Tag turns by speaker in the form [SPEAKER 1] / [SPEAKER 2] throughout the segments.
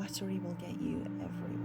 [SPEAKER 1] flattery will get you everywhere.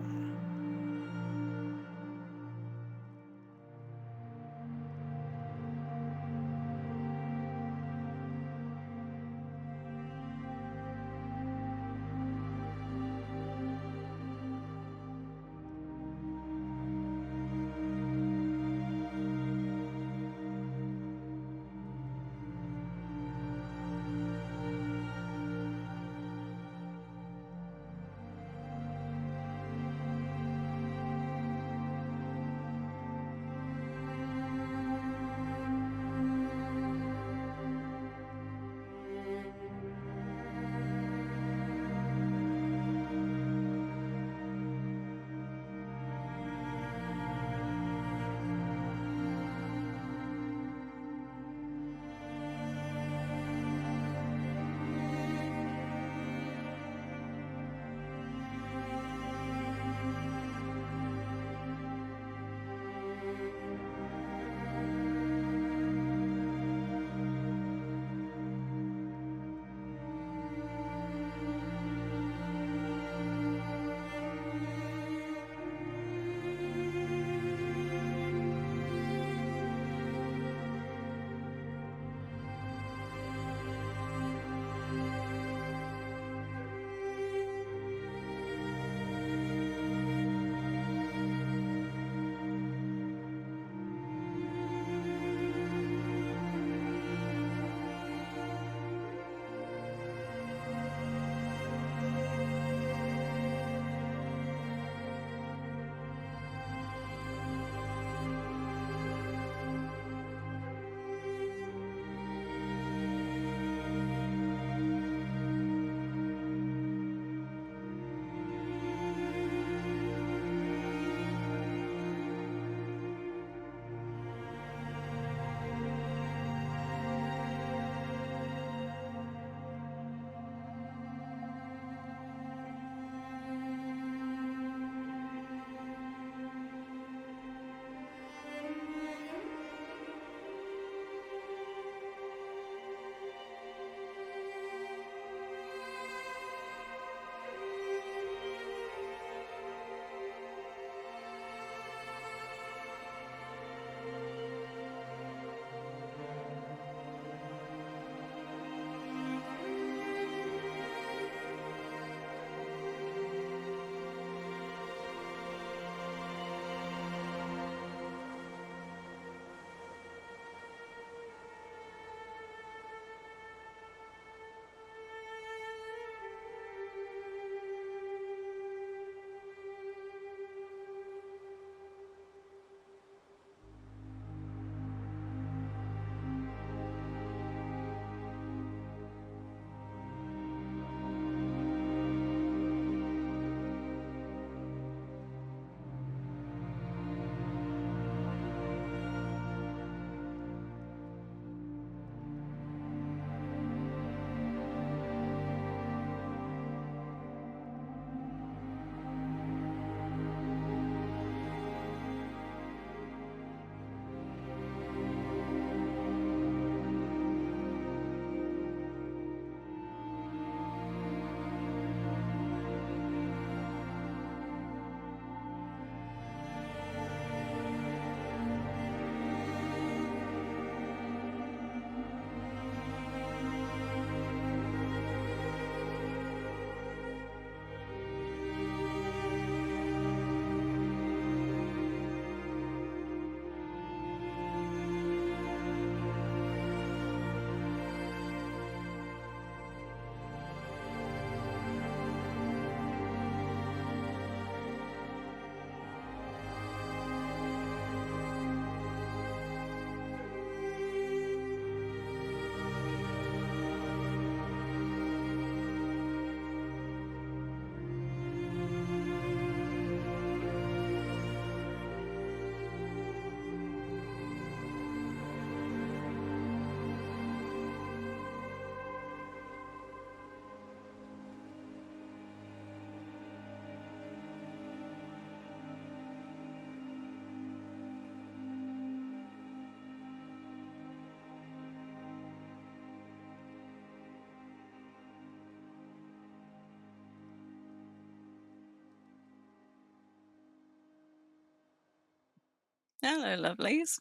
[SPEAKER 2] Hello, lovelies.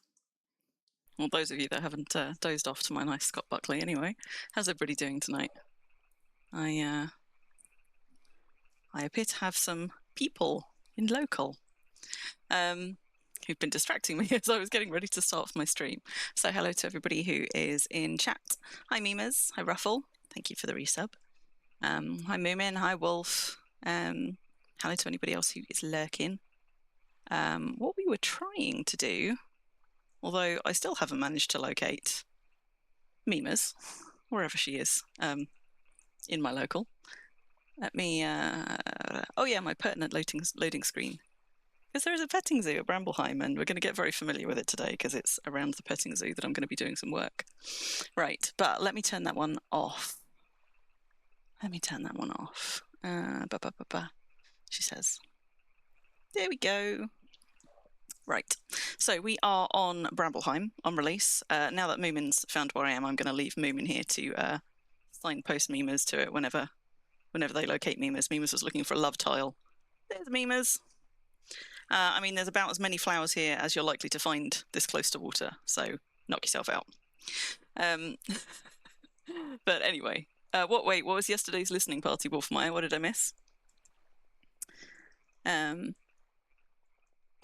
[SPEAKER 2] Well, those of you that haven't dozed off to my nice Scott Buckley anyway, how's everybody doing tonight? I appear to have some people in local who've been distracting me as I was getting ready to start off my stream. So hello to everybody who is in chat. Hi, Memas. Hi, Ruffle. Thank you for the resub. Hi, Moomin. Hi, Wolf. Hello to anybody else who is lurking. What we were trying to do, although I still haven't managed to locate Mima's, wherever she is, in my local. Let me, oh yeah, my pertinent loading screen. Because there is a petting zoo at Brambleheim, and we're going to get very familiar with it today because it's around the petting zoo that I'm going to be doing some work. Right, but let me turn that one off. She says. There we go. Right, so we are on Brambleheim on release. Now that Moomin's found where I am, I'm going to leave Moomin here to signpost Mimas to it whenever they locate Mimas. Mimas was looking for a love tile. There's Mimas. I mean, there's about as many flowers here as you're likely to find this close to water, so knock yourself out. But anyway, what was yesterday's listening party, Wolfmeyer? What did I miss?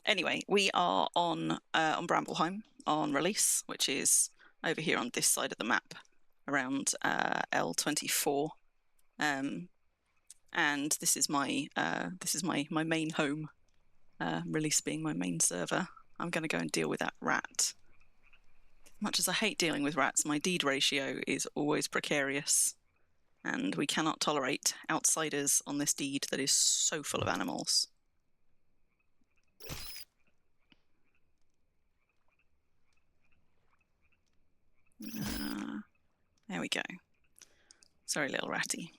[SPEAKER 2] Anyway, we are on Brambleheim on release, which is over here on this side of the map, around L24. And this is my main home. Release being my main server. I'm going to go and deal with that rat. Much as I hate dealing with rats, my deed ratio is always precarious, and we cannot tolerate outsiders on this deed that is so full of animals. There we go. Sorry, little ratty.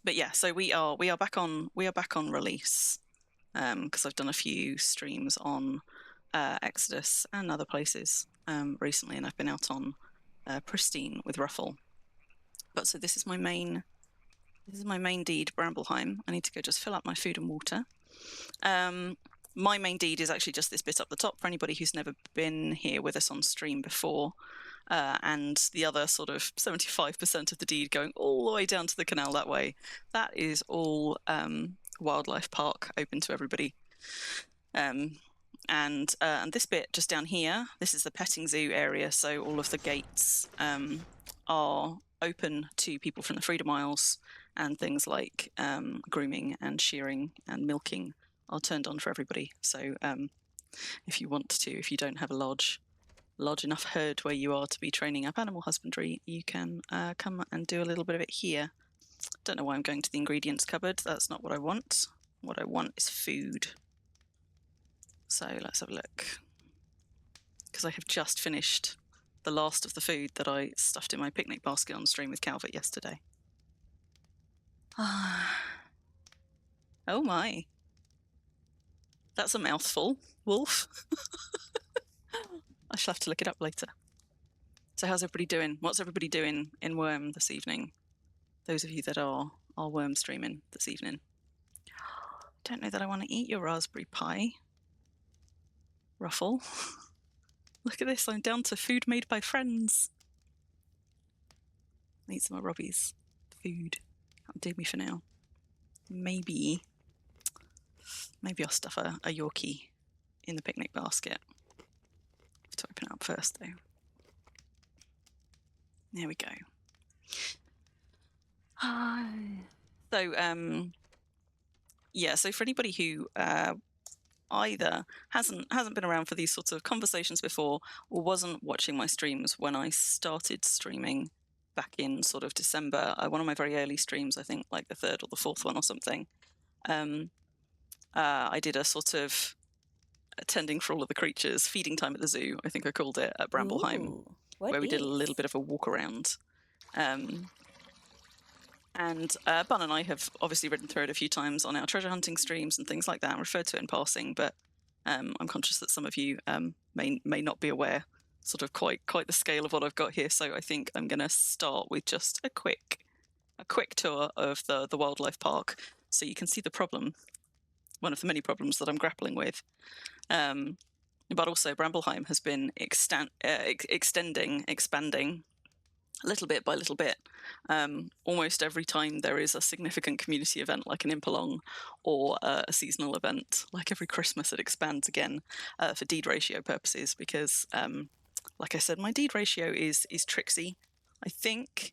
[SPEAKER 2] But yeah, so we are back on release because I've done a few streams on Exodus and other places recently, and I've been out on Pristine with Ruffle. But so this is my main deed, Brambleheim. I need to go just fill up my food and water. My main deed is actually just this bit up the top for anybody who's never been here with us on stream before. And the other sort of 75% of the deed going all the way down to the canal that way. That is all wildlife park, open to everybody. And this bit just down here, this is the petting zoo area, so all of the gates are open to people from the Freedom Isles, and things like grooming and shearing and milking are turned on for everybody. So if you want to, if you don't have a large enough herd where you are to be training up animal husbandry, you can come and do a little bit of it here. Don't know why I'm going to the ingredients cupboard. That's not what I want. What I want is food. So let's have a look. Because I have just finished the last of the food that I stuffed in my picnic basket on stream with Calvert yesterday. Oh my. That's a mouthful, Wolf. I shall have to look it up later. So how's everybody doing? What's everybody doing in Worm this evening? Those of you that are Worm streaming this evening. Don't know that I want to eat your raspberry pie, Ruffle. Look at this, I'm down to food made by friends. Eat some of Robbie's food. That'll do me for now. Maybe I'll stuff a Yorkie in the picnic basket. I have to open it up first though. There we go. So yeah, so for anybody who either hasn't been around for these sorts of conversations before, or wasn't watching my streams when I started streaming back in sort of December, one of my very early streams, I think like the third or the fourth one or something, I did a sort of attending for all of the creatures, feeding time at the zoo, I think I called it, at Brambleheim, where we did a little bit of a walk around. And Bun and I have obviously ridden through it a few times on our treasure hunting streams and things like that, and referred to it in passing, but I'm conscious that some of you may not be aware sort of quite the scale of what I've got here, so I think I'm going to start with just a quick tour of the wildlife park so you can see the problem one of the many problems that I'm grappling with. But also Brambleheim has been expanding little bit by little bit. Almost every time there is a significant community event like an Impalong or a seasonal event, like every Christmas it expands again for deed ratio purposes, because like I said, my deed ratio is tricksy. I think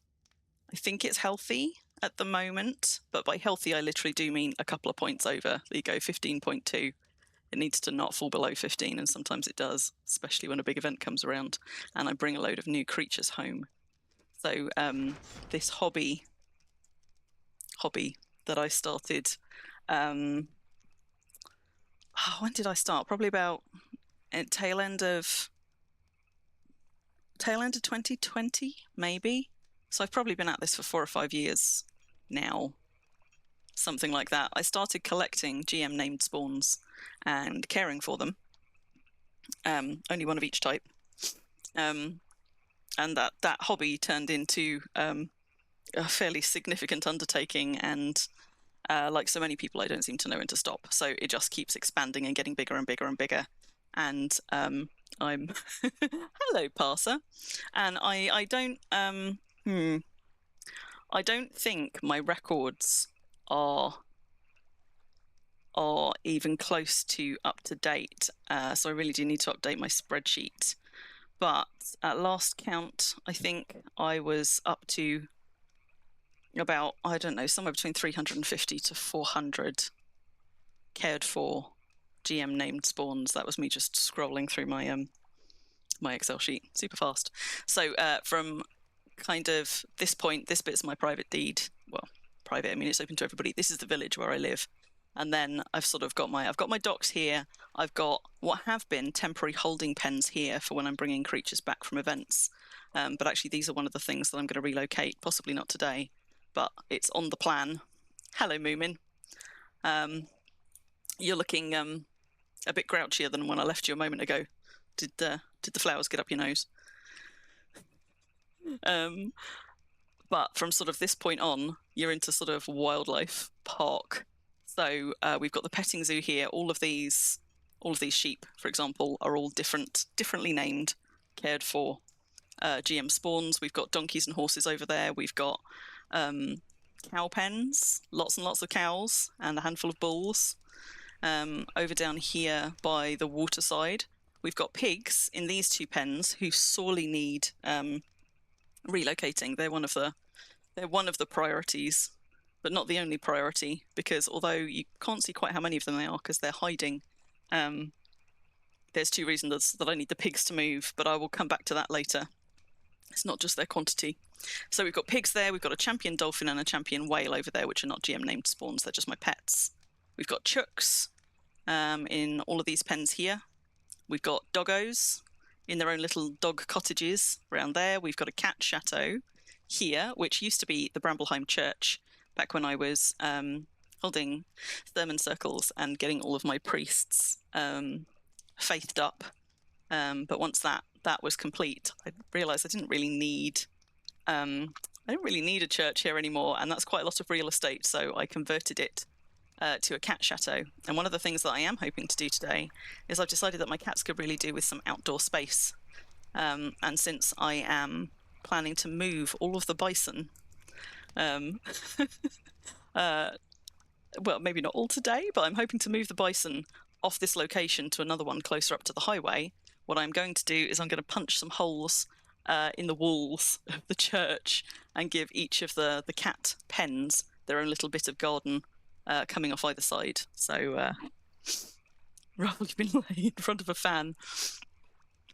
[SPEAKER 2] it's healthy at the moment, but by healthy I literally do mean a couple of points over. There you go, 15.2. It needs to not fall below 15, and sometimes it does, especially when a big event comes around and I bring a load of new creatures home. So this hobby that I started, when did I start? Probably about tail end of 2020, maybe. So I've probably been at this for 4 or 5 years now, something like that. I started collecting GM named spawns and caring for them, only one of each type. And that hobby turned into a fairly significant undertaking, and like so many people, I don't seem to know when to stop. So it just keeps expanding and getting bigger and bigger and bigger. And I'm hello, Parser. And I don't I don't think my records are even close to up to date. So I really do need to update my spreadsheet. But at last count, I think I was up to about, I don't know, somewhere between 350 to 400 cared for GM named spawns. That was me just scrolling through my my Excel sheet super fast. So from kind of this point, this bit's my private deed. Well, private, I mean it's open to everybody. This is the village where I live. And then I've sort of got my docks here. I've got what have been temporary holding pens here for when I'm bringing creatures back from events. But actually these are one of the things that I'm going to relocate, possibly not today, but it's on the plan. Hello, Moomin. You're looking a bit grouchier than when I left you a moment ago. Did the flowers get up your nose? But from sort of this point on, you're into sort of wildlife park. So we've got the petting zoo here. All of these sheep, for example, are all differently named, cared for GM spawns. We've got donkeys and horses over there. We've got cow pens, lots and lots of cows, and a handful of bulls. Over down here by the waterside, we've got pigs in these 2 pens who sorely need relocating. They're one of the priorities, but not the only priority, because although you can't see quite how many of them they are because they're hiding, there's 2 reasons that I need the pigs to move, but I will come back to that later. It's not just their quantity. So we've got pigs there, we've got a champion dolphin and a champion whale over there, which are not GM named spawns, they're just my pets. We've got chooks in all of these pens here. We've got doggos in their own little dog cottages around there. We've got a cat chateau here, which used to be the Brambleheim church back when I was holding sermon circles and getting all of my priests faithed up. But once that was complete, I realized I didn't really need a church here anymore, and that's quite a lot of real estate, so I converted it to a cat chateau. And one of the things that I am hoping to do today is I've decided that my cats could really do with some outdoor space. And since I am planning to move all of the bison, well, maybe not all today, but I'm hoping to move the bison off this location to another one closer up to the highway. What I'm going to do is I'm going to punch some holes in the walls of the church and give each of the cat pens their own little bit of garden coming off either side. So rather than being laid in front of a fan,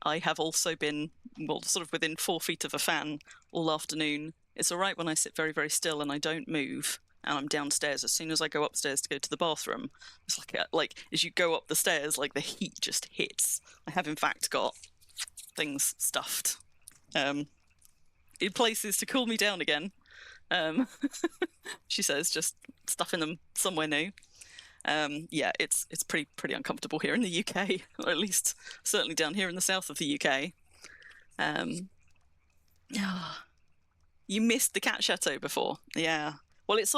[SPEAKER 2] I have also been, well, sort of within 4 feet of a fan all afternoon. It's all right when I sit very, very still and I don't move and I'm downstairs. As soon as I go upstairs to go to the bathroom, it's like as you go up the stairs, like the heat just hits. I have in fact got things stuffed in places to cool me down again. She says, just stuffing them somewhere new. Yeah, it's pretty uncomfortable here in the UK, or at least certainly down here in the south of the UK. You missed the Cat Chateau before, yeah. Well, it's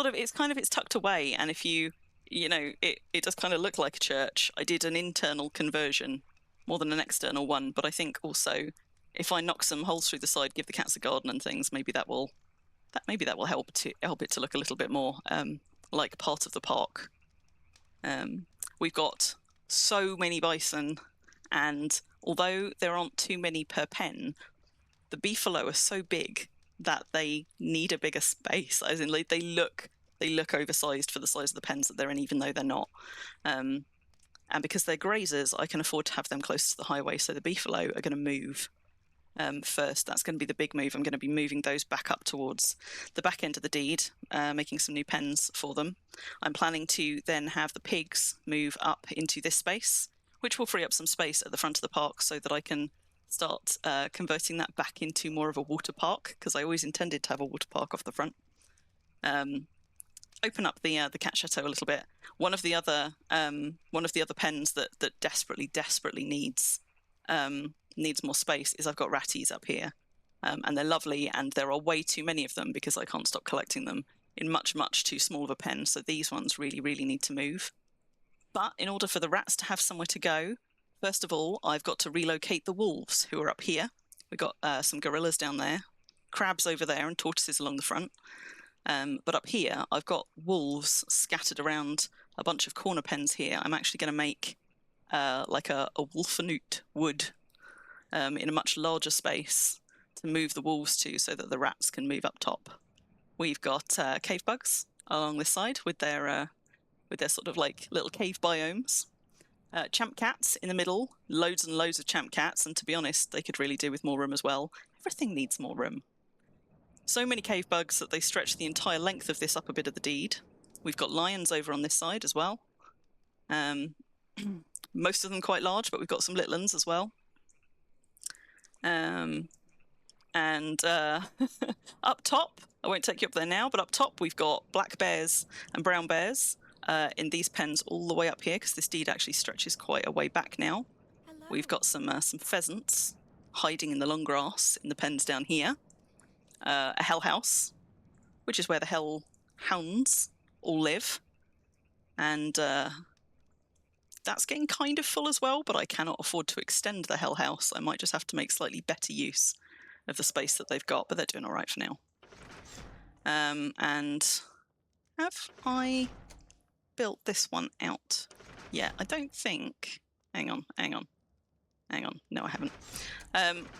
[SPEAKER 2] tucked away, and if you you know, it does kind of look like a church. I did an internal conversion more than an external one, but I think also if I knock some holes through the side, give the cats a garden and things, maybe that will help it to look a little bit more like part of the park. We've got so many bison, and although there aren't too many per pen, the Beefalo are so big that they need a bigger space. As in, like, they look oversized for the size of the pens that they're in, even though they're not. And because they're grazers, I can afford to have them close to the highway. So the Beefalo are going to move first. That's going to be the big move. I'm going to be moving those back up towards the back end of the deed, making some new pens for them. I'm planning to then have the pigs move up into this space, which will free up some space at the front of the park so that I can start converting that back into more of a water park, because I always intended to have a water park off the front. Open up the Cat Chateau a little bit. One of the other pens that desperately needs more space is I've got ratties up here, and they're lovely, and there are way too many of them because I can't stop collecting them in much too small of a pen. So these ones really need to move. But in order for the rats to have somewhere to go, first of all, I've got to relocate the wolves who are up here. We've got some gorillas down there, crabs over there, and tortoises along the front. But up here, I've got wolves scattered around a bunch of corner pens here. I'm actually going to make like a wolfenute wood in a much larger space to move the wolves to, so that the rats can move up top. We've got cave bugs along this side with their sort of like little cave biomes. Champ cats in the middle, loads and loads of champ cats, and to be honest, they could really do with more room as well. Everything needs more room. So many cave bugs that they stretch the entire length of this upper bit of the deed. We've got lions over on this side as well. Most of them quite large, but we've got some little ones as well. And up top, I won't take you up there now, but up top we've got black bears and brown bears in these pens all the way up here, because this deed actually stretches quite a way back now. Hello. We've got some pheasants hiding in the long grass in the pens down here. A hell house, which is where the hell hounds all live. And that's getting kind of full as well, but I cannot afford to extend the hell house. I might just have to make slightly better use of the space that they've got, but they're doing all right for now. And have I built this one out? Yeah, I don't think... Hang on. No, I haven't.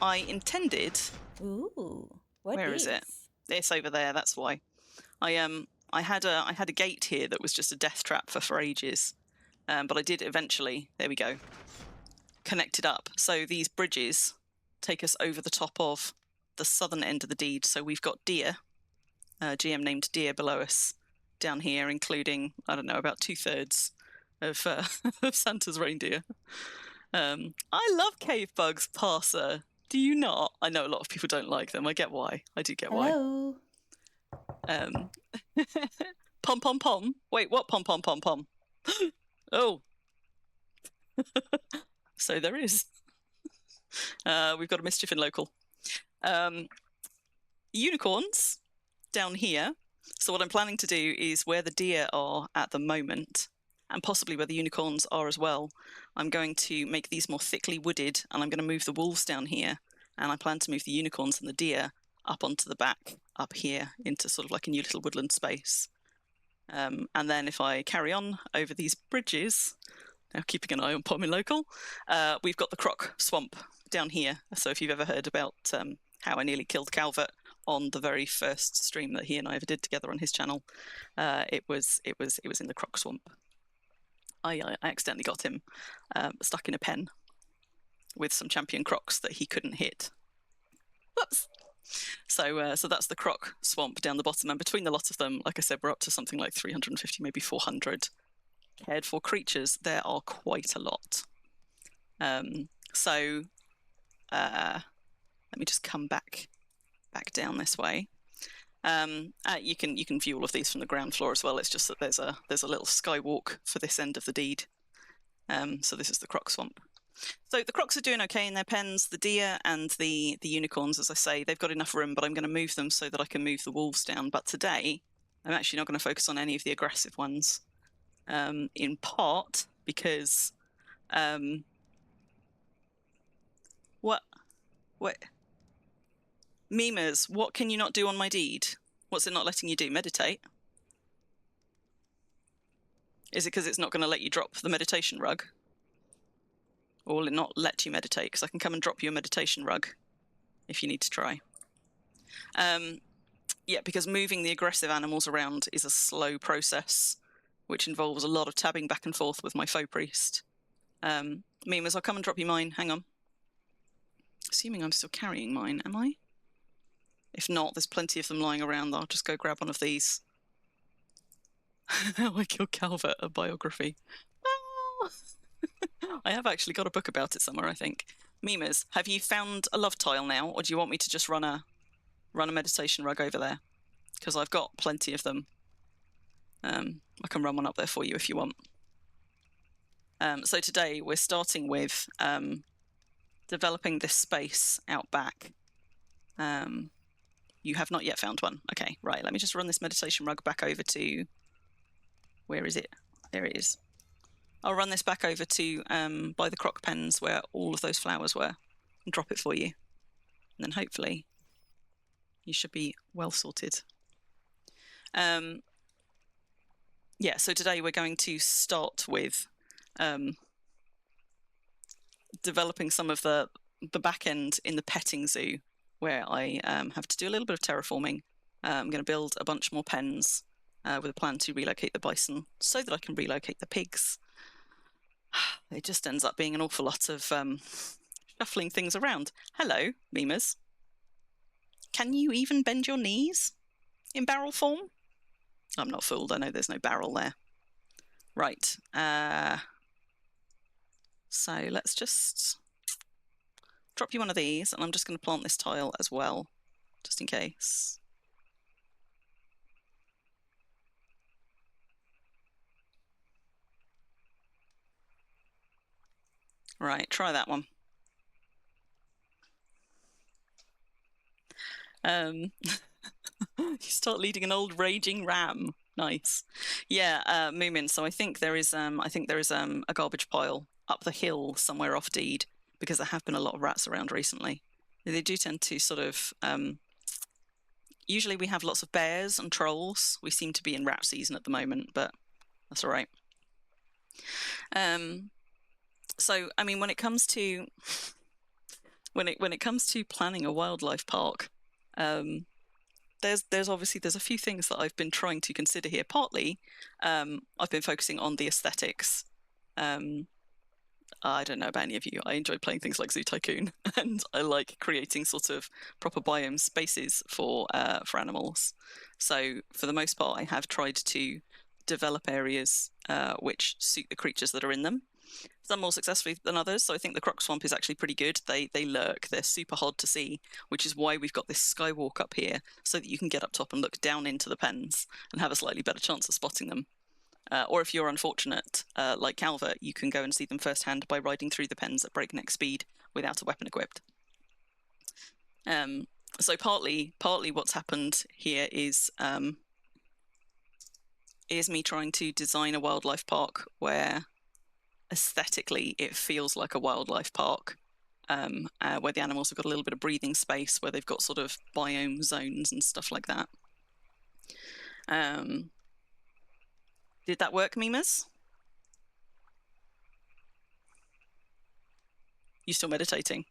[SPEAKER 2] I intended...
[SPEAKER 1] Ooh,
[SPEAKER 2] where is it? It's over there, that's why. I had a gate here that was just a death trap for ages. But I did eventually, there we go, connect it up. So these bridges take us over the top of the southern end of the deed. So we've got deer, GM named Deer below us down here, including, I don't know, about 2/3 of, of Santa's reindeer. I love cave bugs, Parser. Do you not? I know a lot of people don't like them. I get why. I do get
[SPEAKER 1] Hello.
[SPEAKER 2] why. Pom pom pom. Wait, what pom pom pom pom? Oh. So there is. We've got a mischief in local. Unicorns down here. So what I'm planning to do is where the deer are at the moment, and possibly where the unicorns are as well, I'm going to make these more thickly wooded, and I'm going to move the wolves down here, and I plan to move the unicorns and the deer up onto the back up here into sort of like a new little woodland space. And then if I carry on over these bridges, now keeping an eye on Pom in local, we've got the croc swamp down here. So if you've ever heard about how I nearly killed Calvert on the very first stream that he and I ever did together on his channel, it was in the croc swamp. I accidentally got him stuck in a pen with some champion crocs that he couldn't hit. Whoops! So that's the croc swamp down the bottom, and between the lot of them, like I said, we're up to something like 350, maybe 400 cared for creatures. There are quite a lot. So let me just come back down this way. You can view all of these from the ground floor as well. It's just that there's a little skywalk for this end of the deed. So this is the croc swamp. So the crocs are doing okay in their pens. The deer and the unicorns, as I say, they've got enough room, but I'm going to move them so that I can move the wolves down. But today, I'm actually not going to focus on any of the aggressive ones. in part because what Mimas, what can you not do on my deed? What's it not letting you do? Meditate? Is it because it's not going to let you drop the meditation rug? Or will it not let you meditate? Because I can come and drop you a meditation rug if you need to try. Yeah, because moving the aggressive animals around is a slow process, which involves a lot of tabbing back and forth with my faux priest. Mimas, I'll come and drop you mine. Hang on. Assuming I'm still carrying mine, am I? If not, there's plenty of them lying around. I'll just go grab one of these. How I Killed Calvert, a biography. I have actually got a book about it somewhere, I think. Mimas, have you found a love tile now, or do you want me to just run a meditation rug over there? Because I've got plenty of them. I can run one up there for you if you want. So today we're starting with developing this space out back. You have not yet found one. Okay, right. Let me just run this meditation rug back over to... Where is it? There it is. I'll run this back over to by the crock pens where all of those flowers were and drop it for you. And then hopefully you should be well sorted. Yeah, so today we're going to start with developing some of the back end in the petting zoo, where I have to do a little bit of terraforming. I'm going to build a bunch more pens with a plan to relocate the bison so that I can relocate the pigs. It just ends up being an awful lot of shuffling things around. Hello, Mimas. Can you even bend your knees in barrel form? I'm not fooled. I know there's no barrel there. Right. So let's just drop you one of these, and I'm just going to plant this tile as well, just in case. Right, try that one. You start leading an old raging ram. Nice. Yeah, Moomin. So I think there is a garbage pile up the hill somewhere off Deed, because there have been a lot of rats around recently. They do tend to sort of usually we have lots of bears and trolls. We seem to be in rat season at the moment, but that's all right. So I mean, when it comes to planning a wildlife park, there's a few things that I've been trying to consider here. Partly, I've been focusing on the aesthetics. I don't know about any of you. I enjoy playing things like Zoo Tycoon, and I like creating sort of proper biome spaces for animals. So for the most part, I have tried to develop areas which suit the creatures that are in them. Some more successfully than others. So I think the Croc Swamp is actually pretty good. They lurk. They're super hard to see, which is why we've got this skywalk up here, so that you can get up top and look down into the pens and have a slightly better chance of spotting them. Or if you're unfortunate, like Calvert, you can go and see them firsthand by riding through the pens at breakneck speed without a weapon equipped. So partly what's happened here is me trying to design a wildlife park where aesthetically it feels like a wildlife park, where the animals have got a little bit of breathing space, where they've got sort of biome zones and stuff like that. Did that work, Mimas? You still meditating?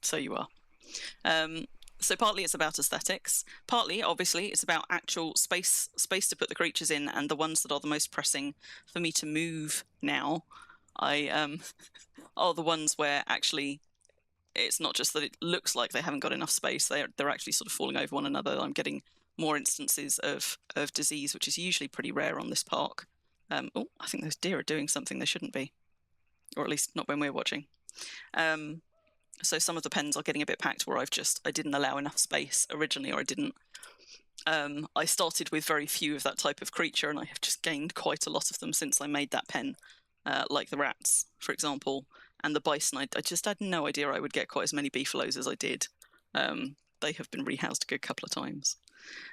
[SPEAKER 2] So you are. So partly it's about aesthetics. Partly, obviously, it's about actual space to put the creatures in, and the ones that are the most pressing for me to move now, are the ones where actually it's not just that it looks like they haven't got enough space. They're actually sort of falling over one another. I'm getting more instances of disease, which is usually pretty rare on this park. Oh, I think those deer are doing something they shouldn't be, or at least not when we're watching. So some of the pens are getting a bit packed where I didn't allow enough space originally, or I didn't. I started with very few of that type of creature, and I have just gained quite a lot of them since I made that pen, like the rats, for example, and the bison. I just had no idea I would get quite as many beefalos as I did. They have been rehoused a good couple of times.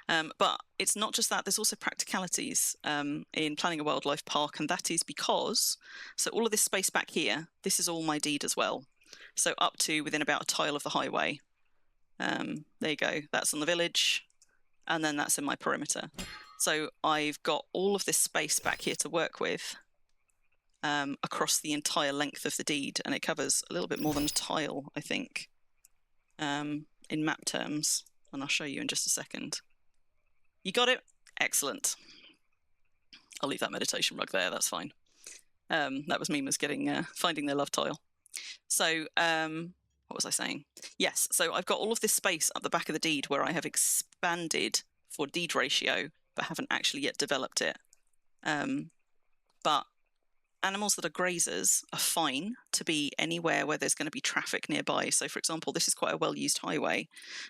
[SPEAKER 2] But it's not just that, there's also practicalities in planning a wildlife park, and that is because, so all of this space back here, this is all my deed as well. So up to within about a tile of the highway. There you go, that's on the village, and then that's in my perimeter. So I've got all of this space back here to work with across the entire length of the deed, and it covers a little bit more than a tile, I think, in map terms, and I'll show you in just a second. You got it? Excellent. I'll leave that meditation rug there, that's fine. That was Mima's getting finding their love tile. So what was I saying? Yes, so I've got all of this space at the back of the deed where I have expanded for deed ratio, but haven't actually yet developed it. But animals that are grazers are fine to be anywhere where there's going to be traffic nearby. So for example, this is quite a well-used highway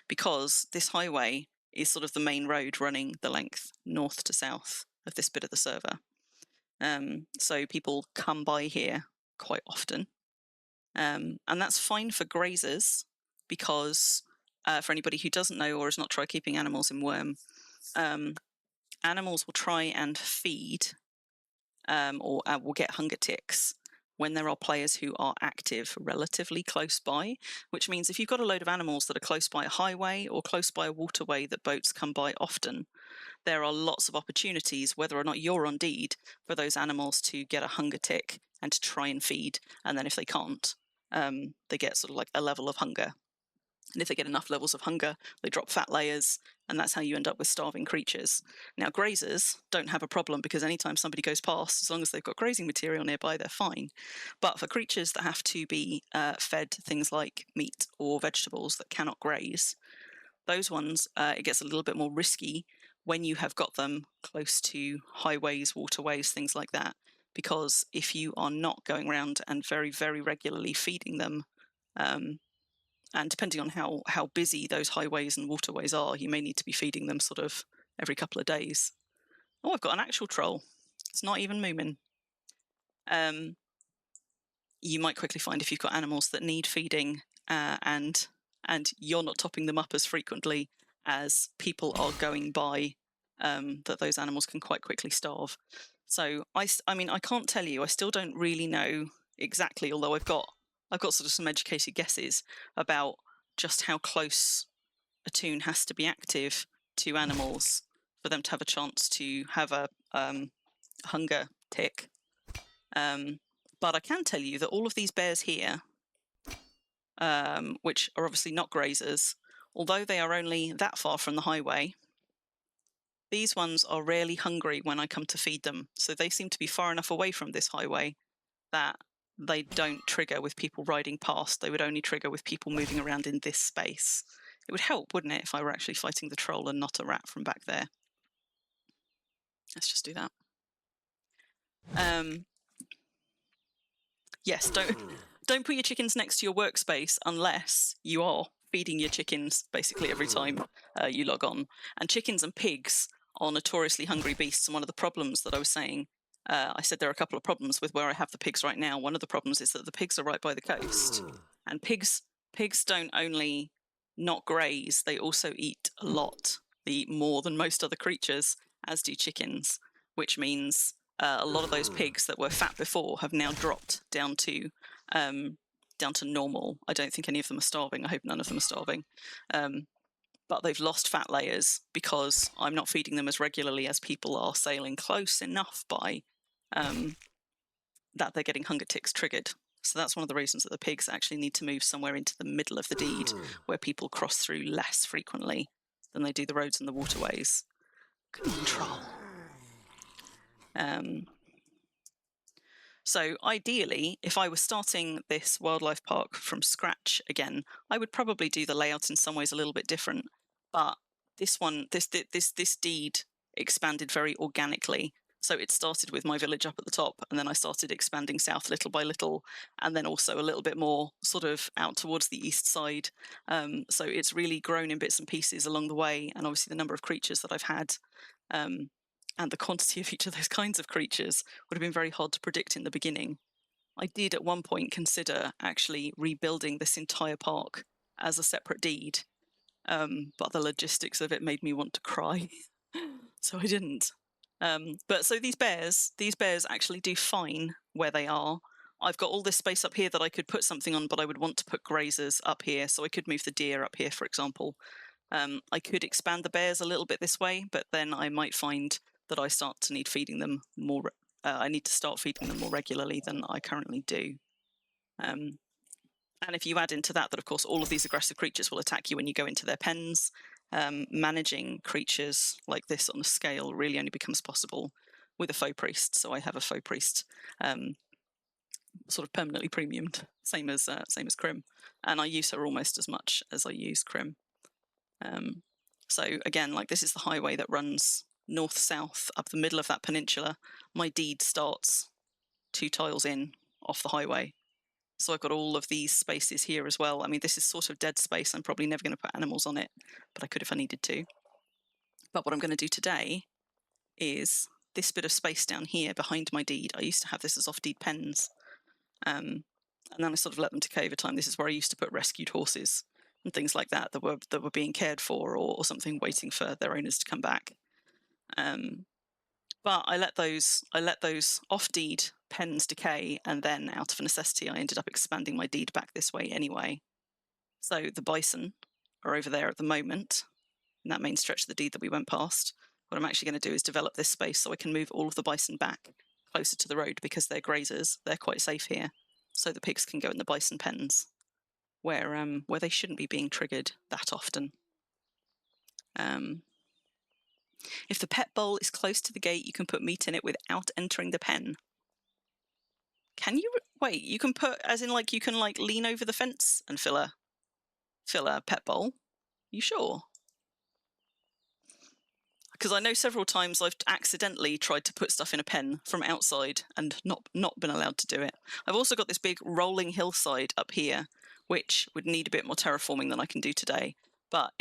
[SPEAKER 2] because this highway is sort of the main road running the length north to south of this bit of the server. So people come by here quite often. And that's fine for grazers because for anybody who doesn't know or has not tried keeping animals in Worm, animals will try and feed or will get hunger ticks when there are players who are active relatively close by, which means if you've got a load of animals that are close by a highway or close by a waterway that boats come by often, there are lots of opportunities, whether or not you're on deed, for those animals to get a hunger tick and to try and feed. And then if they can't, they get sort of like a level of hunger. And if they get enough levels of hunger, they drop fat layers, and that's how you end up with starving creatures. Now, grazers don't have a problem because anytime somebody goes past, as long as they've got grazing material nearby, they're fine. But for creatures that have to be fed things like meat or vegetables that cannot graze, those ones, it gets a little bit more risky when you have got them close to highways, waterways, things like that. Because if you are not going around and very, very regularly feeding them, and depending on how busy those highways and waterways are, you may need to be feeding them sort of every couple of days. Oh, I've got an actual troll. It's not even Moomin. You might quickly find if you've got animals that need feeding and you're not topping them up as frequently as people are going by, that those animals can quite quickly starve. So I mean, I can't tell you. I still don't really know exactly, although I've got sort of some educated guesses about just how close a toon has to be active to animals for them to have a chance to have a hunger tick. But I can tell you that all of these bears here, which are obviously not grazers, although they are only that far from the highway, these ones are rarely hungry when I come to feed them. So they seem to be far enough away from this highway that they don't trigger with people riding past. They would only trigger with people moving around in this space. It would help, wouldn't it, if I were actually fighting the troll and not a rat from back there? Let's just do that. Yes, don't put your chickens next to your workspace unless you are feeding your chickens basically every time you log on. And chickens and pigs are notoriously hungry beasts. And one of the problems that I was saying, I said there are a couple of problems with where I have the pigs right now. One of the problems is that the pigs are right by the coast. And pigs don't only not graze, they also eat a lot. They eat more than most other creatures, as do chickens, which means a lot of those pigs that were fat before have now dropped down to normal. I don't think any of them are starving. I hope none of them are starving. But they've lost fat layers because I'm not feeding them as regularly as people are sailing close enough by that they're getting hunger ticks triggered. So that's one of the reasons that the pigs actually need to move somewhere into the middle of the deed where people cross through less frequently than they do the roads and the waterways. Control. So ideally, if I was starting this wildlife park from scratch again, I would probably do the layout in some ways a little bit different. But this deed expanded very organically. So it started with my village up at the top, and then I started expanding south little by little, and then also a little bit more sort of out towards the east side. So it's really grown in bits and pieces along the way, and obviously the number of creatures that I've had and the quantity of each of those kinds of creatures would have been very hard to predict in the beginning. I did at one point consider actually rebuilding this entire park as a separate deed, but the logistics of it made me want to cry, so I didn't. But so these bears actually do fine where they are. I've got all this space up here that I could put something on, but I would want to put grazers up here, so I could move the deer up here, for example. I could expand the bears a little bit this way, but then I might find that I start to need feeding them more. I need to start feeding them more regularly than I currently do. And if you add into that, of course, all of these aggressive creatures will attack you when you go into their pens. Managing creatures like this on a scale really only becomes possible with a faux priest. So I have a faux priest, sort of permanently premiumed, same as Crim, and I use her almost as much as I use Crim. So again, like this is the highway that runs north-south up the middle of that peninsula. My deed starts 2 tiles in off the highway. So I've got all of these spaces here as well. I mean, this is sort of dead space. I'm probably never going to put animals on it, but I could if I needed to. But what I'm going to do today is this bit of space down here behind my deed. I used to have this as off-deed pens. And then I sort of let them decay over time. This is where I used to put rescued horses and things like that were being cared for or something, waiting for their owners to come back. But I let those off-deed pens decay, and then out of necessity, I ended up expanding my deed back this way anyway. So the bison are over there at the moment, in that main stretch of the deed that we went past. What I'm actually going to do is develop this space so I can move all of the bison back closer to the road, because they're grazers. They're quite safe here. So the pigs can go in the bison pens, where they shouldn't be being triggered that often. If the pet bowl is close to the gate, you can put meat in it without entering the pen. Can you? Wait, you can put, as in like you can like lean over the fence and fill a pet bowl? You sure? Because I know several times I've accidentally tried to put stuff in a pen from outside and not been allowed to do it. I've also got this big rolling hillside up here, which would need a bit more terraforming than I can do today. But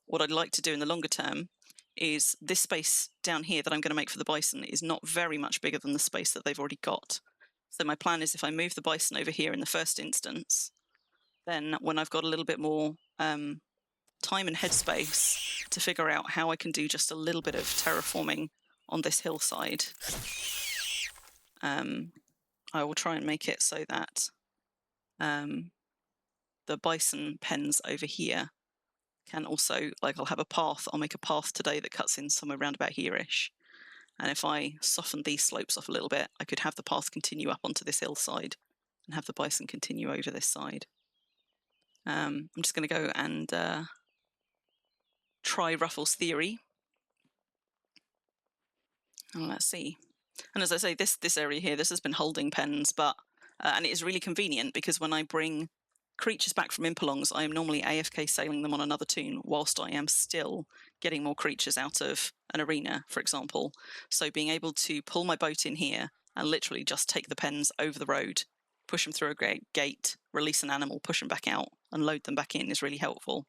[SPEAKER 2] what I'd like to do in the longer term is this space down here that I'm going to make for the bison is not very much bigger than the space that they've already got. So my plan is, if I move the bison over here in the first instance, then when I've got a little bit more time and headspace to figure out how I can do just a little bit of terraforming on this hillside, I will try and make it so that the bison pens over here can also, like, I'll have a path. I'll make a path today that cuts in somewhere around about here-ish. And if I soften these slopes off a little bit, I could have the path continue up onto this hillside and have the bison continue over this side. I'm just going to go and try Ruffles' theory. And let's see. And as I say, this area here, this has been holding pens, but and it is really convenient, because when I bring creatures back from Impelongs, I am normally AFK sailing them on another toon whilst I am still getting more creatures out of an arena, for example. So being able to pull my boat in here and literally just take the pens over the road, push them through a gate, release an animal, push them back out and load them back in is really helpful.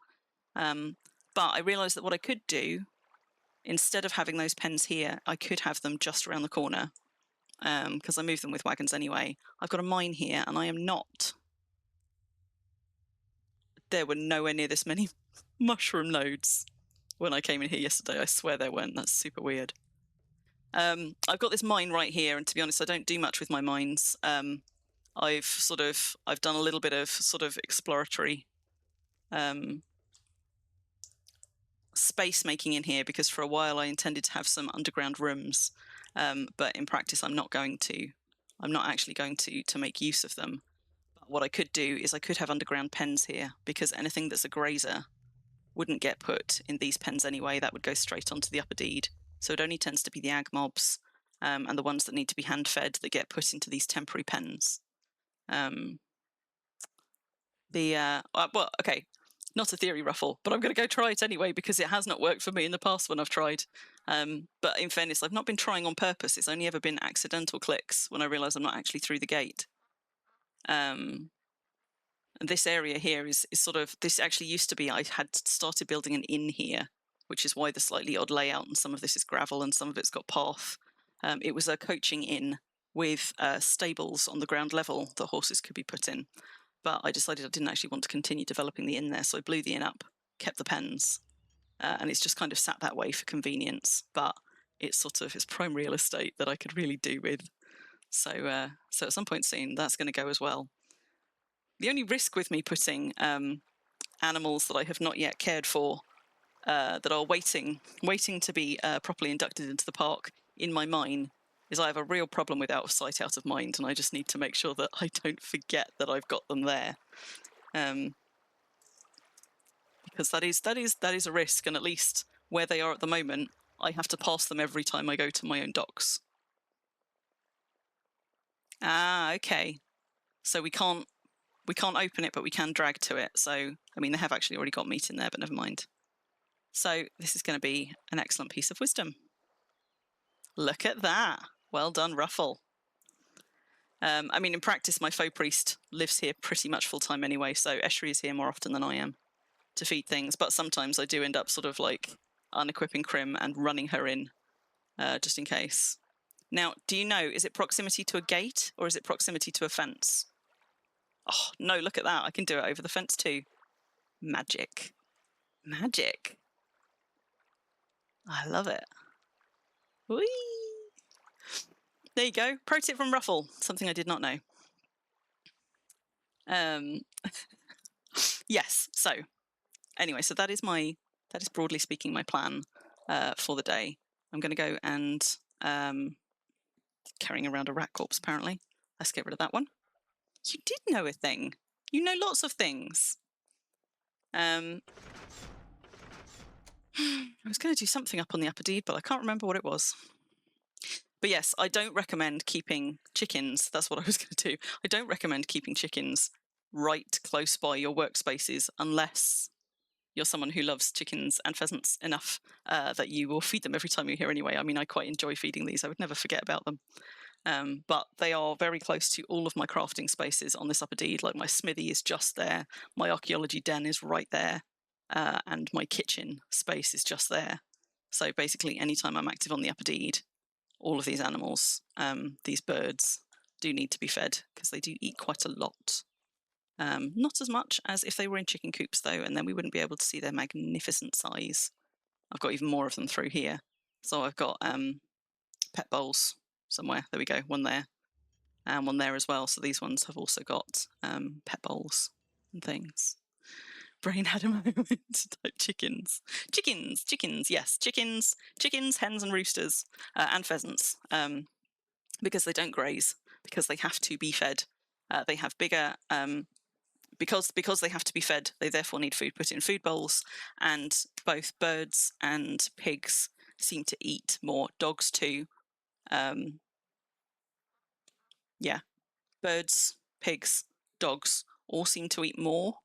[SPEAKER 2] But I realised that what I could do, instead of having those pens here, I could have them just around the corner, because I move them with wagons anyway. I've got a mine here, and I am not... There were nowhere near this many mushroom nodes when I came in here yesterday. I swear there weren't. That's super weird. I've got this mine right here, and to be honest, I don't do much with my mines. I've done a little bit of sort of exploratory space making in here, because for a while I intended to have some underground rooms, but in practice I'm not actually going to make use of them. But what I could do is I could have underground pens here, because anything that's a grazer wouldn't get put in these pens anyway. That would go straight onto the upper deed. So it only tends to be the ag mobs and the ones that need to be hand fed that get put into these temporary pens. Well, okay, not a theory ruffle, but I'm going to go try it anyway, because it has not worked for me in the past when I've tried. But in fairness, I've not been trying on purpose. It's only ever been accidental clicks when I realise I'm not actually through the gate. And this area here is sort of, this actually used to be, I had started building an inn here, which is why the slightly odd layout, and some of this is gravel and some of it's got path. It was a coaching inn with stables on the ground level that horses could be put in. But I decided I didn't actually want to continue developing the inn there, so I blew the inn up, kept the pens, and it's just kind of sat that way for convenience, but it's sort of it's prime real estate that I could really do with. So so at some point soon, that's going to go as well. The only risk with me putting animals that I have not yet cared for, that are waiting to be properly inducted into the park in my mine, is I have a real problem with out of sight, out of mind, and I just need to make sure that I don't forget that I've got them there, because that is a risk. And at least where they are at the moment, I have to pass them every time I go to my own docks. Ah, okay. So we can't open it, but we can drag to it. So I mean, they have actually already got meat in there, but never mind. So this is going to be an excellent piece of wisdom. Look at that. Well done, Ruffle. I mean, in practice, my faux priest lives here pretty much full time anyway, so Eschery is here more often than I am to feed things, but sometimes I do end up sort of like unequipping Crim and running her in, just in case. Now, do you know, is it proximity to a gate or is it proximity to a fence? Oh, no, look at that. I can do it over the fence too. Magic. Magic. I love it. Whee! There you go. Pro tip from Ruffle. Something I did not know. Yes. So anyway, so that is broadly speaking my plan for the day. I'm going to go and carrying around a rat corpse, apparently. Let's get rid of that one. You did know a thing. You know lots of things. I was going to do something up on the upper deed, but I can't remember what it was. But yes, I don't recommend keeping chickens. That's what I was going to do. I don't recommend keeping chickens right close by your workspaces unless you're someone who loves chickens and pheasants enough that you will feed them every time you're here anyway. I mean, I quite enjoy feeding these. I would never forget about them. But they are very close to all of my crafting spaces on this upper deed. Like my smithy is just there. My archaeology den is right there. And my kitchen space is just there. So basically, anytime I'm active on the upper deed, all of these animals, these birds, do need to be fed because they do eat quite a lot. Not as much as if they were in chicken coops, though, and then we wouldn't be able to see their magnificent size. I've got even more of them through here. So I've got pet bowls somewhere. There we go, one there, and one there as well. So these ones have also got pet bowls and things. Brain had a moment to type chickens. Chickens, yes, chickens, hens and roosters, and pheasants, because they don't graze, because they have to be fed. They have bigger, because they have to be fed, they therefore need food put in food bowls, and both birds and pigs seem to eat more. Dogs too. Yeah, birds, pigs, dogs all seem to eat more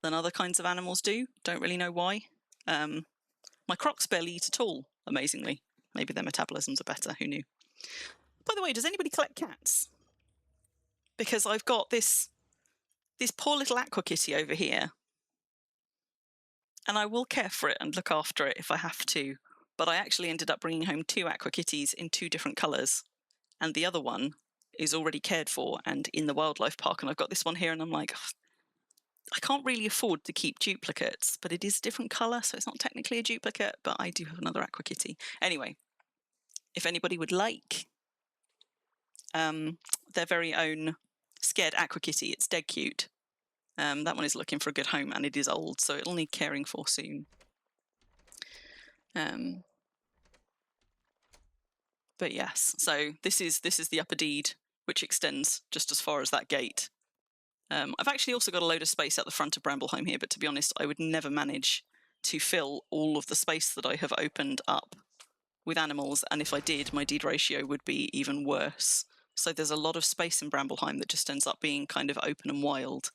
[SPEAKER 2] than other kinds of animals do. Don't really know why. My crocs barely eat at all, amazingly. Maybe their metabolisms are better, who knew? By the way, does anybody collect cats? Because I've got this poor little aqua kitty over here, and I will care for it and look after it if I have to, but I actually ended up bringing home 2 aqua kitties in 2 different colours, and the other one is already cared for and in the wildlife park, and I've got this one here, and I'm like, I can't really afford to keep duplicates, but it is a different colour, so it's not technically a duplicate, but I do have another aqua kitty. Anyway, if anybody would like their very own scared aqua kitty, it's dead cute. That one is looking for a good home, and it is old, so it'll need caring for soon. But yes, so this is the upper deed, which extends just as far as that gate. I've actually also got a load of space at the front of Brambleheim here, but to be honest, I would never manage to fill all of the space that I have opened up with animals, and if I did, my deed ratio would be even worse. So there's a lot of space in Brambleheim that just ends up being kind of open and wild.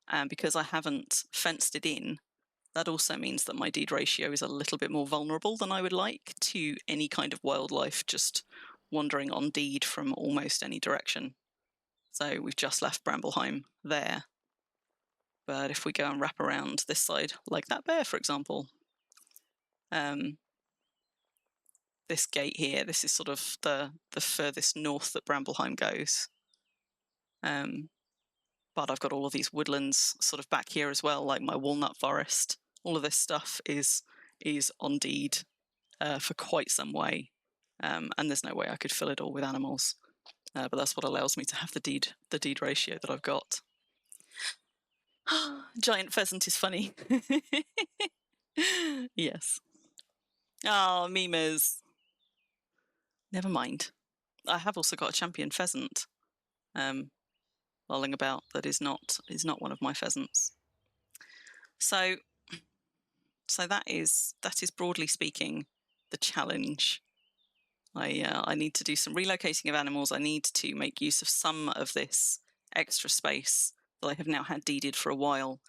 [SPEAKER 2] And because I haven't fenced it in, that also means that my deed ratio is a little bit more vulnerable than I would like to any kind of wildlife just wandering on deed from almost any direction. So we've just left Brambleheim there. But if we go and wrap around this side, like that bear, for example, this gate here, this is sort of the furthest north that Brambleheim goes. But I've got all of these woodlands sort of back here as well, like my walnut forest all of this stuff is on deed for quite some way, and there's no way I could fill it all with animals. But that's what allows me to have the deed ratio that I've got. Giant pheasant is funny. Yes. Oh, memers. Never mind. I have also got a champion pheasant lolling about that is not one of my pheasants. So that is broadly speaking the challenge. I need to do some relocating of animals. I need to make use of some of this extra space that I have now had deeded for a while.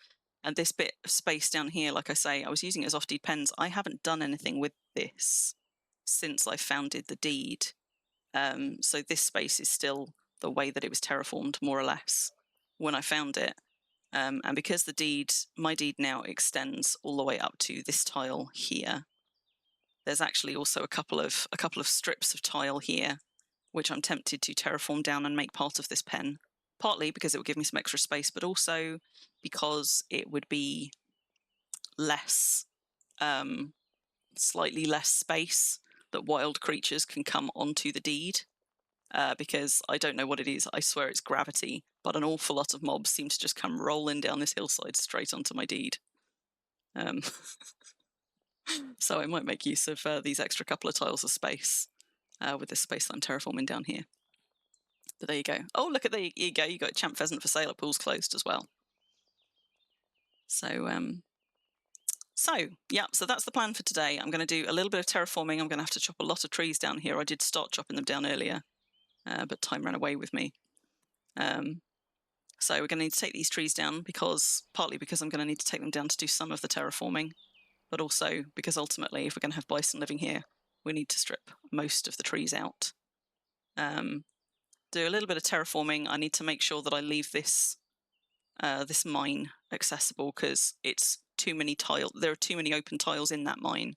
[SPEAKER 2] And this bit of space down here, like I say, I was using it as off-deed pens. I haven't done anything with this since I founded the deed. So this space is still the way that it was terraformed, more or less, when I found it. And because my deed now extends all the way up to this tile here, there's actually also a couple of strips of tile here, which I'm tempted to terraform down and make part of this pen. Partly because it would give me some extra space, but also because it would be less, slightly less space that wild creatures can come onto the deed. Because I don't know what it is. I swear it's gravity, but an awful lot of mobs seem to just come rolling down this hillside straight onto my deed. So I might make use of these extra couple of tiles of space with this space that I'm terraforming down here. But there you go. Oh, look at there you go. You got champ pheasant for sale at Pools Closed as well. So yeah, so that's the plan for today. I'm going to do a little bit of terraforming. I'm going to have to chop a lot of trees down here. I did start chopping them down earlier, but time ran away with me. So we're going to need to take these trees down partly because I'm going to need to take them down to do some of the terraforming, but also because ultimately, if we're going to have bison living here, we need to strip most of the trees out. Do a little bit of terraforming. I need to make sure that I leave this mine accessible because it's too many tiles. There are too many open tiles in that mine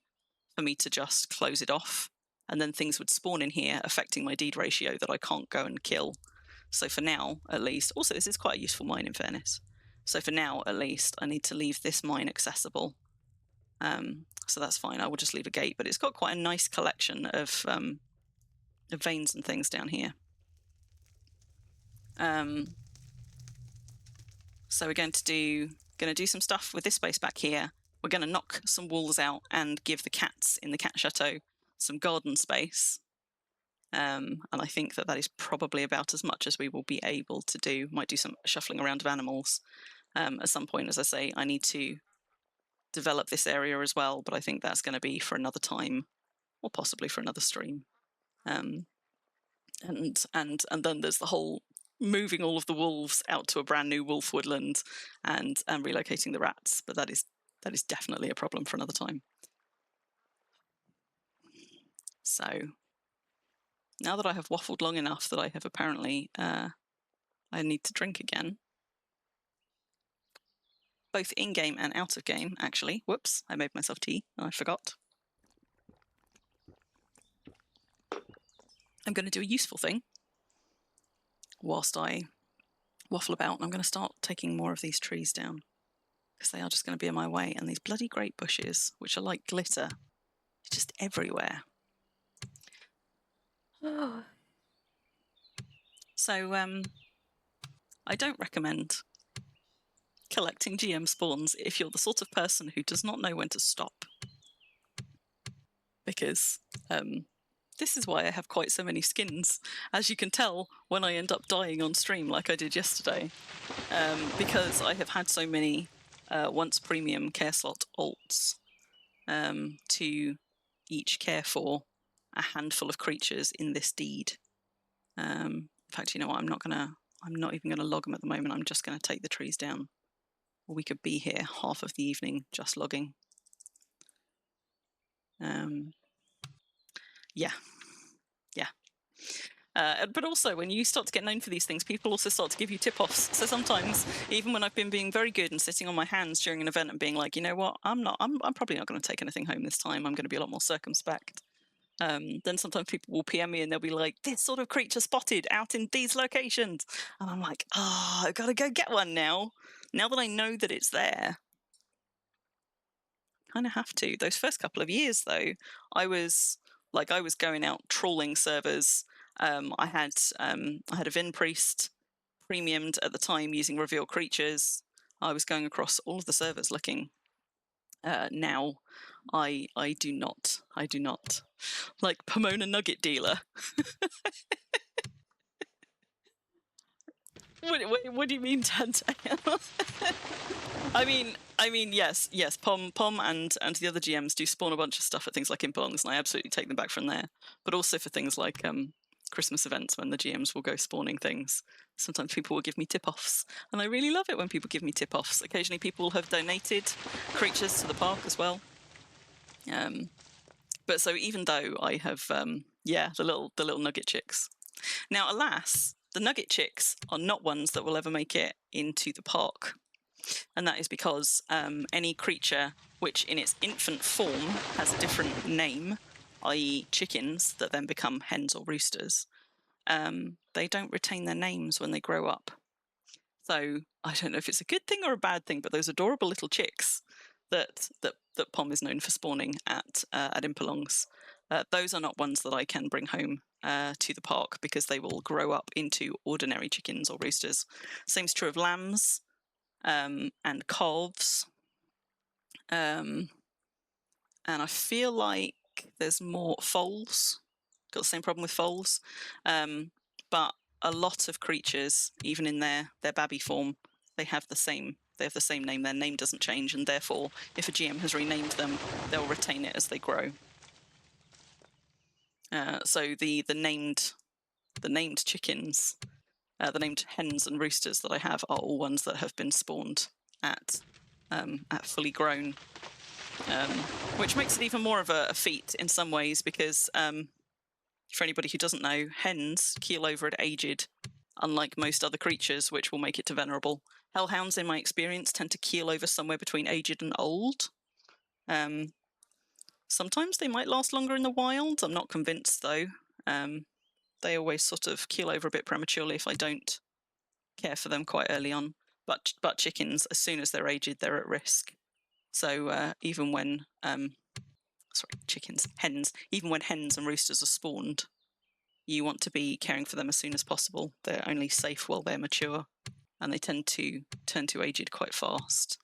[SPEAKER 2] for me to just close it off, and then things would spawn in here affecting my deed ratio that I can't go and kill. So for now, at least, also this is quite a useful mine in fairness. So for now, at least, I need to leave this mine accessible. So that's fine. I will just leave a gate, but it's got quite a nice collection of veins and things down here. So we're going to do some stuff with this space back here. We're going to knock some walls out and give the cats in the Cat Chateau some garden space. And I think that is probably about as much as we will be able to do. Might do some shuffling around of animals at some point. As I say, I need to develop this area as well, but I think that's going to be for another time, or possibly for another stream. And then there's the whole moving all of the wolves out to a brand new wolf woodland and relocating the rats, but that is definitely a problem for another time. So now that I have waffled long enough that I have apparently I need to drink again, both in game and out of game actually. Whoops, I made myself tea and I forgot. I'm going to do a useful thing whilst I waffle about, and I'm going to start taking more of these trees down because they are just going to be in my way, and these bloody great bushes, which are like glitter, just everywhere. So I don't recommend collecting GM spawns if you're the sort of person who does not know when to stop, because this is why I have quite so many skins, as you can tell when I end up dying on stream like I did yesterday, because I have had so many once premium care slot alts to each care for a handful of creatures in this deed. In fact, you know what, I'm not even gonna log them at the moment. I'm just gonna take the trees down. We could be here half of the evening just logging. Yeah. But also, when you start to get known for these things, people also start to give you tip-offs. So sometimes, even when I've been being very good and sitting on my hands during an event and being like, you know what, I'm probably not going to take anything home this time. I'm going to be a lot more circumspect. Then sometimes people will PM me and they'll be like, this sort of creature spotted out in these locations. And I'm like, I've got to go get one now. Now that I know that it's there. kind of have to. Those first couple of years, though, I was going out trawling servers. I had a Vin Priest premiumed at the time using reveal creatures. I was going across all of the servers looking. Now, I do not. Like Pomona Nugget Dealer. What do you mean, Tante? I mean, yes, Pom and the other GMs do spawn a bunch of stuff at things like Impelongs, and I absolutely take them back from there. But also for things like Christmas events, when the GMs will go spawning things, sometimes people will give me tip-offs, and I really love it when people give me tip-offs. Occasionally, people have donated creatures to the park as well. But so even though I have, the little nugget chicks. Now, alas, the nugget chicks are not ones that will ever make it into the park. And that is because any creature which in its infant form has a different name, i.e. chickens that then become hens or roosters, they don't retain their names when they grow up. So I don't know if it's a good thing or a bad thing, but those adorable little chicks that Pom is known for spawning at Impelongs, those are not ones that I can bring home to the park, because they will grow up into ordinary chickens or roosters. Same's true of lambs and calves. And I feel like there's more foals. Got the same problem with foals. But a lot of creatures, even in their babby form, they have the same name. Their name doesn't change, and therefore, if a GM has renamed them, they'll retain it as they grow. So the named chickens, the named hens and roosters that I have are all ones that have been spawned at fully grown, which makes it even more of a feat in some ways, because for anybody who doesn't know, hens keel over at aged, unlike most other creatures, which will make it to venerable. Hellhounds, in my experience, tend to keel over somewhere between aged and old. Sometimes they might last longer in the wild. I'm not convinced, though. They always sort of keel over a bit prematurely if I don't care for them quite early on. But chickens, as soon as they're aged, they're at risk. So even when hens, even when hens and roosters are spawned, you want to be caring for them as soon as possible. They're only safe while they're mature, and they tend to turn to aged quite fast.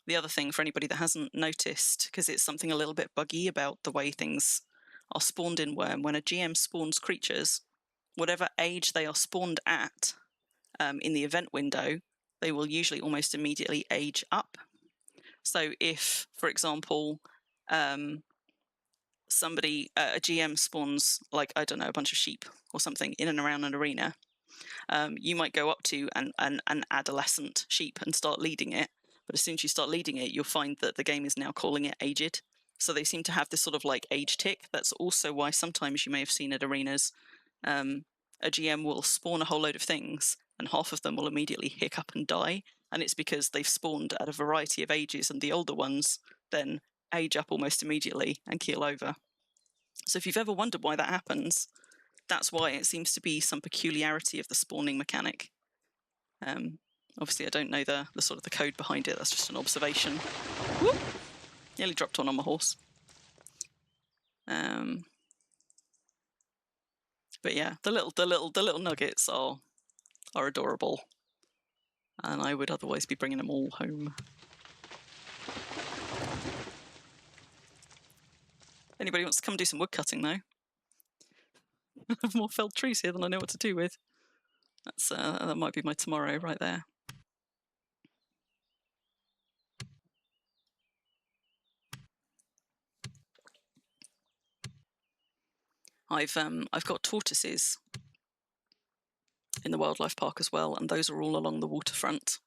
[SPEAKER 2] The other thing, for anybody that hasn't noticed, because it's something a little bit buggy about the way things are spawned in Worm, when a GM spawns creatures, whatever age they are spawned at in the event window, they will usually almost immediately age up. So if, for example, somebody, a GM spawns, like, I don't know, a bunch of sheep or something in and around an arena, you might go up to an adolescent sheep and start leading it. But as soon as you start leading it, you'll find that the game is now calling it aged. So they seem to have this sort of like age tick. That's also why sometimes you may have seen at arenas, a GM will spawn a whole load of things, and half of them will immediately hiccup and die. And it's because they've spawned at a variety of ages, and the older ones then age up almost immediately and keel over. So if you've ever wondered why that happens, that's why. It seems to be some peculiarity of the spawning mechanic. Obviously, I don't know the sort of the code behind it. That's just an observation. Whoop! Nearly dropped one on my horse. But yeah, the little nuggets are adorable, and I would otherwise be bringing them all home. Anybody wants to come do some wood cutting, though? I have more felled trees here than I know what to do with. That's that might be my tomorrow right there. I've got tortoises in the wildlife park as well, and those are all along the waterfront.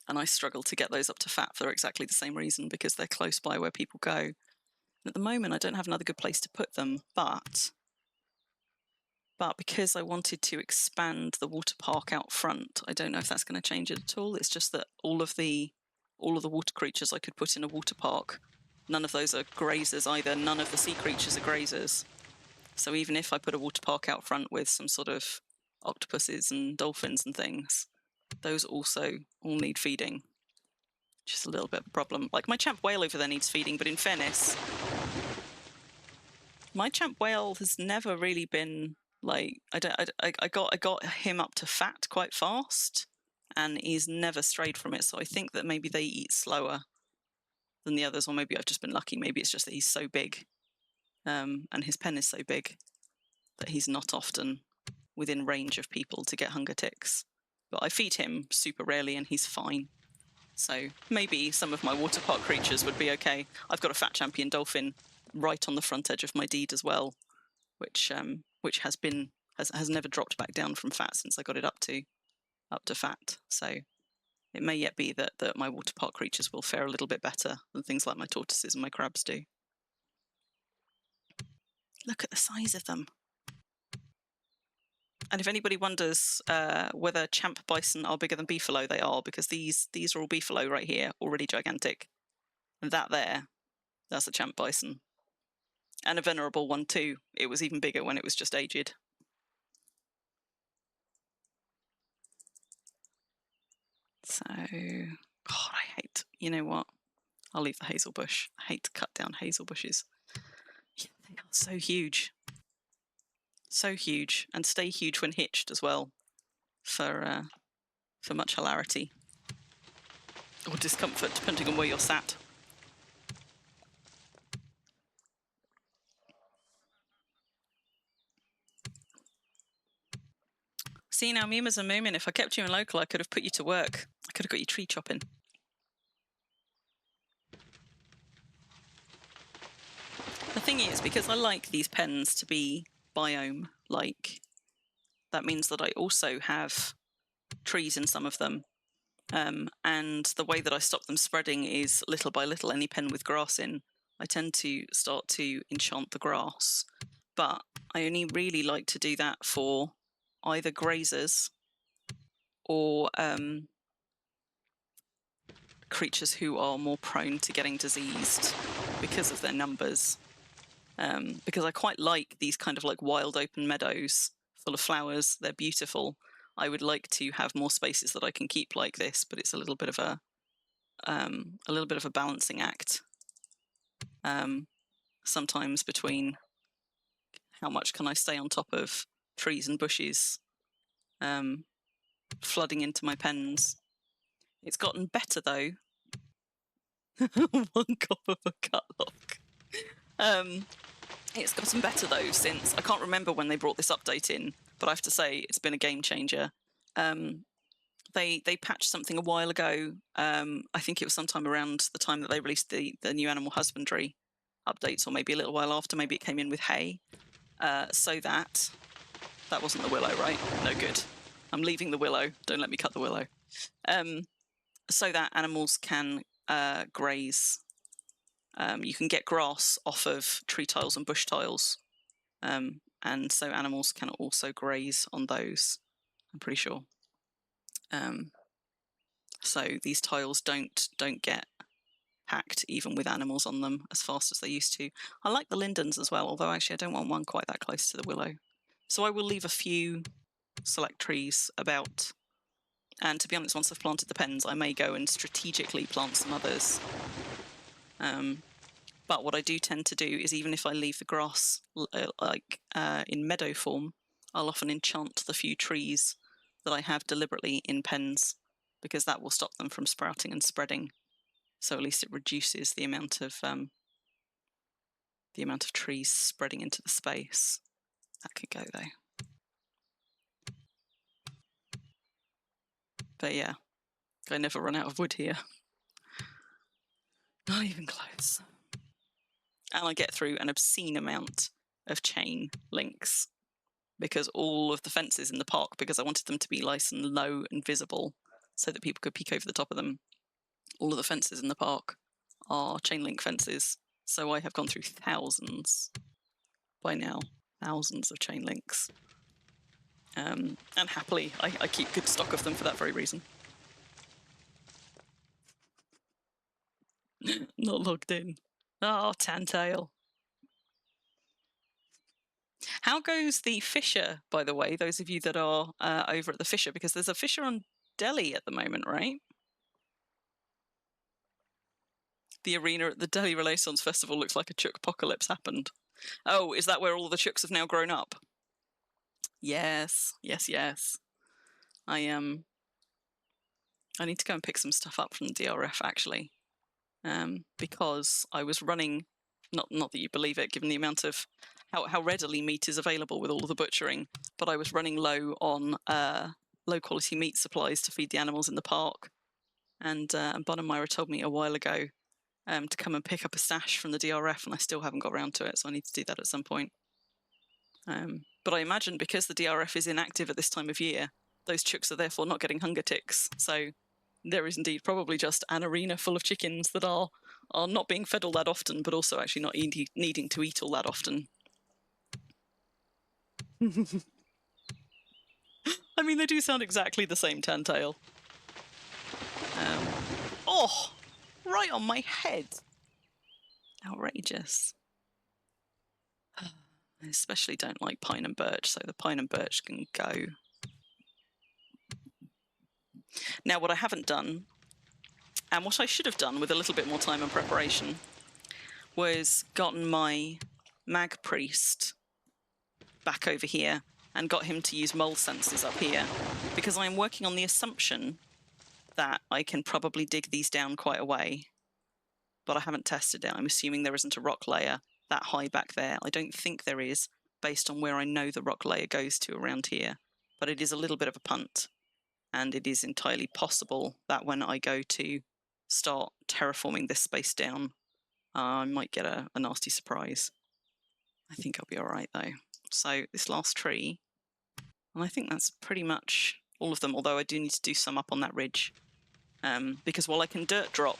[SPEAKER 2] And I struggle to get those up to fat for exactly the same reason, because they're close by where people go. And at the moment, I don't have another good place to put them, but because I wanted to expand the water park out front, I don't know if that's going to change it at all. It's just that all of the water creatures I could put in a water park, none of those are grazers either. None of the sea creatures are grazers. So even if I put a water park out front with some sort of octopuses and dolphins and things, those also all need feeding. which is a little bit of a problem. Like, my champ whale over there needs feeding, but in fairness, my champ whale has never really been, like, I got him up to fat quite fast, and he's never strayed from it, so I think that maybe they eat slower than the others, or maybe I've just been lucky. Maybe it's just that he's so big, and his pen is so big that he's not often within range of people to get hunger ticks. But I feed him super rarely and he's fine. So maybe some of my water park creatures would be okay. I've got a fat champion dolphin right on the front edge of my deed as well, which has never dropped back down from fat since I got it up to fat. So it may yet be that my water park creatures will fare a little bit better than things like my tortoises and my crabs do. Look at the size of them. And if anybody wonders whether champ bison are bigger than beefalo, they are, because these are all beefalo right here, already gigantic. And that's a champ bison. And a venerable one too. It was even bigger when it was just aged. So, God, you know what? I'll leave the hazel bush. I hate to cut down hazel bushes. Yeah, they are so huge. So huge, and stay huge when hitched as well, for much hilarity or discomfort, depending on where you're sat. See now, Mimas and Moomin, if I kept you in local, I could have put you to work. I could have got you tree chopping. The thing is, because I like these pens to be biome-like, that means that I also have trees in some of them. And the way that I stop them spreading is little by little. Any pen with grass in, I tend to start to enchant the grass. But I only really like to do that for either grazers or creatures who are more prone to getting diseased because of their numbers. Because I quite like these kind of like wild open meadows full of flowers. They're beautiful. I would like to have more spaces that I can keep like this, but it's a little bit of a balancing act. Sometimes between how much can I stay on top of trees and bushes flooding into my pens. It's gotten better though. 1 cop of a cutlock. It's gotten better though since, I can't remember when they brought this update in, but I have to say it's been a game changer. They patched something a while ago. I think it was sometime around the time that they released the new animal husbandry updates, or maybe a little while after. Maybe it came in with hay. So that wasn't the willow, right? No good. I'm leaving the willow. Don't let me cut the willow. So that animals can graze. You can get grass off of tree tiles and bush tiles. And so animals can also graze on those, I'm pretty sure. So these tiles don't get packed even with animals on them as fast as they used to. I like the lindens as well, although actually I don't want one quite that close to the willow. So I will leave a few select trees about. And to be honest, once I've planted the pens, I may go and strategically plant some others. But what I do tend to do is, even if I leave the grass in meadow form, I'll often enchant the few trees that I have deliberately in pens, because that will stop them from sprouting and spreading. So at least it reduces the amount of trees spreading into the space. That could go though. But yeah, I never run out of wood here. Not even close. And I get through an obscene amount of chain links, because all of the fences in the park, because I wanted them to be nice and low and visible so that people could peek over the top of them, all of the fences in the park are chain link fences. So I have gone through thousands by now, thousands of chain links. And happily, I keep good stock of them for that very reason. Not logged in. Oh, Tantail. How goes the Fisher, by the way, those of you that are over at the Fisher? Because there's a Fisher on Delhi at the moment, right? The arena at the Delhi Renaissance Festival looks like a chook apocalypse happened. Oh, is that where all the chooks have now grown up? Yes, yes, yes. I need to go and pick some stuff up from the DRF actually, because I was running. Not that you believe it, given the amount of how readily meat is available with all of the butchering, but I was running low on low quality meat supplies to feed the animals in the park, and Bonamira told me a while ago to come and pick up a stash from the DRF, and I still haven't got around to it, so I need to do that at some point. But I imagine because the DRF is inactive at this time of year, those chooks are therefore not getting hunger ticks. So there is indeed probably just an arena full of chickens that are not being fed all that often, but also actually not needing to eat all that often. I mean, they do sound exactly the same, Tantail. Oh, right on my head. Outrageous. I especially don't like pine and birch, so the pine and birch can go. Now, what I haven't done, and what I should have done with a little bit more time and preparation, was gotten my mag priest back over here and got him to use mole sensors up here, because I'm working on the assumption that I can probably dig these down quite a way, but I haven't tested it. I'm assuming there isn't a rock layer that high back there. I don't think there is, based on where I know the rock layer goes to around here, but it is a little bit of a punt, and it is entirely possible that when I go to start terraforming this space down, I might get a nasty surprise. I think I'll be all right though. So this last tree, and I think that's pretty much all of them, although I do need to do some up on that ridge, because while I can dirt drop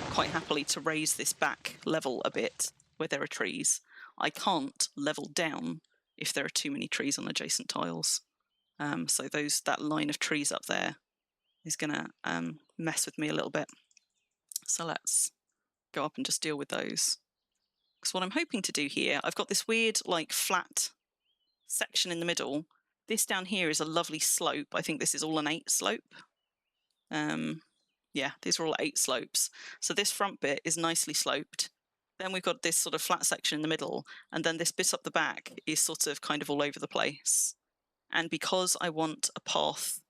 [SPEAKER 2] quite happily to raise this back level a bit where there are trees, I can't level down if there are too many trees on adjacent tiles. So that line of trees up there is going to mess with me a little bit. So let's go up and just deal with those. Because what I'm hoping to do here, I've got this weird like flat section in the middle. This down here is a lovely slope. I think this is all an 8 slope. Yeah, these are all 8 slopes. So this front bit is nicely sloped. Then we've got this sort of flat section in the middle, and then this bit up the back is sort of kind of all over the place. And because I want a path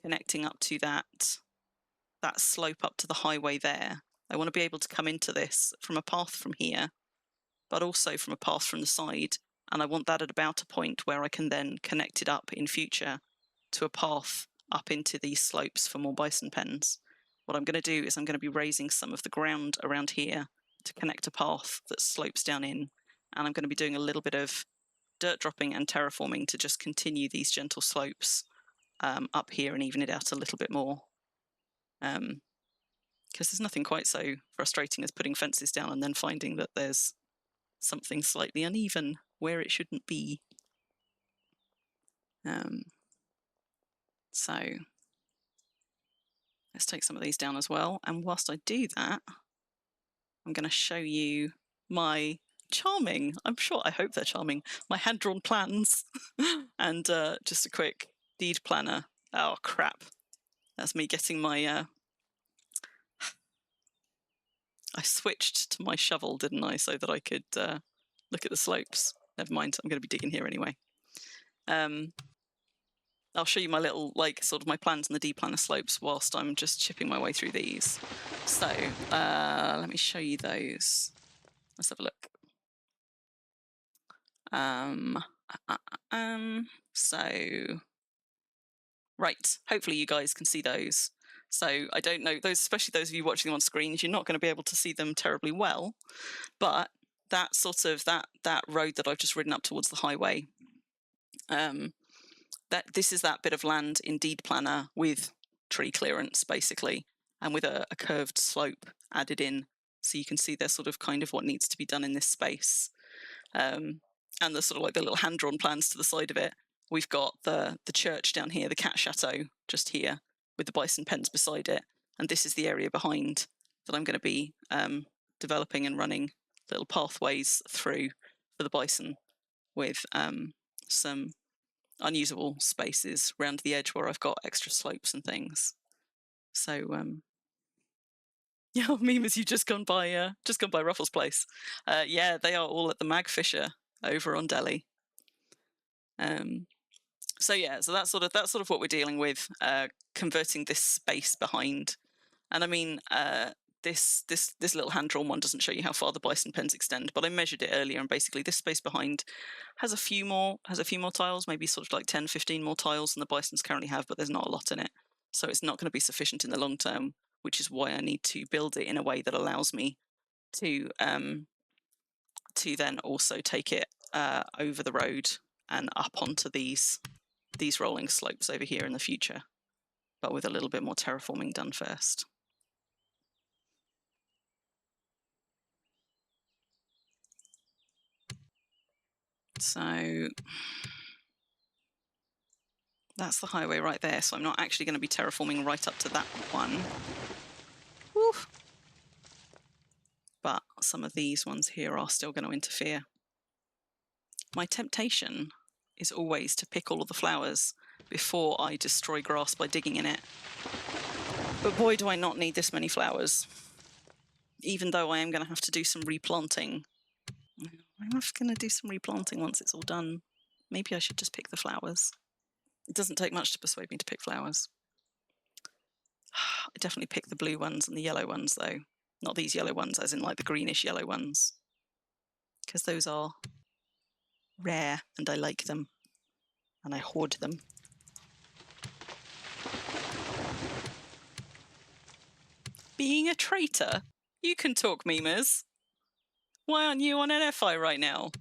[SPEAKER 2] connecting up to that slope up to the highway there, I want to be able to come into this from a path from here, but also from a path from the side. And I want that at about a point where I can then connect it up in future to a path up into these slopes for more bison pens. What I'm going to do is I'm going to be raising some of the ground around here to connect a path that slopes down in. And I'm going to be doing a little bit of dirt dropping and terraforming to just continue these gentle slopes up here and even it out a little bit more. Because there's nothing quite so frustrating as putting fences down and then finding that there's something slightly uneven where it shouldn't be. So let's take some of these down as well. And whilst I do that, I'm going to show you my charming, I hope they're charming, my hand-drawn plans and just a quick deed planner. Oh, crap. That's me getting my... I switched to my shovel, didn't I, so that I could look at the slopes. Never mind, I'm going to be digging here anyway. I'll show you my little, like, sort of my plans on the D-planner slopes whilst I'm just chipping my way through these. So, let me show you those. Let's have a look. So, right, hopefully you guys can see those. So I don't know, those, especially those of you watching them on screens, you're not going to be able to see them terribly well, but that sort of, that road that I've just ridden up towards the highway, this is that bit of land in deed planner with tree clearance basically, and with a curved slope added in, so you can see there's sort of kind of what needs to be done in this space. And the sort of like the little hand-drawn plans to the side of it. We've got the church down here, the Cat Chateau just here, with the bison pens beside it, and this is the area behind that I'm going to be developing and running little pathways through for the bison, with some unusable spaces around the edge where I've got extra slopes and things. So Yeah, Mima's, you just gone by Ruffles' place. Yeah, they are all at the Magfisher over on Delhi. So yeah, so that's sort of what we're dealing with, converting this space behind. And I mean, this little hand-drawn one doesn't show you how far the bison pens extend, but I measured it earlier, and basically this space behind has a few more tiles, maybe sort of like 10, 15 more tiles than the bisons currently have, but there's not a lot in it. So it's not going to be sufficient in the long term, which is why I need to build it in a way that allows me to then also take it over the road and up onto these rolling slopes over here in the future, but with a little bit more terraforming done first. So that's the highway right there. So I'm not actually going to be terraforming right up to that one. Woof. But some of these ones here are still going to interfere. My temptation is always to pick all of the flowers before I destroy grass by digging in it. But boy, do I not need this many flowers. Even though I am going to have to do some replanting. I'm going to do some replanting once it's all done. Maybe I should just pick the flowers. It doesn't take much to persuade me to pick flowers. I definitely pick the blue ones and the yellow ones, though. Not these yellow ones, as in like the greenish yellow ones. Because those are rare and I like them. And I hoard them. Being a traitor? You can talk, memers. Why aren't you on NFI right now?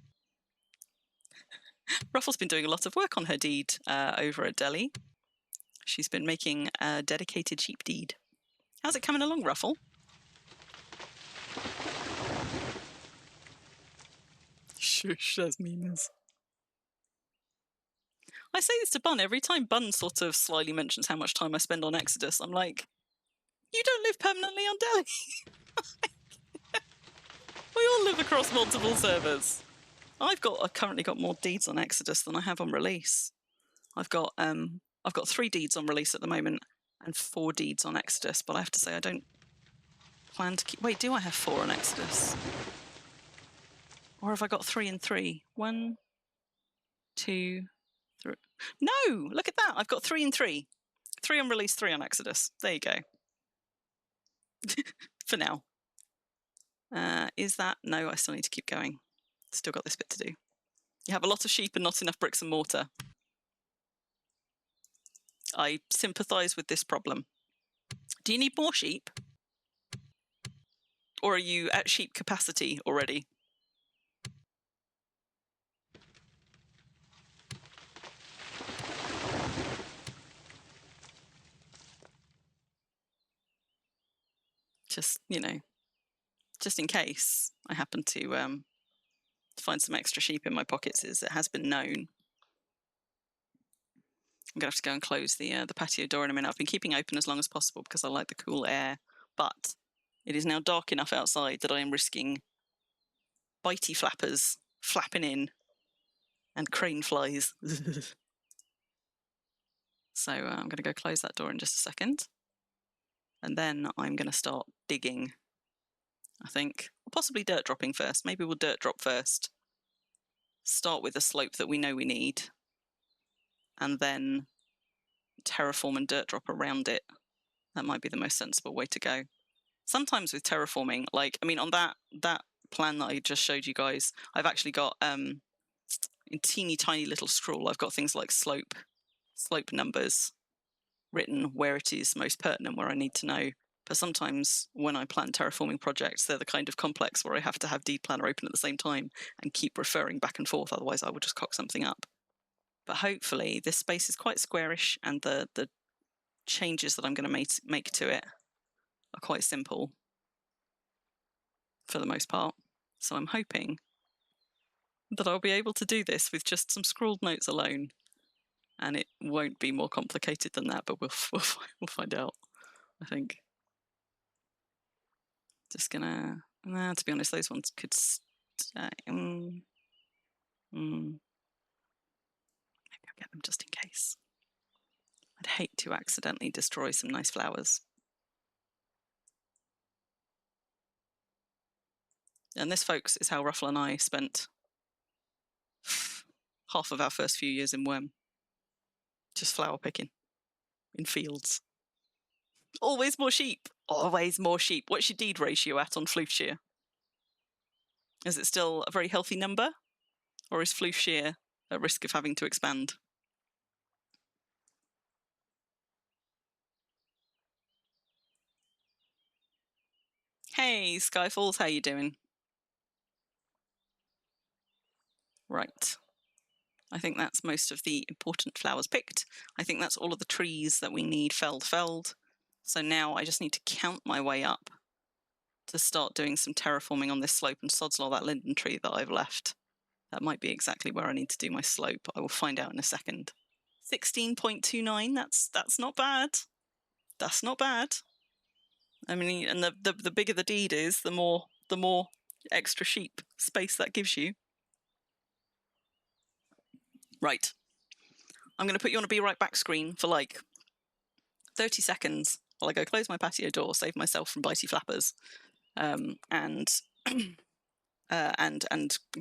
[SPEAKER 2] Ruffle's been doing a lot of work on her deed over at Delhi. She's been making a dedicated sheep deed. How's it coming along, Ruffle? Shush, that's memers. I say this to Bun every time Bun sort of slyly mentions how much time I spend on Exodus. I'm like, you don't live permanently on Delhi. We all live across multiple servers. I've currently got more deeds on Exodus than I have on release. I've got 3 deeds on release at the moment and 4 deeds on Exodus, but I have to say I don't plan to keep. Wait, do I have 4 on Exodus? Or have I got 3 and 3? 1, 2, 3. No, look at that. I've got 3 and 3. 3 on release, 3 on Exodus. There you go. For now. Is that? No, I still need to keep going. Still got this bit to do. You have a lot of sheep and not enough bricks and mortar. I sympathise with this problem. Do you need more sheep? Or are you at sheep capacity already? Just, just in case I happen to find some extra sheep in my pockets, as it has been known. I'm going to have to go and close the patio door in a minute. I've been keeping open as long as possible because I like the cool air, but it is now dark enough outside that I am risking bitey flappers flapping in and crane flies. So I'm going to go close that door in just a second. And then I'm going to start digging, I think. Possibly dirt dropping first. Maybe we'll dirt drop first. Start with a slope that we know we need. And then terraform and dirt drop around it. That might be the most sensible way to go. Sometimes with terraforming, on that plan that I just showed you guys, I've actually got in teeny tiny little scroll, I've got things like slope numbers written where it is most pertinent, where I need to know. But sometimes when I plan terraforming projects, they're the kind of complex where I have to have deed planner open at the same time and keep referring back and forth, otherwise I will just cock something up. But hopefully this space is quite squarish and the changes that I'm going to make to it are quite simple for the most part. So I'm hoping that I'll be able to do this with just some scrawled notes alone. And it won't be more complicated than that, but we'll find out, I think. Just gonna, to be honest, those ones could stay. Maybe I'll get them just in case. I'd hate to accidentally destroy some nice flowers. And this, folks, is how Ruffle and I spent half of our first few years in Worm. Just flower picking in fields. Always more sheep. Always more sheep. What's your deed ratio at on floof shear? Is it still a very healthy number? Or is floof shear at risk of having to expand? Hey, Skyfalls, how you doing? Right. I think that's most of the important flowers picked. I think that's all of the trees that we need felled. So now I just need to count my way up to start doing some terraforming on this slope and sodslaw that linden tree that I've left. That might be exactly where I need to do my slope. I will find out in a second. 16.29, that's not bad. That's not bad. I mean, and the bigger the deed is, the more extra sheep space that gives you. Right. I'm going to put you on a be right back screen for like 30 seconds while I go close my patio door, save myself from bitey flappers, and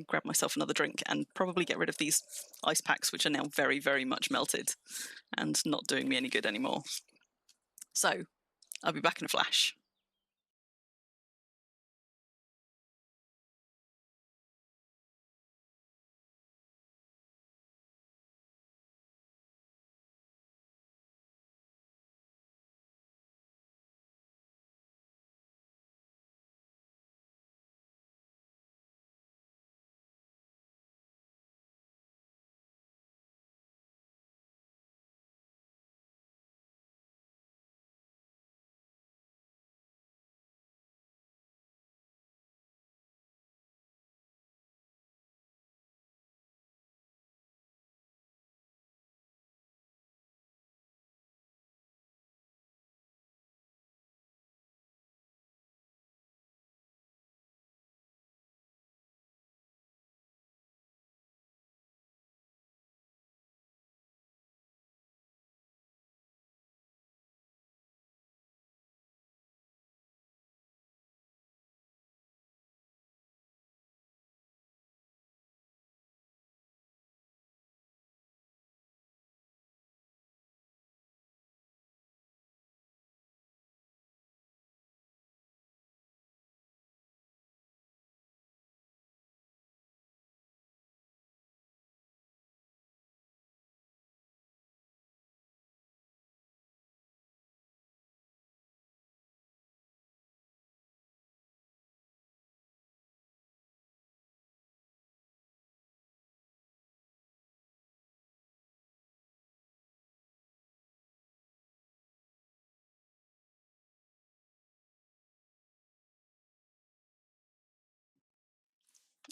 [SPEAKER 2] grab myself another drink and probably get rid of these ice packs, which are now very, very much melted and not doing me any good anymore. So I'll be back in a flash.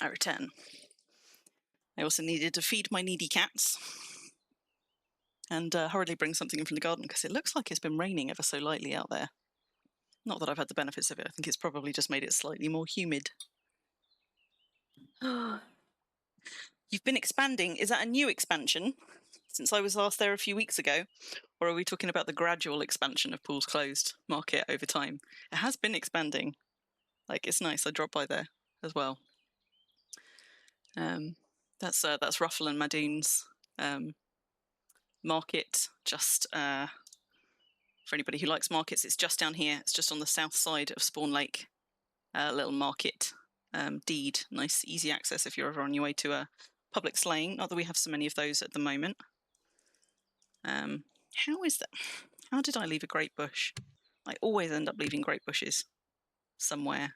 [SPEAKER 2] I return. I also needed to feed my needy cats and hurriedly bring something in from the garden because it looks like it's been raining ever so lightly out there. Not that I've had the benefits of it. I think it's probably just made it slightly more humid. You've been expanding. Is that a new expansion since I was last there a few weeks ago? Or are we talking about the gradual expansion of Paul's Closed Market over time? It has been expanding. Like, it's nice. I dropped by there as well. That's Ruffle and Madoon's market. Just for anybody who likes markets, it's just down here. It's just on the south side of Spawn Lake. Little market deed. Nice, easy access if you're ever on your way to a public slaying. Not that we have so many of those at the moment. How is that? How did I leave a great bush? I always end up leaving great bushes somewhere.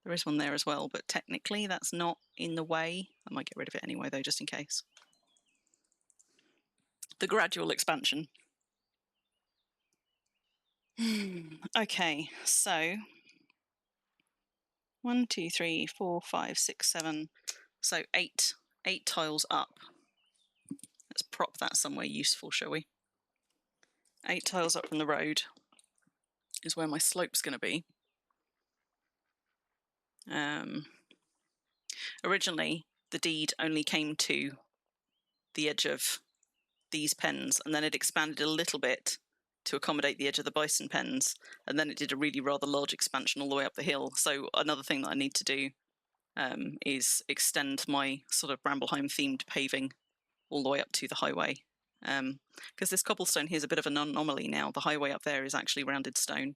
[SPEAKER 2] There is one there as well, but technically that's not in the way. I might get rid of it anyway, though, just in case. The gradual expansion. Okay, so 1, 2, 3, 4, 5, 6, 7. So eight tiles up. Let's prop that somewhere useful, shall we? 8 tiles up from the road is where my slope's going to be. Originally, the deed only came to the edge of these pens, and then it expanded a little bit to accommodate the edge of the bison pens, and then it did a really rather large expansion all the way up the hill. So another thing that I need to do is extend my sort of Brambleheim themed paving all the way up to the highway. Because this cobblestone here is a bit of an anomaly now. The highway up there is actually rounded stone.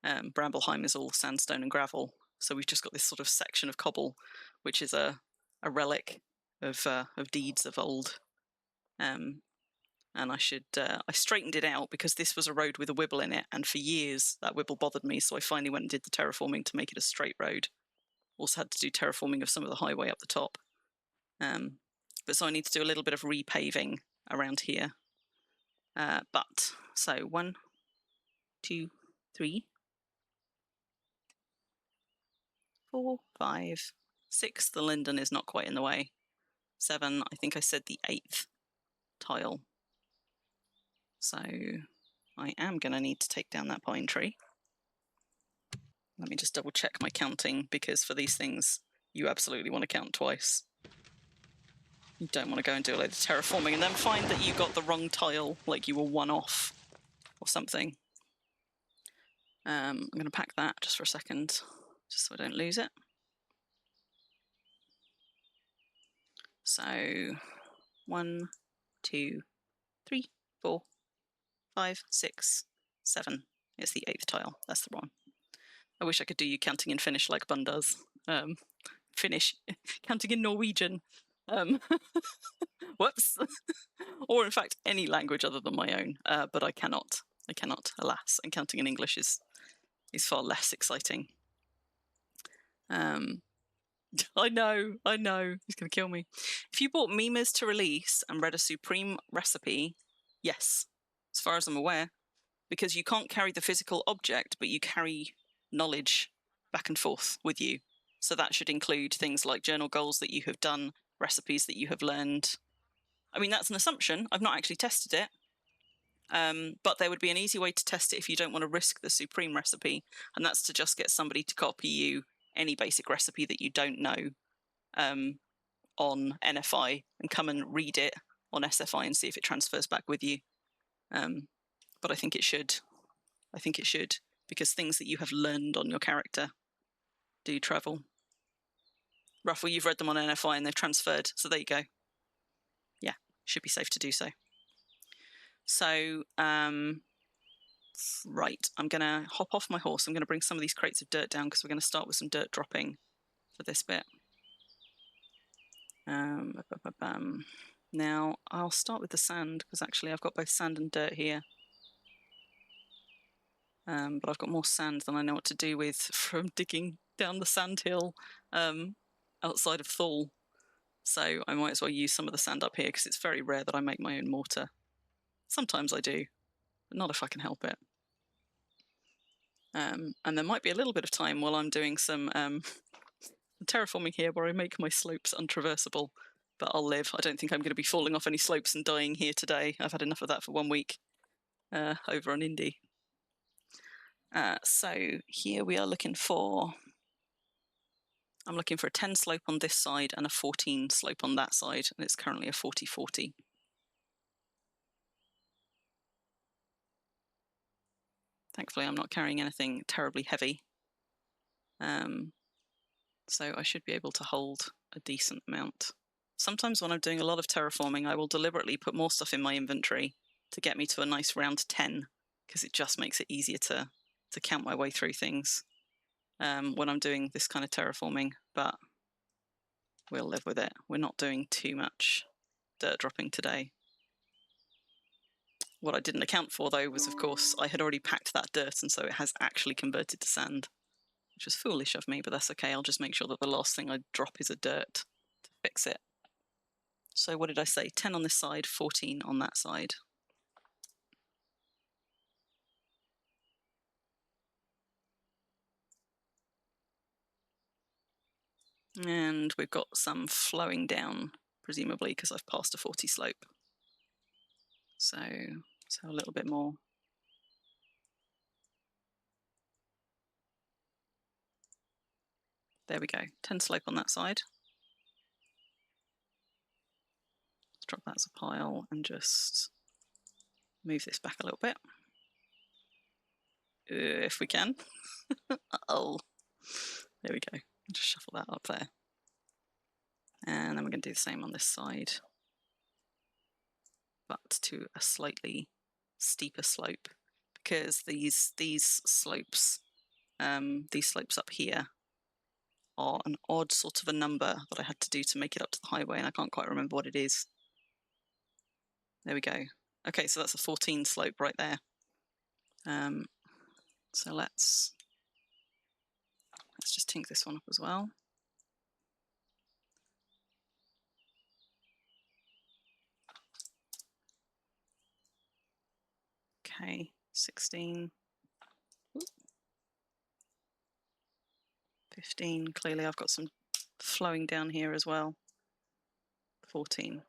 [SPEAKER 2] Brambleheim is all sandstone and gravel. So we've just got this sort of section of cobble, which is a relic of deeds of old. And I straightened it out because this was a road with a wibble in it, and for years that wibble bothered me, so I finally went and did the terraforming to make it a straight road. Also had to do terraforming of some of the highway up the top. But so I need to do a little bit of repaving around here. So 1, 2, 3, 4, 5, 6. The linden is not quite in the way. 7. I think I said the 8th tile. So I am going to need to take down that pine tree. Let me just double check my counting, because for these things you absolutely want to count twice. You don't want to go and do a load of terraforming and then find that you got the wrong tile, like you were one off or something. I'm going to pack that just for a second, just so I don't lose it. So 1, 2, 3, 4, 5, 6, 7. It's the 8th tile. That's the one. I wish I could do you counting in Finnish like Bun does. Finnish, counting in Norwegian. Whoops. Or in fact, any language other than my own. But I cannot. I cannot, alas. And counting in English is far less exciting. I know. He's going to kill me. If you bought Mimas to release and read a Supreme recipe, yes, as far as I'm aware, because you can't carry the physical object, but you carry knowledge back and forth with you. So that should include things like journal goals that you have done, recipes that you have learned. I mean, that's an assumption. I've not actually tested it. But there would be an easy way to test it if you don't want to risk the Supreme recipe, and that's to just get somebody to copy you any basic recipe that you don't know on NFI and come and read it on SFI and see if it transfers back with you. But I think it should. Because things that you have learned on your character do travel. Ruffle, you've read them on NFI and they've transferred, so there you go. Yeah, should be safe to do so. So, right, I'm going to hop off my horse. I'm going to bring some of these crates of dirt down because we're going to start with some dirt dropping for this bit. Now, I'll start with the sand because actually I've got both sand and dirt here. But I've got more sand than I know what to do with from digging down the sand hill outside of Thal. So I might as well use some of the sand up here because it's very rare that I make my own mortar. Sometimes I do, but not if I can help it. And there might be a little bit of time while I'm doing some terraforming here where I make my slopes untraversable, but I'll live. I don't think I'm going to be falling off any slopes and dying here today. I've had enough of that for 1 week over on Indie. So here we are looking for... I'm looking for a 10 slope on this side and a 14 slope on that side, and it's currently a 40-40. Thankfully, I'm not carrying anything terribly heavy. So I should be able to hold a decent amount. Sometimes when I'm doing a lot of terraforming, I will deliberately put more stuff in my inventory to get me to a nice round 10, because it just makes it easier to count my way through things when I'm doing this kind of terraforming, but we'll live with it. We're not doing too much dirt dropping today. What I didn't account for, though, was, of course, I had already packed that dirt, and so it has actually converted to sand, which was foolish of me, but that's okay. I'll just make sure that the last thing I drop is a dirt to fix it. So what did I say? 10 on this side, 14 on that side. And we've got some flowing down, presumably because I've passed a 40 slope. So a little bit more. There we go, 10 slope on that side. Let's drop that as a pile and just move this back a little bit. If we can. Uh-oh. There we go. Just shuffle that up there. And then we're going to do the same on this side, but to a slightly steeper slope, because these slopes up here are an odd sort of a number that I had to do to make it up to the highway, and I can't quite remember what it is. There we go. Okay, so that's a 14 slope right there. So let's just tink this one up as well. Okay, 16. 15. Clearly I've got some flowing down here as well. 14.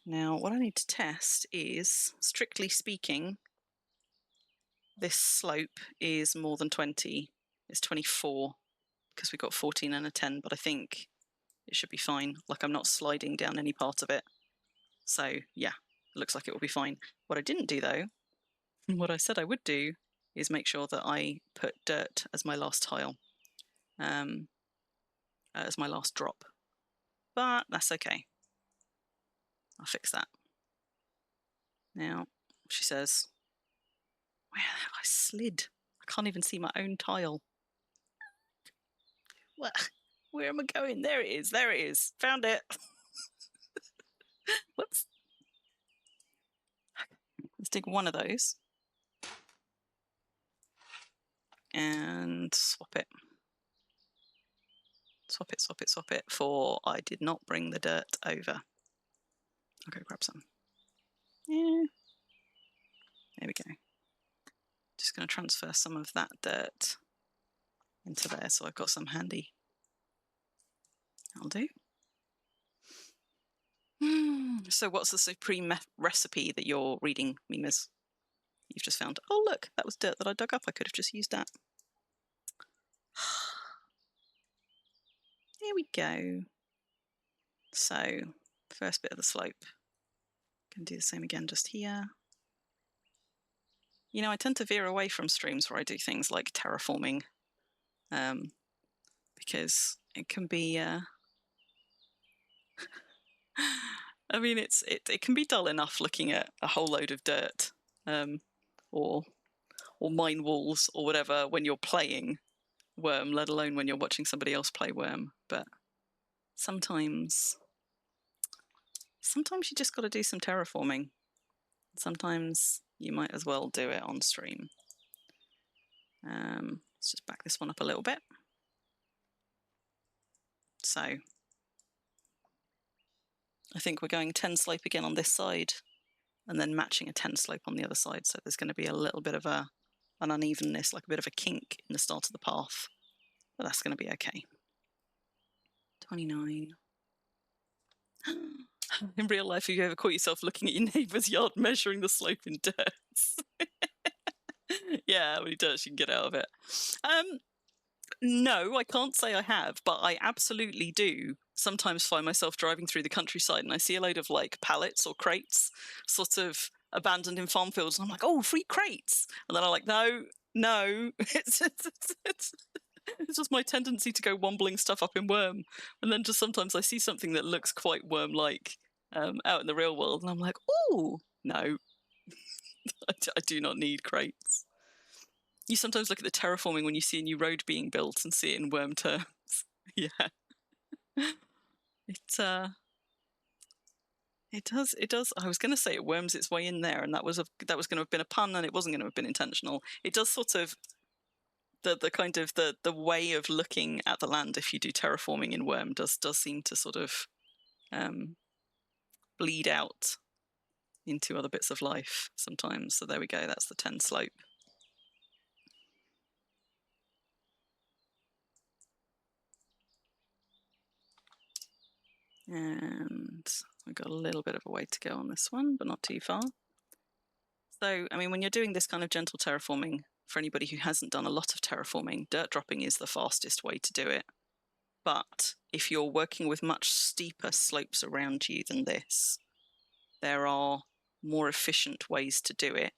[SPEAKER 2] Now what I need to test is, strictly speaking, this slope is more than 20. It's 24 because we got 14 and a 10, but I think it should be fine. Like, I'm not sliding down any part of it. So yeah, it looks like it will be fine. What I didn't do though, what I said I would do, is make sure that I put dirt as my last tile, as my last drop. But that's okay. I'll fix that. Now, she says, where have I slid? I can't even see my own tile. What? Where am I going? There it is. There it is. Found it. Whoops. Let's dig one of those and swap it. Swap it, swap it, swap it, for I did not bring the dirt over. I'll go grab some. Yeah. There we go. Just going to transfer some of that dirt into there so I've got some handy. That'll do. So what's the supreme recipe that you're reading, Mimas? You've just found, oh look, that was dirt that I dug up. I could have just used that. There we go. So, first bit of the slope. Can do the same again just here. You know, I tend to veer away from streams where I do things like terraforming, because it can be, I mean, it can be dull enough looking at a whole load of dirt, or mine walls or whatever when you're playing Worm, let alone when you're watching somebody else play Worm. But sometimes you just got to do some terraforming. Sometimes you might as well do it on stream. Let's just back this one up a little bit. So I think we're going 10 slope again on this side and then matching a 10 slope on the other side. So there's going to be a little bit of an unevenness, like a bit of a kink in the start of the path. But that's going to be okay. 29. In real life, have you ever caught yourself looking at your neighbour's yard measuring the slope in dirt? Yeah, how many dirt you can get out of it. No, I can't say I have, but I absolutely do sometimes find myself driving through the countryside and I see a load of like pallets or crates sort of abandoned in farm fields, and I'm like, oh, free crates. And then I'm like, no, it's just my tendency to go wombling stuff up in Worm. And then just sometimes I see something that looks quite Worm-like out in the real world, and I'm like, oh, no, I do not need crates. You sometimes look at the terraforming when you see a new road being built and see it in Worm terms. Yeah. It does. I was going to say it worms its way in there, and that was going to have been a pun, and it wasn't going to have been intentional. It does sort of the kind of the way of looking at the land if you do terraforming in Worm does seem to sort of bleed out into other bits of life sometimes. So there we go. That's the 10 slope. And we've got a little bit of a way to go on this one, but not too far. So, I mean, when you're doing this kind of gentle terraforming, for anybody who hasn't done a lot of terraforming, dirt dropping is the fastest way to do it. But if you're working with much steeper slopes around you than this, there are more efficient ways to do it.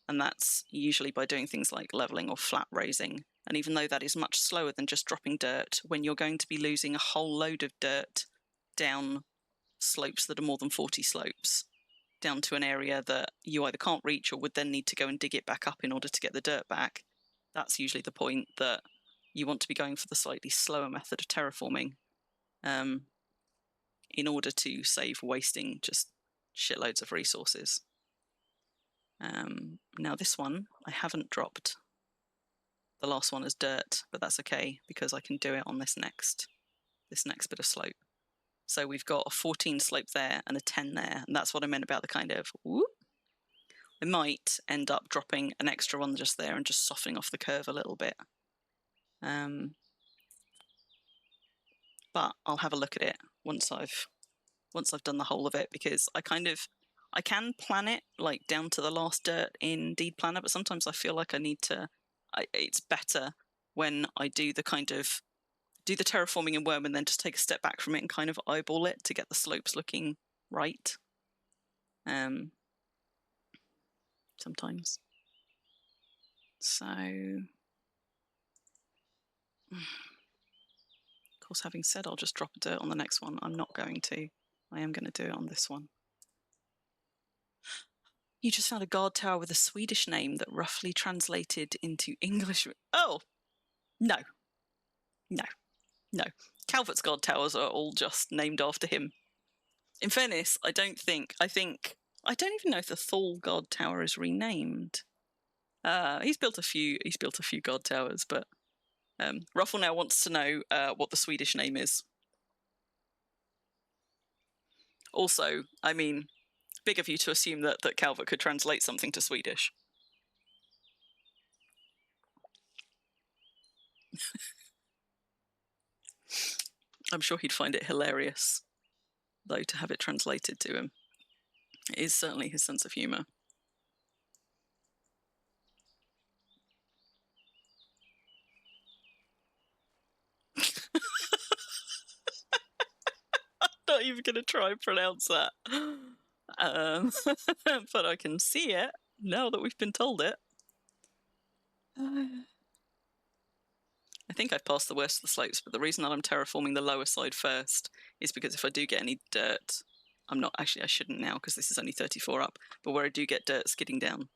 [SPEAKER 2] And that's usually by doing things like leveling or flat raising. And even though that is much slower than just dropping dirt, when you're going to be losing a whole load of dirt down slopes that are more than 40 slopes, down to an area that you either can't reach or would then need to go and dig it back up in order to get the dirt back, that's usually the point that you want to be going for the slightly slower method of terraforming, in order to save wasting just shitloads of resources. Now this one, I haven't dropped the last one as dirt, but that's okay because I can do it on this next bit of slope. So we've got a 14 slope there and a 10 there, and that's what I meant about the kind of whoop. I might end up dropping an extra one just there and just softening off the curve a little bit. But I'll have a look at it once I've done the whole of it, because I can plan it like down to the last dirt in Deed Planner, but sometimes I feel like I need to. It's better when I do the terraforming in Worm and then just take a step back from it and kind of eyeball it to get the slopes looking right. Sometimes. So, of course, having said I'll just drop a dirt on the next one, I'm not going to. I am going to do it on this one. You just found a guard tower with a Swedish name that roughly translated into English. Oh, no. Calvert's guard towers are all just named after him. In fairness, I don't even know if the Thal guard tower is renamed. He's built a few guard towers, but Ruffle now wants to know what the Swedish name is. Also, I mean, big of you to assume that Calvert could translate something to Swedish. I'm sure he'd find it hilarious, though, to have it translated to him. It is certainly his sense of humour. I'm not even going to try and pronounce that. But I can see it now that we've been told it. I think I've passed the worst of the slopes, but the reason that I'm terraforming the lower side first is because if I do get any dirt, I shouldn't now because this is only 34 up, but where I do get dirt skidding down,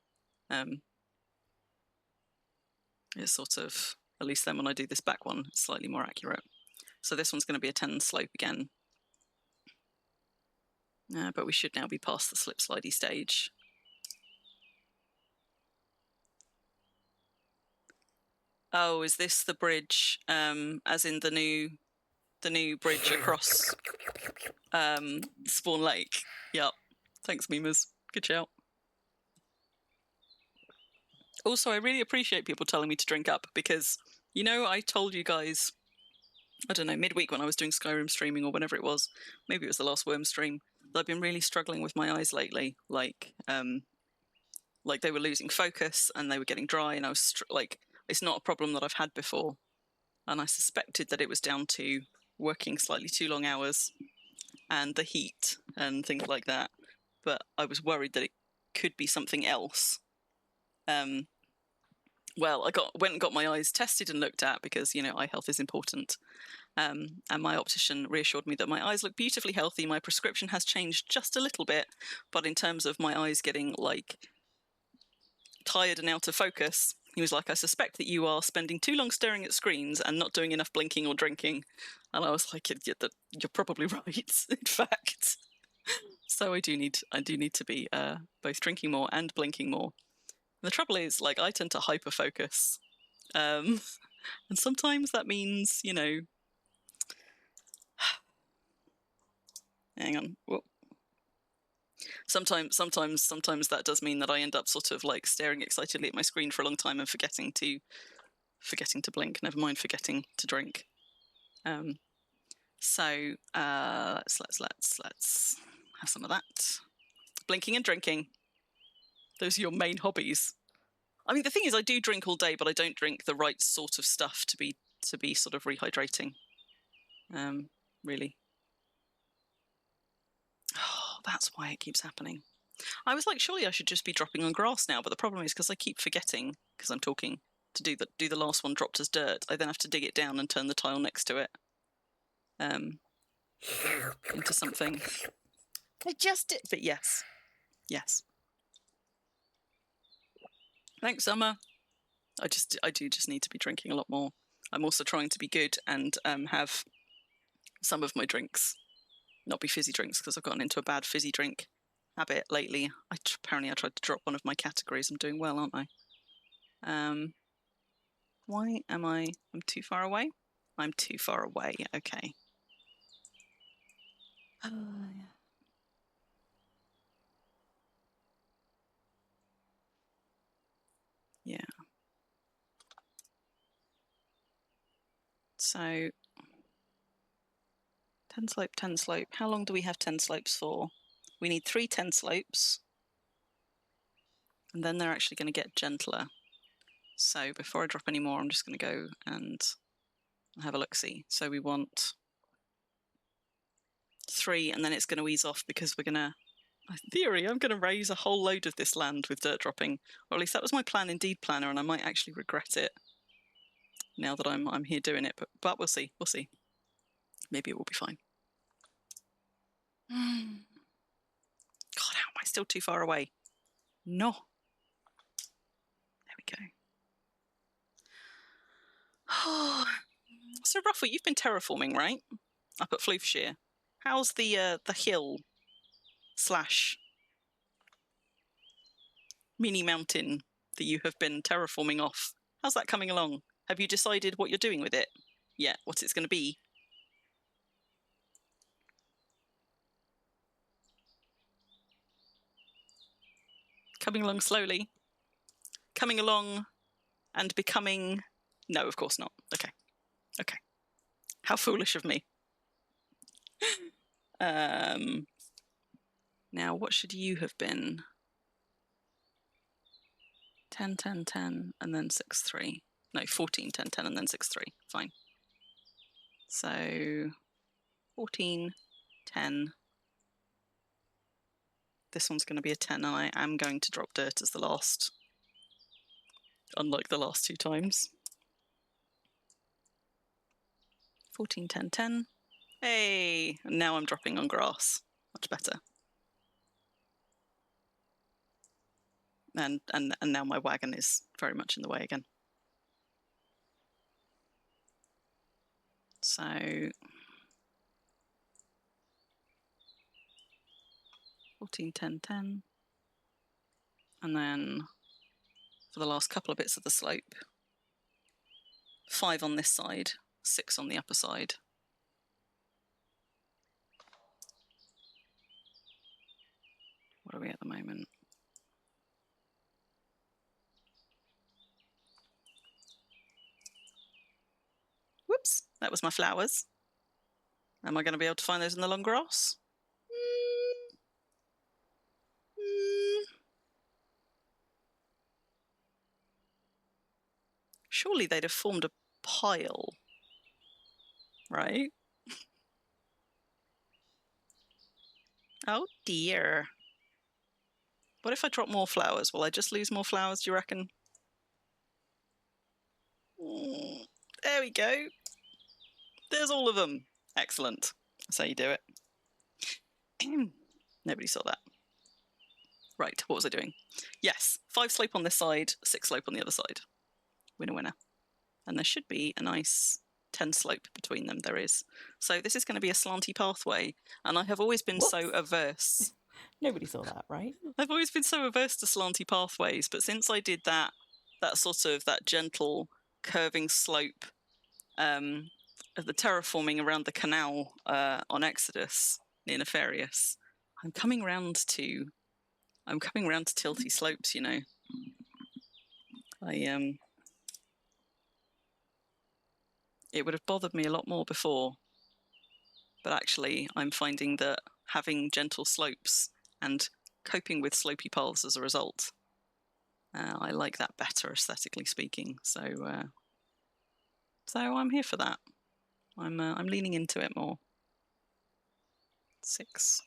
[SPEAKER 2] it's sort of, at least then when I do this back one, it's slightly more accurate. So this one's going to be a 10 slope again. But we should now be past the slip slidey stage. Oh, is this the bridge, as in the new bridge across Spawn Lake? Yep. Thanks, memers. Good shout. Also, I really appreciate people telling me to drink up because, I told you guys, I don't know, midweek when I was doing Skyrim streaming or whenever it was, maybe it was the last Worm stream, that I've been really struggling with my eyes lately. Like they were losing focus and they were getting dry, and I was it's not a problem that I've had before. And I suspected that it was down to working slightly too long hours and the heat and things like that. But I was worried that it could be something else. Well, I went and got my eyes tested and looked at because, eye health is important. And my optician reassured me that my eyes look beautifully healthy. My prescription has changed just a little bit, but in terms of my eyes getting tired and out of focus, he was like, I suspect that you are spending too long staring at screens and not doing enough blinking or drinking. And I was like, you're probably right, in fact. So I do need to be both drinking more and blinking more. And the trouble is, I tend to hyper-focus. And sometimes that means, hang on. Whoa. Sometimes that does mean that I end up sort of staring excitedly at my screen for a long time and forgetting to blink. Never mind forgetting to drink. So let's have some of that. Blinking and drinking. Those are your main hobbies. I mean, the thing is, I do drink all day, but I don't drink the right sort of stuff to be sort of rehydrating. Really. Oh, that's why it keeps happening. I was like, surely I should just be dropping on grass now, but the problem is because I keep forgetting, because I'm talking, to do the last one dropped as dirt. I then have to dig it down and turn the tile next to it into something. I just did, but yes. Thanks, Summer. I do just need to be drinking a lot more. I'm also trying to be good and have some of my drinks not be fizzy drinks, because I've gotten into a bad fizzy drink habit lately. Apparently I tried to drop one of my categories. I'm doing well, aren't I? Why am I'm too far away? I'm too far away, okay. Yeah. So 10 slope, 10 slope. How long do we have 10 slopes for? We need 3 10 slopes. And then they're actually going to get gentler. So before I drop any more, I'm just going to go and have a look-see. So we want 3, and then it's going to ease off because we're going to, in theory, I'm going to raise a whole load of this land with dirt dropping. Or at least that was my plan in Deed Planner, and I might actually regret it now that I'm here doing it. But we'll see. We'll see. Maybe it will be fine. God, how am I still too far away? No. There we go. So, Ruffle, you've been terraforming, right? Up at Floofshire. How's the hill / mini mountain that you have been terraforming off? How's that coming along? Have you decided what you're doing with it? Yeah, what it's going to be? Coming along slowly. Coming along and becoming... No, of course not. Okay. Okay. How foolish of me. Now, what should you have been? 10, 10, 10, and then 6, 3. No, 14, 10, 10, and then 6, 3. Fine. So 14, 10. This one's going to be a 10, and I am going to drop dirt as the last, unlike the last 2 times. 14, 10, 10. Hey, and now I'm dropping on grass. Much better. And now my wagon is very much in the way again. So 14, 10, 10. And then for the last couple of bits of the slope, 5 on this side, 6 on the upper side. What are we at the moment? Whoops, that was my flowers. Am I going to be able to find those in the long grass? Surely they'd have formed a pile, right? Oh dear. What if I drop more flowers? Will I just lose more flowers, do you reckon? There we go. There's all of them. Excellent. That's how you do it. Nobody saw that. Right, what was I doing? Yes, 5 slope on this side, 6 slope on the other side. Winner, winner. And there should be a nice 10 slope between them. There is. So this is going to be a slanty pathway, and I have always been so averse.
[SPEAKER 1] Nobody saw that, right?
[SPEAKER 2] I've always been so averse to slanty pathways, but since I did that sort of that gentle curving slope of the terraforming around the canal on Exodus near Nefarious, I'm coming round to tilty slopes, you know. It would have bothered me a lot more before, but actually I'm finding that having gentle slopes and coping with slopey paths as a result, I like that better, aesthetically speaking. So I'm here for that. I'm leaning into it more. 6.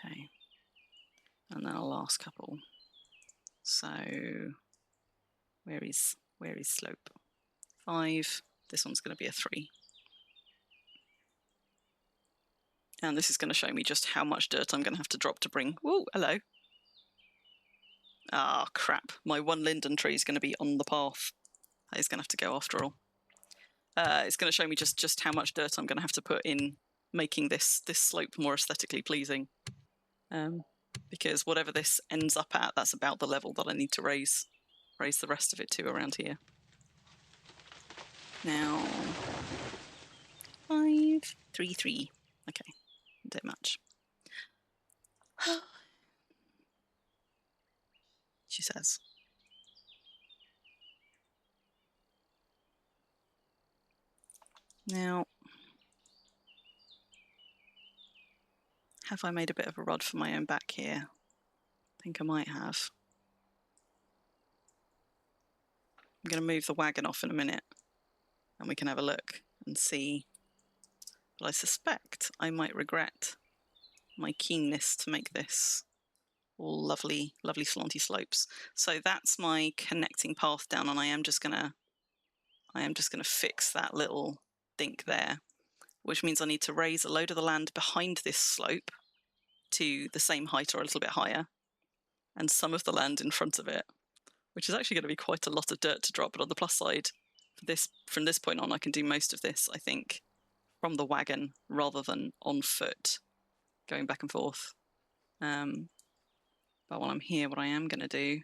[SPEAKER 2] Okay. And then our last couple. So where is slope? 5. This one's going to be a 3. And this is going to show me just how much dirt I'm going to have to drop to bring. Whoa, hello. Ah, crap. My one linden tree is going to be on the path. That is going to have to go after all. It's going to show me just how much dirt I'm going to have to put in making this slope more aesthetically pleasing. Because whatever this ends up at, that's about the level that I need to raise the rest of it to around here. Now, 5, 3, 3. Okay, don't match. She says. Now, have I made a bit of a rod for my own back here? I think I might have. I'm going to move the wagon off in a minute and we can have a look and see. But I suspect I might regret my keenness to make this all lovely, lovely slanty slopes. So that's my connecting path down, and I am just gonna fix that little dink there, which means I need to raise a load of the land behind this slope to the same height or a little bit higher, and some of the land in front of it, which is actually going to be quite a lot of dirt to drop. But on the plus side, from this point on, I can do most of this, I think, from the wagon rather than on foot, going back and forth. But while I'm here, what I am going to do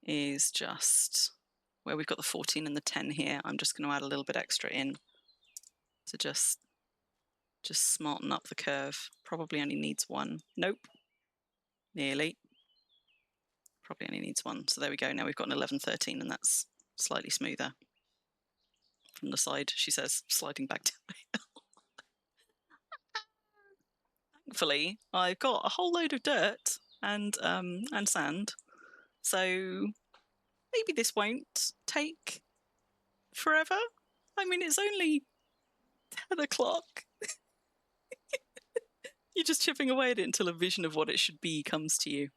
[SPEAKER 2] is just, where we've got the 14 and the 10 here, I'm just going to add a little bit extra in to just smarten up the curve. Probably only needs 1. Nope. Nearly. Probably only needs 1. So there we go. Now we've got an 11, 13, and that's slightly smoother from the side, she says, sliding back down the hill. Thankfully, I've got a whole load of dirt and sand, so maybe this won't take forever. I mean, it's only 10 o'clock. You're just chipping away at it until a vision of what it should be comes to you.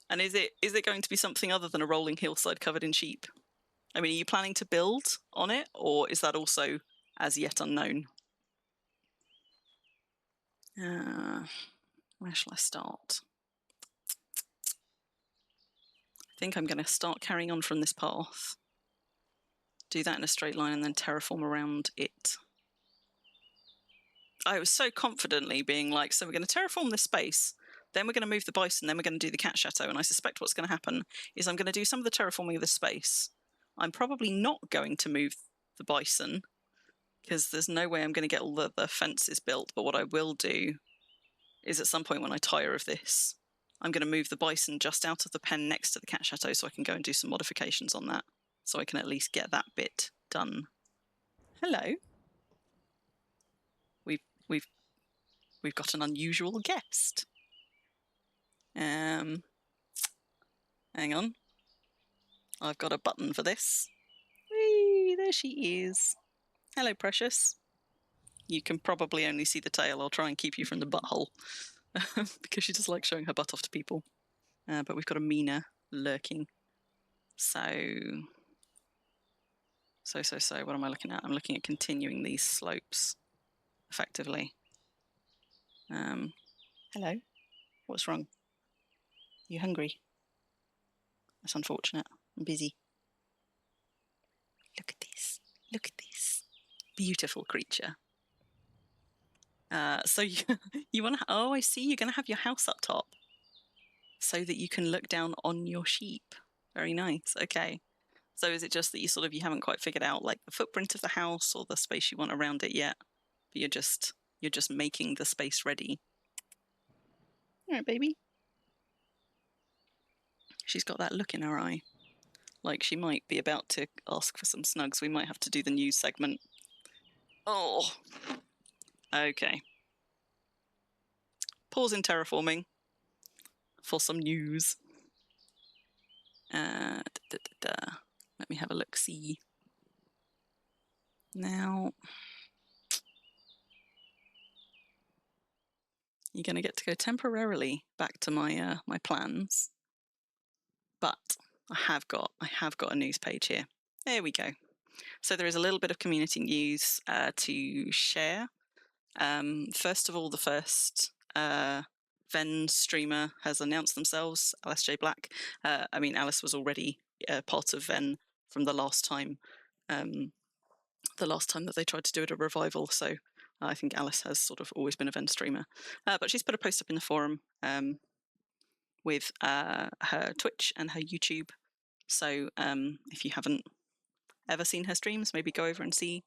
[SPEAKER 2] And is it going to be something other than a rolling hillside covered in sheep? I mean, are you planning to build on it, or is that also as yet unknown? Where shall I start? I think I'm going to start carrying on from this path. Do that in a straight line and then terraform around it. I was so confidently being like, so we're going to terraform this space, then we're going to move the bison, then we're going to do the Cat Chateau. And I suspect what's going to happen is I'm going to do some of the terraforming of this space. I'm probably not going to move the bison because there's no way I'm going to get all the fences built. But what I will do is at some point when I tire of this, I'm going to move the bison just out of the pen next to the Cat Chateau so I can go and do some modifications on that. So I can at least get that bit done. Hello. We've got an unusual guest. Hang on. I've got a button for this. Whee, there she is. Hello, precious. You can probably only see the tail. I'll try and keep you from the butthole because she does like showing her butt off to people. But we've got a Mina lurking. So what am I looking at? I'm looking at continuing these slopes effectively. Hello. What's wrong? You hungry? That's unfortunate. I'm busy. Look at this. Look at this. Beautiful creature. So you want to... Oh, I see. You're going to have your house up top so that you can look down on your sheep. Very nice. Okay. So is it just that you haven't quite figured out like the footprint of the house or the space you want around it yet? But you're just making the space ready. All right, baby. She's got that look in her eye. Like she might be about to ask for some snugs. We might have to do the news segment. Oh. Okay. Pause in terraforming for some news. Let me have a look-see. Now, You're going to get to go temporarily back to my my plans, but I have got a news page here. There we go. So there is a little bit of community news to share. First of all, the first Venn streamer has announced themselves, Alice J. Black. I mean, Alice was already part of Venn from the last time that they tried to do it a revival. So I think Alice has sort of always been a Venn streamer. But she's put a post up in the forum with her Twitch and her YouTube. So if you haven't ever seen her streams, maybe go over and see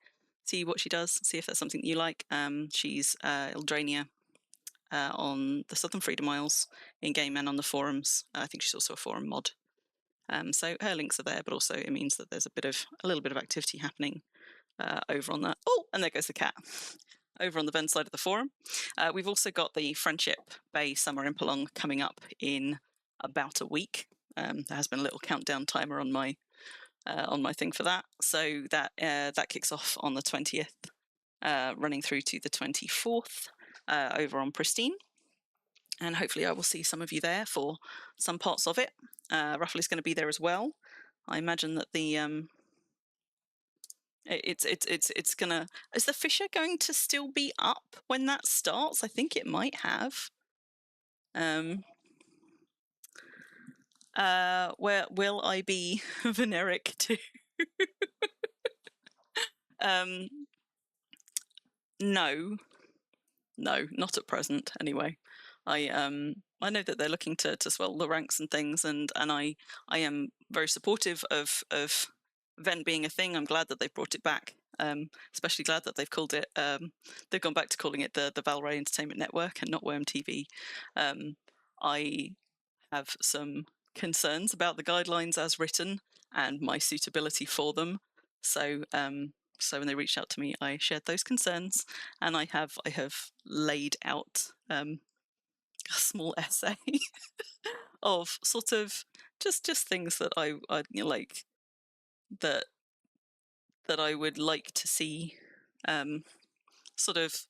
[SPEAKER 2] what she does, see if that's something that you like. She's Ildrania on the Southern Freedom Isles in game and on the forums. I think she's also a forum mod. So her links are there, but also it means that there's a little bit of activity happening over on the... Oh, and there goes the cat. Over on the Venn side of the forum. We've also got the Friendship Bay Summer Impalong coming up in about a week. There has been a little countdown timer on my thing for that. So that kicks off on the 20th, running through to the 24th over on Pristine. And hopefully I will see some of you there for some parts of it. Ruffley's going to be there as well. I imagine that the it's gonna... Is the Fisher going to still be up when that starts? I think it might have. Where will I be Veneric too? No, not at present. Anyway, I know that they're looking to swell the ranks and things, and I am very supportive of Venn being a thing. I'm glad that they've brought it back. Especially glad that they've called it. They've gone back to calling it the Valray Entertainment Network and not Worm TV. I have some concerns about the guidelines as written and my suitability for them. So when they reached out to me, I shared those concerns, and I have laid out a small essay of sort of just things that I like that I would like to see sort of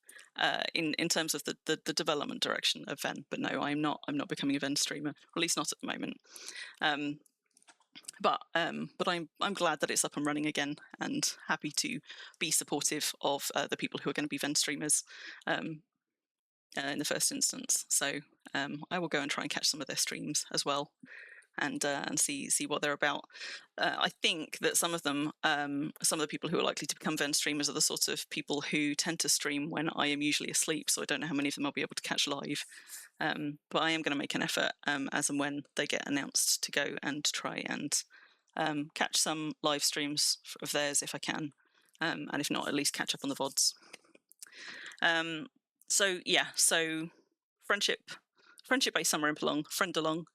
[SPEAKER 2] in terms of the development direction of Venn. But no, I'm not becoming a Venn streamer, or at least not at the moment. But I'm glad that it's up and running again, and happy to be supportive of the people who are going to be Venn streamers in the first instance. So I will go and try and catch some of their streams as well, and see what they're about. I think that some of them, some of the people who are likely to become Venn streamers are the sort of people who tend to stream when I am usually asleep, so I don't know how many of them I'll be able to catch live. But I am going to make an effort as and when they get announced to go and try and catch some live streams of theirs if I can, and if not, at least catch up on the VODs. So Friendship Bay Summer Impalong, Friend Along,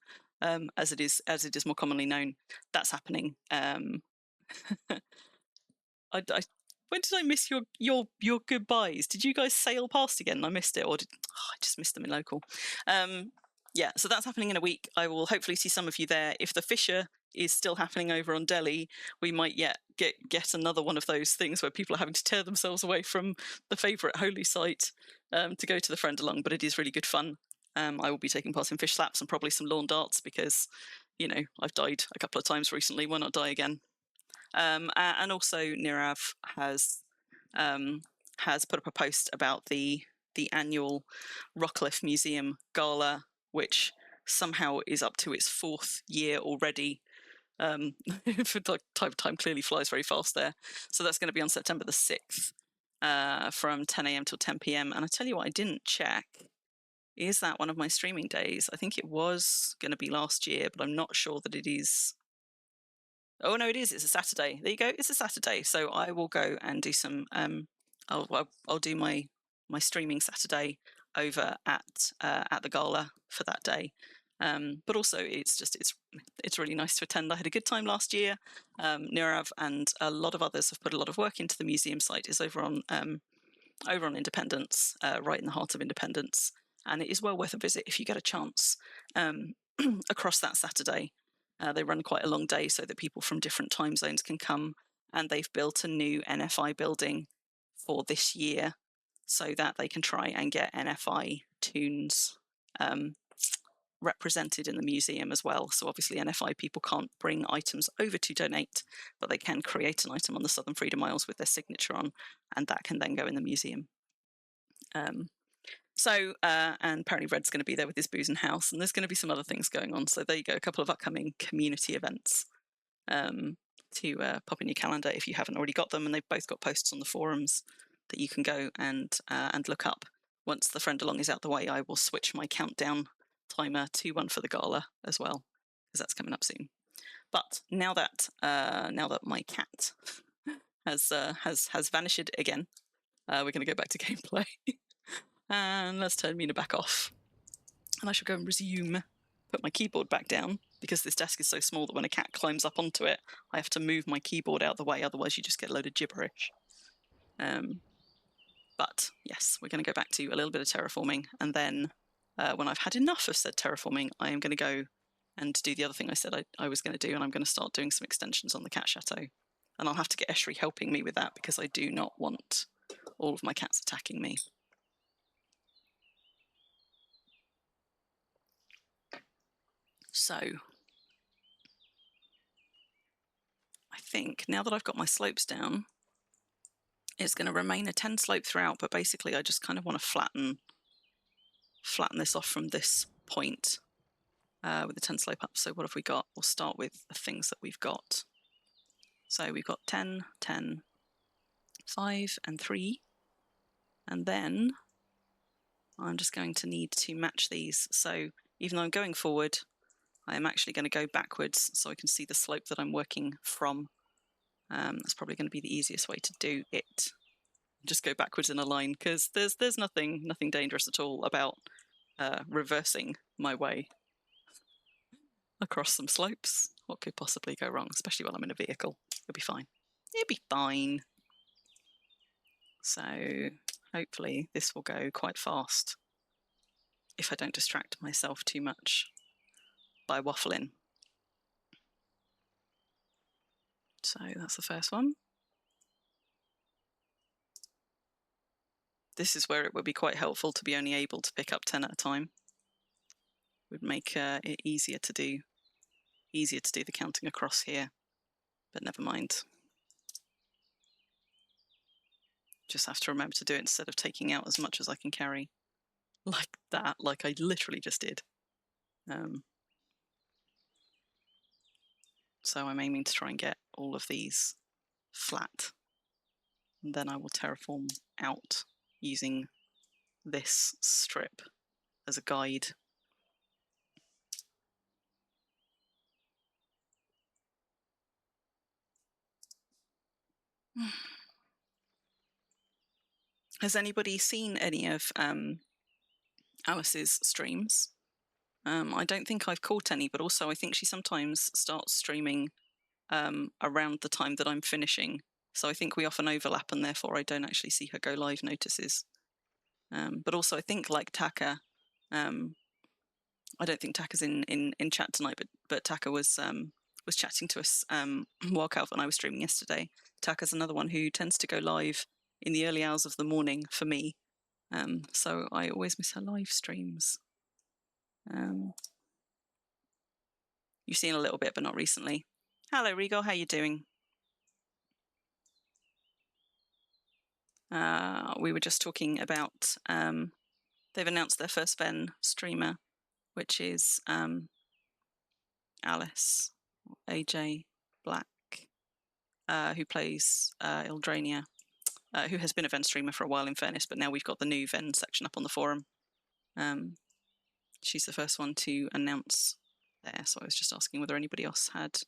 [SPEAKER 2] as it is more commonly known, that's happening. When did I miss your goodbyes? Did you guys sail past again and I missed it, or I just missed them in local? Yeah, so that's happening in a week. I will hopefully see some of you there. If the Fisher is still happening over on Delhi, we might get another one of those things where people are having to tear themselves away from the favourite holy site to go to the Friend Along, but it is really good fun. I will be taking part in fish slaps and probably some lawn darts because, I've died a couple of times recently. Why not die again? And also Nirav has put up a post about the annual Rockcliffe Museum Gala, which somehow is up to its 4th year already. Time clearly flies very fast there. So that's going to be on September the 6th from 10 a.m. till 10 p.m. And I tell you what, I didn't check. Is that one of my streaming days? I think it was going to be last year, but I'm not sure that it is. Oh no, it is. It's a Saturday. There you go. It's a Saturday. So I will go and do some. I'll do my streaming Saturday over at the gala for that day. But also it's really nice to attend. I had a good time last year. Nirav and a lot of others have put a lot of work into the museum site. It's over on Independence, right in the heart of Independence, and it is well worth a visit if you get a chance across that Saturday. They run quite a long day so that people from different time zones can come, and they've built a new NFI building for this year so that they can try and get NFI toons represented in the museum as well. So obviously NFI people can't bring items over to donate, but they can create an item on the Southern Freedom Isles with their signature on, and that can then go in the museum. And apparently Red's going to be there with his booze and house, and there's going to be some other things going on. So there you go, a couple of upcoming community events to pop in your calendar if you haven't already got them, and they've both got posts on the forums that you can go and look up. Once the friend along is out the way, I will switch my countdown timer to one for the gala as well, because that's coming up soon. But now that my cat has vanished again, we're going to go back to gameplay. And let's turn Mina back off, and I shall go and resume. Put my keyboard back down, because this desk is so small that when a cat climbs up onto it, I have to move my keyboard out the way, otherwise you just get a load of gibberish. But yes, we're going to go back to a little bit of terraforming, and then when I've had enough of said terraforming, I am going to go and do the other thing I said I was going to do, and I'm going to start doing some extensions on the Cat Chateau. And I'll have to get Eshri helping me with that, because I do not want all of my cats attacking me. So I think now that I've got my slopes down, it's going to remain a 10 slope throughout, but basically I just kind of want to flatten this off from this point with the 10 slope up. So what have we got? We'll start with the things that we've got. So we've got 10, 10, 5 and 3. And then I'm just going to need to match these. So even though I'm going forward, I am actually going to go backwards so I can see the slope that I'm working from. That's probably going to be the easiest way to do it. Just go backwards in a line, because there's nothing dangerous at all about reversing my way across some slopes. What could possibly go wrong, especially while I'm in a vehicle? It'll be fine. It'll be fine. So hopefully this will go quite fast if I don't distract myself too much by waffling. So that's the first one. This is where it would be quite helpful to be only able to pick up 10 at a time. Would make it easier to do the counting across here, but never mind. Just have to remember to do it instead of taking out as much as I can carry, like that, like I literally just did. So I'm aiming to try and get all of these flat, and then I will terraform out using this strip as a guide. Has anybody seen any of Alice's streams? I don't think I've caught any, but also I think she sometimes starts streaming around the time that I'm finishing. So I think we often overlap, and therefore I don't actually see her go live notices. But also I think, like Taka, I don't think Taka's in chat tonight, but Taka was chatting to us while Calvin and I was streaming yesterday. Taka's another one who tends to go live in the early hours of the morning for me. So I always miss her live streams. You've seen a little bit, but not recently. Hello, Regal. How you doing? We were just talking about they've announced their first Ven streamer, which is Alice, AJ Black, who plays Ildrania, who has been a Ven streamer for a while, in fairness, but now we've got the new Ven section up on the forum. She's the first one to announce there, so I was just asking whether anybody else had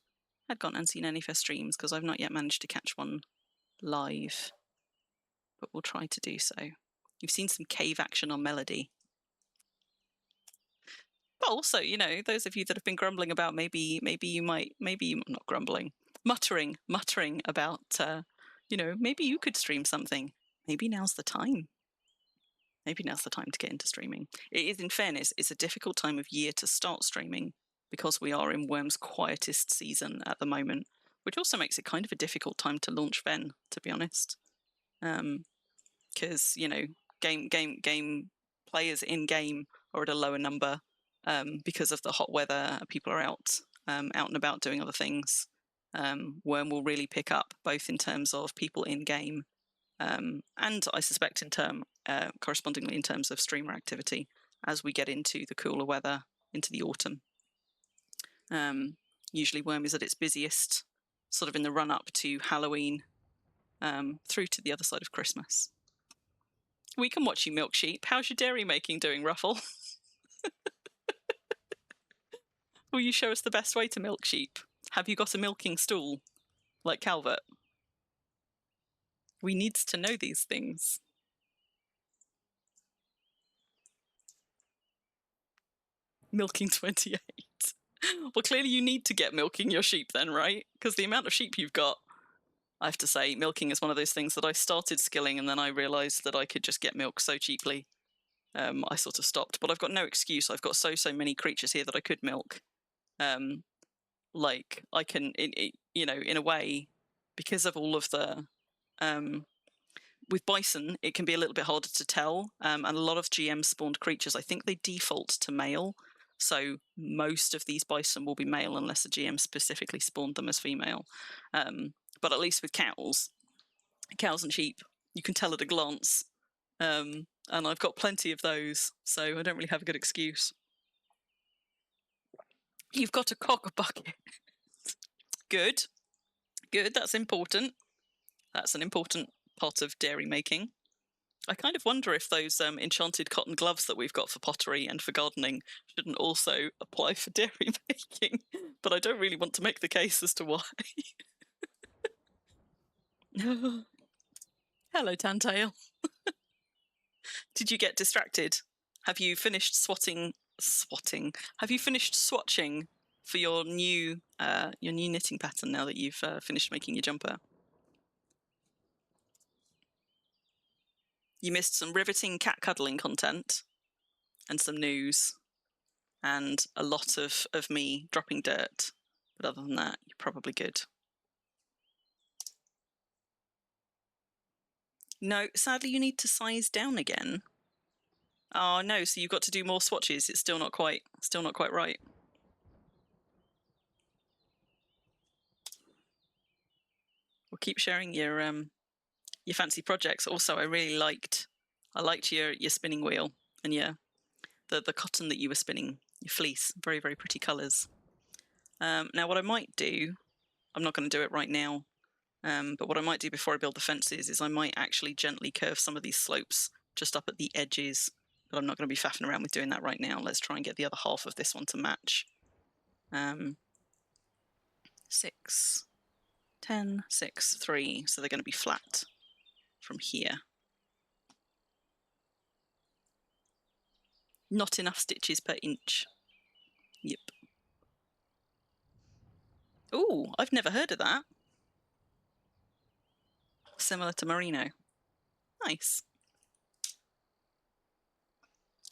[SPEAKER 2] gone and seen any of her streams, because I've not yet managed to catch one live, but we'll try to do so. You've seen some cave action on Melody. But also, you know, those of you that have been grumbling about maybe you might, not grumbling, muttering about, you know, maybe you could stream something. Maybe now's the time. Maybe now's the time to get into streaming. It is, in fairness, it's a difficult time of year to start streaming, because we are in Worm's quietest season at the moment, which also makes it kind of a difficult time to launch Ven, to be honest. Because, you know, game players in game are at a lower number because of the hot weather. People are out and about doing other things. Worm will really pick up, both in terms of people in game, and I suspect correspondingly in terms of streamer activity as we get into the cooler weather, into the autumn. Usually Worm is at its busiest sort of in the run-up to Halloween, through to the other side of Christmas. We can watch you milk sheep. How's your dairy making doing, Ruffle? Will you show us the best way to milk sheep? Have you got a milking stool, like Calvert? We needs to know these things. Milking 28. Well, clearly you need to get milking your sheep then, right? Because the amount of sheep you've got, I have to say, milking is one of those things that I started skilling and then I realised that I could just get milk so cheaply. I sort of stopped, but I've got no excuse. I've got so many creatures here that I could milk. Like I can, in a way, because of all of the, with bison, it can be a little bit harder to tell. And a lot of GM spawned creatures, I think they default to male. So most of these bison will be male unless a GM specifically spawned them as female. But at least with cows and sheep, you can tell at a glance. And I've got plenty of those, so I don't really have a good excuse. You've got a cock bucket. Good. That's important. That's an important part of dairy making. I kind of wonder if those enchanted cotton gloves that we've got for pottery and for gardening shouldn't also apply for dairy making, but I don't really want to make the case as to why. Hello, Tantail. Did you get distracted? Have you finished swatting? Have you finished swatching for your new knitting pattern now that you've finished making your jumper? You missed some riveting cat cuddling content and some news and a lot of me dropping dirt. But other than that, you're probably good. No, sadly you need to size down again. Oh no, so you've got to do more swatches. It's still not quite right. We'll keep sharing your fancy projects. Also, I liked your spinning wheel and the cotton that you were spinning, your fleece. Very, very pretty colours. Now, what I might do, I'm not going to do it right now, but what I might do before I build the fences is I might actually gently curve some of these slopes just up at the edges, but I'm not going to be faffing around with doing that right now. Let's try and get the other half of this one to match. 6, 10, 6, 3, so they're going to be flat from here. Not enough stitches per inch. Yep. Ooh, I've never heard of that. Similar to merino. Nice.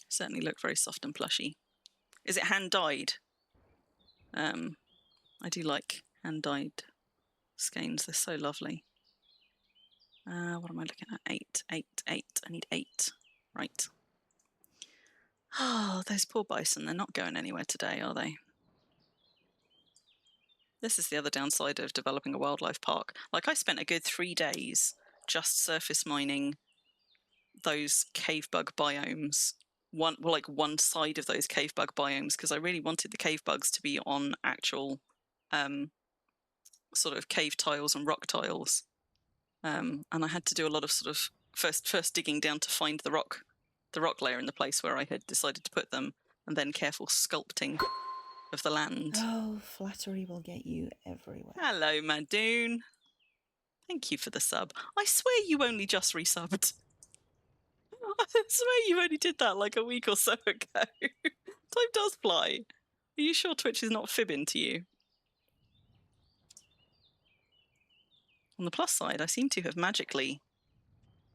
[SPEAKER 2] Certainly look very soft and plushy. Is it hand dyed? I do like hand dyed skeins. They're so lovely. What am I looking at? 8. I need 8. Right. Oh, those poor bison. They're not going anywhere today, are they? This is the other downside of developing a wildlife park. Like, I spent a good 3 days just surface mining those cave bug biomes. One side of those cave bug biomes, because I really wanted the cave bugs to be on actual sort of cave tiles and rock tiles. And I had to do a lot of sort of first digging down to find the rock layer in the place where I had decided to put them, and then careful sculpting of the land.
[SPEAKER 1] Oh, flattery will get you everywhere.
[SPEAKER 2] Hello, Madoon. Thank you for the sub. I swear you only just resubbed. I swear you only did that like a week or so ago. Time does fly. Are you sure Twitch is not fibbing to you? On the plus side, I seem to have magically...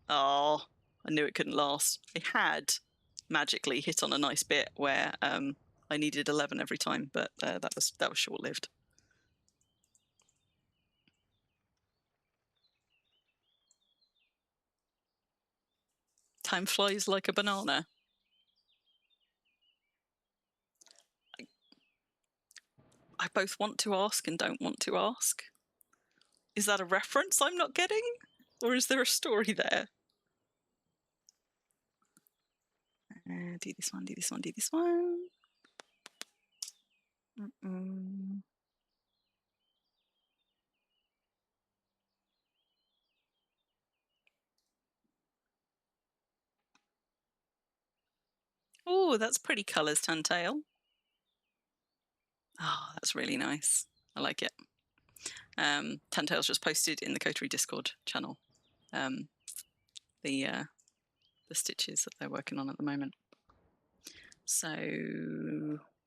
[SPEAKER 2] Oh, I knew it couldn't last. I had magically hit on a nice bit where I needed 11 every time, but that was short-lived. Time flies like a banana. I both want to ask and don't want to ask. Is that a reference I'm not getting? Or is there a story there? Do this one, do this one, do this one. Oh, that's pretty colours, Tantail. Oh, that's really nice. I like it. Tantail's just posted in the Coterie Discord channel the stitches that they're working on at the moment. So,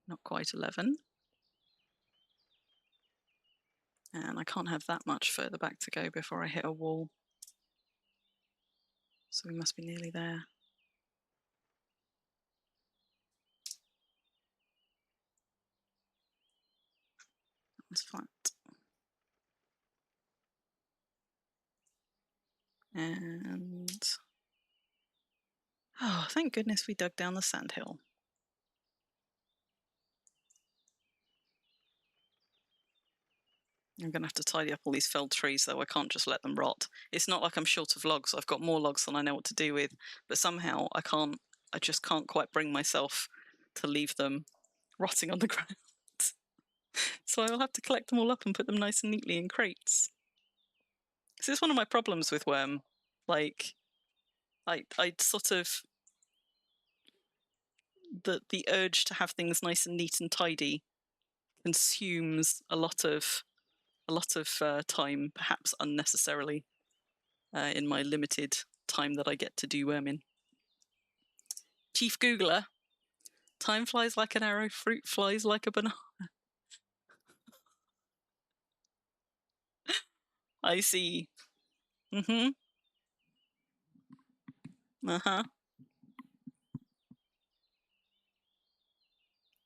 [SPEAKER 2] not quite 11. And I can't have that much further back to go before I hit a wall. So we must be nearly there. That's flat. And oh, thank goodness we dug down the sandhill. I'm going to have to tidy up all these felled trees, though. I can't just let them rot. It's not like I'm short of logs. I've got more logs than I know what to do with. But somehow I just can't quite bring myself to leave them rotting on the ground. So I will have to collect them all up and put them nice and neatly in crates. This is one of my problems with Worm. Like, I sort of... The urge to have things nice and neat and tidy consumes a lot of time, perhaps unnecessarily, in my limited time that I get to do Worming. Chief Googler, time flies like an arrow, fruit flies like a banana. I see. Uh-huh.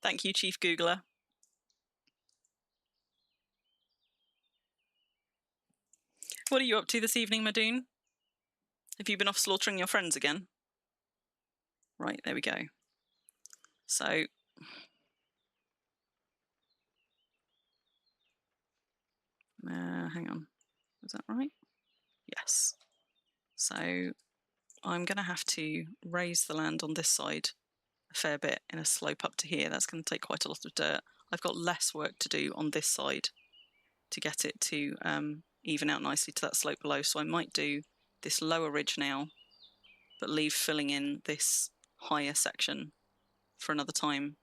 [SPEAKER 2] Thank you, Chief Googler. What are you up to this evening, Madoon? Have you been off slaughtering your friends again? Right, there we go. So... hang on. Is that right? Yes. So I'm going to have to raise the land on this side a fair bit in a slope up to here. That's going to take quite a lot of dirt. I've got less work to do on this side to get it to even out nicely to that slope below. So I might do this lower ridge now, but leave filling in this higher section for another time.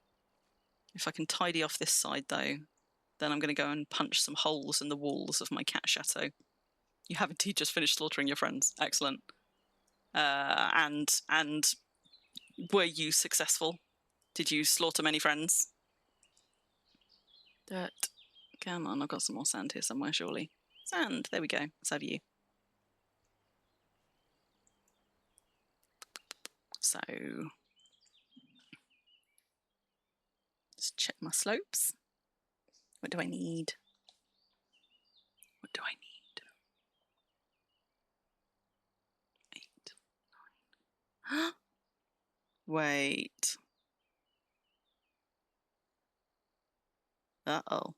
[SPEAKER 2] If I can tidy off this side though, then I'm going to go and punch some holes in the walls of my cat chateau. You have indeed just finished slaughtering your friends. Excellent. And were you successful? Did you slaughter many friends? Dirt. Come on, I've got some more sand here somewhere, surely. Sand, there we go. Let's have you. So, just check my slopes. What do I need? What do I need? 8, 9. Wait. Uh-oh.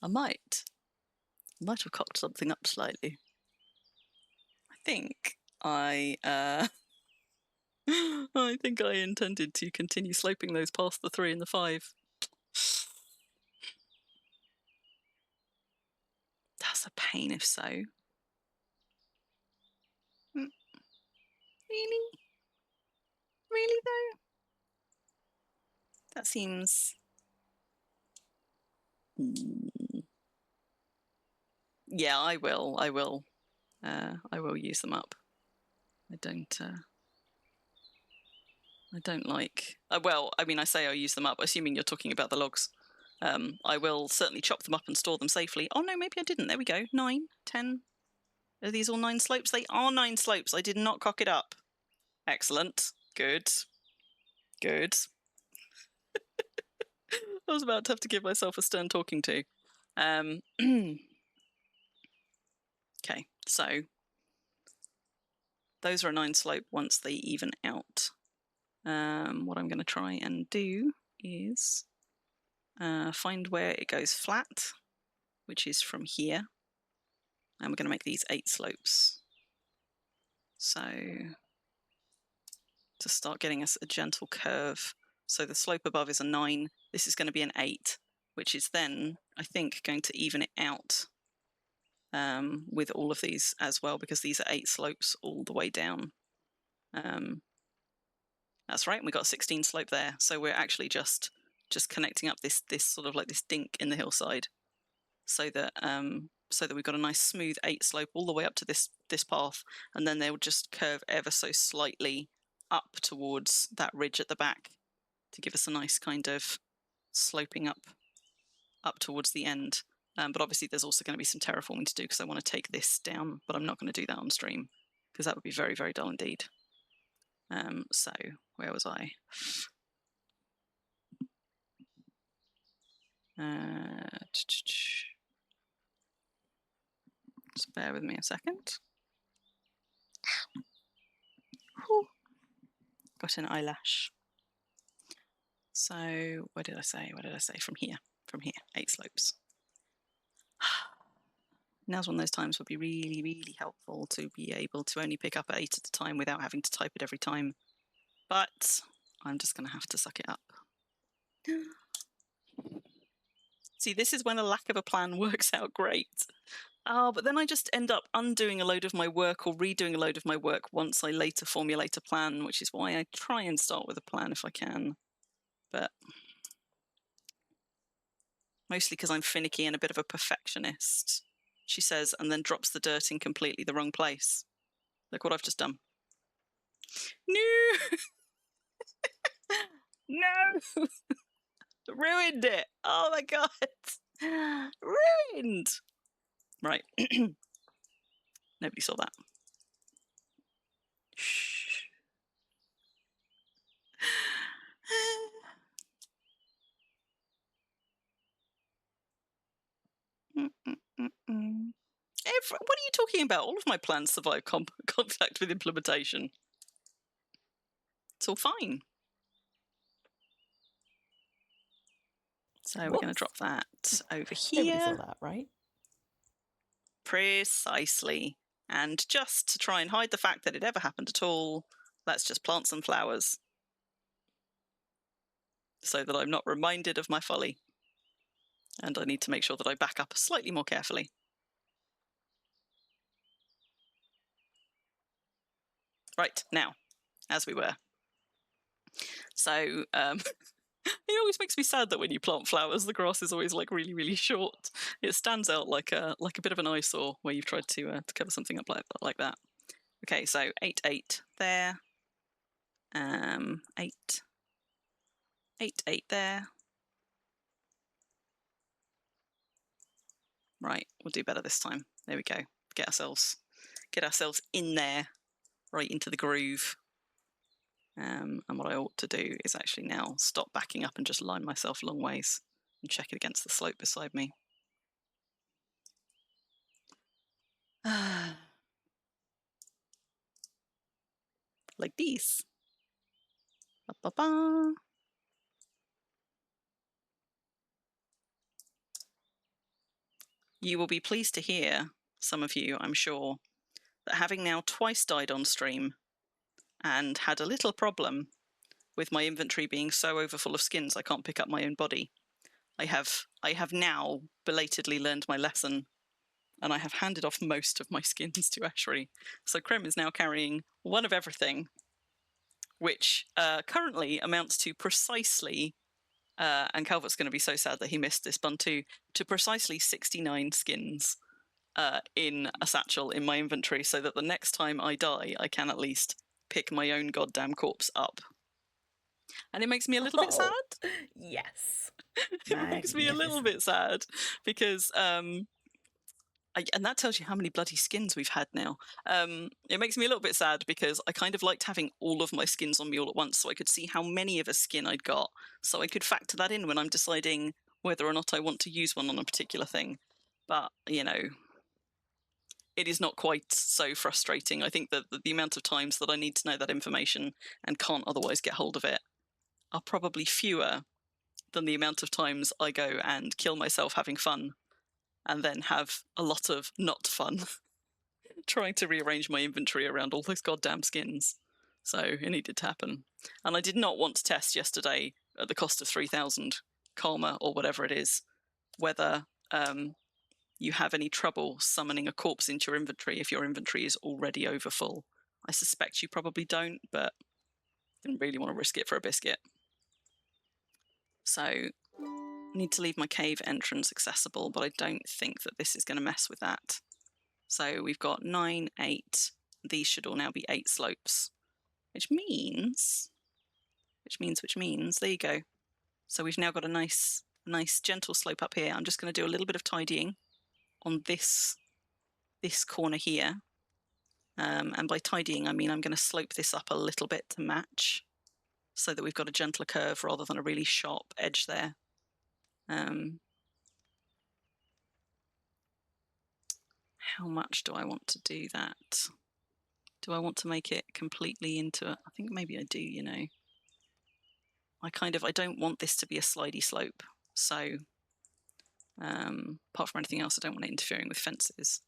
[SPEAKER 2] I might have cocked something up slightly. I think I think I intended to continue sloping those past the 3 and the 5. That's a pain if so. Really? Really though? That seems... Yeah, I will. I will use them up. I don't like... well, I mean, I say I'll use them up, assuming you're talking about the logs. I will certainly chop them up and store them safely. Oh no, maybe I didn't. There we go. 9, 10. Are these all 9 slopes? They are 9 slopes. I did not cock it up. Excellent. Good. Good. I was about to have to give myself a stern talking to. Okay, so those are a 9 slope once they even out. what I'm going to try and do is find where it goes flat, which is from here. And we're going to make these 8 slopes. So to start getting us a gentle curve. So the slope above is a 9. This is going to be an 8, which is then, I think, going to even it out with all of these as well, because these are 8 slopes all the way down. That's right, we got a 16 slope there. So we're actually just connecting up this sort of like this dink in the hillside, so that we've got a nice smooth 8 slope all the way up to this path, and then they will just curve ever so slightly up towards that ridge at the back to give us a nice kind of sloping up towards the end. But obviously there's also going to be some terraforming to do, because I want to take this down, but I'm not going to do that on stream because that would be very, very dull indeed. So where was I? Just bear with me a second. Whew. Got an eyelash. So what did I say? From here, 8 slopes. Now's one of those times would be really, really helpful to be able to only pick up 8 at a time without having to type it every time. But I'm just going to have to suck it up. See, this is when a lack of a plan works out great. But then I just end up undoing a load of my work or redoing a load of my work once I later formulate a plan, which is why I try and start with a plan if I can. But mostly because I'm finicky and a bit of a perfectionist, she says, and then drops the dirt in completely the wrong place. Look what I've just done. No! No! Ruined it! Oh my god! Ruined! Right. Nobody saw that. Shh. What are you talking about? All of my plans survive contact with implementation. It's all fine. So we're going to drop that over here.
[SPEAKER 1] Nobody saw that, right?
[SPEAKER 2] Precisely. And just to try and hide the fact that it ever happened at all, let's just plant some flowers, so that I'm not reminded of my folly. And I need to make sure that I back up slightly more carefully. Right, now, as we were. So, it always makes me sad that when you plant flowers, the grass is always like really, really short. It stands out like a bit of an eyesore where you've tried to cover something up like that. Okay, so 8, 8 there. 8, 8, 8 there. Right, we'll do better this time. There we go. Get ourselves in there, right into the groove. And what I ought to do is actually now stop backing up and just line myself long ways and check it against the slope beside me. Like this. Ba-ba-ba. You will be pleased to hear, some of you, I'm sure, that having now twice died on stream and had a little problem with my inventory being so overfull of skins I can't pick up my own body, I have now belatedly learned my lesson, and I have handed off most of my skins to Ashri. So Crim is now carrying one of everything, which currently amounts to precisely, and Calvert's going to be so sad that he missed this bun too, to precisely 69 skins in a satchel in my inventory, so that the next time I die, I can at least pick my own goddamn corpse up. And it makes me a little bit sad.
[SPEAKER 1] Yes.
[SPEAKER 2] It makes me a little bit sad because, and that tells you how many bloody skins we've had now. It makes me a little bit sad because I kind of liked having all of my skins on me all at once, so I could see how many of a skin I'd got, so I could factor that in when I'm deciding whether or not I want to use one on a particular thing. But, you know, it is not quite so frustrating. I think that the amount of times that I need to know that information and can't otherwise get hold of it are probably fewer than the amount of times I go and kill myself having fun and then have a lot of not fun trying to rearrange my inventory around all those goddamn skins. So it needed to happen. And I did not want to test yesterday at the cost of 3,000 karma or whatever it is, whether you have any trouble summoning a corpse into your inventory if your inventory is already over full. I suspect you probably don't, but didn't really want to risk it for a biscuit. So I need to leave my cave entrance accessible, but I don't think that this is going to mess with that. So we've got 9, 8. These should all now be 8 slopes, which means, there you go. So we've now got a nice gentle slope up here. I'm just going to do a little bit of tidying on this corner here. And by tidying, I mean I'm going to slope this up a little bit to match so that we've got a gentler curve rather than a really sharp edge there. How much do I want to do that? Do I want to make it completely into I think maybe I do, you know. I don't want this to be a slidey slope. So apart from anything else, I don't want it interfering with fences.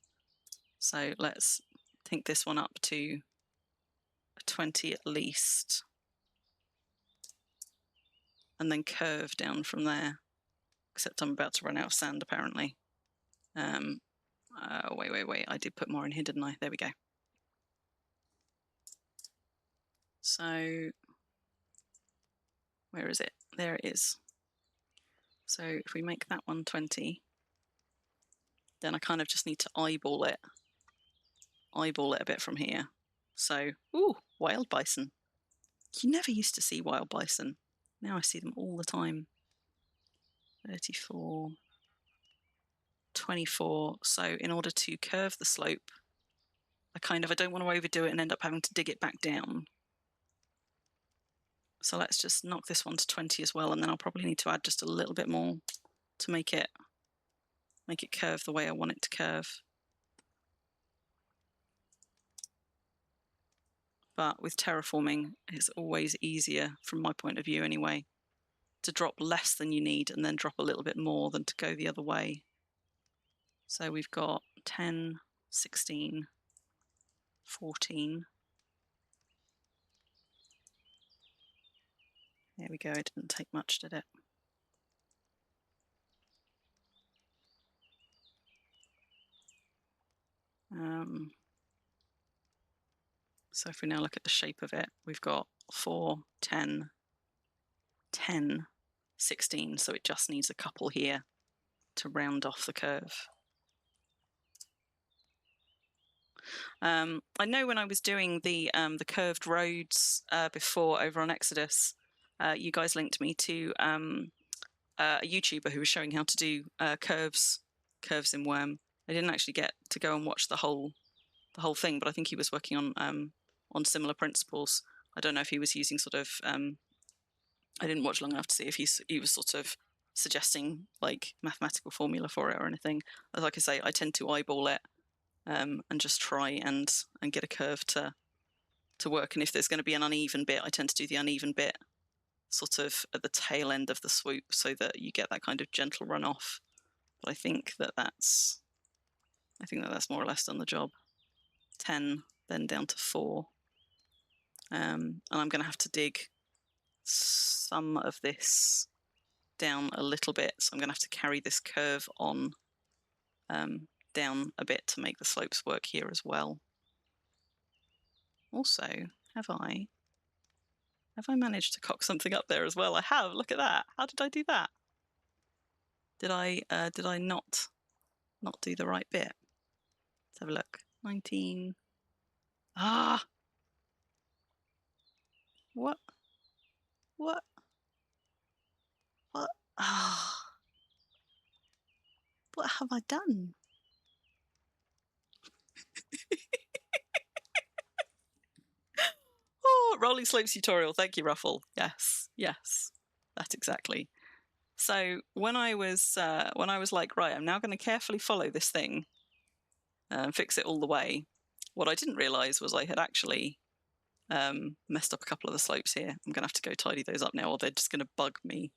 [SPEAKER 2] So let's take this one up to a 20 at least. And then curve down from there. Except I'm about to run out of sand, apparently. Wait. I did put more in here, didn't I? There we go. So, where is it? There it is. So if we make that one 20, then I kind of just need to eyeball it a bit from here. So, ooh, wild bison. You never used to see wild bison. Now I see them all the time. 34, 24. So in order to curve the slope, I don't want to overdo it and end up having to dig it back down. So let's just knock this one to 20 as well, and then I'll probably need to add just a little bit more to make it curve the way I want it to curve. But with terraforming, it's always easier, from my point of view anyway, to drop less than you need and then drop a little bit more than to go the other way. So we've got 10, 16, 14. There we go, it didn't take much, did it? So if we now look at the shape of it, we've got 4, 10, 10, 16, so it just needs a couple here to round off the curve. I know when I was doing the curved roads before over on Exodus, you guys linked me to a YouTuber who was showing how to do curves in Worm. I didn't actually get to go and watch the whole thing, but I think he was working on similar principles. I don't know if he was using sort of I didn't watch long enough to see if he was sort of suggesting like mathematical formula for it or anything. Like I say, I tend to eyeball it and just try and get a curve to work. And if there's going to be an uneven bit, I tend to do the uneven bit sort of at the tail end of the swoop so that you get that kind of gentle runoff. But I think that's more or less done the job. 10, then down to 4. And I'm going to have to dig some of this down a little bit. So I'm going to have to carry this curve on down a bit to make the slopes work here as well. Also, have I managed to cock something up there as well? I have. Look at that. How did I do that? Did I not do the right bit? Let's have a look. 19. Ah! What? Ah! What have I done? Oh, rolling slopes tutorial. Thank you, Ruffle. Yes, that exactly. So when I was like, right, I'm now going to carefully follow this thing. fix it all the way. What I didn't realise was I had actually messed up a couple of the slopes here. I'm going to have to go tidy those up now, or they're just going to bug me.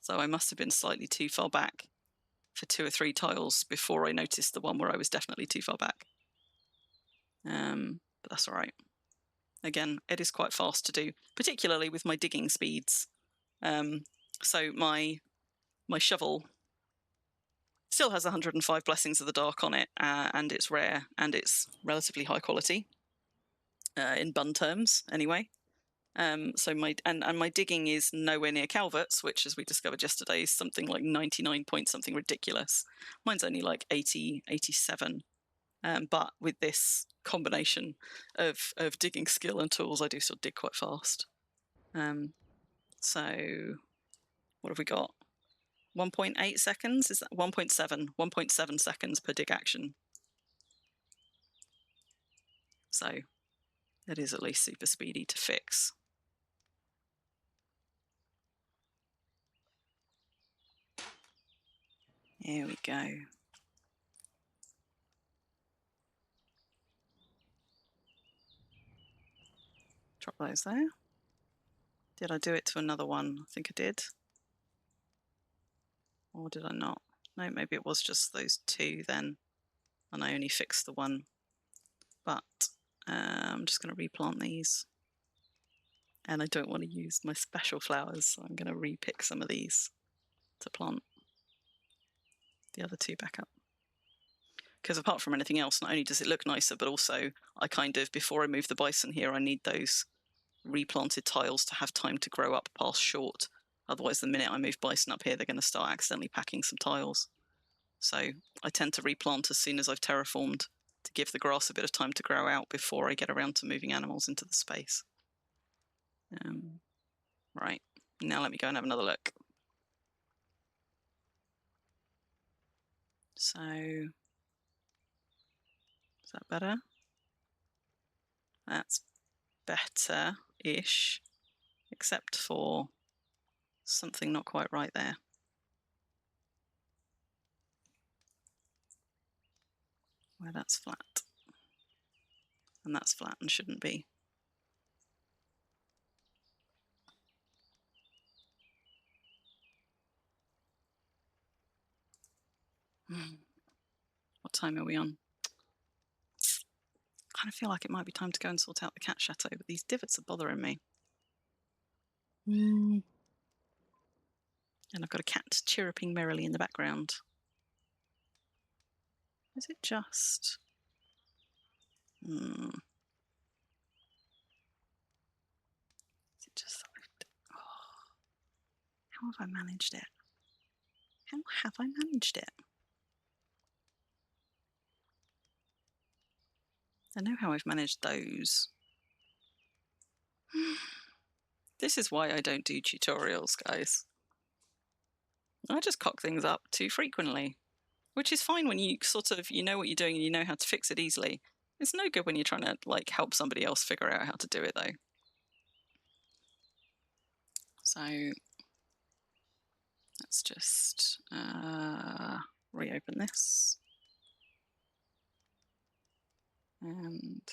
[SPEAKER 2] So I must have been slightly too far back for 2 or 3 tiles before I noticed the one where I was definitely too far back. But that's all right. Again, it is quite fast to do, particularly with my digging speeds. So my shovel still has 105 Blessings of the Dark on it, and it's rare, and it's relatively high quality, in bun terms anyway. So my digging is nowhere near Calvert's, which, as we discovered yesterday, is something like 99 point something ridiculous. Mine's only like 80, 87. But with this combination of digging skill and tools, I do still dig quite fast. So what have we got? 1.8 seconds? Is that 1.7? 1.7 seconds per dig action. So it is at least super speedy to fix. Here we go. Drop those there. Did I do it to another one? I think I did. Or did I not? No, maybe it was just those 2 then, and I only fixed the one. But I'm just going to replant these. And I don't want to use my special flowers, so I'm going to re-pick some of these to plant the other 2 back up. Because apart from anything else, not only does it look nicer, but also I kind of, before I move the bison here, I need those replanted tiles to have time to grow up past short. Otherwise, the minute I move bison up here, they're going to start accidentally packing some tiles. So I tend to replant as soon as I've terraformed to give the grass a bit of time to grow out before I get around to moving animals into the space. Right, now let me go and have another look. So, is that better? That's better-ish, except for something not quite right there. Where that's flat. And that's flat and shouldn't be. What time are we on? I kind of feel like it might be time to go and sort out the Cat Chateau, but these divots are bothering me. And I've got a cat chirruping merrily in the background. Is it just... Is it just... Oh, how have I managed it? How have I managed it? I know how I've managed those. This is why I don't do tutorials, guys. I just cock things up too frequently, which is fine when you sort of, you know what you're doing and you know how to fix it easily. It's no good when you're trying to like help somebody else figure out how to do it though. So let's just reopen this. And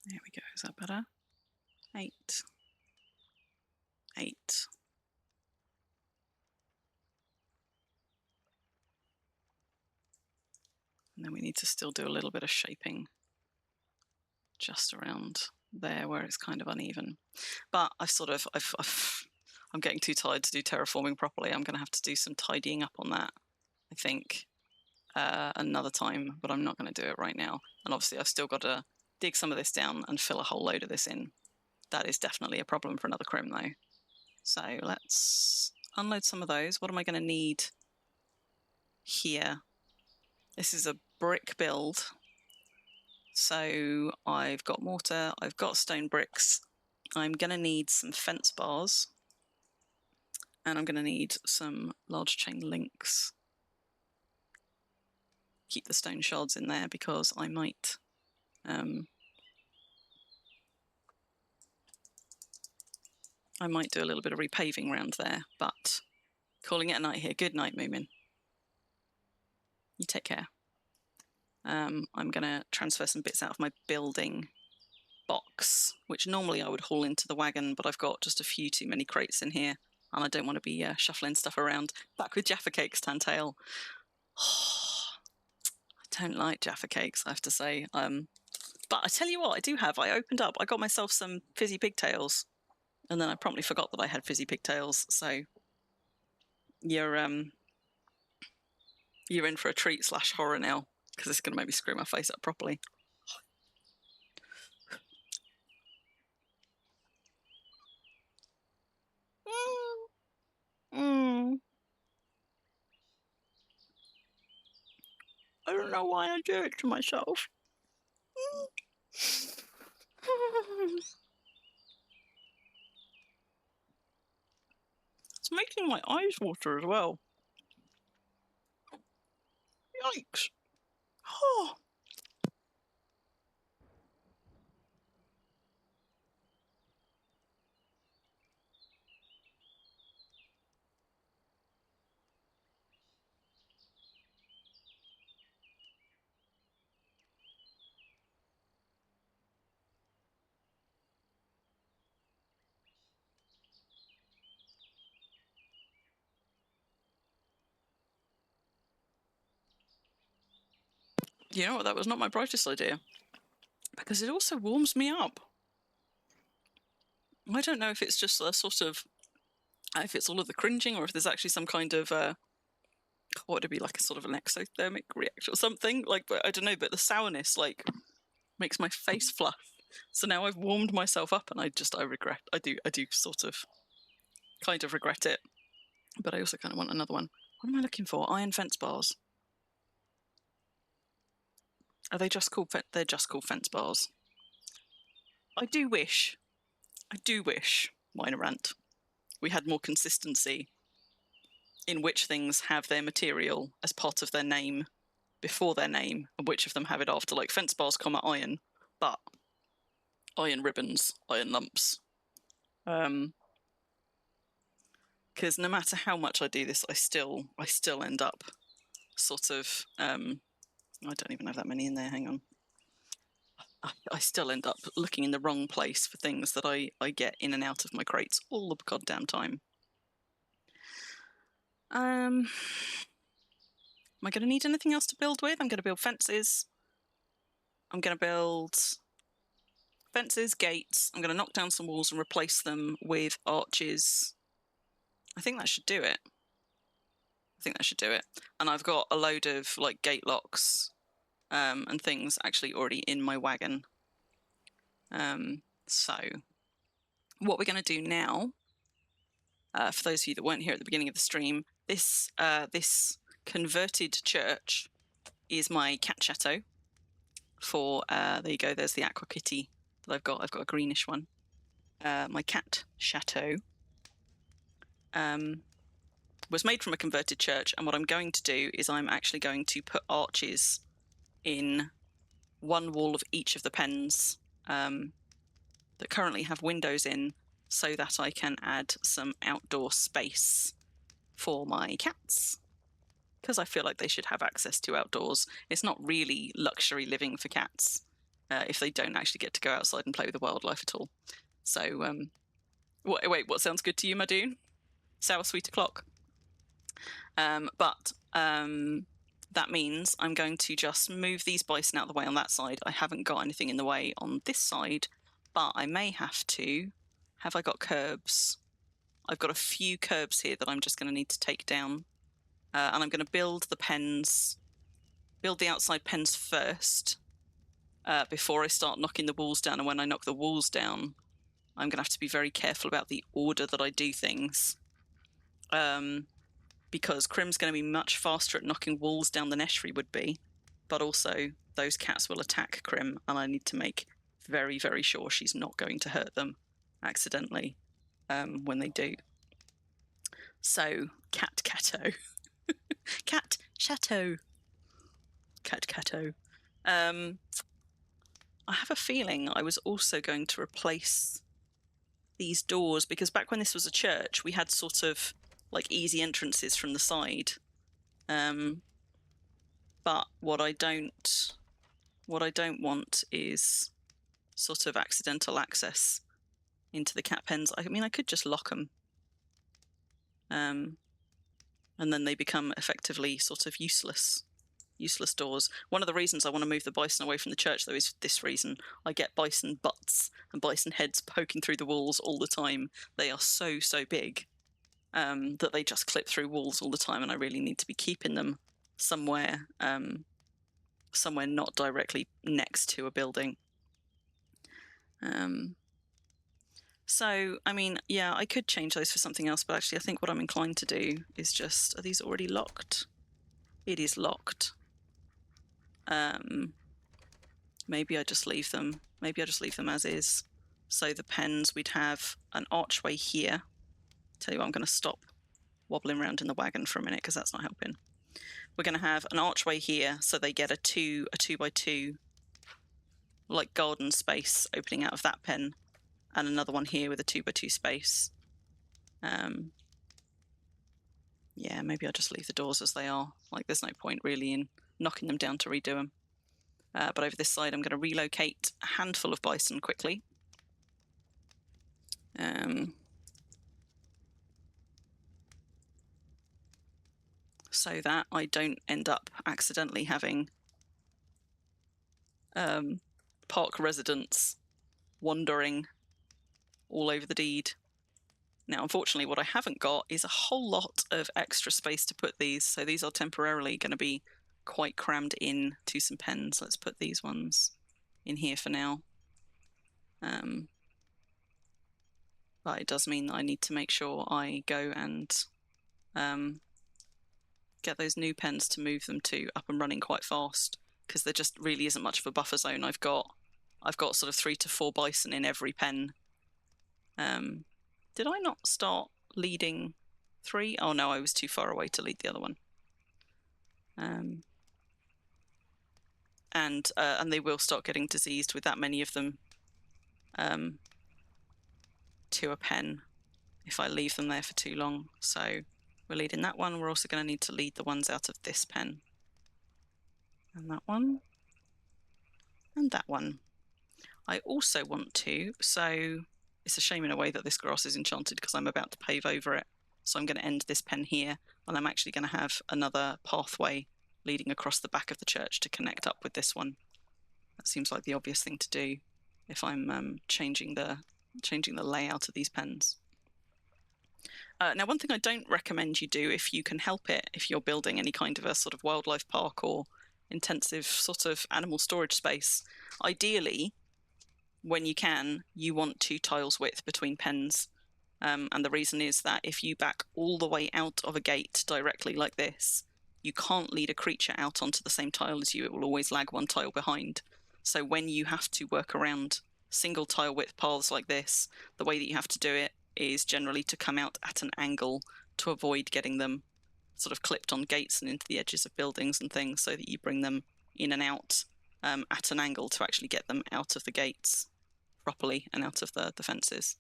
[SPEAKER 2] there we go, is that better? 8. 8. And then we need to still do a little bit of shaping just around there where it's kind of uneven. But I'm getting too tired to do terraforming properly. I'm going to have to do some tidying up on that, I think, another time, but I'm not going to do it right now. And obviously I've still got to dig some of this down and fill a whole load of this in. That is definitely a problem for another Crim though. So let's unload some of those. What am I going to need here? This is a brick build. So I've got mortar, I've got stone bricks. I'm going to need some fence bars. And I'm going to need some large chain links. Keep the stone shards in there because I might I might do a little bit of repaving around there, but calling it a night here. Good night, Moomin. You take care. I'm going to transfer some bits out of my building box, which normally I would haul into the wagon, but I've got just a few too many crates in here, and I don't want to be shuffling stuff around. Back with Jaffa Cakes, Tantail. I don't like Jaffa Cakes, I have to say. But I tell you what, I do have. I opened up, I got myself some fizzy pigtails, and then I promptly forgot that I had fizzy pigtails, so you're in for a treat / horror now, because it's going to make me screw my face up properly. I don't know why I do it to myself. It's making my eyes water as well. Yikes. Oh. You know what, that was not my brightest idea, because it also warms me up. I don't know if it's just a sort of, if it's all of the cringing, or if there's actually some kind of, what would it be, like a sort of an exothermic reaction or something? Like, but I don't know, but the sourness, like, makes my face flush. So now I've warmed myself up, and I regret, I do sort of, kind of regret it. But I also kind of want another one. What am I looking for? Iron fence bars. Are they just called, they're just called fence bars. I do wish, minor rant, we had more consistency in which things have their material as part of their name before their name, and which of them have it after, like fence bars, iron, but iron ribbons, iron lumps. Because no matter how much I do this, I still end up sort of, I don't even have that many in there, hang on. I still end up looking in the wrong place for things that I get in and out of my crates all the goddamn time. Am I going to need anything else to build with? I'm going to build fences. I'm going to build fences, gates. I'm going to knock down some walls and replace them with arches. I think that should do it. And I've got a load of like gate locks and things actually already in my wagon. So what we're going to do now, for those of you that weren't here at the beginning of the stream, this converted church is my Cat Chateau. For there you go, there's the Aqua Kitty that I've got a greenish one. My Cat Chateau was made from a converted church, and what I'm going to do is I'm actually going to put arches in one wall of each of the pens that currently have windows in, so that I can add some outdoor space for my cats, because I feel like they should have access to outdoors. It's not really luxury living for cats if they don't actually get to go outside and play with the wildlife at all. So, wait, what sounds good to you, Madoon? Sour sweet o'clock. But that means I'm going to just move these bison out of the way on that side. I haven't got anything in the way on this side, but I may have to. Have I got curbs? I've got a few curbs here that I'm just going to need to take down. And I'm going to build the pens, build the outside pens first, before I start knocking the walls down. And when I knock the walls down, I'm going to have to be very careful about the order that I do things. Because Crim's going to be much faster at knocking walls down than Eshri would be, but also those cats will attack Crim, and I need to make very, very sure she's not going to hurt them accidentally when they do. So, Cat Chateau. Cat Chateau. Cat Chateau. I have a feeling I was also going to replace these doors, because back when this was a church, we had sort of like easy entrances from the side. But what I don't want is sort of accidental access into the cat pens. I mean, I could just lock them. And then they become effectively sort of useless doors. One of the reasons I want to move the bison away from the church, though, is this reason. I get bison butts and bison heads poking through the walls all the time. They are so big that they just clip through walls all the time, and I really need to be keeping them somewhere not directly next to a building. So, I mean, yeah, I could change those for something else, but actually I think what I'm inclined to do is just, are these already locked? It is locked. Maybe I just leave them. Maybe I just leave them as is. So the pens, we'd have an archway here. Tell you what, I'm going to stop wobbling around in the wagon for a minute because that's not helping. We're going to have an archway here, so they get a 2x2 like garden space opening out of that pen, and another one here with a 2x2 space. Yeah, maybe I'll just leave the doors as they are. Like, there's no point really in knocking them down to redo them. But over this side, I'm going to relocate a handful of bison quickly. So that I don't end up accidentally having park residents wandering all over the deed. Now, unfortunately, what I haven't got is a whole lot of extra space to put these, so these are temporarily going to be quite crammed in to some pens. Let's put these ones in here for now. But it does mean that I need to make sure I go and get those new pens to move them to up and running quite fast, because there just really isn't much of a buffer zone. I've got sort of 3 to 4 bison in every pen. Did I not start leading 3? Oh no, I was too far away to lead the other one. And they will start getting diseased with that many of them to a pen if I leave them there for too long. So we're leading that one. We're also going to need to lead the ones out of this pen. And that one. And that one. I also want to, so it's a shame in a way that this grass is enchanted because I'm about to pave over it. So I'm going to end this pen here, and I'm actually going to have another pathway leading across the back of the church to connect up with this one. That seems like the obvious thing to do if I'm changing the layout of these pens. Now, one thing I don't recommend you do, if you can help it, if you're building any kind of a sort of wildlife park or intensive sort of animal storage space, ideally, when you can, you want 2 tiles width between pens. And the reason is that if you back all the way out of a gate directly like this, you can't lead a creature out onto the same tile as you. It will always lag 1 tile behind. So when you have to work around single tile width paths like this, the way that you have to do it is generally to come out at an angle to avoid getting them sort of clipped on gates and into the edges of buildings and things, so that you bring them in and out at an angle to actually get them out of the gates properly and out of the fences.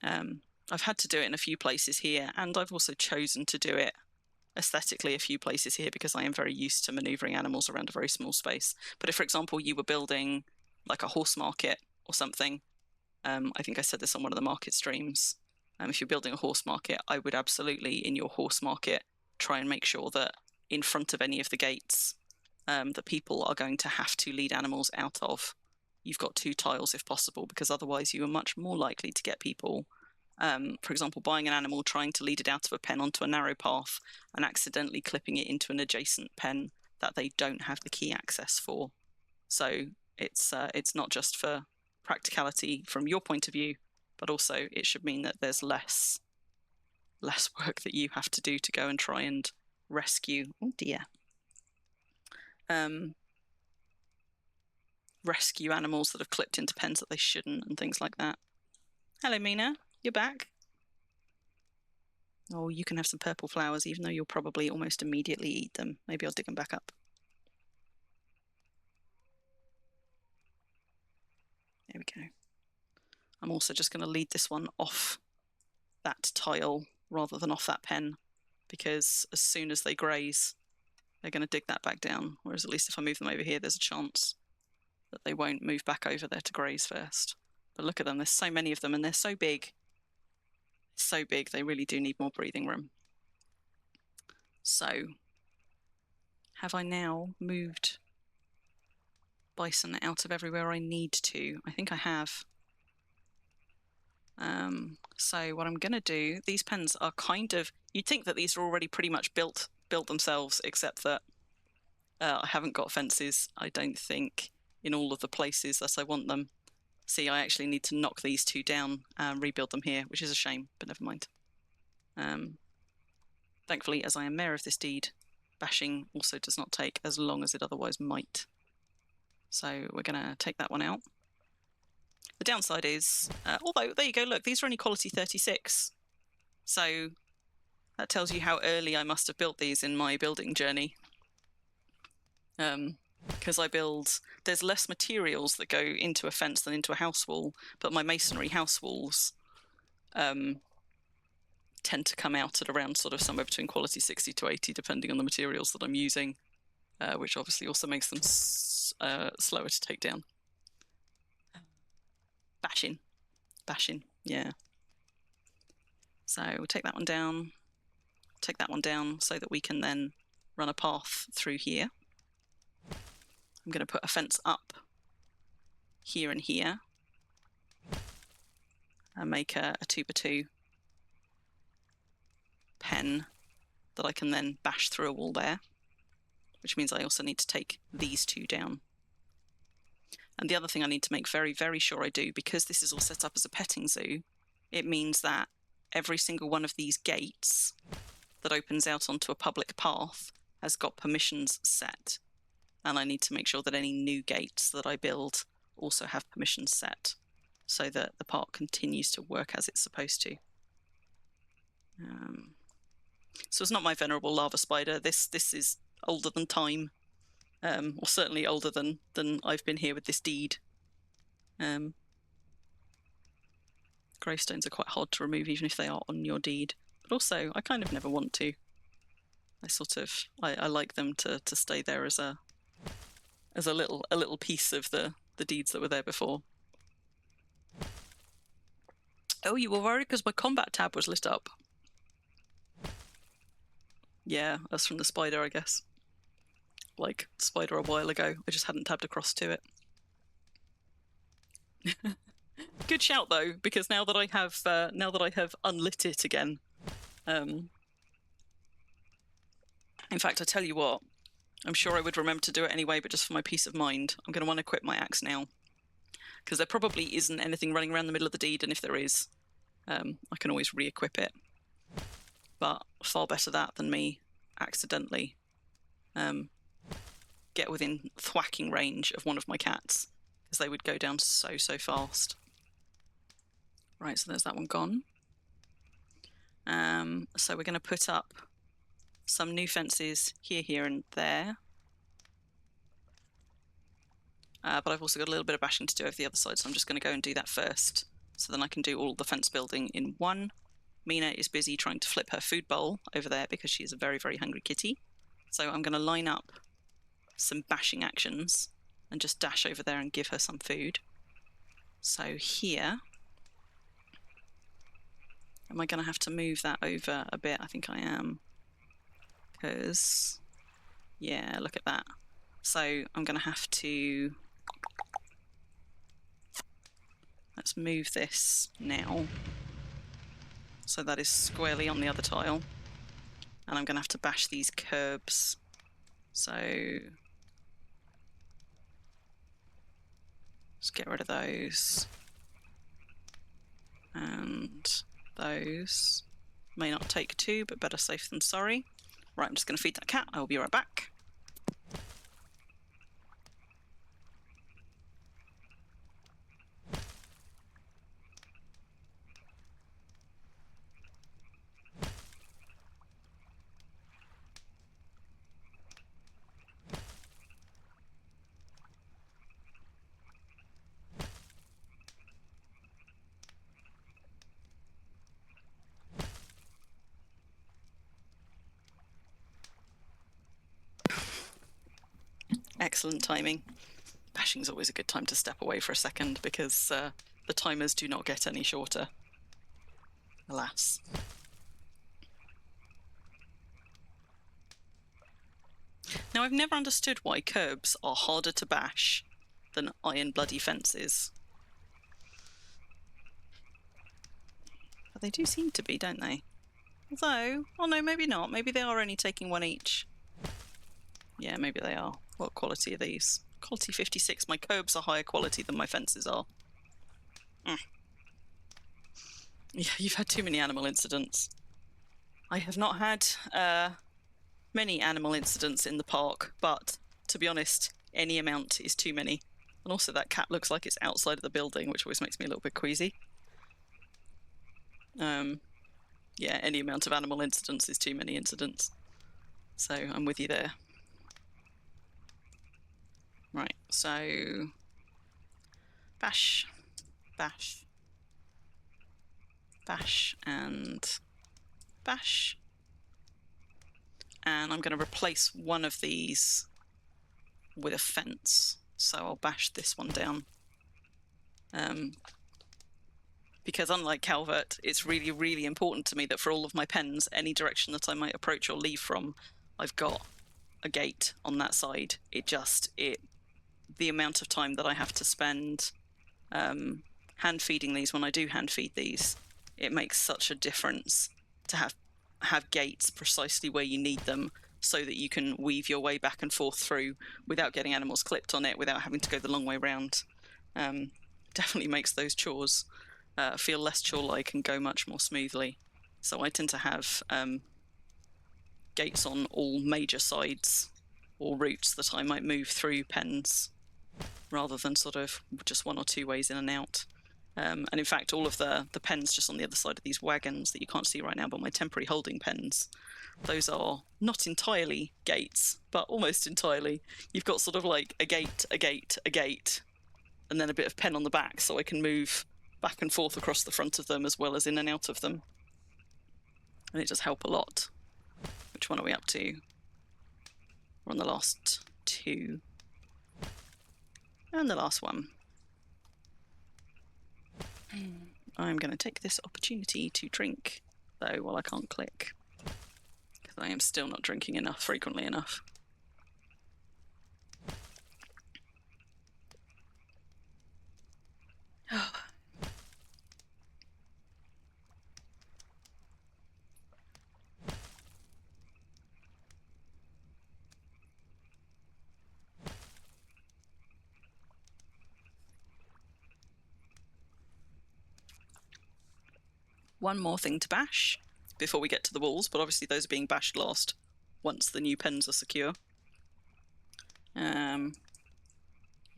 [SPEAKER 2] I've had to do it in a few places here, and I've also chosen to do it aesthetically a few places here because I am very used to maneuvering animals around a very small space. But if, for example, you were building like a horse market or something, I think I said this on one of the market streams, if you're building a horse market, I would absolutely, in your horse market, try and make sure that in front of any of the gates that people are going to have to lead animals out of, you've got 2 tiles if possible, because otherwise you are much more likely to get people, for example, buying an animal, trying to lead it out of a pen onto a narrow path and accidentally clipping it into an adjacent pen that they don't have the key access for. So it's not just for practicality from your point of view, but also it should mean that there's less work that you have to do to go and try and rescue. Oh dear. Rescue animals that have clipped into pens that they shouldn't and things like that. Hello, Mina. You're back. Oh, you can have some purple flowers, even though you'll probably almost immediately eat them. Maybe I'll dig them back up. There we go. I'm also just going to lead this one off that tile rather than off that pen, because as soon as they graze, they're going to dig that back down. Whereas at least if I move them over here, there's a chance that they won't move back over there to graze first. But look at them, there's so many of them, and they're so big. So big, they really do need more breathing room. So, have I now moved bison out of everywhere I need to? I think I have. So what I'm going to do, these pens are kind of, you'd think that these are already pretty much built themselves, except that I haven't got fences, I don't think, in all of the places that I want them. See, I actually need to knock these two down and rebuild them here, which is a shame, but never mind. Thankfully, as I am mayor of this deed, bashing also does not take as long as it otherwise might. So we're going to take that one out. The downside is, although, there you go, look, these are only quality 36. So that tells you how early I must have built these in my building journey. Because there's less materials that go into a fence than into a house wall, but my masonry house walls tend to come out at around sort of somewhere between quality 60 to 80, depending on the materials that I'm using, which obviously also makes them slower to take down. Bashing, yeah. So we'll take that one down, so that we can then run a path through here. I'm going to put a fence up here and here and make a 2x2 pen that I can then bash through a wall there, which means I also need to take these two down. And the other thing I need to make very, very sure I do, because this is all set up as a petting zoo, it means that every single one of these gates that opens out onto a public path has got permissions set. And I need to make sure that any new gates that I build also have permissions set, so that the park continues to work as it's supposed to. So it's not my venerable lava spider. This is older than time, or certainly older than I've been here with this deed. Gravestones are quite hard to remove, even if they are on your deed. But also, I kind of never want to. I like them to stay there as a little piece of the deeds that were there before. Oh, you were worried because my combat tab was lit up. Yeah, that's from the spider, I guess. Like, spider a while ago. I just hadn't tabbed across to it. Good shout, though, because now that I have unlit it again. In fact, I tell you what, I'm sure I would remember to do it anyway, but just for my peace of mind, I'm going to unequip my axe now. Because there probably isn't anything running around the middle of the deed, and if there is, I can always re-equip it. But far better that than me accidentally get within thwacking range of one of my cats, because they would go down so fast. Right, so there's that one gone. So we're going to put up some new fences here, and there. But I've also got a little bit of bashing to do over the other side, so I'm just going to go and do that first, so then I can do all the fence building in one. Mina is busy trying to flip her food bowl over there because she is a very, very hungry kitty. So I'm going to line up some bashing actions and just dash over there and give her some food. So here, am I going to have to move that over a bit? I think I am. Because, yeah, look at that. So I'm going to have to... Let's move this now. So that is squarely on the other tile. And I'm going to have to bash these curbs. So... let's get rid of those. And those. May not take two, but better safe than sorry. Right, I'm just going to feed that cat. I will be right back. Excellent timing. Bashing's always a good time to step away for a second because the timers do not get any shorter. Alas. Now, I've never understood why curbs are harder to bash than iron bloody fences. But they do seem to be, don't they? Although, oh no, maybe not. Maybe they are only taking one each. Yeah, maybe they are. What quality are these? Quality 56. My curbs are higher quality than my fences are. Yeah, you've had too many animal incidents. I have not had many animal incidents in the park, but to be honest, any amount is too many. And also that cat looks like it's outside of the building, which always makes me a little bit queasy. Yeah, any amount of animal incidents is too many incidents. So I'm with you there. Right, so bash, bash, bash, and bash. And I'm going to replace one of these with a fence. So I'll bash this one down. Because unlike Calvert, it's really, really important to me that for all of my pens, any direction that I might approach or leave from, I've got a gate on that side. The amount of time that I have to spend hand feeding these when I do hand feed these, it makes such a difference to have gates precisely where you need them so that you can weave your way back and forth through without getting animals clipped on it, without having to go the long way round. Definitely makes those chores feel less chore-like and go much more smoothly. So I tend to have gates on all major sides or routes that I might move through pens rather than sort of just one or two ways in and out. And in fact, all of the pens just on the other side of these wagons that you can't see right now, but my temporary holding pens, those are not entirely gates, but almost entirely. You've got sort of like a gate, a gate, a gate, and then a bit of pen on the back so I can move back and forth across the front of them as well as in and out of them. And it does help a lot. Which one are we up to? We're on the last two. And the last one. I'm going to take this opportunity to drink, though, while I can't click. Because I am still not drinking enough frequently enough. One more thing to bash before we get to the walls, but obviously those are being bashed last once the new pens are secure.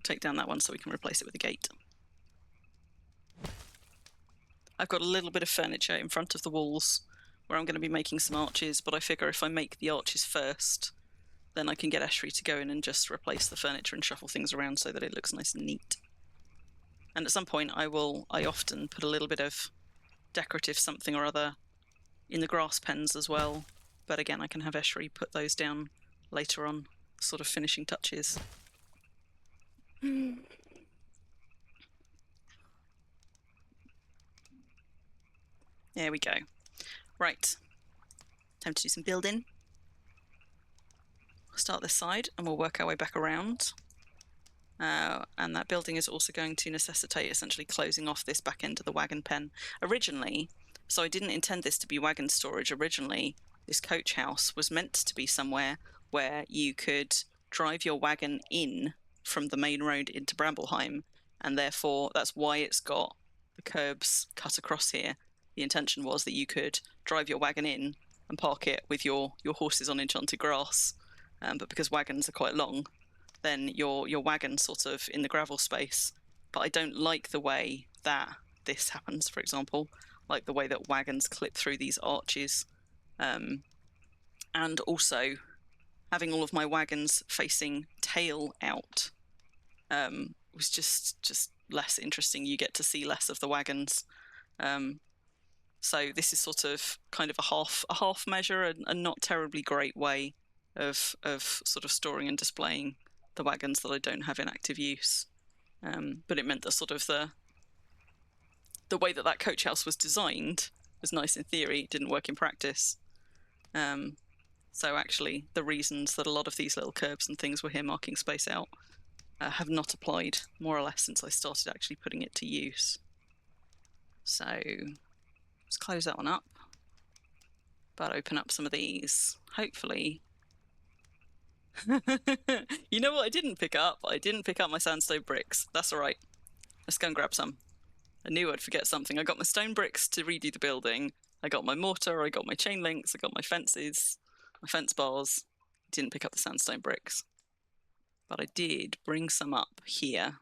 [SPEAKER 2] Take down that one so we can replace it with a gate. I've got a little bit of furniture in front of the walls where I'm going to be making some arches, but I figure if I make the arches first, then I can get Ashri to go in and just replace the furniture and shuffle things around so that it looks nice and neat. And at some point I often put a little bit of decorative something or other in the grass pens as well, but again I can have Ashri put those down later on, sort of finishing touches. There we go. Right, time to do some building. We'll start this side and we'll work our way back around. And that building is also going to necessitate essentially closing off this back end of the wagon pen. Originally, so I didn't intend this to be wagon storage. Originally, this coach house was meant to be somewhere where you could drive your wagon in from the main road into Brambleheim, and therefore that's why it's got the curbs cut across here. The intention was that you could drive your wagon in and park it with your horses on enchanted grass, but because wagons are quite long, then your wagon's sort of in the gravel space. But I don't like the way that this happens, for example, like the way that wagons clip through these arches. And also having all of my wagons facing tail out was just less interesting. You get to see less of the wagons. So this is sort of kind of a half measure, and not terribly great way of sort of storing and displaying the wagons that I don't have in active use. But it meant that sort of the way that coach house was designed was nice in theory, it didn't work in practice. So actually, the reasons that a lot of these little curbs and things were here marking space out have not applied, more or less, since I started actually putting it to use. So let's close that one up, but open up some of these, hopefully. You know what I didn't pick up? I didn't pick up my sandstone bricks. That's all right. Let's go and grab some. I knew I'd forget something. I got my stone bricks to redo the building. I got my mortar, I got my chain links, I got my fences, my fence bars. Didn't pick up the sandstone bricks. But I did bring some up here.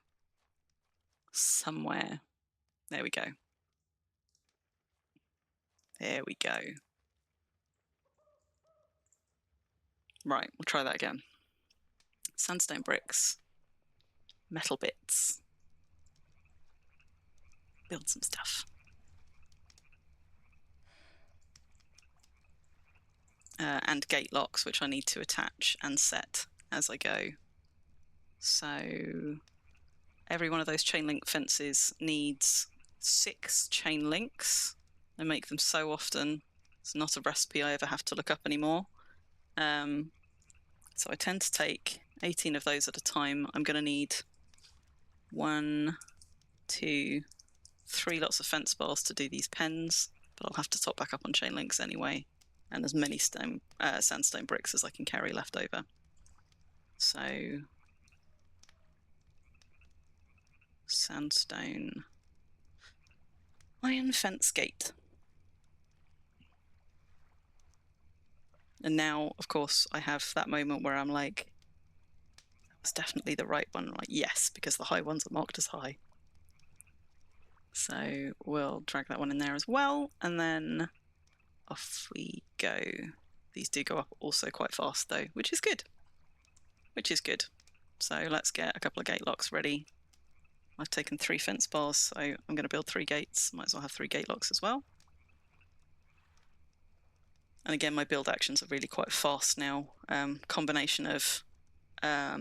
[SPEAKER 2] Somewhere. There we go. There we go. Right, we'll try that again. Sandstone bricks. Metal bits. Build some stuff. And gate locks, which I need to attach and set as I go. So every one of those chain link fences needs 6 chain links. I make them so often, it's not a recipe I ever have to look up anymore. So I tend to take 18 of those at a time. I'm going to need 1, 2, 3 lots of fence bars to do these pens, but I'll have to top back up on chain links anyway, and as many sandstone bricks as I can carry left over. So sandstone iron fence gate. And now, of course, I have that moment where I'm like, that was definitely the right one. Like, yes, because the high ones are marked as high. So we'll drag that one in there as well, and then off we go. These do go up also quite fast though, which is good. Which is good. So let's get a couple of gate locks ready. I've taken 3 fence bars, so I'm going to build 3 gates. Might as well have 3 gate locks as well. And again, my build actions are really quite fast now. Combination of a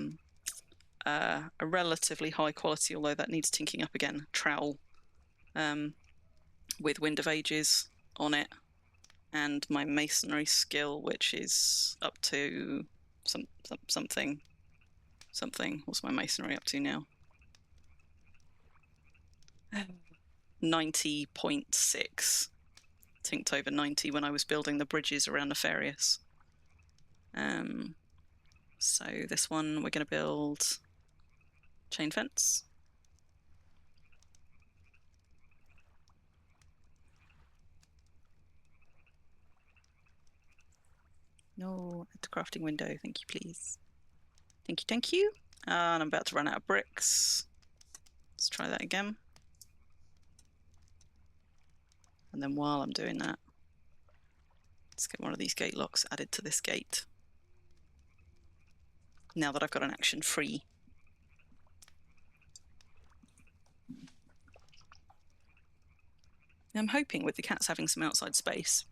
[SPEAKER 2] relatively high quality, although that needs tinking up again, trowel with Wind of Ages on it, and my masonry skill, which is up to something. What's my masonry up to now? 90.6. Tinked over 90 when I was building the bridges around Nefarious. So this one we're going to build chain fence. No, at the crafting window, thank you, please. Thank you. And I'm about to run out of bricks. Let's try that again. And then while I'm doing that, let's get one of these gate locks added to this gate. Now that I've got an action free. I'm hoping with the cats having some outside space,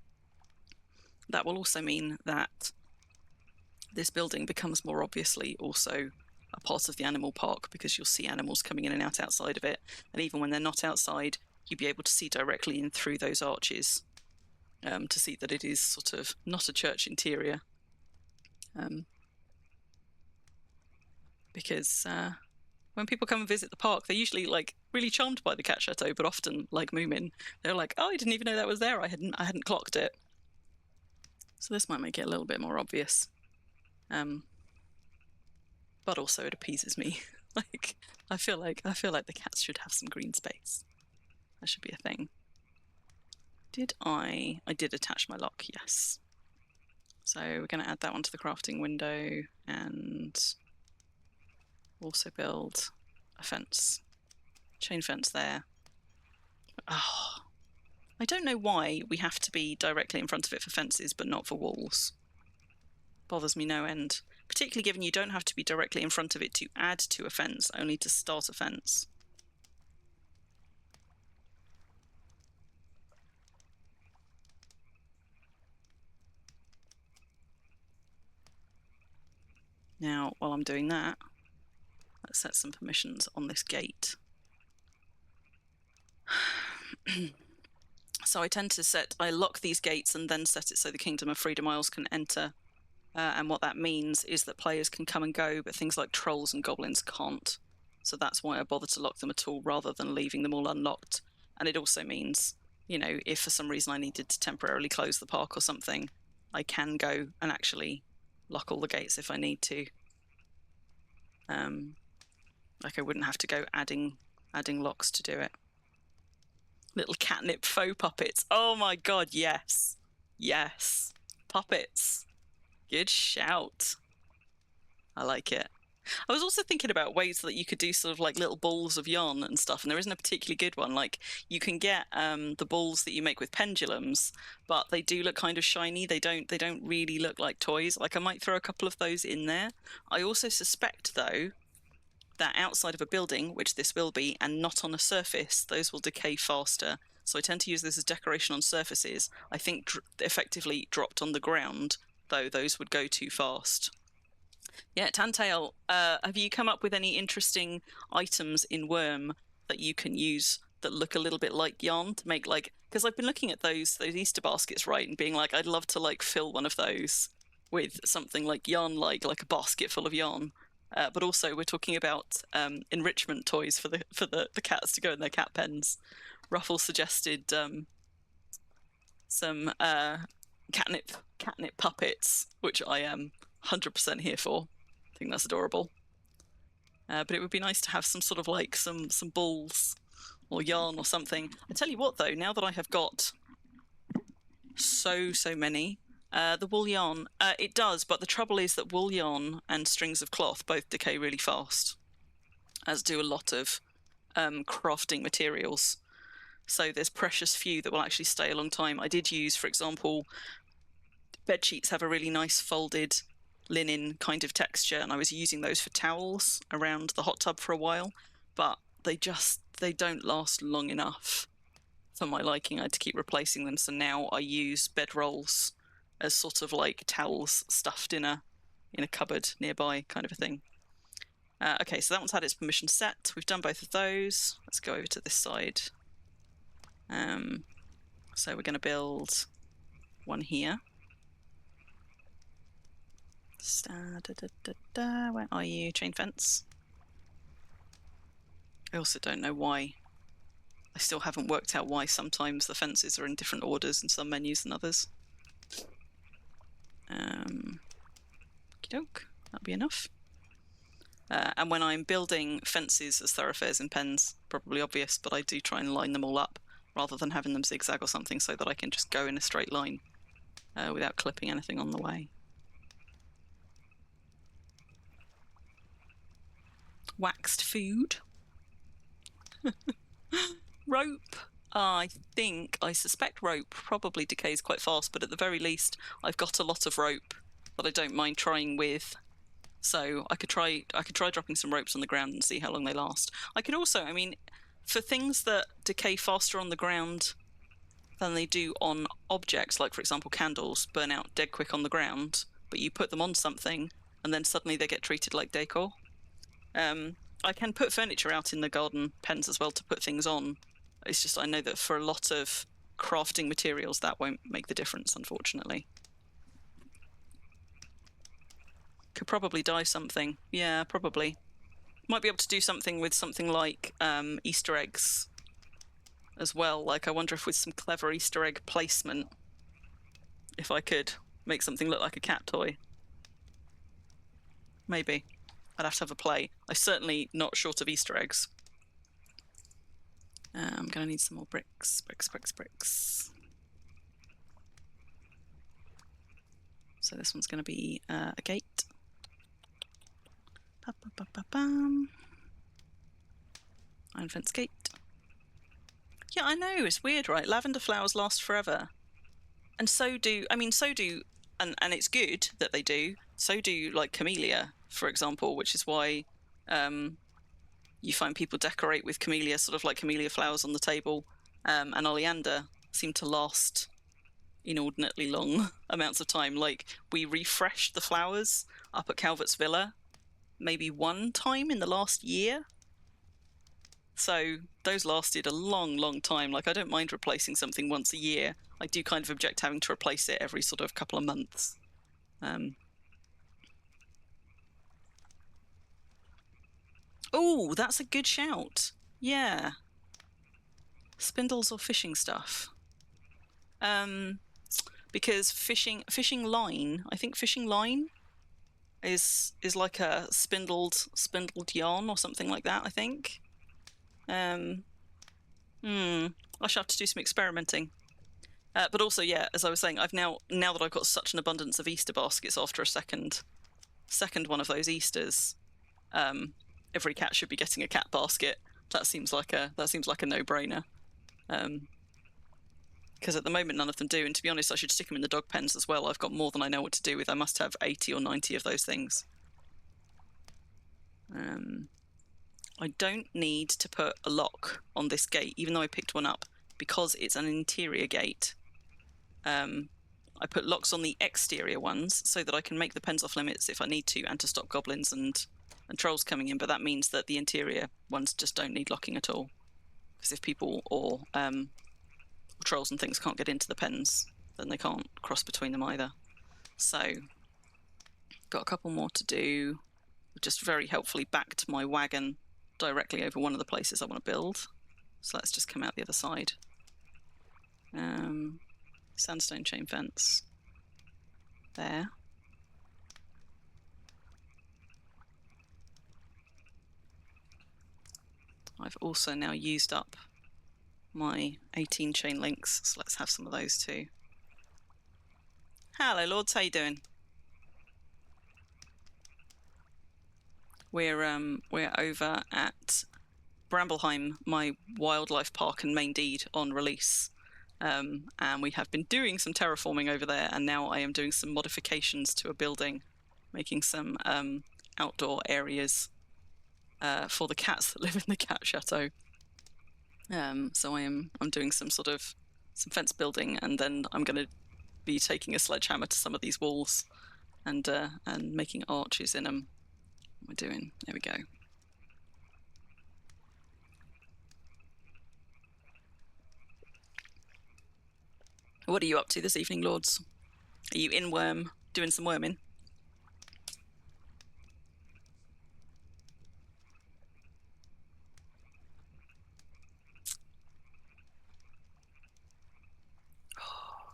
[SPEAKER 2] that will also mean that this building becomes more obviously also a part of the animal park, because you'll see animals coming in and out outside of it. And even when they're not outside, you'll be able to see directly in through those arches to see that it is sort of not a church interior. Because when people come and visit the park, they're usually like really charmed by the Cat Chateau, but often, like Moomin, they're like, oh, I didn't even know that was there. I hadn't clocked it. So this might make it a little bit more obvious. But also it appeases me. Like I feel like the cats should have some green space. That should be a thing. I did attach my lock, yes. So we're going to add that one to the crafting window and also build a fence. Chain fence there. Oh, I don't know why we have to be directly in front of it for fences, but not for walls. Bothers me no end. Particularly given you don't have to be directly in front of it to add to a fence, only to start a fence. Now, while I'm doing that, Let's set some permissions on this gate. So I lock these gates and then set it so the Kingdom of Freedom Isles can enter. And what that means is that players can come and go, but things like trolls and goblins can't. So that's why I bother to lock them at all rather than leaving them all unlocked. And it also means, if for some reason I needed to temporarily close the park or something, I can go and actually lock all the gates if I need to. Like I wouldn't have to go adding locks to do it. Little catnip faux puppets. Oh my god, yes. Yes. Puppets. Good shout. I like it. I was also thinking about ways that you could do sort of like little balls of yarn and stuff, and there isn't a particularly good one. Like you can get the balls that you make with pendulums, but they do look kind of shiny. They don't really look like toys. Like I might throw a couple of those in there. I also suspect though that outside of a building, which this will be, and not on a surface, those will decay faster. So I tend to use this as decoration on surfaces. I think effectively dropped on the ground, though, those would go too fast. Yeah, Tantail, have you come up with any interesting items in Worm that you can use that look a little bit like yarn to make because I've been looking at those Easter baskets, right, and being like, I'd love to fill one of those with something like yarn, like a basket full of yarn. But also we're talking about enrichment toys for the cats to go in their cat pens. Ruffle suggested some catnip puppets, which I am 100% here for. I think that's adorable. But it would be nice to have some sort of some balls or yarn or something. I tell you what though, now that I have got so many, the wool yarn, it does, but the trouble is that wool yarn and strings of cloth both decay really fast, as do a lot of crafting materials. So there's precious few that will actually stay a long time. I did use, for example, bed sheets have a really nice folded linen kind of texture, and I was using those for towels around the hot tub for a while, but they don't last long enough for my liking. I had to keep replacing them, so now I use bed rolls as sort of like towels stuffed in a cupboard nearby, kind of a thing. Okay, so that one's had its permission set. We've done both of those. Let's go over to this side. So we're going to build one here. Where are you? Chain fence. I also don't know why. I still haven't worked out why sometimes the fences are in different orders in some menus than others. Okey-doke, that'll be enough. And when I'm building fences as thoroughfares in pens, probably obvious, but I do try and line them all up rather than having them zigzag or something, so that I can just go in a straight line without clipping anything on the way. Waxed food. Rope. I suspect rope probably decays quite fast, but at the very least I've got a lot of rope that I don't mind trying with. So I could try dropping some ropes on the ground and see how long they last. I could also, for things that decay faster on the ground than they do on objects, like for example candles burn out dead quick on the ground, but you put them on something and then suddenly they get treated like decor. I can put furniture out in the garden pens as well to put things on. It's just I know that for a lot of crafting materials that won't make the difference, unfortunately. Could probably dye something. Yeah, probably. Might be able to do something with something like Easter eggs as well. Like I wonder if with some clever Easter egg placement, if I could make something look like a cat toy. Maybe. I'd have to have a play. I'm certainly not short of Easter eggs. I'm going to need some more bricks. So this one's going to be a gate. Iron fence gate. Yeah, I know, it's weird, right? Lavender flowers last forever. And so do, and it's good that they do, so do like camellia, for example, which is why you find people decorate with camellia, sort of like camellia flowers on the table, and oleander seem to last inordinately long amounts of time. Like we refreshed the flowers up at Calvert's Villa maybe one time in the last year. So those lasted a long, long time. Like, I don't mind replacing something once a year. I do kind of object having to replace it every sort of couple of months. Oh, that's a good shout. Yeah. Spindles or fishing stuff. Because fishing line, I think fishing line is like a spindled yarn or something like that, I think. I shall have to do some experimenting. But also, yeah, as I was saying, I've now that I've got such an abundance of Easter baskets after a second one of those Easters, every cat should be getting a cat basket. That seems like a no-brainer. Because at the moment none of them do, and to be honest, I should stick them in the dog pens as well. I've got more than I know what to do with. I must have 80 or 90 of those things. I don't need to put a lock on this gate, even though I picked one up, because it's an interior gate. I put locks on the exterior ones so that I can make the pens off limits if I need to, and to stop goblins and trolls coming in. But that means that the interior ones just don't need locking at all, because if people or trolls and things can't get into the pens, then they can't cross between them either. So got a couple more to do. Just very helpfully backed my wagon directly over one of the places I want to build. So let's just come out the other side. Sandstone chain fence there. I've also now used up my 18 chain links, so let's have some of those too. Hello lords, how you doing? We're over at Brambleheim, my wildlife park and main deed, on release. And we have been doing some terraforming over there, and now I am doing some modifications to a building, making some outdoor areas for the cats that live in the Cat Chateau. So I'm doing some fence building, and then I'm going to be taking a sledgehammer to some of these walls and making arches in them. What we're doing, there we go. What are you up to this evening, lords? Are you in worm, doing some worming?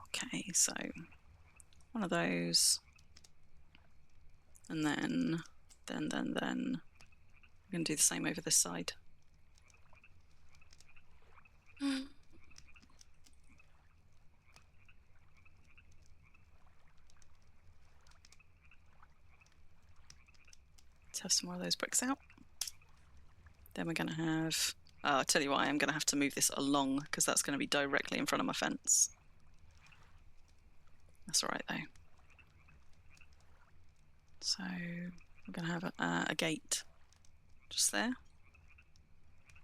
[SPEAKER 2] Okay, so one of those, and then we're going to do the same over this side. Let's have some more of those bricks out. Then we're going to have... I'll tell you why, I'm going to have to move this along, because that's going to be directly in front of my fence. That's all right, though. So we're going to have a gate just there.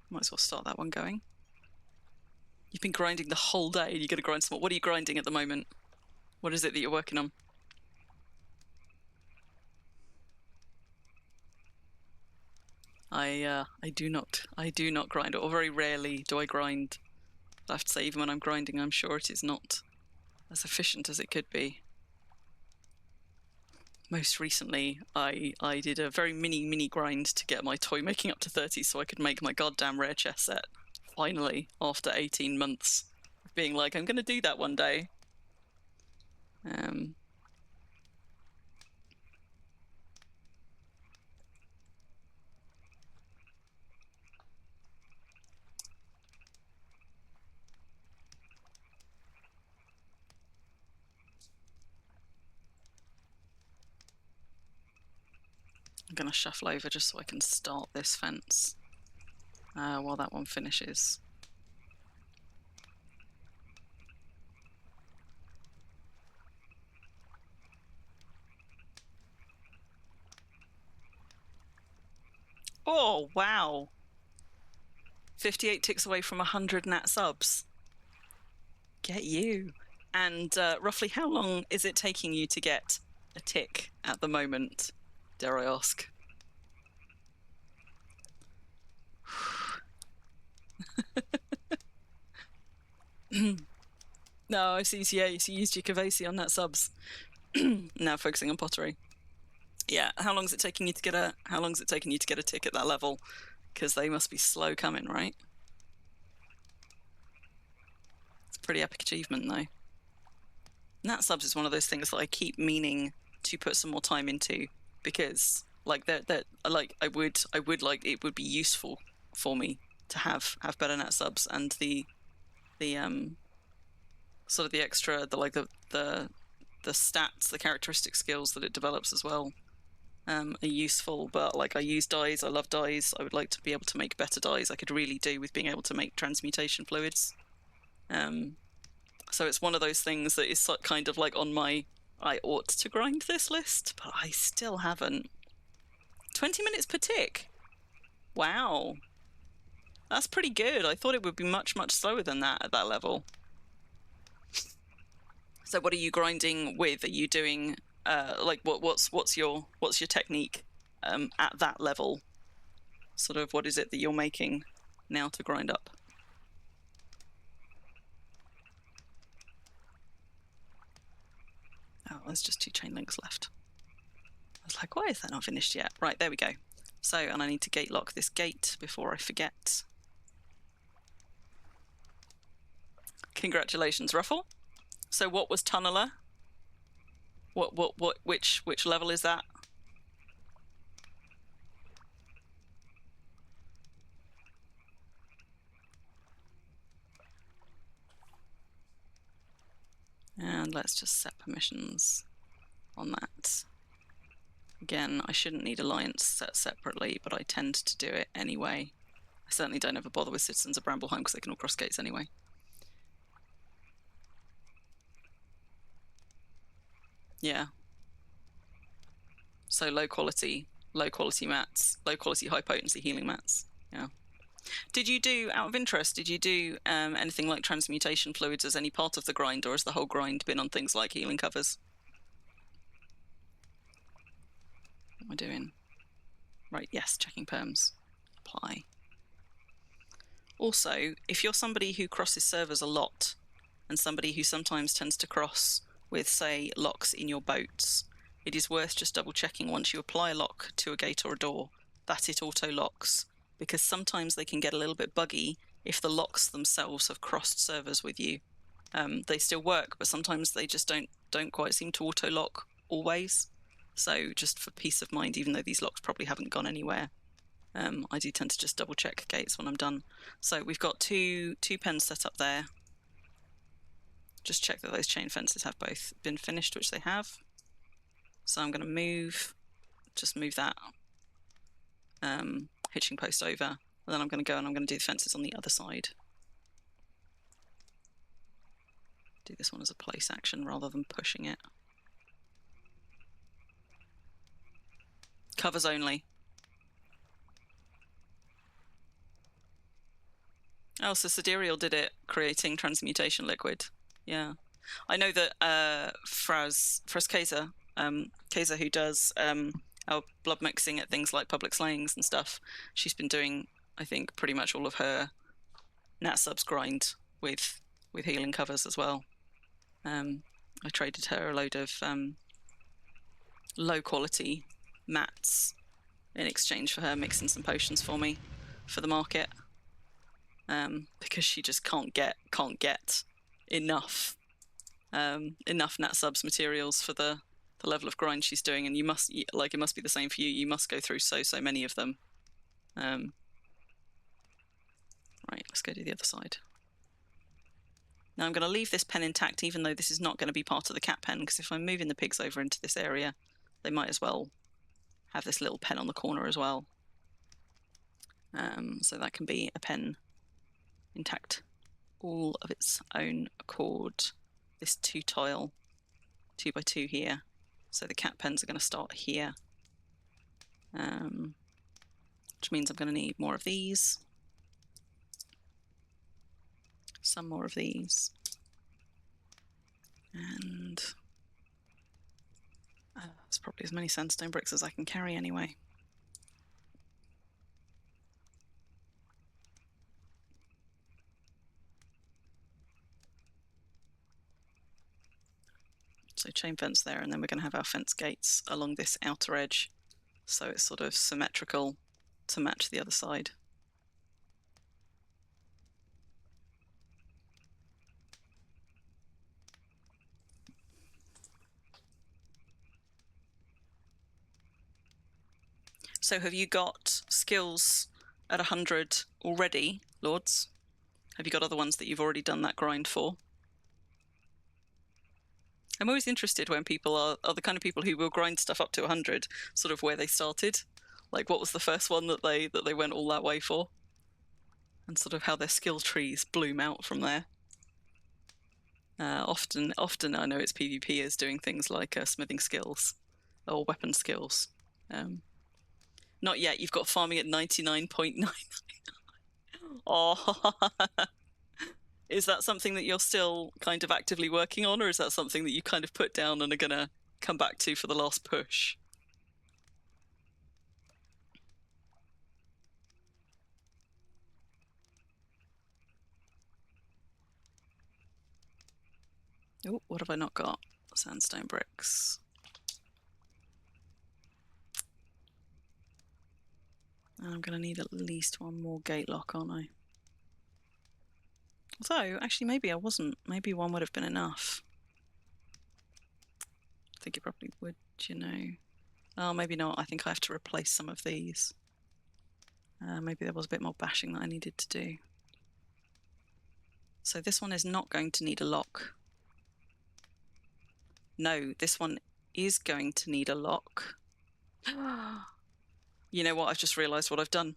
[SPEAKER 2] Might as well start that one going. You've been grinding the whole day, and you're going to grind some more. What are you grinding at the moment? What is it that you're working on? I do not grind, or very rarely do I grind. I have to say, even when I'm grinding, I'm sure it is not as efficient as it could be. Most recently, I did a very mini grind to get my toy making up to 30 so I could make my goddamn rare chess set. Finally, after 18 months of being like, I'm going to do that one day. I'm going to shuffle over just so I can start this fence while that one finishes. Oh, wow. 58 ticks away from 100 nat subs. Get you. And roughly how long is it taking you to get a tick at the moment, dare I ask? No, I see. Yeah, you used your Cavasi on that subs. Now focusing on pottery. Yeah, how long is it taking you to get a tick at that level? Because they must be slow coming, right? It's a pretty epic achievement, though. Nat subs is one of those things that I keep meaning to put some more time into, because like that like I would like, it would be useful for me to have better nat subs, and the sort of the extra, the stats, the characteristic skills that it develops as well are useful. But like, I use dyes, I love dyes, I would like to be able to make better dyes. I could really do with being able to make transmutation fluids. So it's one of those things that is kind of like on my I ought to grind this list, but I still haven't. 20 minutes per tick. Wow. That's pretty good. I thought it would be much, much slower than that at that level. So what are you grinding with? Are you doing like what's your technique at that level? Sort of, what is it that you're making now to grind up? Oh, there's just 2 chain links left. I was like, why is that not finished yet? Right, there we go. So, and I need to gate lock this gate before I forget. Congratulations, Ruffle. So what was Tunneler? Which level is that? And let's just set permissions on that. Again, I shouldn't need alliance set separately, but I tend to do it anyway. I certainly don't ever bother with citizens of Brambleheim because they can all cross gates anyway. Yeah. So low quality mats, low quality high potency healing mats. Yeah. Did you do, out of interest, did you do anything like transmutation fluids as any part of the grind, or has the whole grind been on things like healing covers? What am I doing? Right, yes, checking perms. Apply. Also, if you're somebody who crosses servers a lot, and somebody who sometimes tends to cross with, say, locks in your boats, it is worth just double checking once you apply a lock to a gate or a door that it auto locks, because sometimes they can get a little bit buggy if the locks themselves have crossed servers with you. They still work, but sometimes they just don't quite seem to auto lock always. So just for peace of mind, even though these locks probably haven't gone anywhere, I do tend to just double check gates when I'm done. So we've got two pens set up there. Just check that those chain fences have both been finished, which they have. So I'm going to just move that hitching post over, and then I'm going to go and I'm going to do the fences on the other side. Do this one as a place action rather than pushing it. Covers only. Oh, so Sidereal did it, creating transmutation liquid. Yeah. I know that Fraz Kaiser, who does our blood mixing at things like public slayings and stuff, she's been doing, I think, pretty much all of her nat subs grind with healing covers as well. I traded her a load of low quality mats in exchange for her mixing some potions for me for the market, because she just can't get enough nat subs materials for the level of grind she's doing, and you must, like, it must be the same for you. You must go through so many of them. Right, let's go to the other side. Now I'm going to leave this pen intact, even though this is not going to be part of the cat pen, because if I'm moving the pigs over into this area, they might as well have this little pen on the corner as well. So that can be a pen intact all of its own accord. This 2-tile 2x2 here. So the cat pens are going to start here, which means I'm going to need more of these, some more of these, and it's probably as many sandstone bricks as I can carry anyway. So chain fence there, and then we're going to have our fence gates along this outer edge, so it's sort of symmetrical to match the other side. So have you got skills at 100 already, Lords? Have you got other ones that you've already done that grind for? I'm always interested when people are the kind of people who will grind stuff up to 100, sort of where they started. Like, what was the first one that they went all that way for? And sort of how their skill trees bloom out from there. Often I know it's PvPers doing things like smithing skills or weapon skills. Not yet. You've got farming at 99.9. Oh, is that something that you're still kind of actively working on, or is that something that you kind of put down and are gonna come back to for the last push? Oh, what have I not got? Sandstone bricks. I'm gonna need at least one more gate lock, aren't I? Although, actually, maybe I wasn't. Maybe one would have been enough. I think it probably would, you know. Oh, maybe not. I think I have to replace some of these. Maybe there was a bit more bashing that I needed to do. So this one is not going to need a lock. No, this one is going to need a lock. You know what? I've just realised what I've done.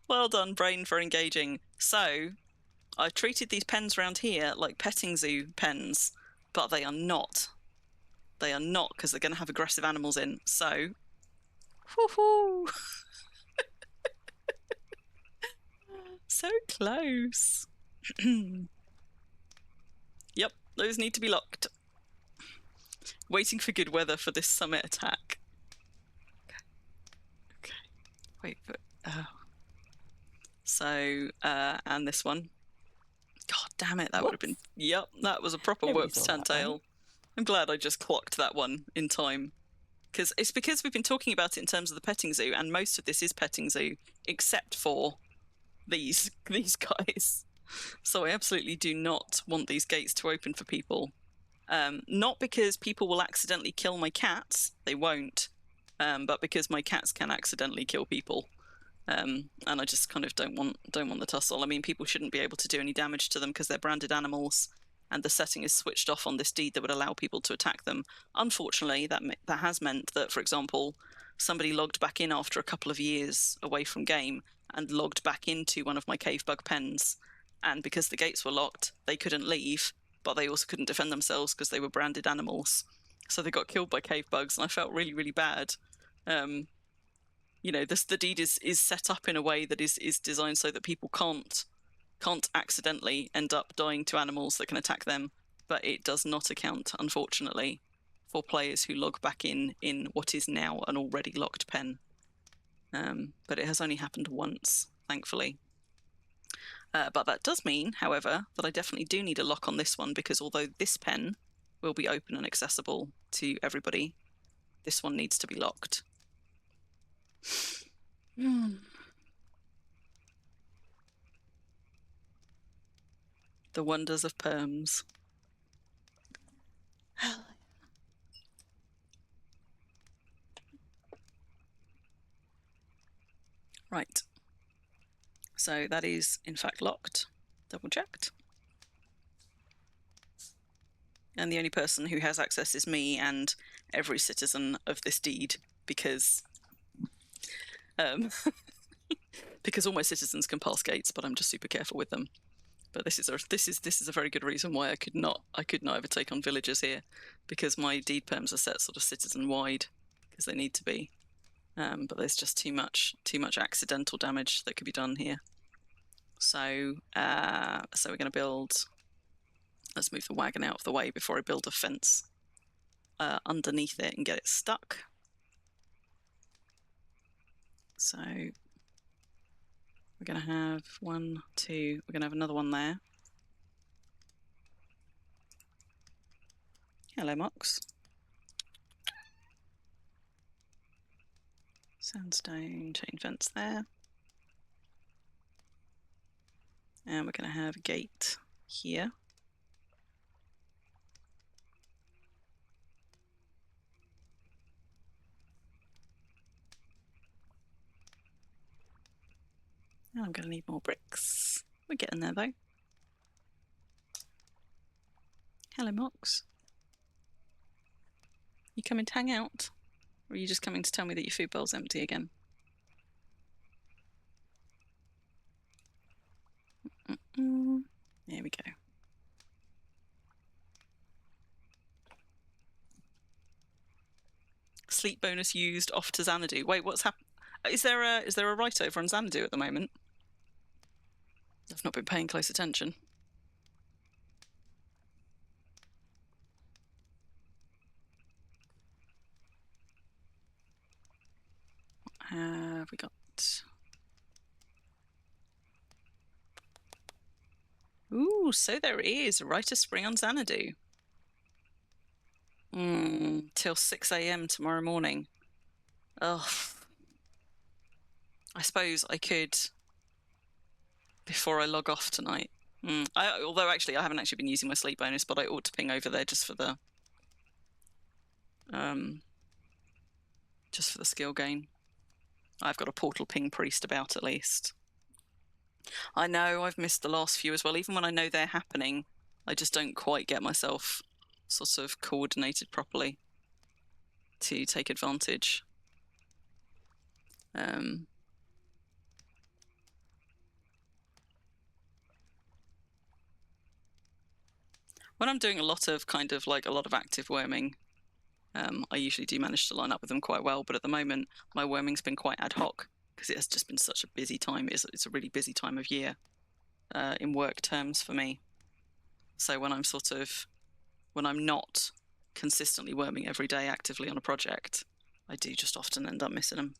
[SPEAKER 2] Well done, brain, for engaging. So, I've treated these pens around here like petting zoo pens, but they are not. They are not, because they're going to have aggressive animals in. So, woohoo! So close. Yep, those need to be locked. Waiting for good weather for this summit attack. Okay. Wait, but so and this one. God damn it, that would have been. Yep, that was a proper
[SPEAKER 1] Nobody
[SPEAKER 2] whoops,
[SPEAKER 1] saw that,
[SPEAKER 2] Tantail.
[SPEAKER 1] right?
[SPEAKER 2] I'm glad I just clocked that one in time. It's because we've been talking about it in terms of the petting zoo, and most of this is petting zoo, except for these guys. So I absolutely do not want these gates to open for people. Not because people will accidentally kill my cats, they won't, but because my cats can accidentally kill people. And I just kind of don't want the tussle. I mean, people shouldn't be able to do any damage to them because they're branded animals, and the setting is switched off on this deed that would allow people to attack them. Unfortunately, that has meant that, for example, somebody logged back in after a couple of years away from game and logged back into one of my cave bug pens, and because the gates were locked, they couldn't leave, but they also couldn't defend themselves because they were branded animals. So they got killed by cave bugs, and I felt really, really bad. You know, the deed is set up in a way that is designed so that people can't accidentally end up dying to animals that can attack them, but it does not account, unfortunately, for players who log back in what is now an already locked pen. But it has only happened once, thankfully. But that does mean, however, that I definitely do need a lock on this one, because although this pen will be open and accessible to everybody, this one needs to be locked. The wonders of perms. Right. So that is, in fact, locked. Double checked. And the only person who has access is me and every citizen of this deed, because because all my citizens can pass gates, but I'm just super careful with them. But this is a very good reason why I could not ever take on villagers here, because my deed perms are set sort of citizen wide, because they need to be. But there's just too much accidental damage that could be done here. So we're going to build. Let's move the wagon out of the way before I build a fence underneath it and get it stuck. So we're going to have 1, 2, we're going to have another one there. Hello, Mox. Sandstone chain fence there. And we're going to have a gate here. And I'm going to need more bricks. We're getting there though. Hello, Mox. You coming to hang out? Or are you just coming to tell me that your food bowl's empty again? There we go. Sleep bonus used, off to Xanadu. Wait, what's happened? Is there a write over on Xanadu at the moment? I've not been paying close attention. What have we got? Ooh, so there is. Rite of spring on Xanadu. Till 6 a.m. tomorrow morning. Ugh. I suppose I could before I log off tonight. Although actually I haven't actually been using my sleep bonus, but I ought to ping over there just for the skill gain. I've got a portal ping priest about at least. I know I've missed the last few as well. Even when I know they're happening, I just don't quite get myself sort of coordinated properly to take advantage. When I'm doing a lot of active worming, I usually do manage to line up with them quite well, but at the moment my worming's been quite ad hoc because it has just been such a busy time. It's a really busy time of year in work terms for me. So when I'm not consistently worming every day actively on a project, I do just often end up missing them.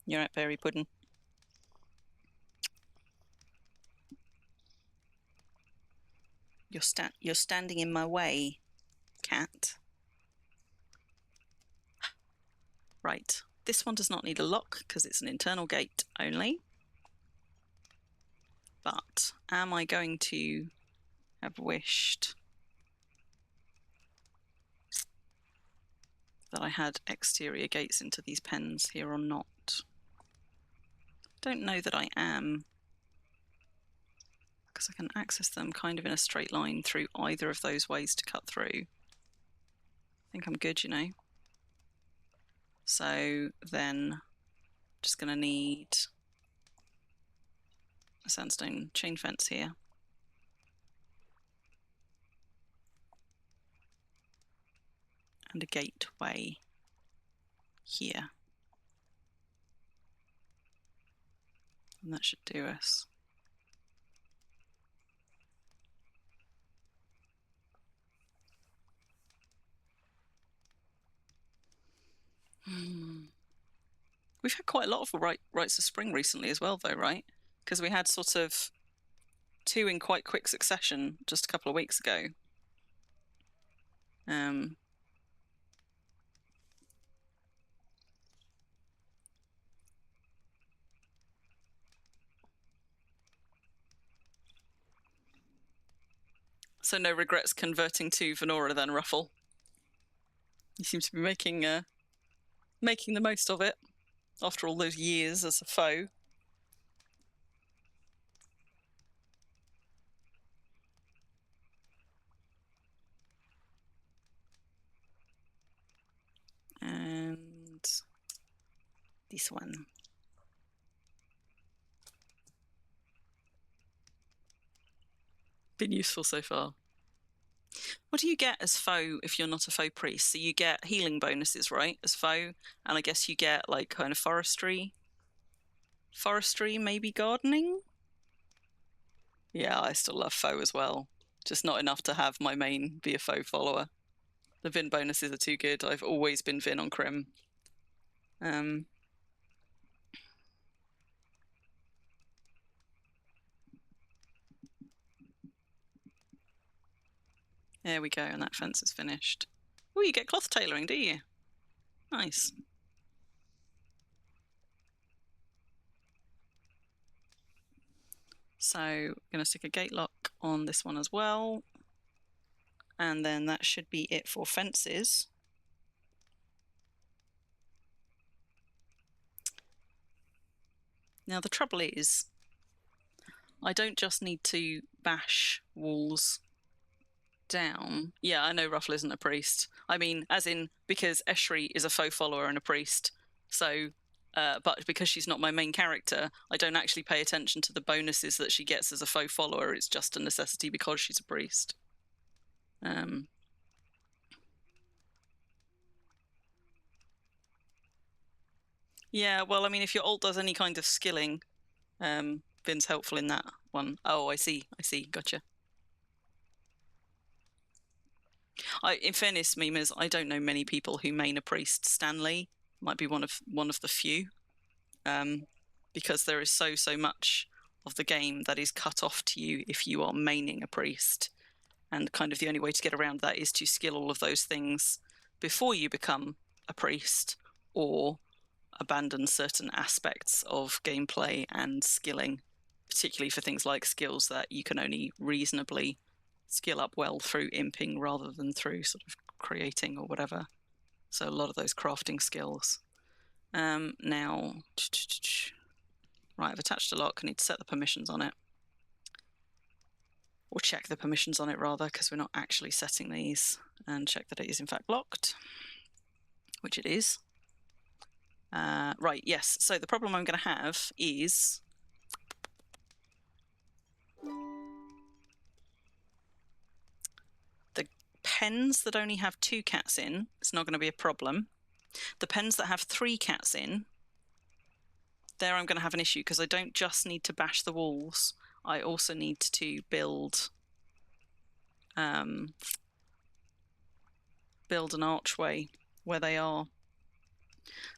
[SPEAKER 2] You're right, berry pudding. You're standing in my way, cat. Right, this one does not need a lock because it's an internal gate only. But am I going to have wished that I had exterior gates into these pens here or not? Don't know that I am, because I can access them kind of in a straight line through either of those ways to cut through. I think I'm good, you know. So then just going to need a sandstone chain fence here. And a gateway here. And that should do us. We've had quite a lot of rites of spring recently as well, though, right? Because we had sort of 2 in quite quick succession just a couple of weeks ago. So no regrets converting to Venora then, Ruffle? You seem to be making the most of it after all those years as a foe. And this one. Been useful so far. What do you get as foe if you're not a foe priest? So you get healing bonuses, right, as foe? And I guess you get like kind of forestry, maybe gardening? Yeah, I still love foe as well. Just not enough to have my main be a foe follower. The Vin bonuses are too good. I've always been Vin on Crim. There we go, and that fence is finished. Oh, you get cloth tailoring, do you? Nice. So I'm going to stick a gate lock on this one as well. And then that should be it for fences. Now the trouble is, I don't just need to bash walls down. Yeah, I know Ruffle isn't a priest. I mean, as in, because Eshri is a faux follower and a priest. So, but because she's not my main character, I don't actually pay attention to the bonuses that she gets as a faux follower. It's just a necessity because she's a priest. Yeah, well, I mean, if your ult does any kind of skilling, Vin's helpful in that one. Oh, I see, gotcha. In fairness, memers, I don't know many people who main a priest. Stanley might be one of the few, because there is so much of the game that is cut off to you if you are maining a priest, and kind of the only way to get around that is to skill all of those things before you become a priest, or abandon certain aspects of gameplay and skilling, particularly for things like skills that you can only reasonably skill up well through imping rather than through sort of creating or whatever. So a lot of those crafting skills. Now, right, I've attached a lock. I need to set the permissions on it. Or check the permissions on it, rather, because we're not actually setting these. And check that it is in fact locked, which it is. Right, yes. So the problem I'm going to have is the pens that only have 2 cats in. It's not going to be a problem. The pens that have 3 cats in, there I'm going to have an issue, because I don't just need to bash the walls. I also need to build build an archway where they are.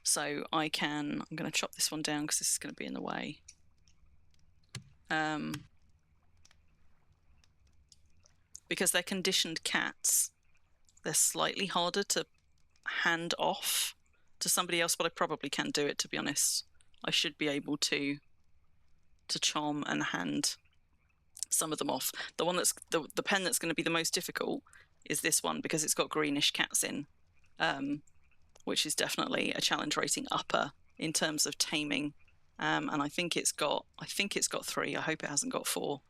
[SPEAKER 2] So I'm going to chop this one down because this is going to be in the way. Because they're conditioned cats, they're slightly harder to hand off to somebody else, but I probably can do it, to be honest. I should be able to charm and hand some of them off. The one that's the pen that's going to be the most difficult is this one, because it's got greenish cats in, which is definitely a challenge rating upper in terms of taming. And I think it's got 3. I hope it hasn't got 4.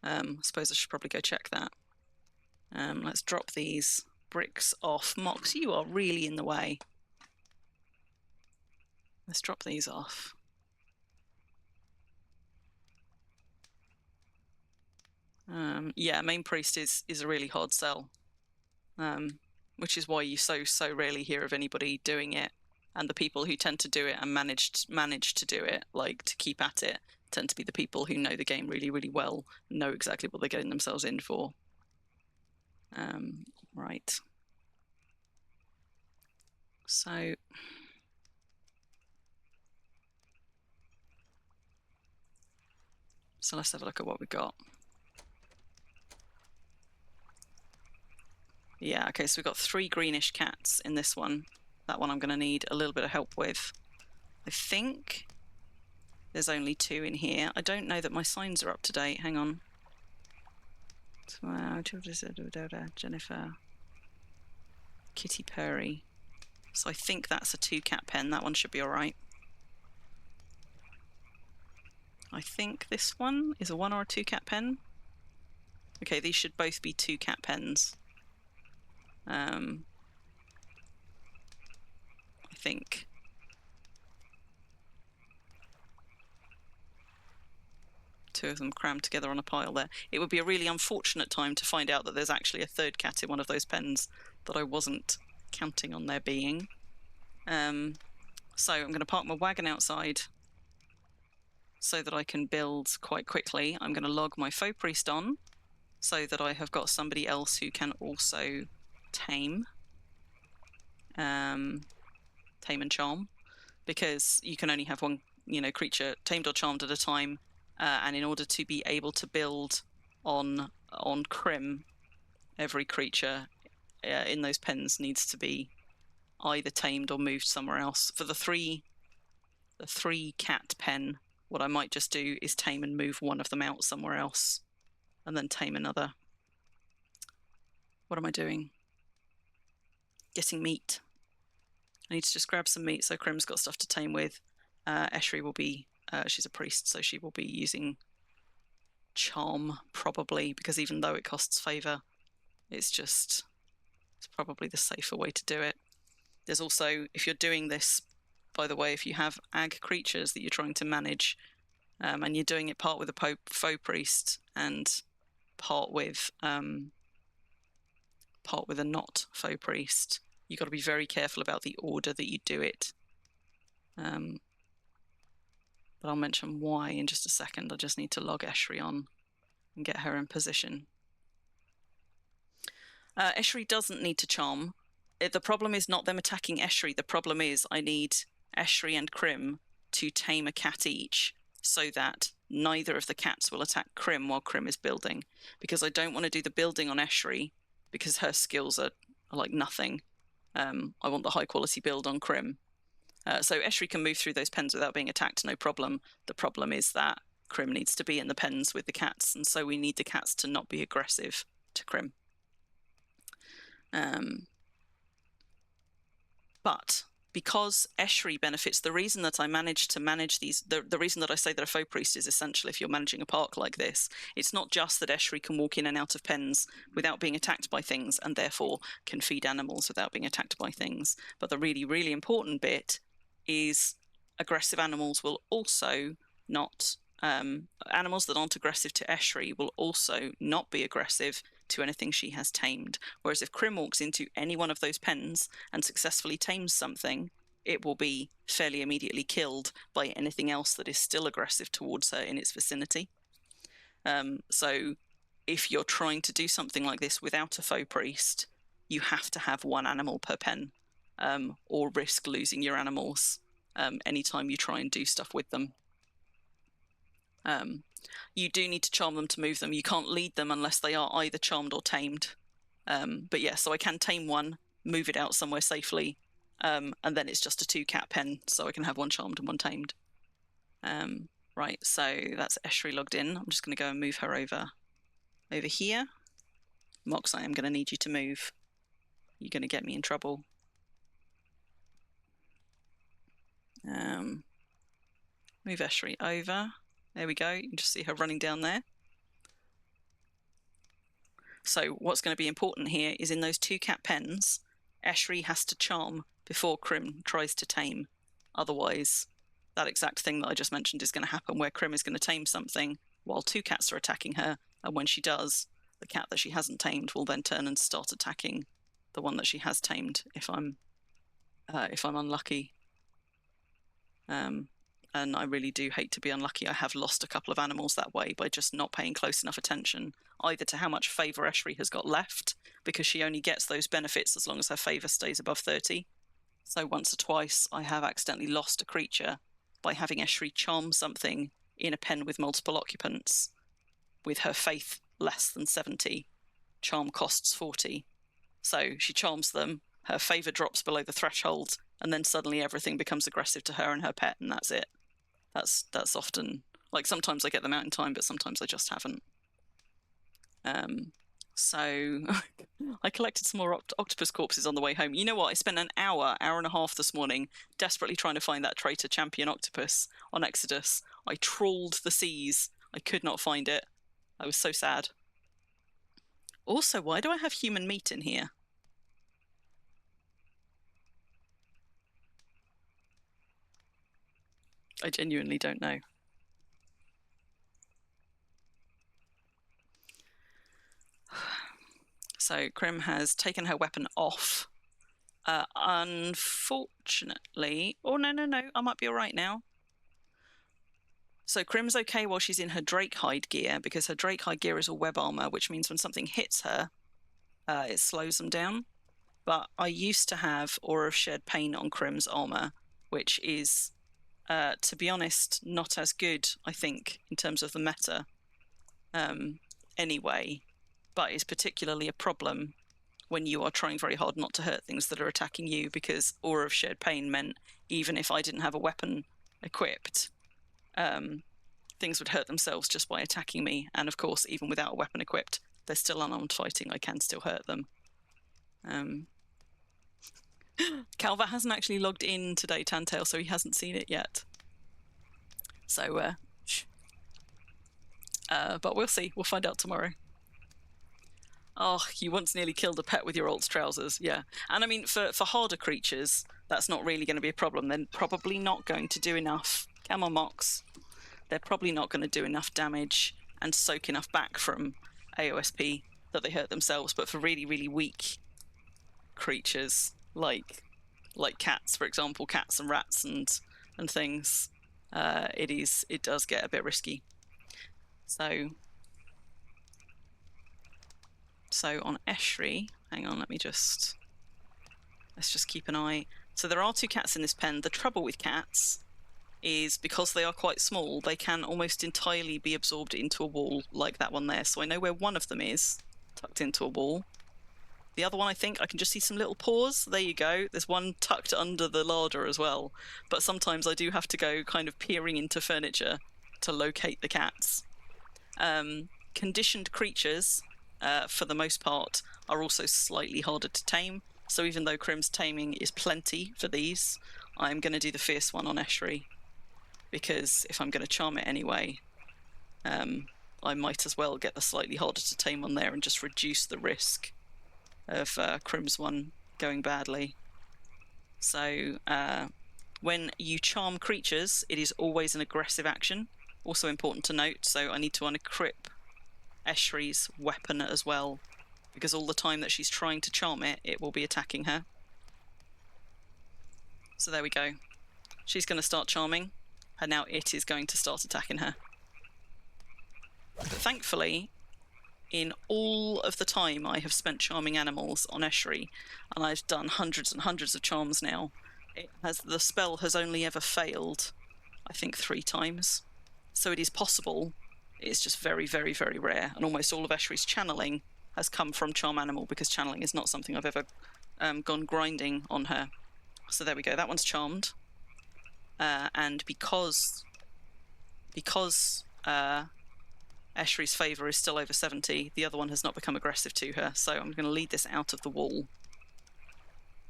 [SPEAKER 2] I suppose I should probably go check that. Let's drop these bricks off. Mox, you are really in the way. Let's drop these off. Yeah, main priest is a really hard sell, which is why you so rarely hear of anybody doing it. And the people who tend to do it and manage to do it, like to keep at it, tend to be the people who know the game really, really well, know exactly what they're getting themselves in for. Right. So let's have a look at what we got. Yeah, okay, so we've got 3 greenish cats in this one. That one I'm going to need a little bit of help with. I think there's only 2 in here. I don't know that my signs are up to date. Hang on. Jennifer. Kitty Perry. So I think that's a 2 cat pen. That one should be all right. I think this one is a 1 or a 2 cat pen. Okay, these should both be 2 cat pens. I think. Two of them crammed together on a pile there. It would be a really unfortunate time to find out that there's actually a 3rd cat in one of those pens that I wasn't counting on there being. So I'm going to park my wagon outside so that I can build quite quickly. I'm going to log my faux priest on so that I have got somebody else who can also tame and charm, because you can only have one, creature tamed or charmed at a time. And in order to be able to build on Crim, every creature in those pens needs to be either tamed or moved somewhere else. For the three cat pen, what I might just do is tame and move one of them out somewhere else, and then tame another. What am I doing? Getting meat. I need to just grab some meat, so Crim's got stuff to tame with. Eshri will be, she's a priest, so she will be using charm, probably, because even though it costs favor, it's probably the safer way to do it. There's also, if you're doing this, by the way, if you have ag creatures that you're trying to manage, and you're doing it part with a faux priest and part with a not faux priest, you've got to be very careful about the order that you do it. But I'll mention why in just a second. I just need to log Eshri on and get her in position. Eshri doesn't need to charm. The problem is not them attacking Eshri. The problem is I need Eshri and Crim to tame a cat each, so that neither of the cats will attack Crim while Crim is building, because I don't want to do the building on Eshri because her skills are like nothing. I want the high quality build on Crim. So Eshri can move through those pens without being attacked, no problem. The problem is that Crim needs to be in the pens with the cats, and so we need the cats to not be aggressive to Crim. But because Eshri benefits, the reason that I managed to manage these, the reason that I say that a faux priest is essential if you're managing a park like this, it's not just that Eshri can walk in and out of pens without being attacked by things and therefore can feed animals without being attacked by things, but the really, really important bit is aggressive animals will also not, animals that aren't aggressive to Eshri will also not be aggressive to anything she has tamed. Whereas if Crim walks into any one of those pens and successfully tames something, it will be fairly immediately killed by anything else that is still aggressive towards her in its vicinity. So if you're trying to do something like this without a faux priest, you have to have one animal per pen, or risk losing your animals anytime you try and do stuff with them. You do need to charm them to move them. You can't lead them unless they are either charmed or tamed. But yeah, so I can tame one, move it out somewhere safely, and then it's just a 2-cat pen, so I can have one charmed and one tamed. Right, so that's Eshri logged in. I'm just going to go and move her over here. Mox, I am going to need you to move. You're going to get me in trouble. Move Eshri over. There we go. You can just see her running down there. So what's going to be important here is in those 2-cat pens, Eshri has to charm before Crim tries to tame. Otherwise, that exact thing that I just mentioned is going to happen, where Crim is going to tame something while 2 cats are attacking her, and when she does, the cat that she hasn't tamed will then turn and start attacking the one that she has tamed if I'm unlucky. And I really do hate to be unlucky. I have lost a couple of animals that way by just not paying close enough attention, either to how much favour Eshri has got left, because she only gets those benefits as long as her favour stays above 30. So once or twice I have accidentally lost a creature by having Eshri charm something in a pen with multiple occupants. With her faith less than 70, charm costs 40. So she charms them, her favour drops below the threshold, and then suddenly everything becomes aggressive to her and her pet, and that's it. That's often, like, sometimes I get them out in time, but sometimes I just haven't. So I collected some more octopus corpses on the way home. You know what? I spent an hour and a half this morning desperately trying to find that traitor champion octopus on Exodus. I trawled the seas. I could not find it. I was so sad. Also, why do I have human meat in here? I genuinely don't know. So Crim has taken her weapon off. Unfortunately... Oh, no. I might be all right now. So Crim's okay while she's in her Drake hide gear, because her Drake hide gear is a web armor, which means when something hits her, it slows them down. But I used to have Aura of Shared Pain on Crim's armor, which is... to be honest, not as good, I think, in terms of the meta anyway. but is particularly a problem when you are trying very hard not to hurt things that are attacking you, because Aura of Shared Pain meant even if I didn't have a weapon equipped, things would hurt themselves just by attacking me. And of course, even without a weapon equipped, they're still unarmed fighting. I can still hurt them. Calva hasn't actually logged in today, Tantail, so he hasn't seen it yet. So, but we'll see. We'll find out tomorrow. Oh, you once nearly killed a pet with your Alt's trousers. Yeah. And I mean, for harder creatures, that's not really going to be a problem. They're probably not going to do enough. Come on, Mox. They're probably not going to do enough damage and soak enough back from AOSP that they hurt themselves. But for really, really weak creatures, like cats, for example, cats and rats and things, it does get a bit risky. So on Eshri, hang on, let's just keep an eye. So there are 2 cats in this pen. The trouble with cats is because they are quite small, they can almost entirely be absorbed into a wall like that one there. So I know where one of them is, tucked into a wall. The other one, I think, I can just see some little paws. There you go. There's one tucked under the larder as well. But sometimes I do have to go kind of peering into furniture to locate the cats. Conditioned creatures, for the most part, are also slightly harder to tame. So even though Crim's taming is plenty for these, I'm going to do the fierce one on Eshri. Because if I'm going to charm it anyway, I might as well get the slightly harder to tame on there and just reduce the risk of Crim's one going badly. So when you charm creatures, it is always an aggressive action. Also important to note, so I need to unequip Eshri's weapon as well, because all the time that she's trying to charm it, it will be attacking her. So there we go. She's going to start charming, and now it is going to start attacking her. But thankfully, in all of the time I have spent charming animals on Eshri, and I've done hundreds and hundreds of charms now, the spell has only ever failed, I think, 3 times. So it is possible. It's just very, very, very rare. And almost all of Eshri's channeling has come from charm animal, because channeling is not something I've ever gone grinding on her. So there we go. That one's charmed. And because Eshri's favour is still over 70, the other one has not become aggressive to her. So I'm going to lead this out of the wall,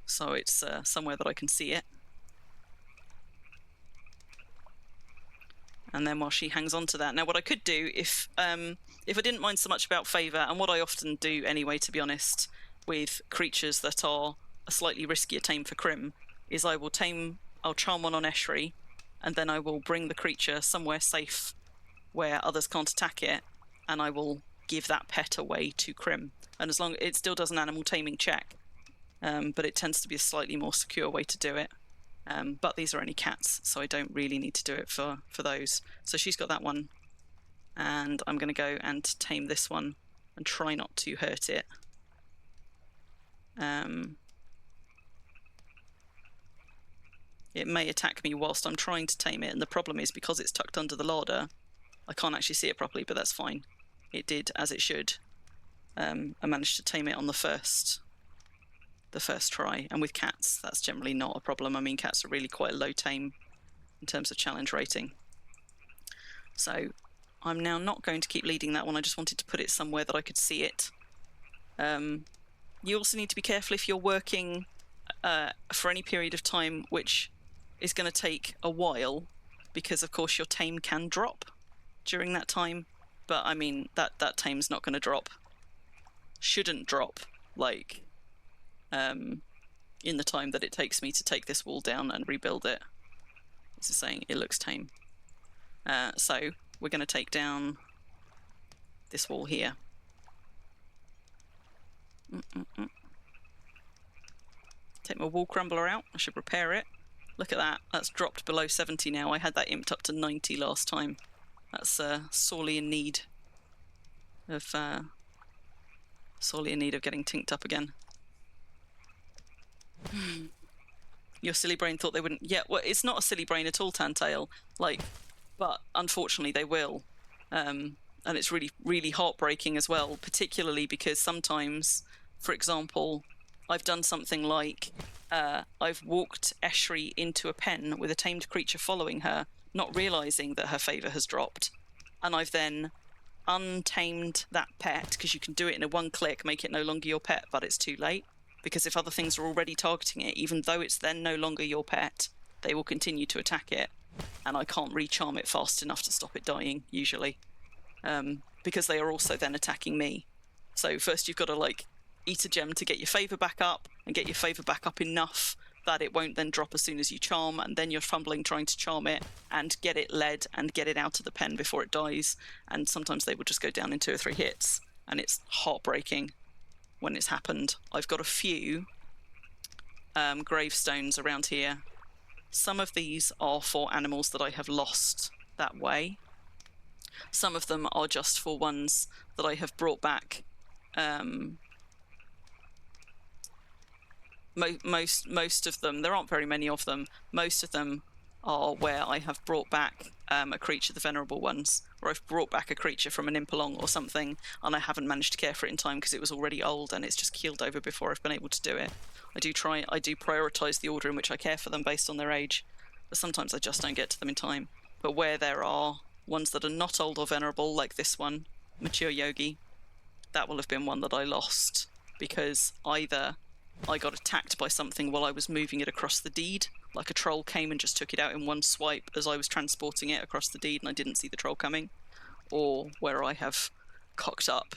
[SPEAKER 2] so it's somewhere that I can see it. And then while she hangs on to that, now what I could do, if I didn't mind so much about favour, and what I often do anyway, to be honest, with creatures that are a slightly riskier tame for Crim, is I'll charm one on Eshri, and then I will bring the creature somewhere safe where others can't attack it, and I will give that pet away to Crim. And as long it still does an animal taming check, but it tends to be a slightly more secure way to do it. But these are only cats, so I don't really need to do it for those. So she's got that one, and I'm going to go and tame this one and try not to hurt it. It may attack me whilst I'm trying to tame it, and the problem is, because it's tucked under the larder, I can't actually see it properly, but that's fine. It did as it should. I managed to tame it on the first try, and with cats that's generally not a problem. I mean, cats are really quite a low tame in terms of challenge rating. So I'm now not going to keep leading that one. I just wanted to put it somewhere that I could see it. You also need to be careful if you're working for any period of time which is going to take a while, because of course your tame can drop during that time. But I mean, that tame's not going to drop, shouldn't drop, like in the time that it takes me to take this wall down and rebuild it. This is saying it looks tame. So we're going to take down this wall here. Take my wall crumbler out. I should repair it. Look at that. That's dropped below 70 now. I had that imped up to 90 last time. That's sorely in need of getting tinked up again. Your silly brain thought they wouldn't. Yeah, well, it's not a silly brain at all, Tantail. Like, but unfortunately they will. And it's really, really heartbreaking as well, particularly because sometimes, for example, I've done something like I've walked Eshri into a pen with a tamed creature following her, not realizing that her favor has dropped. And I've then untamed that pet, because you can do it in a one click, make it no longer your pet, but it's too late. Because if other things are already targeting it, even though it's then no longer your pet, they will continue to attack it. And I can't recharm it fast enough to stop it dying, usually. Because they are also then attacking me. So first you've got to like eat a gem to get your favor back up, and get your favor back up enough that it won't then drop as soon as you charm, and then you're fumbling trying to charm it and get it led and get it out of the pen before it dies. And sometimes they will just go down in 2 or 3 hits, and it's heartbreaking when it's happened. I've got a few gravestones around here. Some of these are for animals that I have lost that way. Some of them are just for ones that I have brought back. Most of them, there aren't very many of them, most of them are where I have brought back a creature, the venerable ones, where I've brought back a creature from an Impelong or something, and I haven't managed to care for it in time because it was already old and it's just keeled over before I've been able to do it. I do prioritize the order in which I care for them based on their age, but sometimes I just don't get to them in time. But where there are ones that are not old or venerable, like this one, Mature Yogi, that will have been one that I lost because either I got attacked by something while I was moving it across the deed, like a troll came and just took it out in one swipe as I was transporting it across the deed and I didn't see the troll coming, or where I have cocked up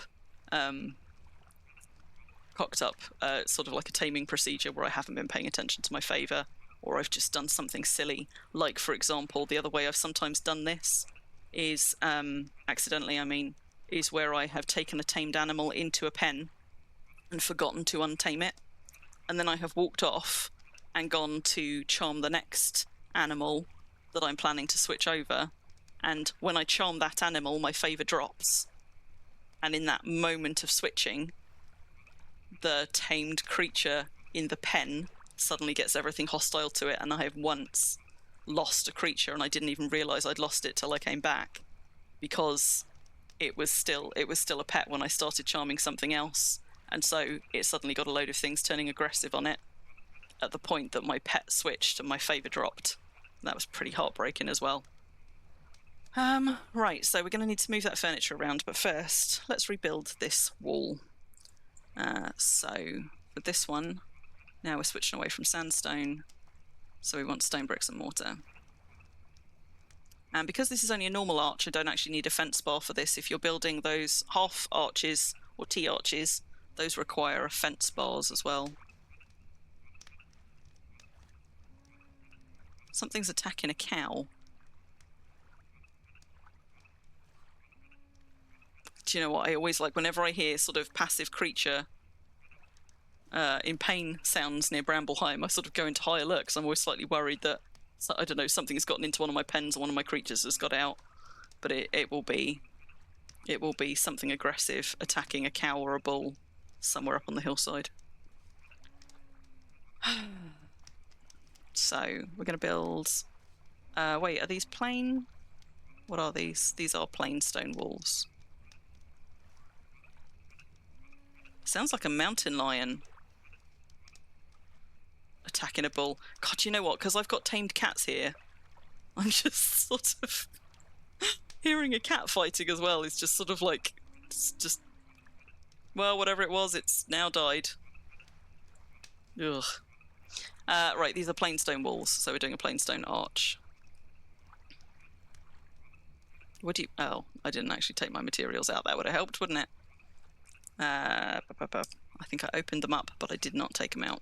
[SPEAKER 2] sort of like a taming procedure where I haven't been paying attention to my favor, or I've just done something silly. Like, for example, the other way I've sometimes done this is, accidentally I mean, is where I have taken a tamed animal into a pen and forgotten to untame it. And then I have walked off and gone to charm the next animal that I'm planning to switch over. And when I charm that animal, my favor drops. And in that moment of switching, the tamed creature in the pen suddenly gets everything hostile to it. And I have once lost a creature and I didn't even realize I'd lost it till I came back, because it was still a pet when I started charming something else. And so it suddenly got a load of things turning aggressive on it at the point that my pet switched and my favor dropped. That was pretty heartbreaking as well. Right, so we're going to need to move that furniture around, but first, let's rebuild this wall. So, with this one, now we're switching away from sandstone, so we want stone bricks and mortar. And because this is only a normal arch, I don't actually need a fence bar for this. If you're building those half arches or T-arches, those require fence bars as well. Something's attacking a cow. Do you know what? I always like, whenever I hear sort of passive creature in pain sounds near Brambleheim, I sort of go into high alert because I'm always slightly worried that, I don't know, something has gotten into one of my pens or one of my creatures has got out. But it will be something aggressive attacking a cow or a bull somewhere up on the hillside. So we're going to build... wait, are these plain? What are these? These are plain stone walls. Sounds like a mountain lion attacking a bull. God, you know what? Because I've got tamed cats here, I'm just sort of... hearing a cat fighting as well is just sort of like... It's just... Well, whatever it was, it's now died. Ugh. Right, these are plain stone walls, so we're doing a plain stone arch. What do you... Oh, I didn't actually take my materials out. That would have helped, wouldn't it? I think I opened them up, but I did not take them out.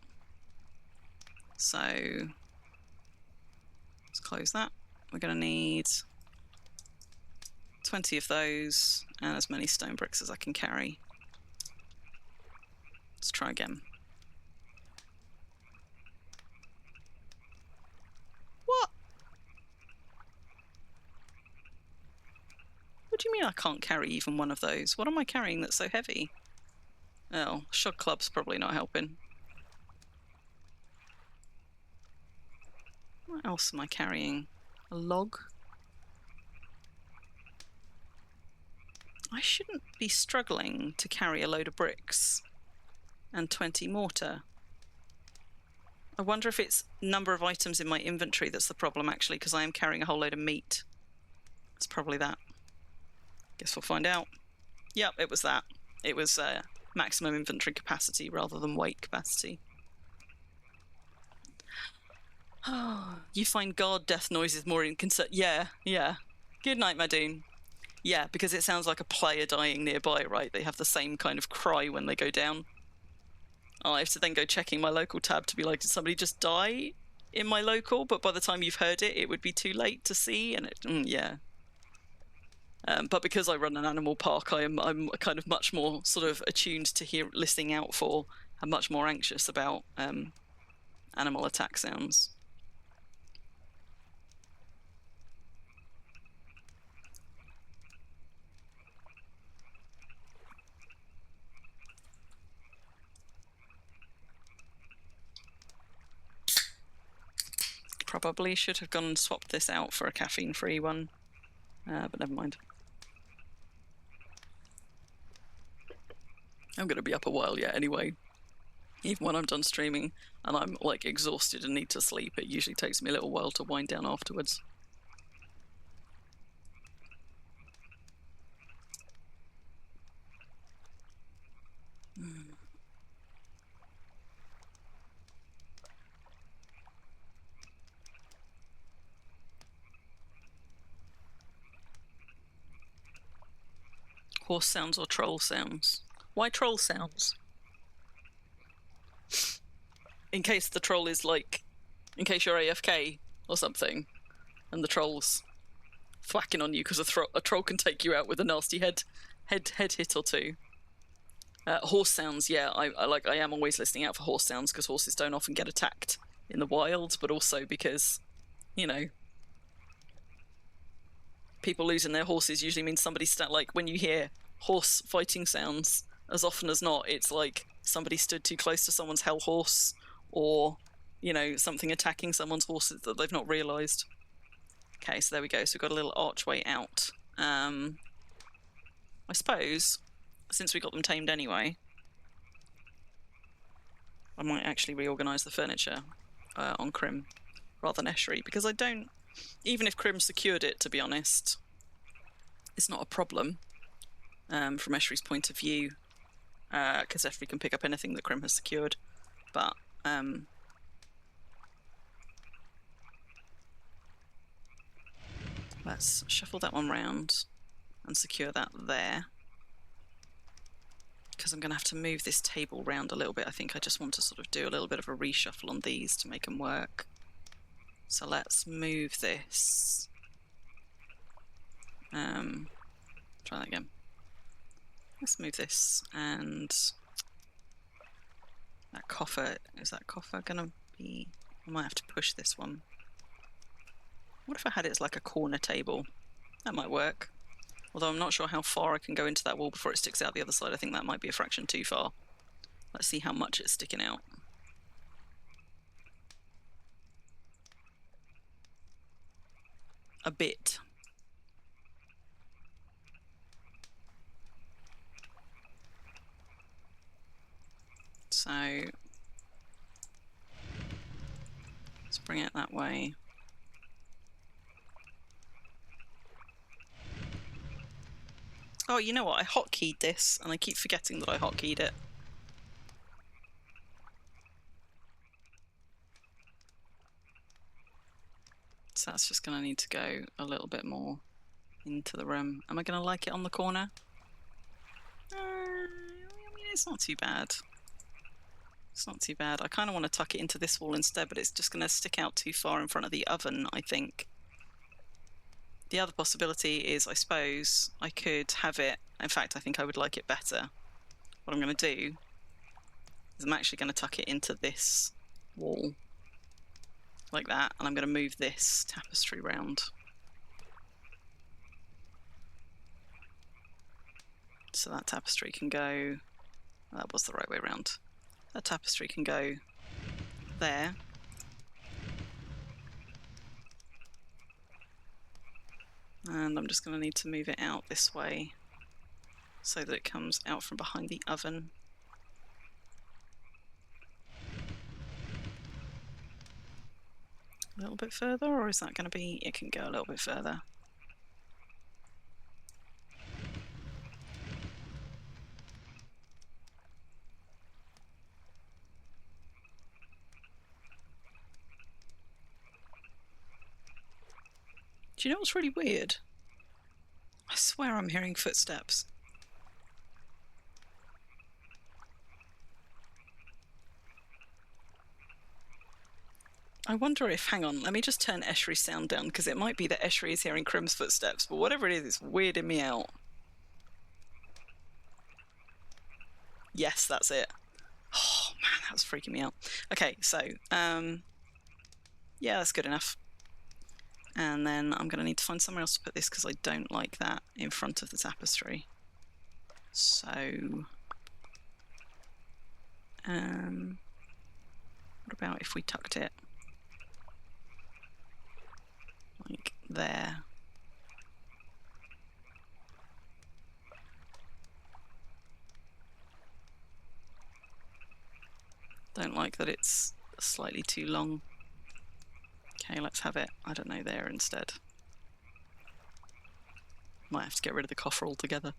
[SPEAKER 2] So let's close that. We're going to need 20 of those and as many stone bricks as I can carry. Let's try again. What? What do you mean I can't carry even one of those? What am I carrying that's so heavy? Oh, shod club's probably not helping. What else am I carrying? A log? I shouldn't be struggling to carry a load of bricks and 20 mortar. I wonder if it's number of items in my inventory that's the problem, actually, because I am carrying a whole load of meat. It's probably that. Guess we'll find out. Yep, it was that. It was maximum inventory capacity rather than weight capacity. You find guard death noises more inconsiderate. Yeah. Good night, Madoon. Yeah, because it sounds like a player dying nearby, right? They have the same kind of cry when they go down. I have to then go checking my local tab to be like, did somebody just die in my local? But by the time you've heard it, it would be too late to see. And yeah. But because I run an animal park, I'm kind of much more sort of attuned to listening out for and much more anxious about animal attack sounds. Probably should have gone and swapped this out for a caffeine-free one, but never mind. I'm going to be up a while yet anyway. Even when I'm done streaming and I'm like exhausted and need to sleep, it usually takes me a little while to wind down afterwards. Horse sounds or troll sounds? Why troll sounds? In case the troll is like, in case you're AFK or something, and the troll's thwacking on you because a troll can take you out with a nasty head hit or two. Horse sounds, yeah, I am always listening out for horse sounds because horses don't often get attacked in the wild, but also because, you know, people losing their horses usually means somebody like when you hear horse fighting sounds, as often as not, it's like somebody stood too close to someone's hell horse, or, you know, something attacking someone's horses that they've not realised. Okay, so there we go. So we've got a little archway out. I suppose, since we got them tamed anyway, I might actually reorganise the furniture on Crim rather than Eschery, because I don't, even if Crim secured it, to be honest, it's not a problem from Eschery's point of view, because Eschery can pick up anything that Crim has secured, but let's shuffle that one round and secure that there, because I'm going to have to move this table round a little bit. I think I just want to sort of do a little bit of a reshuffle on these to make them work. So let's move this. Try that again. Let's move this, and that coffer, is that coffer going to be, I might have to push this one. What if I had it as like a corner table? That might work. Although I'm not sure how far I can go into that wall before it sticks out the other side. I think that might be a fraction too far. Let's see how much it's sticking out. A bit. So let's bring it that way. Oh, you know what? I hotkeyed this, and I keep forgetting that I hotkeyed it. So that's just going to need to go a little bit more into the room. Am I going to like it on the corner? I mean, it's not too bad. It's not too bad. I kind of want to tuck it into this wall instead, but it's just going to stick out too far in front of the oven, I think. The other possibility is, I suppose, I could have it... In fact, I think I would like it better. What I'm going to do is I'm actually going to tuck it into this wall. Like that. And I'm going to move this tapestry round. So that tapestry can go... That was the right way around. That tapestry can go there. And I'm just going to need to move it out this way. so that it comes out from behind the oven. A little bit further, or is that going to be... It can go a little bit further. Do you know what's really weird? I swear I'm hearing footsteps. I wonder if... Hang on, let me just turn Eshery's sound down, because it might be that Eshery is hearing Crim's footsteps, but whatever it is, it's weirding me out. Yes, that's it. Oh, man, that was freaking me out. Okay, so, yeah, that's good enough. And then I'm going to need to find somewhere else to put this, because I don't like that in front of the tapestry. So, what about if we tucked it like there? Don't like that it's slightly too long. Okay, let's have it, I don't know, there instead. Might have to get rid of the coffer altogether.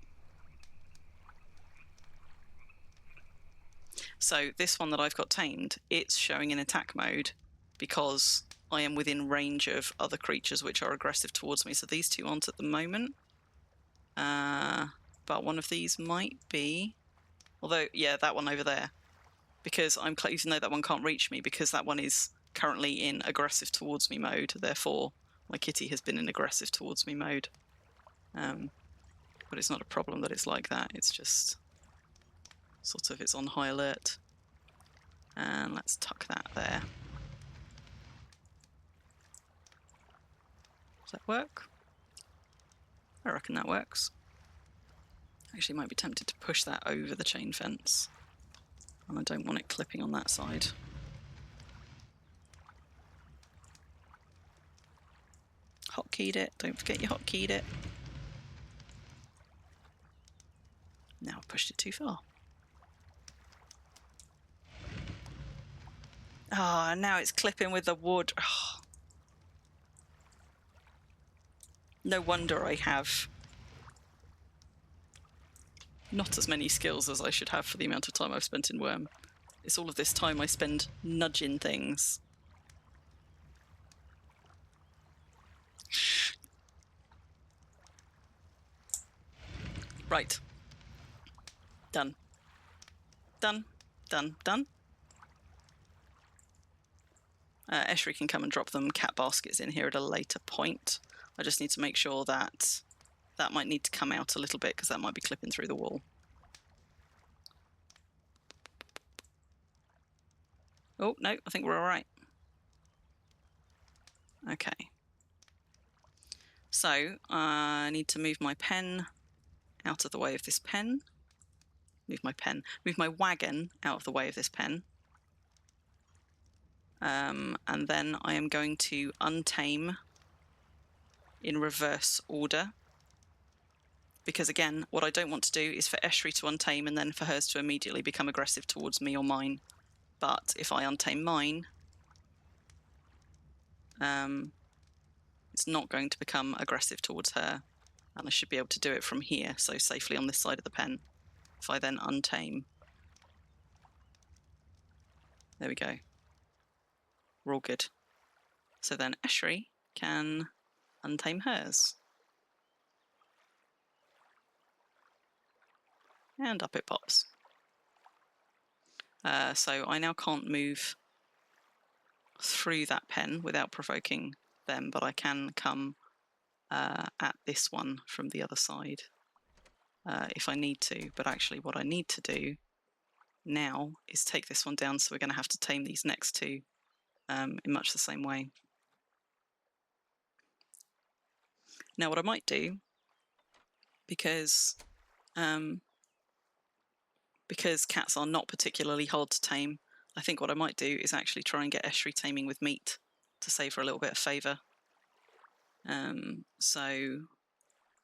[SPEAKER 2] So this one that I've got tamed, it's showing in attack mode because I am within range of other creatures which are aggressive towards me. So these two aren't at the moment. But one of these might be. Although, yeah, that one over there. Because I'm even though that one can't reach me, because that one is currently in aggressive towards me mode. Therefore, my kitty has been in aggressive towards me mode. But it's not a problem that it's like that. It's just sort of, it's on high alert. And let's tuck that there. Does that work? I reckon that works. Actually, might be tempted to push that over the chain fence. And I don't want it clipping on that side. Hotkeyed it. Don't forget you hotkeyed it. Now I've pushed it too far. Ah, now it's clipping with the wood. Oh. No wonder I have not as many skills as I should have for the amount of time I've spent in Worm. It's all of this time I spend nudging things. Right. Done. Done. Done. Done. Eshery can come and drop them cat baskets in here at a later point. I just need to make sure that that might need to come out a little bit because that might be clipping through the wall. Oh, no, I think we're all right. Okay. So I need to move my pen out of the way of this pen. Move my wagon out of the way of this pen. And then I am going to untame in reverse order. Because again, what I don't want to do is for Eshery to untame and then for hers to immediately become aggressive towards me or mine. But if I untame mine, it's not going to become aggressive towards her. And I should be able to do it from here, so safely on this side of the pen. If I then untame. There we go. We're all good. So then Eshery can untame hers. And up it pops. So I now can't move through that pen without provoking them, but I can come at this one from the other side if I need to. But actually what I need to do now is take this one down, so we're going to have to tame these next two in much the same way. Now what I might do, because cats are not particularly hard to tame, I think what I might do is actually try and get Eshery taming with meat to save her a little bit of favour. So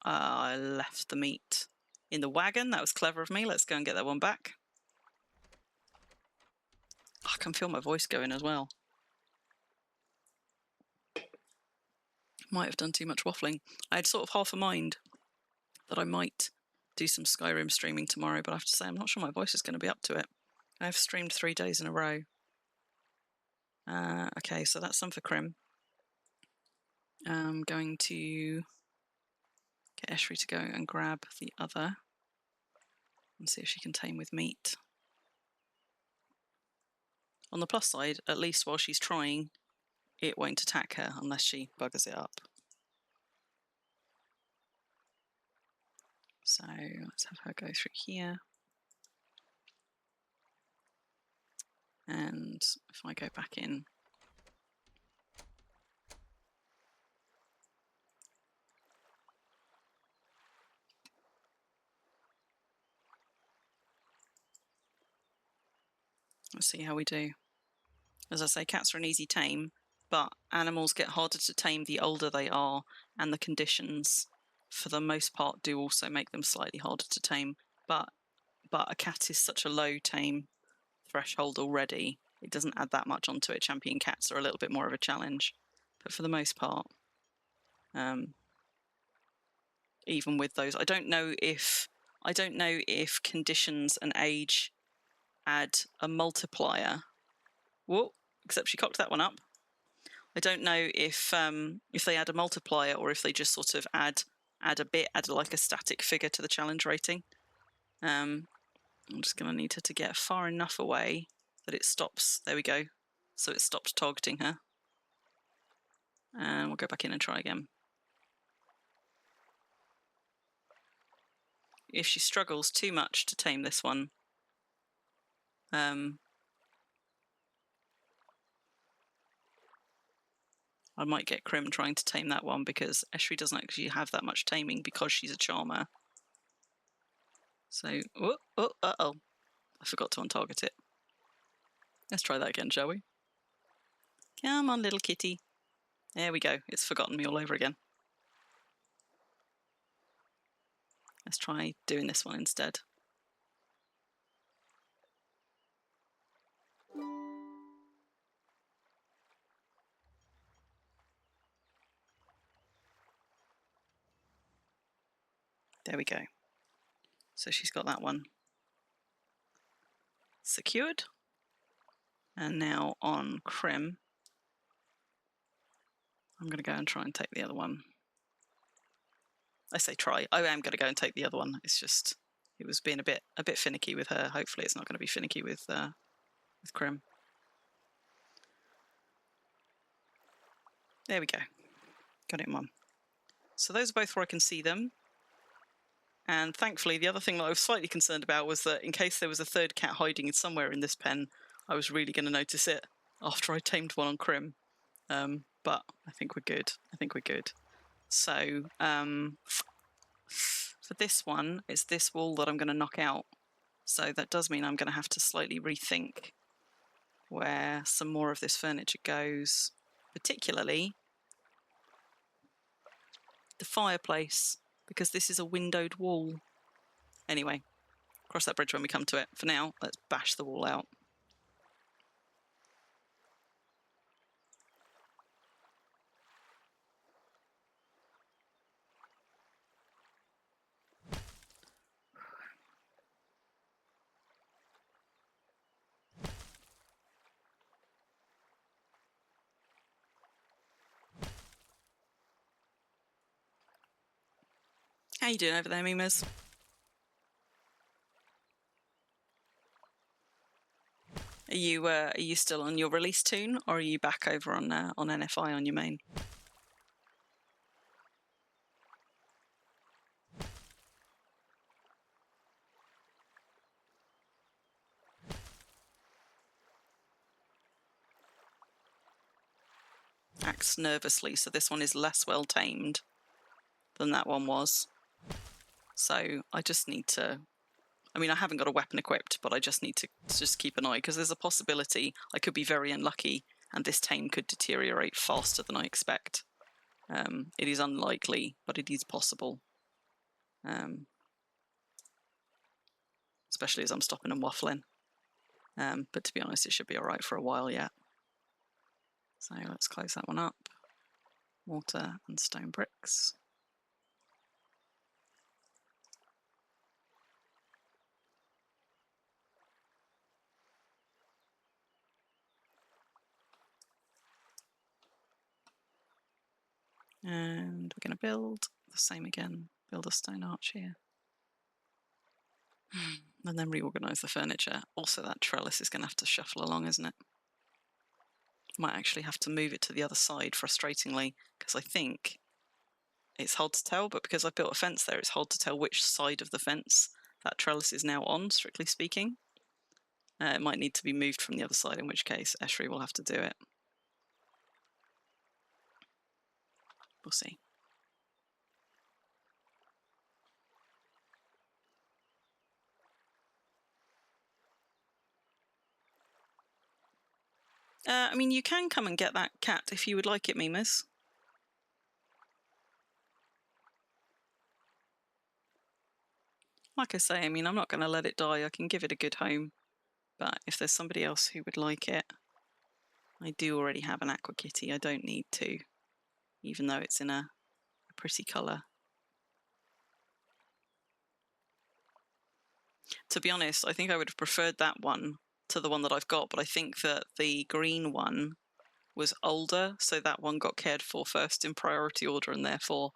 [SPEAKER 2] I left the meat in the wagon. That was clever of me. Let's go and get that one back. I can feel my voice going as well. Might have done too much waffling. I had sort of half a mind that I might do some Skyrim streaming tomorrow, but I have to say I'm not sure my voice is going to be up to it. I've streamed 3 days in a row. Okay, so that's some for Crim. I'm going to get Eshri to go and grab the other and see if she can tame with meat. On the plus side, at least while she's trying, it won't attack her unless she buggers it up. So let's have her go through here. And if I go back in, let's see how we do. As I say, cats are an easy tame, but animals get harder to tame the older they are, and the conditions, for the most part, do also make them slightly harder to tame. But a cat is such a low tame threshold already, it doesn't add that much onto it. Champion cats are a little bit more of a challenge, but for the most part, even with those, I don't know if conditions and age add a multiplier. Whoa! Except she cocked that one up. I don't know if they add a multiplier or if they just sort of add like a static figure to the challenge rating. I'm just going to need her to get far enough away that it stops. There we go. So it stopped targeting her. And we'll go back in and try again. If she struggles too much to tame this one, I might get Crim trying to tame that one, because Eshri doesn't actually have that much taming because she's a charmer. So, uh-oh. I forgot to untarget it. Let's try that again, shall we? Come on, little kitty. There we go. It's forgotten me all over again. Let's try doing this one instead. There we go. So she's got that one secured. And now on Crim, I'm going to go and try and take the other one. I say try. I am going to go and take the other one. It's just, it was being a bit finicky with her. Hopefully it's not going to be finicky with Crim. There we go. Got it in one. So those are both where I can see them. And thankfully, the other thing that I was slightly concerned about was that in case there was a third cat hiding somewhere in this pen, I was really going to notice it after I tamed one on Crim. But I think we're good. So for this one, it's this wall that I'm going to knock out. So that does mean I'm going to have to slightly rethink where some more of this furniture goes, particularly the fireplace, because this is a windowed wall. Anyway, cross that bridge when we come to it. For now, let's bash the wall out. How you doing over there, Mimas? Are you still on your release tune, or are you back over on NFI on your main? Acts nervously, so this one is less well tamed than that one was. So I just need to, I mean, I haven't got a weapon equipped, but I just need to just keep an eye, because there's a possibility I could be very unlucky and this tame could deteriorate faster than I expect. It is unlikely, but it is possible. especially as I'm stopping and waffling. But to be honest, it should be all right for a while yet. So let's close that one up. Water and stone bricks. And we're going to build the same again. Build a stone arch here. And then reorganize the furniture. Also, that trellis is going to have to shuffle along, isn't it? Might actually have to move it to the other side, frustratingly, because I think it's hard to tell, but because I've built a fence there, it's hard to tell which side of the fence that trellis is now on, strictly speaking. It might need to be moved from the other side, in which case Eshri will have to do it. We'll see. I mean, you can come and get that cat if you would like it, Mimas. Like I say, I mean, I'm not going to let it die. I can give it a good home. But if there's somebody else who would like it, I do already have an aqua kitty. I don't need to, even though it's in a pretty colour. To be honest, I think I would have preferred that one to the one that I've got, but I think that the green one was older, so that one got cared for first in priority order, and therefore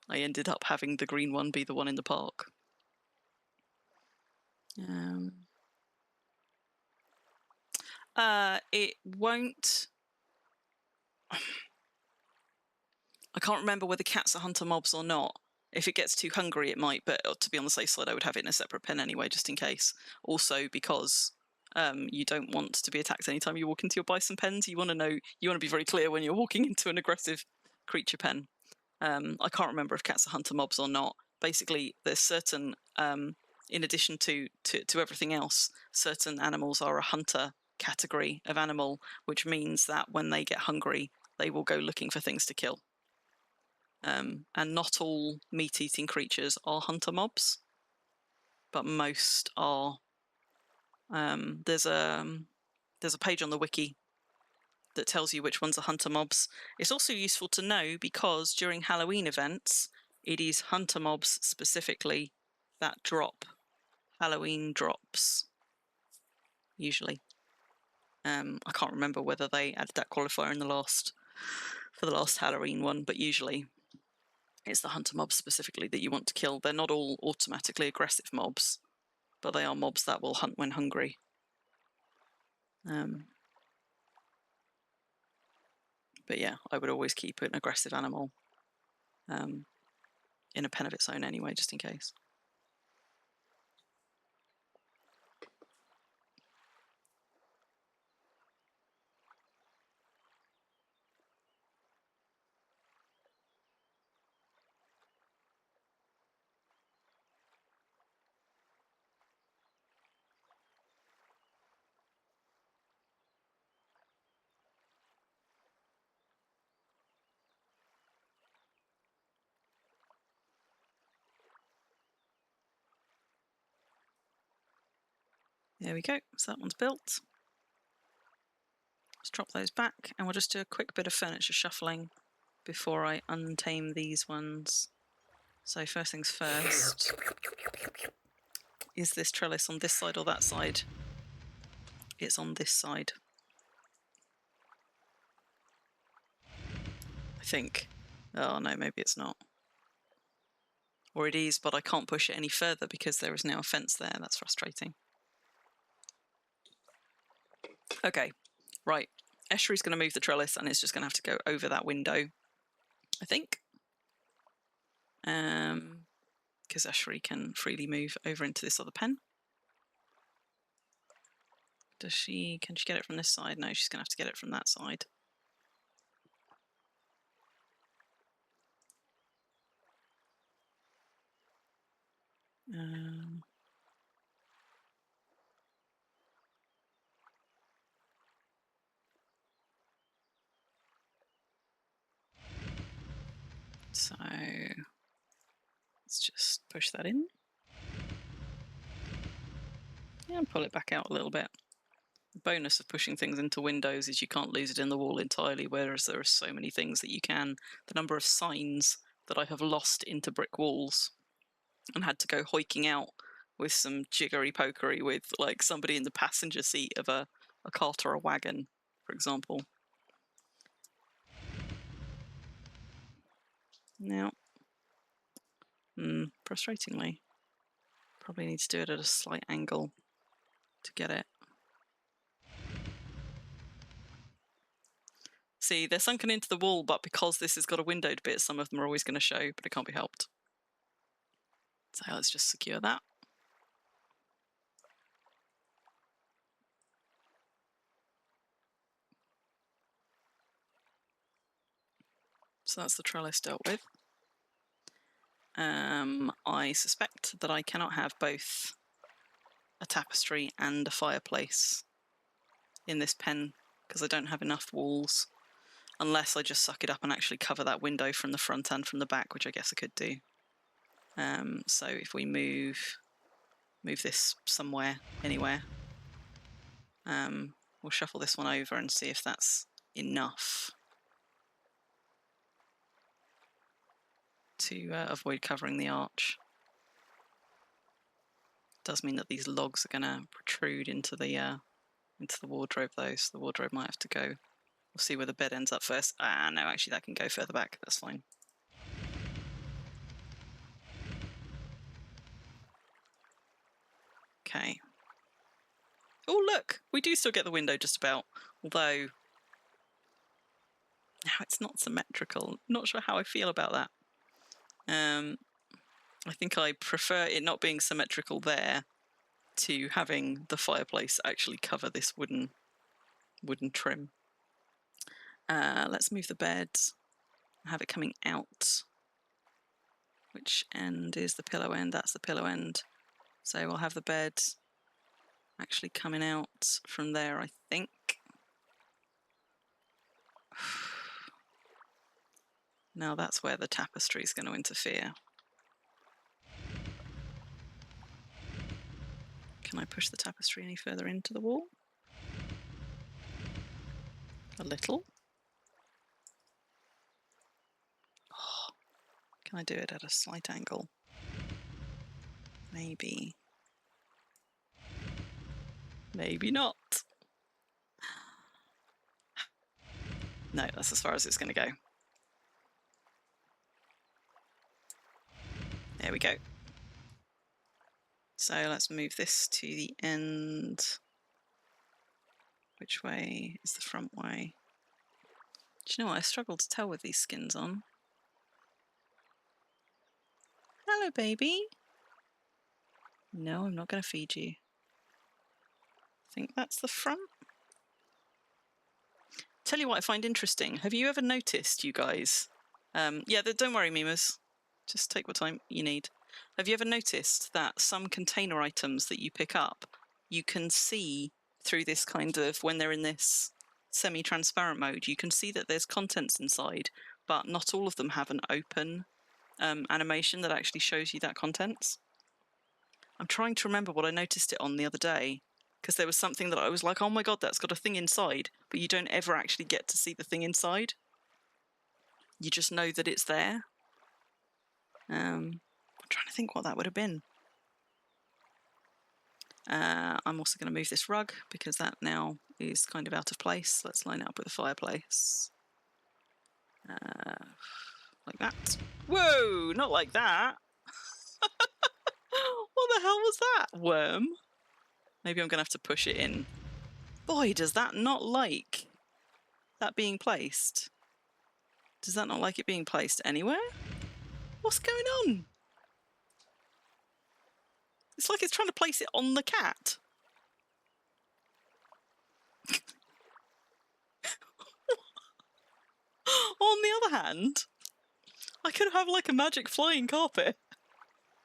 [SPEAKER 2] I ended up having the green one be the one in the park. It won't... I can't remember whether cats are hunter mobs or not. If it gets too hungry, it might, but to be on the safe side, I would have it in a separate pen anyway, just in case. Also, because you don't want to be attacked anytime you walk into your bison pens. You want to be very clear when you're walking into an aggressive creature pen. I can't remember if cats are hunter mobs or not. Basically, there's certain, in addition to everything else, certain animals are a hunter category of animal, which means that when they get hungry, they will go looking for things to kill. And not all meat-eating creatures are hunter mobs, but most are. There's a page on the wiki that tells you which ones are hunter mobs. It's also useful to know because during Halloween events, it is hunter mobs specifically that drop Halloween drops, usually. I can't remember whether they added that qualifier in for the last Halloween one, but usually it's the hunter mobs specifically that you want to kill. They're not all automatically aggressive mobs, but they are mobs that will hunt when hungry. But yeah, I would always keep an aggressive animal in a pen of its own anyway, just in case. There we go, so that one's built. Let's drop those back and we'll just do a quick bit of furniture shuffling before I untame these ones. So first things first, is this trellis on this side or that side? It's on this side, I think. Oh no, maybe it's not. Or it is, but I can't push it any further because there is now a fence there. That's frustrating. Okay, right. Eshri's going to move the trellis and it's just going to have to go over that window, I think. Because Eshri can freely move over into this other pen. Can she get it from this side? No, she's going to have to get it from that side. So let's just push that in. Yeah, and pull it back out a little bit. The bonus of pushing things into windows is you can't lose it in the wall entirely, whereas there are so many things that you can. The number of signs that I have lost into brick walls and had to go hoiking out with some jiggery pokery with like somebody in the passenger seat of a cart or a wagon, for example. Now, frustratingly, probably need to do it at a slight angle to get it. See, they're sunken into the wall, but because this has got a windowed bit, some of them are always going to show, but it can't be helped. So let's just secure that. So that's the trellis dealt with. I suspect that I cannot have both a tapestry and a fireplace in this pen because I don't have enough walls, unless I just suck it up and actually cover that window from the front and from the back, which I guess I could do. So if we move this somewhere, anywhere, we'll shuffle this one over and see if that's enough to avoid covering the arch. It does mean that these logs are going to protrude into the wardrobe, though, so the wardrobe might have to go. We'll see where the bed ends up first. Ah, no, actually, that can go further back. That's fine. Okay. Oh, look! We do still get the window just about, although now it's not symmetrical. Not sure how I feel about that. I think I prefer it not being symmetrical there to having the fireplace actually cover this wooden trim. Let's move the bed. Have it coming out. Which end is the pillow end? That's the pillow end. So we'll have the bed actually coming out from there, I think. Now that's where the tapestry is going to interfere. Can I push the tapestry any further into the wall? A little. Oh, can I do it at a slight angle? Maybe. Maybe not. No, that's as far as it's going to go. There we go. So let's move this to the end. Which way is the front way? Do you know what? I struggle to tell with these skins on. Hello, baby. No, I'm not going to feed you. I think that's the front. Tell you what I find interesting. Have you ever noticed, you guys? Yeah, don't worry, Mimas. Just take what time you need. Have you ever noticed that some container items that you pick up, you can see through this kind of, when they're in this semi-transparent mode, you can see that there's contents inside, but not all of them have an open animation that actually shows you that contents. I'm trying to remember what I noticed it on the other day, because there was something that I was like, oh my god, that's got a thing inside, but you don't ever actually get to see the thing inside. You just know that it's there. I'm trying to think what that would have been. I'm also going to move this rug because that now is kind of out of place. Let's line it up with the fireplace. Like that. Whoa, not like that. What the hell was that? Worm? Maybe I'm going to have to push it in. Boy, does that not like that being placed? Does that not like it being placed anywhere? What's going on? It's like it's trying to place it on the cat. On the other hand, I could have like a magic flying carpet.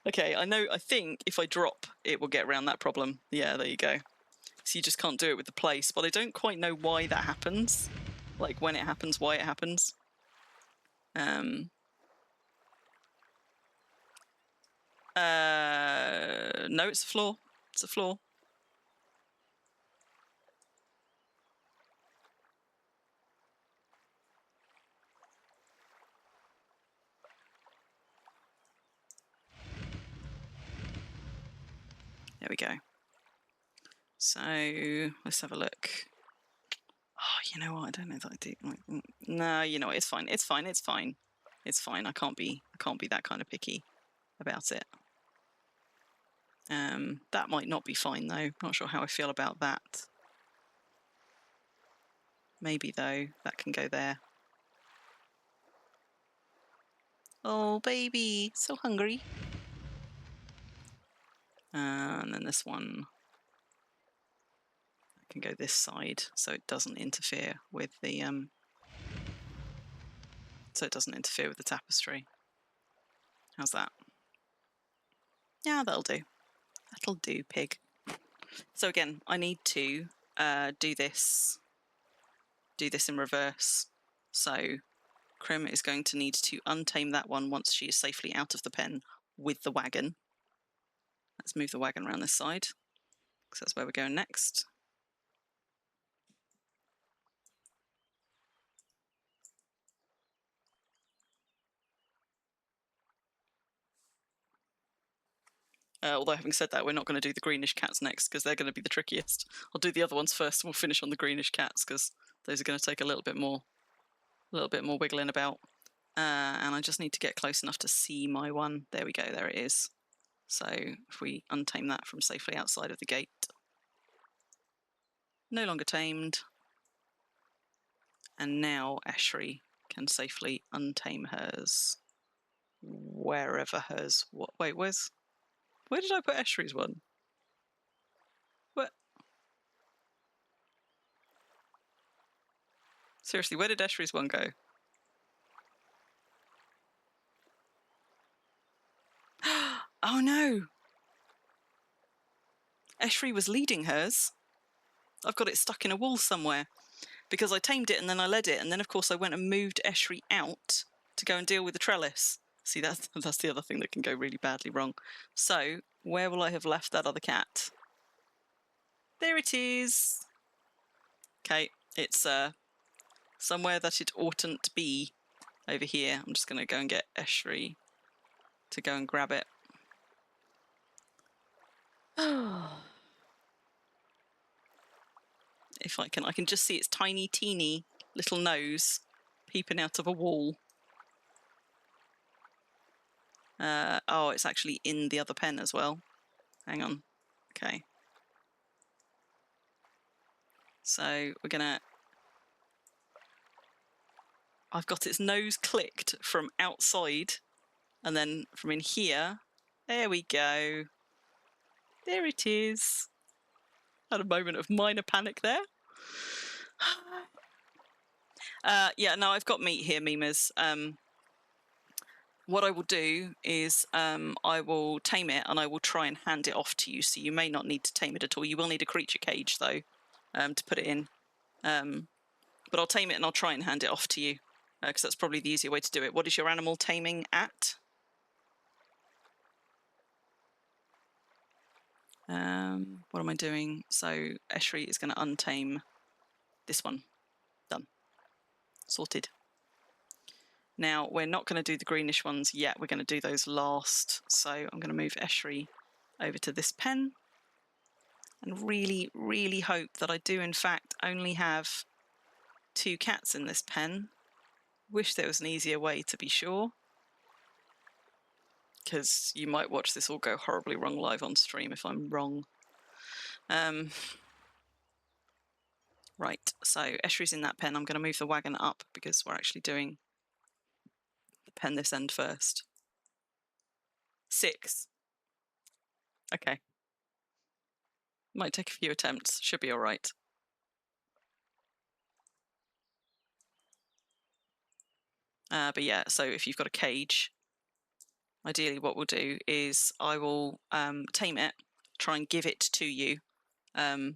[SPEAKER 2] Okay, I think if I drop, it will get around that problem. Yeah, there you go. So you just can't do it with the place, but I don't quite know why that happens. Like when it happens, why it happens. No, it's a floor. It's a floor. There we go. So let's have a look. Oh, you know what? I don't know that I do. No, you know what? It's fine. It's fine. It's fine. It's fine. I can't be that kind of picky about it. That might not be fine though. Not sure how I feel about that. Maybe though, that can go there. Oh, baby, so hungry. And then this one can go this side, so it doesn't interfere with the tapestry. How's that? Yeah, that'll do. That'll do, pig. So again, I need to do this in reverse. So Crim is going to need to untame that one once she is safely out of the pen with the wagon. Let's move the wagon around this side, because that's where we're going next. Although having said that, we're not going to do the greenish cats next, because they're going to be the trickiest. I'll do the other ones first, and we'll finish on the greenish cats, because those are going to take a little bit more wiggling about. And I just need to get close enough to see my one. There we go, there it is. So if we untame that from safely outside of the gate. No longer tamed. And now Eshri can safely untame hers. Wherever hers... Wait, where did I put Eshri's one? What? Seriously, where did Eshri's one go? Oh no! Eshri was leading hers. I've got it stuck in a wall somewhere. Because I tamed it and then I led it, and then of course I went and moved Eshri out to go and deal with the trellis. See, that's the other thing that can go really badly wrong. So, where will I have left that other cat? There it is! Okay, it's somewhere that it oughtn't be over here. I'm just going to go and get Eshri to go and grab it. If I can just see its tiny, teeny little nose peeping out of a wall. Oh, it's actually in the other pen as well. Hang on. Okay. So we're gonna... I've got its nose clicked from outside, and then from in here. There we go. There it is. Had a moment of minor panic there. Yeah, no, I've got meat here, Mimas. What I will do is I will tame it and I will try and hand it off to you, so you may not need to tame it at all. You will need a creature cage, though, to put it in. But I'll tame it and I'll try and hand it off to you, because that's probably the easier way to do it. What is your animal taming at? What am I doing? So Eshri is going to untame this one. Done. Sorted. Now, we're not going to do the greenish ones yet. We're going to do those last. So I'm going to move Eshri over to this pen and really, really hope that I do, in fact, only have 2 cats in this pen. Wish there was an easier way to be sure, because you might watch this all go horribly wrong live on stream if I'm wrong. Right, so Eshri's in that pen. I'm going to move the wagon up because we're actually doing the pen this end first. 6. Okay. Might take a few attempts. Should be all right. But yeah, so if you've got a cage, ideally what we'll do is I will tame it, try and give it to you, and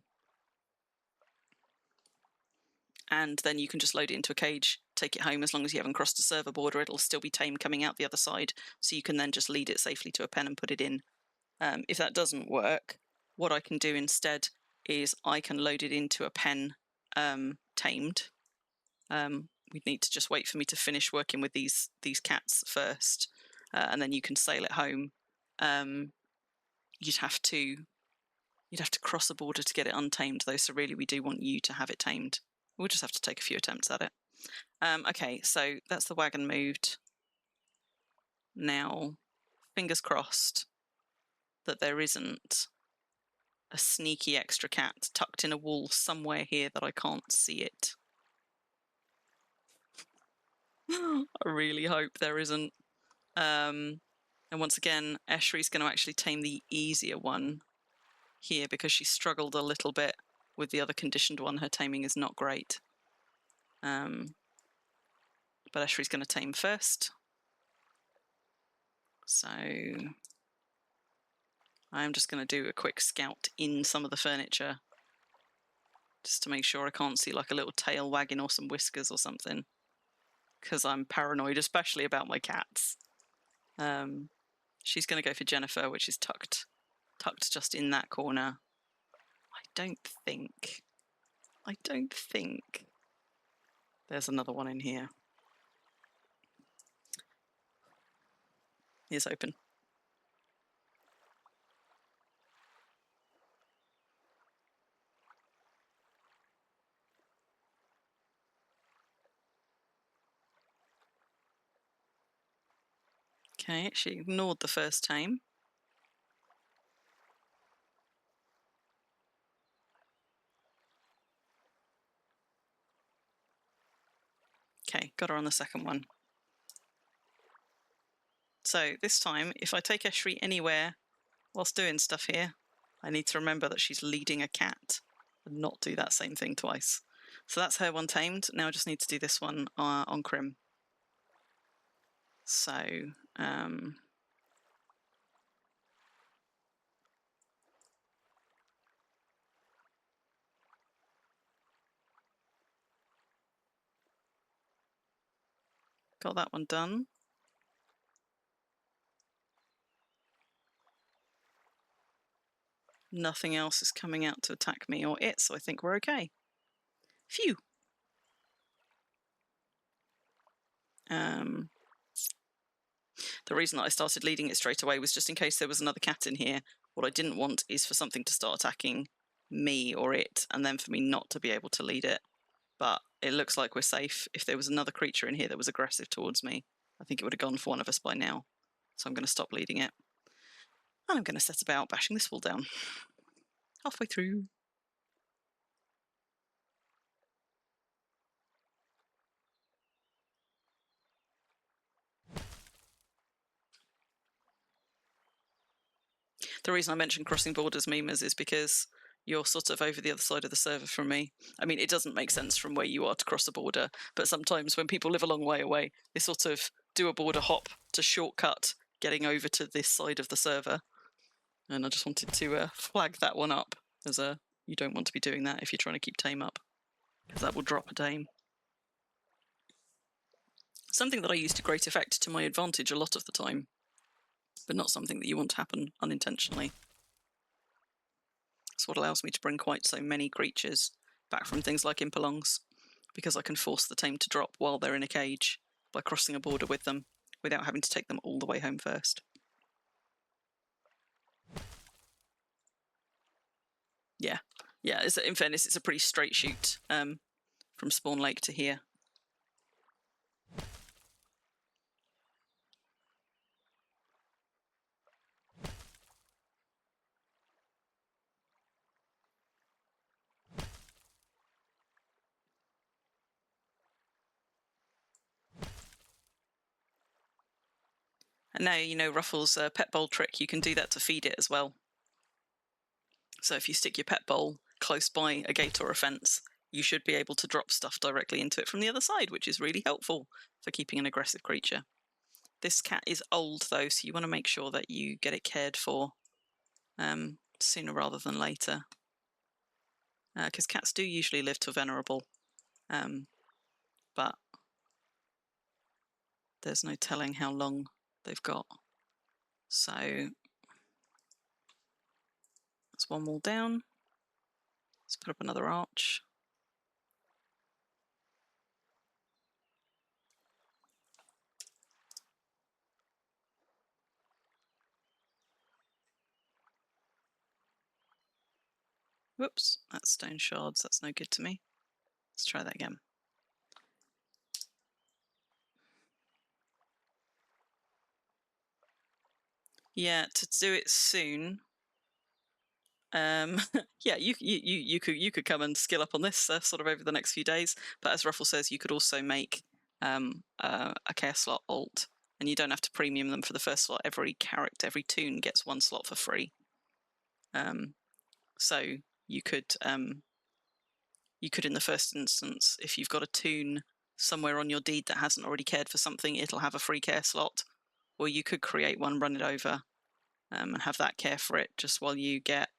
[SPEAKER 2] then you can just load it into a cage, take it home. As long as you haven't crossed a server border, it'll still be tame coming out the other side, so you can then just lead it safely to a pen and put it in. If that doesn't work, what I can do instead is I can load it into a pen tamed. We'd need to just wait for me to finish working with these cats first, and then you can sail it home. You'd have to You'd have to cross a border to get it untamed, though, so really we do want you to have it tamed. We'll just have to take a few attempts at it. Okay, so that's the wagon moved. Now, fingers crossed that there isn't a sneaky extra cat tucked in a wall somewhere here that I can't see it. I really hope there isn't. And once again, Eshri's going to actually tame the easier one here because she struggled a little bit with the other conditioned one. Her taming is not great. But Eshri's going to tame first. So I'm just going to do a quick scout in some of the furniture just to make sure I can't see like a little tail wagging or some whiskers or something, because I'm paranoid, especially about my cats. She's going to go for Jennifer, which is tucked just in that corner. I don't think there's another one in here. Here's open. Okay, she ignored the first tame. Okay, got her on the second one. So this time, if I take Eshri anywhere whilst doing stuff here, I need to remember that she's leading a cat and not do that same thing twice. So that's her one tamed. Now I just need to do this one on Crim. So, got that one done. Nothing else is coming out to attack me or it, so I think we're okay. Phew. The reason that I started leading it straight away was just in case there was another cat in here. What I didn't want is for something to start attacking me or it, and then for me not to be able to lead it. But it looks like we're safe. If there was another creature in here that was aggressive towards me, I think it would have gone for one of us by now. So I'm going to stop leading it. And I'm going to set about bashing this wall down. Halfway through. The reason I mentioned crossing borders, memers, is because you're sort of over the other side of the server from me. I mean, it doesn't make sense from where you are to cross a border, but sometimes when people live a long way away, they sort of do a border hop to shortcut getting over to this side of the server. And I just wanted to flag that one up as you don't want to be doing that if you're trying to keep tame up, because that will drop a tame. Something that I use to great effect to my advantage a lot of the time, but not something that you want to happen unintentionally. It's what allows me to bring quite so many creatures back from things like Impalongs, because I can force the tame to drop while they're in a cage by crossing a border with them without having to take them all the way home first. Yeah, in fairness, it's a pretty straight shoot from Spawn Lake to here. And now you know Ruffle's pet bowl trick. You can do that to feed it as well. So if you stick your pet bowl close by a gate or a fence, you should be able to drop stuff directly into it from the other side, which is really helpful for keeping an aggressive creature. This cat is old though, so you want to make sure that you get it cared for sooner rather than later. Because cats do usually live to venerable, but there's no telling how long they've got. So that's one wall down. Let's put up another arch. Whoops, that's stone shards. That's no good to me. Let's try that again. Yeah, to do it soon. Yeah, you could come and skill up on this sort of over the next few days. But as Ruffle says, you could also make a chaos slot alt, and you don't have to premium them for the first slot. Every character, every toon gets one slot for free. So you could in the first instance, if you've got a toon somewhere on your deed that hasn't already cared for something, it'll have a free care slot, or you could create one, run it over, and have that care for it just while you get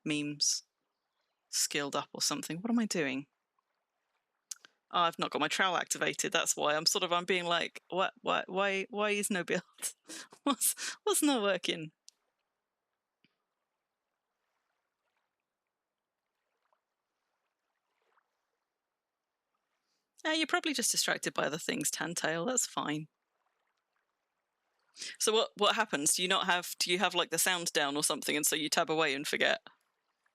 [SPEAKER 2] memes skilled up or something. What am I doing? Oh, I've not got my trowel activated. That's why I'm being like, what? Why is no build? what's not working? You're probably just distracted by other things, Tantail. That's fine. So what happens? Do you have like the sound down or something, and so you tab away and forget,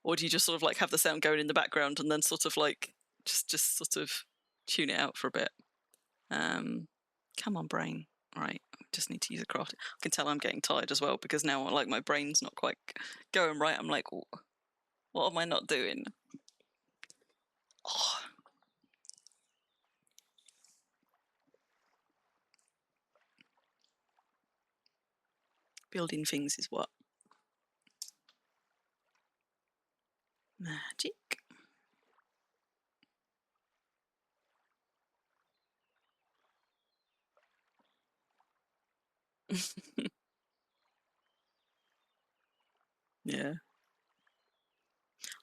[SPEAKER 2] or do you just sort of like have the sound going in the background and then sort of like just sort of tune it out for a bit? Come on, brain. Right, I just need to use a craft. I can tell I'm getting tired as well because now like my brain's not quite going right. I'm like, what am I not doing? Oh. Building things is what? Magic. Yeah.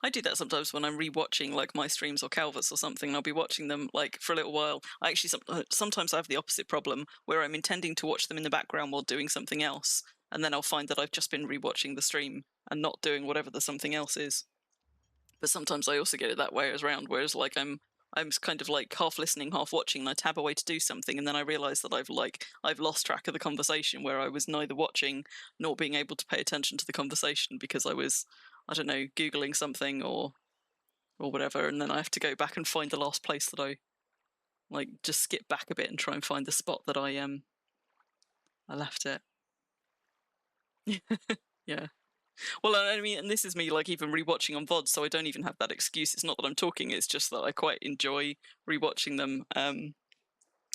[SPEAKER 2] I do that sometimes when I'm rewatching like my streams or Calvert's or something. I'll be watching them like for a little while. I actually sometimes I have the opposite problem where I'm intending to watch them in the background while doing something else, and then I'll find that I've just been rewatching the stream and not doing whatever the something else is. But sometimes I also get it that way around, whereas like I'm kind of like half listening, half watching, and I tab away to do something, and then I realise that I've lost track of the conversation where I was neither watching nor being able to pay attention to the conversation because I was, I don't know, Googling something or whatever, and then I have to go back and find the last place that I like just skip back a bit and try and find the spot that I left it. Yeah. Well, I mean, and this is me like even rewatching on VOD, so I don't even have that excuse. It's not that I'm talking; it's just that I quite enjoy rewatching them.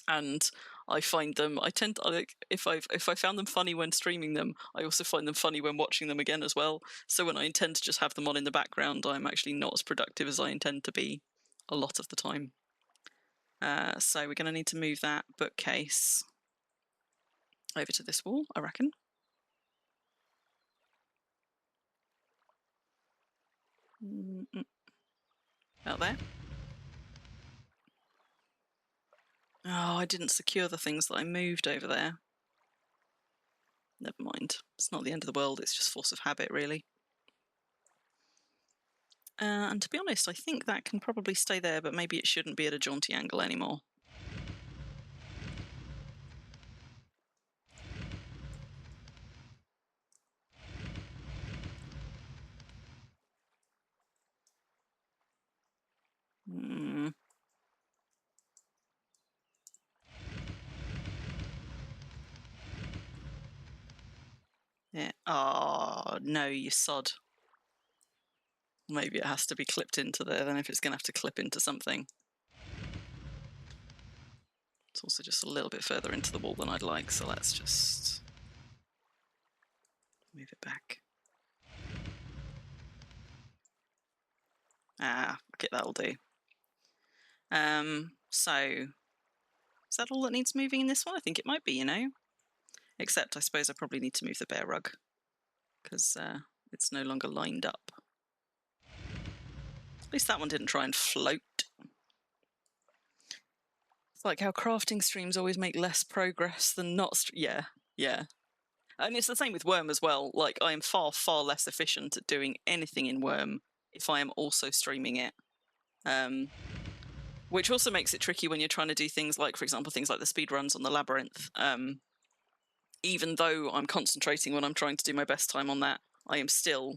[SPEAKER 2] And I find them. I tend to, like if I found them funny when streaming them, I also find them funny when watching them again as well. So when I intend to just have them on in the background, I'm actually not as productive as I intend to be a lot of the time. So we're going to need to move that bookcase over to this wall, I reckon. Out there. Oh, I didn't secure the things that I moved over there. Never mind. It's not the end of the world, it's just force of habit, really. And to be honest, I think that can probably stay there, but maybe it shouldn't be at a jaunty angle anymore. Yeah. Oh, no, you sod. Maybe it has to be clipped into there, then if it's going to have to clip into something. It's also just a little bit further into the wall than I'd like, so let's just move it back. Okay, that'll do. So is that all that needs moving in this one? I think it might be, you know. Except I suppose I probably need to move the bear rug because it's no longer lined up. At least that one didn't try and float. It's like how crafting streams always make less progress than not. Yeah. And it's the same with Worm as well. Like I am far, far less efficient at doing anything in Worm if I am also streaming it. Which also makes it tricky when you're trying to do things like, for example, things like the speed runs on the Labyrinth. Even though I'm concentrating when I'm trying to do my best time on that, I am still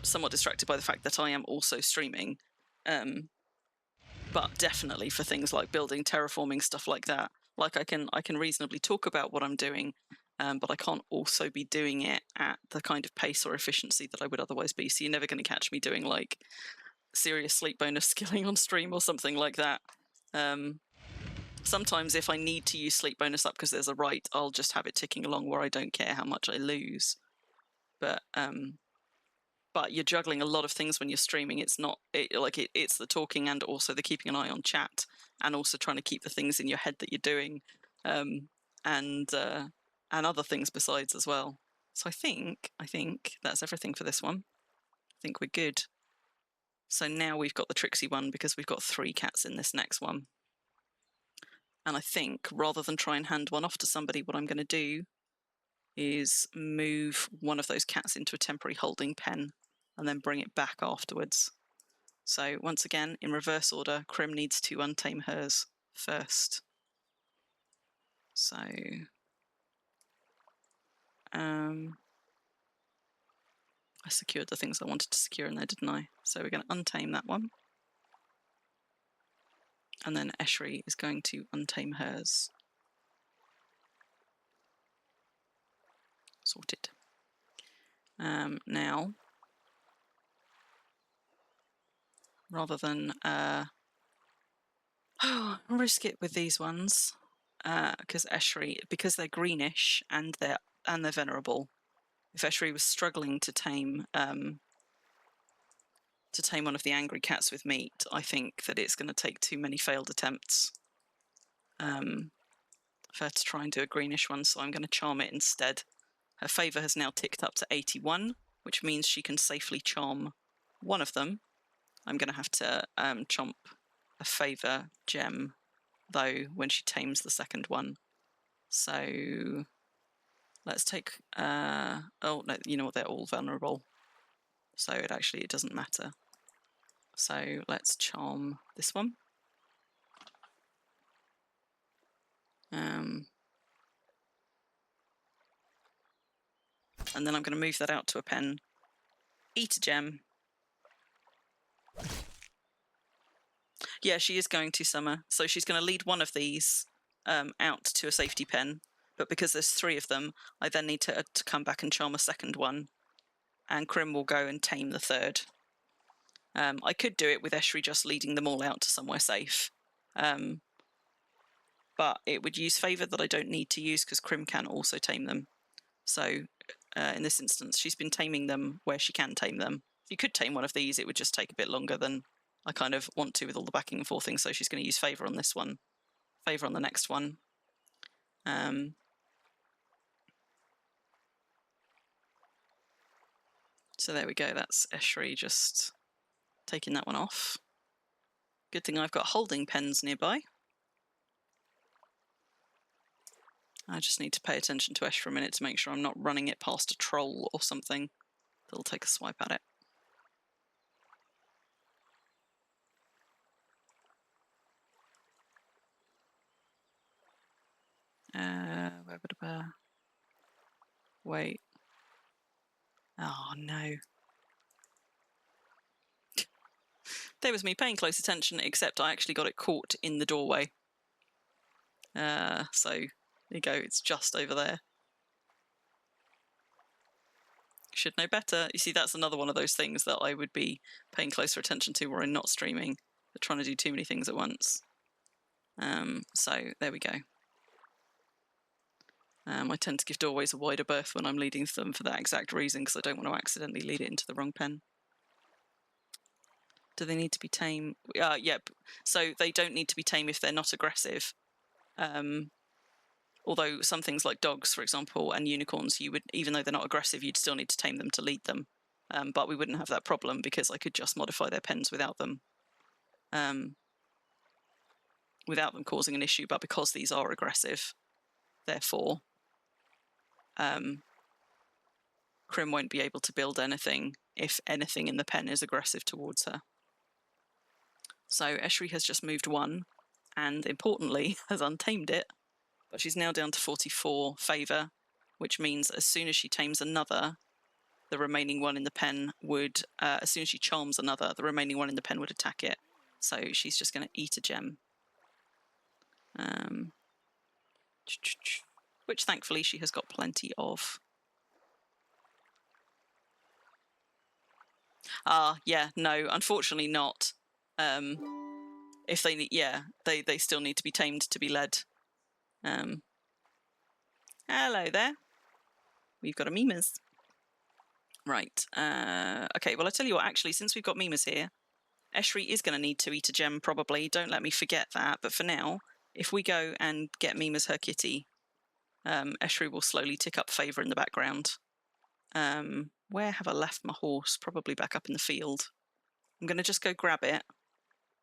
[SPEAKER 2] somewhat distracted by the fact that I am also streaming. But definitely for things like building, terraforming, stuff like that. Like I can reasonably talk about what I'm doing, but I can't also be doing it at the kind of pace or efficiency that I would otherwise be. So you're never going to catch me doing like serious sleep bonus skilling on stream or something like that. Sometimes if I need to use sleep bonus up because there's a right, I'll just have it ticking along where I don't care how much I lose. But you're juggling a lot of things when you're streaming. It's not it's the talking and also the keeping an eye on chat and also trying to keep the things in your head that you're doing, and other things besides as well. So I think that's everything for this one. I think we're good. So now we've got the tricksy one because we've got 3 cats in this next one. And I think rather than try and hand one off to somebody, what I'm going to do is move one of those cats into a temporary holding pen and then bring it back afterwards. So once again, in reverse order, Crim needs to untame hers first. So I secured the things I wanted to secure in there, didn't I? So we're going to untame that one. And then Eshri is going to untame hers. Sorted. Now, rather than risk it with these ones, because Eshri, because they're greenish and they're venerable. If Eshri was struggling to tame one of the angry cats with meat, I think that it's going to take too many failed attempts for her to try and do a greenish one, so I'm going to charm it instead. Her favour has now ticked up to 81, which means she can safely charm one of them. I'm going to have to chomp a favour gem, though, when she tames the second one. So let's take... oh, no, you know what? They're all vulnerable. So it doesn't matter. So let's charm this one. And then I'm going to move that out to a pen, eat a gem. Yeah, she is going to Summer. So she's going to lead one of these out to a safety pen. But because there's 3 of them, I then need to come back and charm a second one. And Crim will go and tame the third. I could do it with Eshri just leading them all out to somewhere safe. But it would use favour that I don't need to use because Crim can also tame them. So in this instance, she's been taming them where she can tame them. If you could tame one of these, it would just take a bit longer than I kind of want to with all the backing and forth things. So she's going to use favour on this one, favour on the next one. So there we go. That's Eshri just taking that one off. Good thing I've got holding pens nearby. I just need to pay attention to Esh for a minute to make sure I'm not running it past a troll or something that'll take a swipe at it. Wait. Oh no. There was me paying close attention, except I actually got it caught in the doorway. So there you go, it's just over there. Should know better. You see, that's another one of those things that I would be paying closer attention to were I not streaming. They're trying to do too many things at once. So there we go. I tend to give doorways a wider berth when I'm leading them for that exact reason, because I don't want to accidentally lead it into the wrong pen. Do they need to be tame? Yep. So they don't need to be tame if they're not aggressive. Although some things like dogs, for example, and unicorns, you would, even though they're not aggressive, you'd still need to tame them to lead them. But we wouldn't have that problem because I could just modify their pens without them causing an issue. But because these are aggressive, therefore, Crim won't be able to build anything if anything in the pen is aggressive towards her. So Eshri has just moved one, and importantly, has untamed it. But she's now down to 44 favour, which means as soon as she tames another, the remaining one in the pen would, as soon as she charms another, the remaining one in the pen would attack it. So she's just going to eat a gem. Which thankfully she has got plenty of. Yeah, no, unfortunately not. If they need, yeah, they still need to be tamed to be led. Hello there. We've got a Mimas. Right. Okay, well, I tell you what, actually, since we've got Mimas here, Eshri is going to need to eat a gem, probably. Don't let me forget that. But for now, if we go and get Mimas her kitty, Eshri will slowly tick up favour in the background. Where have I left my horse? Probably back up in the field. I'm going to just go grab it,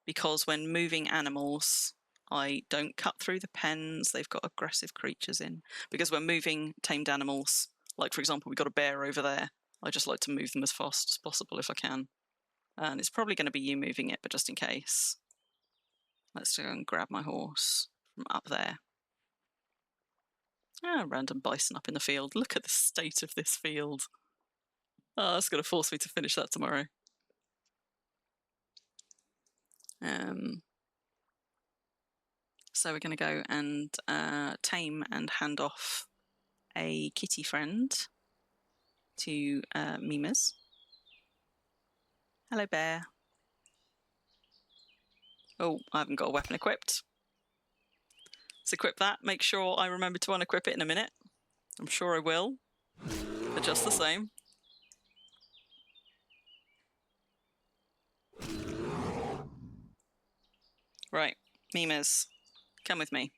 [SPEAKER 2] because when moving animals, I don't cut through the pens. They've got aggressive creatures in. Because when moving tamed animals, like, for example, we've got a bear over there, I just like to move them as fast as possible if I can. And it's probably going to be you moving it, but just in case. Let's go and grab my horse from up there. Random bison up in the field. Look at the state of this field. Oh, that's going to force me to finish that tomorrow. So we're going to go and tame and hand off a kitty friend to Mimas. Hello, bear. Oh, I haven't got a weapon equipped. Let's equip that. Make sure I remember to unequip it in a minute. I'm sure I will. But just the same. Right, Mimas, come with me.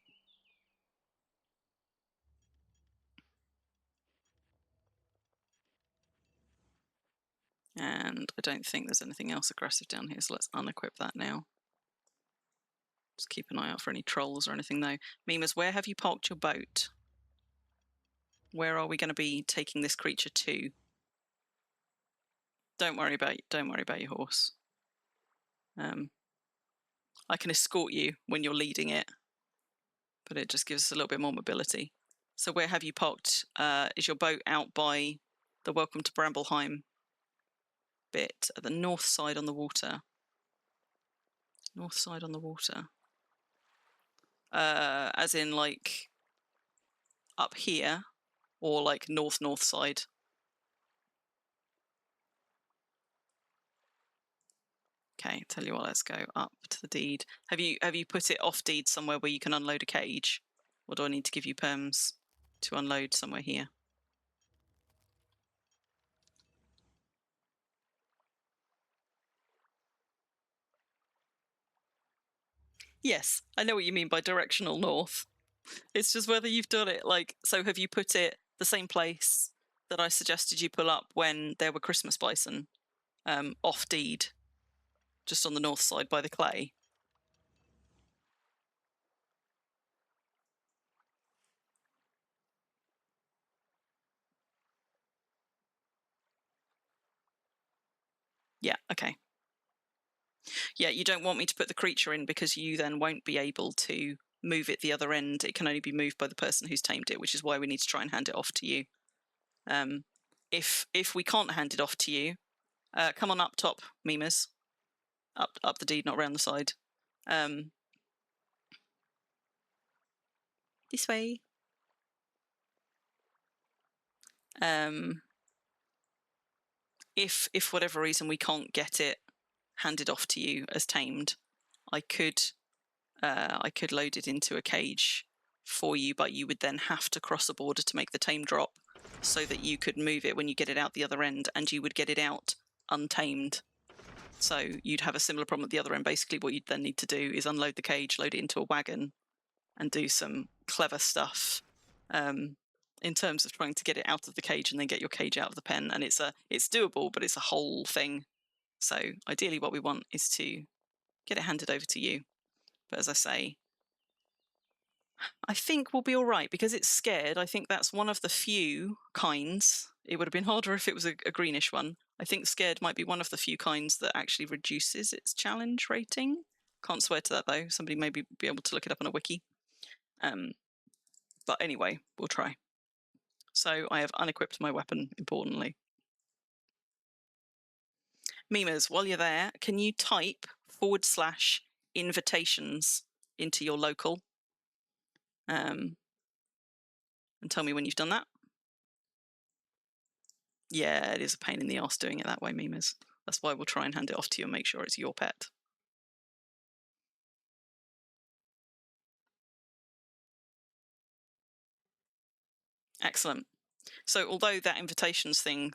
[SPEAKER 2] And I don't think there's anything else aggressive down here, so let's unequip that now. Just keep an eye out for any trolls or anything, though. Mimas, where have you parked your boat? Where are we going to be taking this creature to? Don't worry about your horse. I can escort you when you're leading it, but it just gives us a little bit more mobility. So where have you parked? Is your boat out by the Welcome to Brambleheim bit at the north side on the water? North side on the water. As in, like, up here, or like north side? Okay, tell you what, let's go up to the deed. Have you put it off deed somewhere where you can unload a cage? Or do I need to give you perms to unload somewhere here? Yes, I know what you mean by directional north. It's just whether you've done it, like, so have you put it the same place that I suggested you pull up when there were Christmas bison, off deed, just on the north side by the clay? Yeah, okay. Yeah, you don't want me to put the creature in because you then won't be able to move it the other end. It can only be moved by the person who's tamed it, which is why we need to try and hand it off to you. If we can't hand it off to you, come on up top, Mimas. Up the deed, not around the side. This way. If for whatever reason we can't get it handed off to you as tamed, I could load it into a cage for you, but you would then have to cross a border to make the tame drop, so that you could move it when you get it out the other end, and you would get it out untamed. So you'd have a similar problem at the other end. Basically, what you'd then need to do is unload the cage, load it into a wagon, and do some clever stuff in terms of trying to get it out of the cage and then get your cage out of the pen. And it's doable, but it's a whole thing. So ideally what we want is to get it handed over to you. But as I say, I think we'll be all right because it's scared. I think that's one of the few kinds. It would have been harder if it was a greenish one. I think scared might be one of the few kinds that actually reduces its challenge rating. Can't swear to that, though. Somebody may be able to look it up on a wiki. But anyway, we'll try. So I have unequipped my weapon, importantly. Mimas, while you're there, can you type /invitations into your local? And tell me when you've done that. Yeah, it is a pain in the arse doing it that way, Mimas. That's why we'll try and hand it off to you and make sure it's your pet. Excellent. So although that invitations thing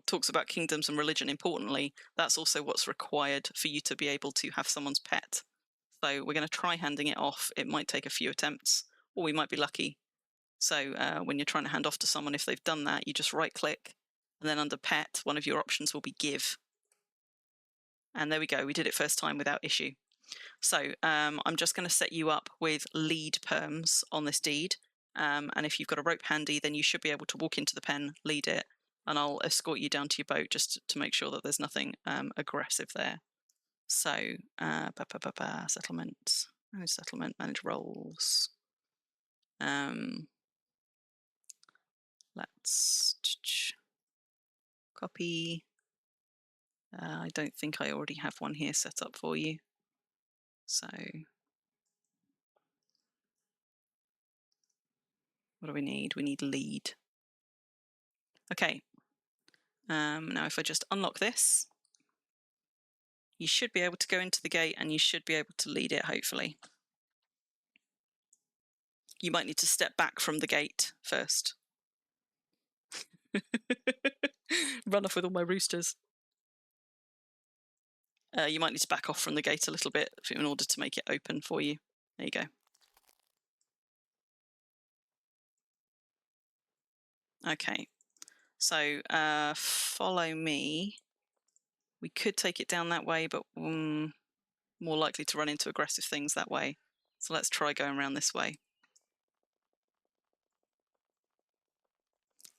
[SPEAKER 2] talks about kingdoms and religion importantly, that's also what's required for you to be able to have someone's pet. So we're going to try handing it off. It might take a few attempts, or we might be lucky. So when you're trying to hand off to someone, if they've done that, you just right click, and then under pet, one of your options will be give. And there we go. We did it first time without issue. So I'm just going to set you up with lead perms on this deed. And if you've got a rope handy, then you should be able to walk into the pen, lead it, and I'll escort you down to your boat just to make sure that there's nothing aggressive there. So settlement, settlement, manage roles. Let's copy. I don't think I already have one here set up for you. So what do we need? We need lead. Okay. Now if I just unlock this, you should be able to go into the gate and you should be able to lead it, hopefully. You might need to step back from the gate first. Run off with all my roosters. You might need to back off from the gate a little bit in order to make it open for you. There you go. Okay, so follow me. We could take it down that way, but more likely to run into aggressive things that way. So let's try going around this way.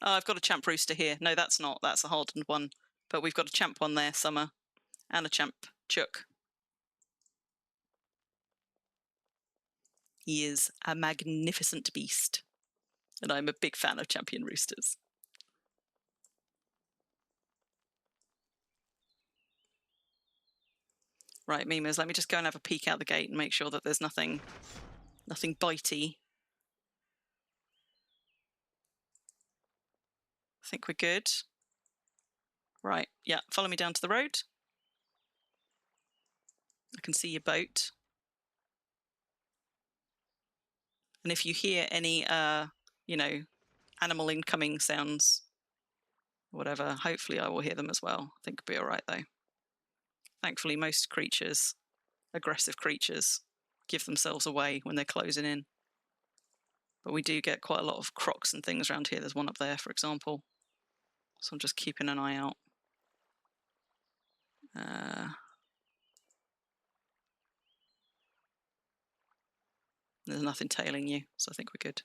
[SPEAKER 2] Oh, I've got a champ rooster here. No, that's not. That's a hardened one. But we've got a champ one there, Summer, and a champ chook. He is a magnificent beast. And I'm a big fan of champion roosters. Right, Mimas, let me just go and have a peek out the gate and make sure that there's nothing bitey. I think we're good. Right, yeah, follow me down to the road. I can see your boat. And if you hear any, animal incoming sounds, whatever, hopefully I will hear them as well. I think it'll be all right, though. Thankfully, most creatures, aggressive creatures, give themselves away when they're closing in. But we do get quite a lot of crocs and things around here. There's one up there, for example. So I'm just keeping an eye out. There's nothing tailing you, so I think we're good.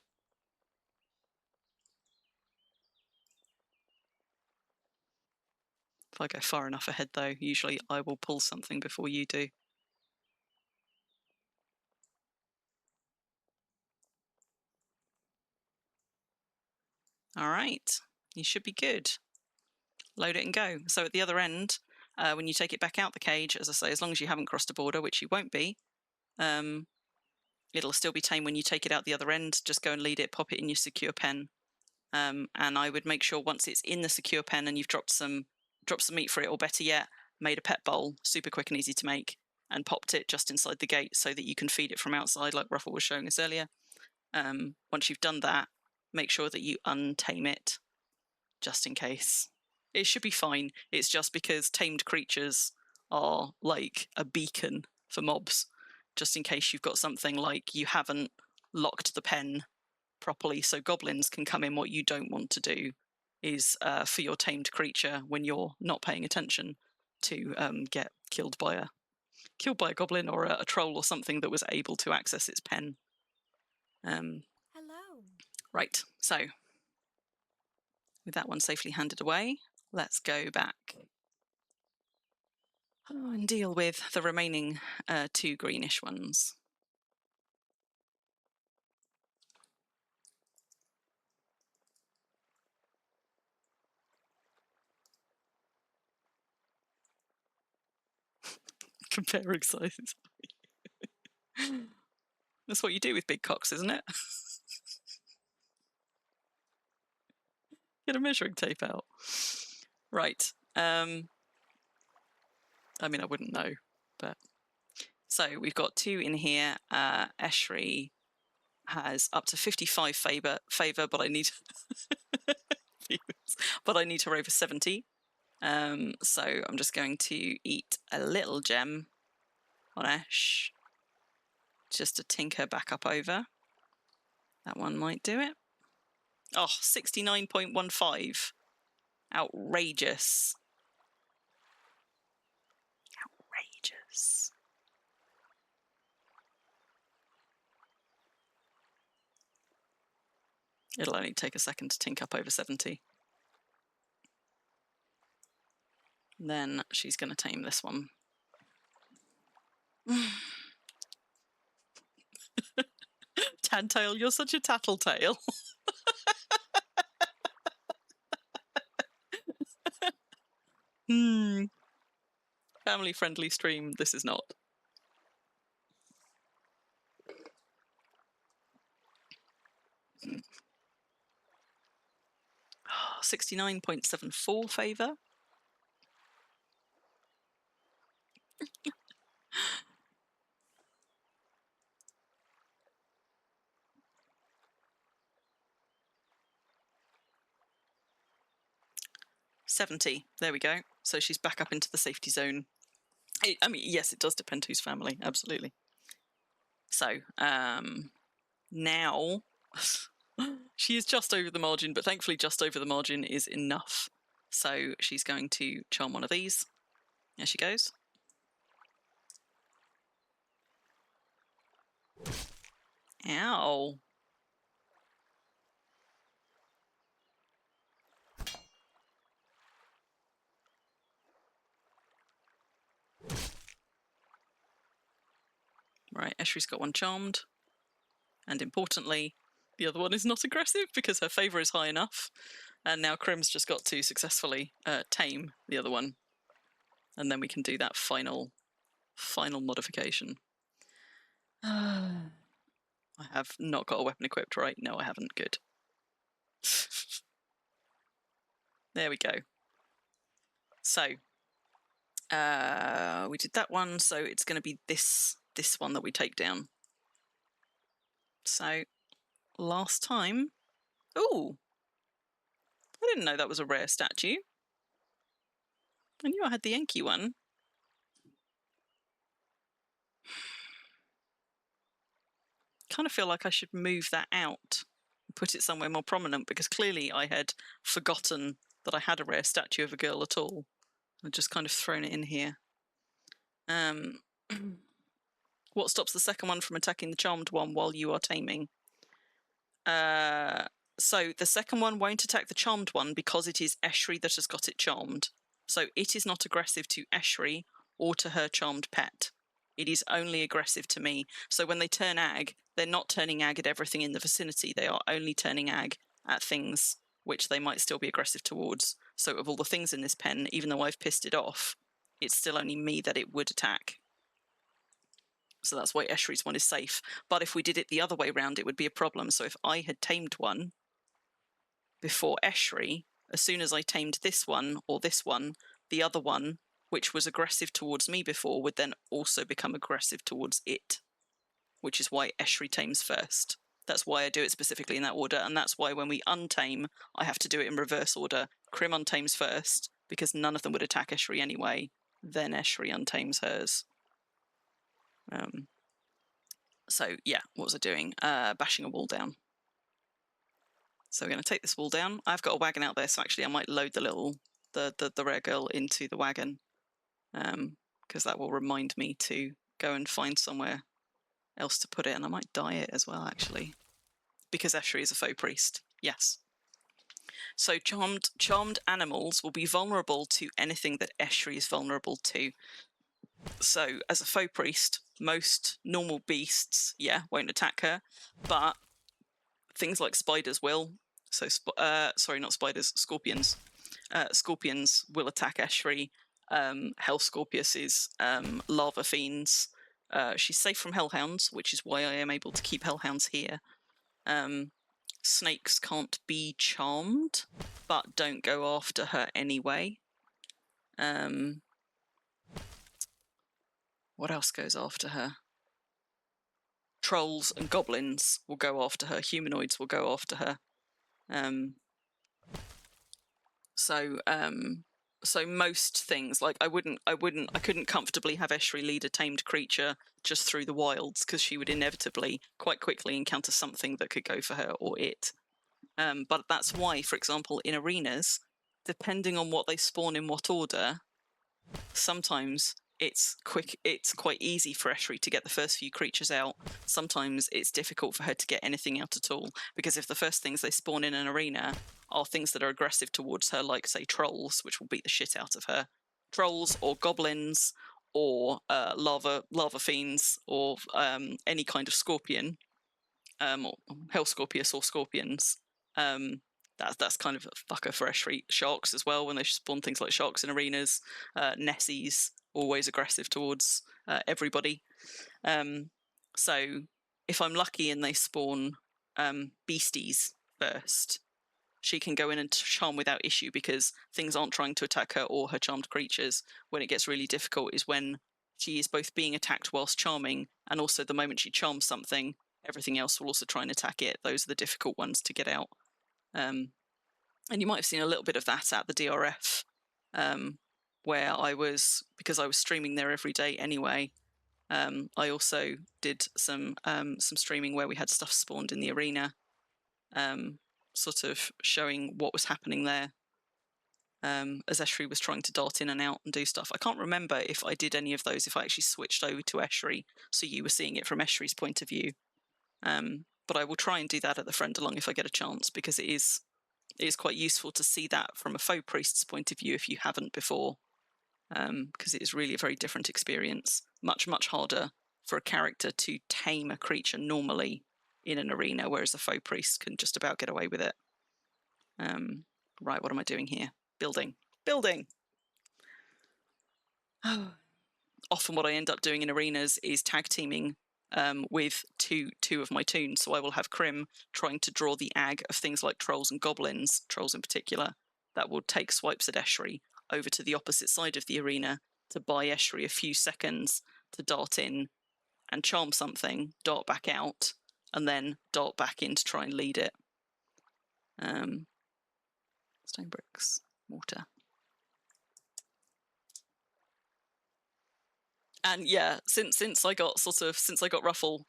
[SPEAKER 2] If I go far enough ahead, though, usually I will pull something before you do. All right, you should be good. Load it and go. So at the other end, when you take it back out the cage, as I say, as long as you haven't crossed a border, which you won't be, it'll still be tame when you take it out the other end. Just go and lead it, pop it in your secure pen. And I would make sure once it's in the secure pen and you've dropped some meat for it, or better yet, made a pet bowl, super quick and easy to make, and popped it just inside the gate so that you can feed it from outside, like Ruffle was showing us earlier. Once you've done that, make sure that you untame it, just in case. It should be fine. It's just because tamed creatures are like a beacon for mobs, just in case you've got something like you haven't locked the pen properly so goblins can come in. What you don't want to do is for your tamed creature, when you're not paying attention, to get killed by a goblin or a troll or something that was able to access its pen.
[SPEAKER 1] Hello.
[SPEAKER 2] Right, so with that one safely handed away, let's go back and deal with the remaining 2 greenish ones. Comparing sizes. That's what you do with big cocks, isn't it? Get a measuring tape out. Right. I mean, I wouldn't know, but... So we've got 2 in here. Eshri has up to 55 favor, but I need... but I need her over 70. So I'm just going to eat a little gem on Ash, just to tinker back up over. That one might do it. Oh, 69.15. Outrageous. Outrageous. It'll only take a second to tink up over 70. Then she's going to tame this one. Tantail, you're such a tattletale. Family-friendly stream, this is not. 69.74 favor. $70. There we go. So she's back up into the safety zone. I mean, yes, it does depend whose family, absolutely. So, now she is just over the margin, but thankfully just over the margin is enough. So she's going to charm one of these. There she goes. Ow. Right, Eshri's got one charmed. And importantly, the other one is not aggressive because her favour is high enough. And now Crim's just got to successfully tame the other one. And then we can do that final modification. I have not got a weapon equipped, right? No, I haven't. Good. There we go. So, we did that one, so it's going to be this one that we take down. So, last time... Ooh! I didn't know that was a rare statue. I knew I had the Enki one. Kind of feel like I should move that out and put it somewhere more prominent, because clearly I had forgotten that I had a rare statue of a girl at all. I've just kind of thrown it in here. What stops the second one from attacking the charmed one while you are taming? So the second one won't attack the charmed one because it is Eshri that has got it charmed. So it is not aggressive to Eshri or to her charmed pet. It is only aggressive to me. So when they turn ag, they're not turning ag at everything in the vicinity. They are only turning ag at things which they might still be aggressive towards. So of all the things in this pen, even though I've pissed it off, it's still only me that it would attack. So that's why Eshri's one is safe. But if we did it the other way round, it would be a problem. So if I had tamed one before Eshri, as soon as I tamed this one or this one, the other one, which was aggressive towards me before, would then also become aggressive towards it, which is why Eshri tames first. That's why I do it specifically in that order, and that's why when we untame, I have to do it in reverse order. Crim untames first, because none of them would attack Eshri anyway. Then Eshri untames hers. So yeah, what was I doing? Bashing a wall down. So we're going to take this wall down. I've got a wagon out there, so actually I might load the rare girl into the wagon, because that will remind me to go and find somewhere else to put it, and I might dye it as well, actually, because Eshri is a faux priest. Yes. So charmed animals will be vulnerable to anything that Eshri is vulnerable to. So as a faux priest, most normal beasts, won't attack her, but things like spiders will. So sorry, not spiders, scorpions. Scorpions will attack Eshri. Hell Scorpius's lava fiends. She's safe from hellhounds, which is why I am able to keep hellhounds here. Snakes can't be charmed, but don't go after her anyway. What else goes after her? Trolls and goblins will go after her. Humanoids will go after her. So most things, like I couldn't comfortably have Eshri lead a tamed creature just through the wilds, because she would inevitably quite quickly encounter something that could go for her or it. But that's why, for example, in arenas, depending on what they spawn in what order, sometimes it's quite easy for Eshri to get the first few creatures out. Sometimes it's difficult for her to get anything out at all, because if the first things they spawn in an arena are things that are aggressive towards her, like, say, trolls, which will beat the shit out of her, trolls or goblins or lava fiends or any kind of scorpion, or Hell Scorpius or scorpions, that's kind of a fucker for Eshri. Sharks as well, when they spawn things like sharks in arenas. Nessies, always aggressive towards everybody. So if I'm lucky and they spawn beasties first, she can go in and charm without issue, because things aren't trying to attack her or her charmed creatures. When it gets really difficult is when she is both being attacked whilst charming, and also the moment she charms something, everything else will also try and attack it. Those are the difficult ones to get out. And you might have seen a little bit of that at the DRF, where because I was streaming there every day anyway, I also did some streaming where we had stuff spawned in the arena, sort of showing what was happening there, as Eshri was trying to dart in and out and do stuff. I can't remember if I did any of those, if I actually switched over to Eshri, so you were seeing it from Eshri's point of view. But I will try and do that at the friend along if I get a chance, because it is quite useful to see that from a faux priest's point of view if you haven't before, because it is really a very different experience. Much, much harder for a character to tame a creature normally in an arena, whereas a faux priest can just about get away with it. Right, what am I doing here? Building. Often what I end up doing in arenas is tag teaming with two of my toons. So I will have Crim trying to draw the ag of things like trolls and goblins, trolls in particular, that will take swipes at Eshri over to the opposite side of the arena to buy Eshri a few seconds to dart in and charm something, dart back out, and then dart back in to try and lead it. Stone bricks, mortar. And yeah, since I got Ruffle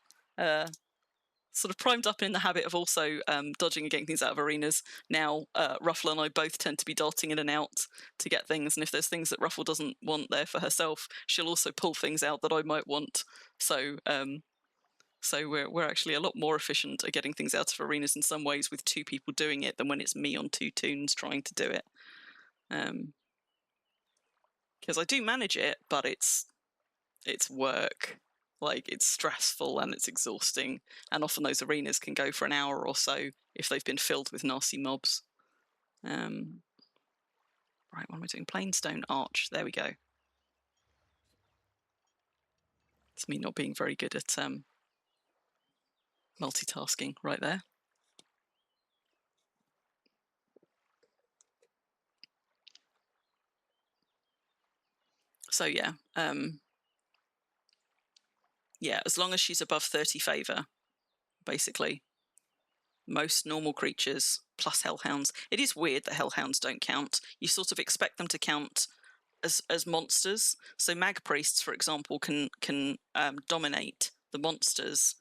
[SPEAKER 2] sort of primed up in the habit of also dodging and getting things out of arenas, now Ruffle and I both tend to be darting in and out to get things, and if there's things that Ruffle doesn't want there for herself, she'll also pull things out that I might want. So we're actually a lot more efficient at getting things out of arenas in some ways with two people doing it than when it's me on two toons trying to do it. Because I do manage it, but it's work. Like, it's stressful and it's exhausting, and often those arenas can go for an hour or so if they've been filled with nasty mobs. Right, what am I doing? Plain stone arch. There we go. It's me not being very good at multitasking right there. So yeah, as long as she's above 30 favor, basically, most normal creatures plus hellhounds. It is weird that hellhounds don't count. You sort of expect them to count as monsters. So mag priests, for example, can dominate the monsters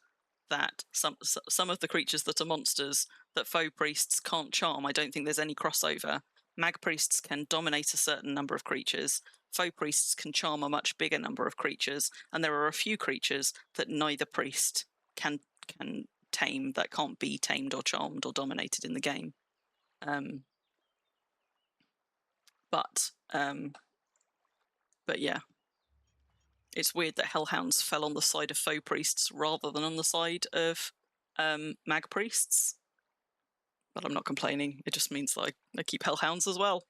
[SPEAKER 2] that some of the creatures that are monsters that faux priests can't charm. I don't think there's any crossover. Mag priests can dominate a certain number of creatures. Faux priests can charm a much bigger number of creatures, and there are a few creatures that neither priest can tame, that can't be tamed or charmed or dominated in the game. But yeah, it's weird that hellhounds fell on the side of faux priests rather than on the side of mag priests. But I'm not complaining. It just means that I keep hellhounds as well.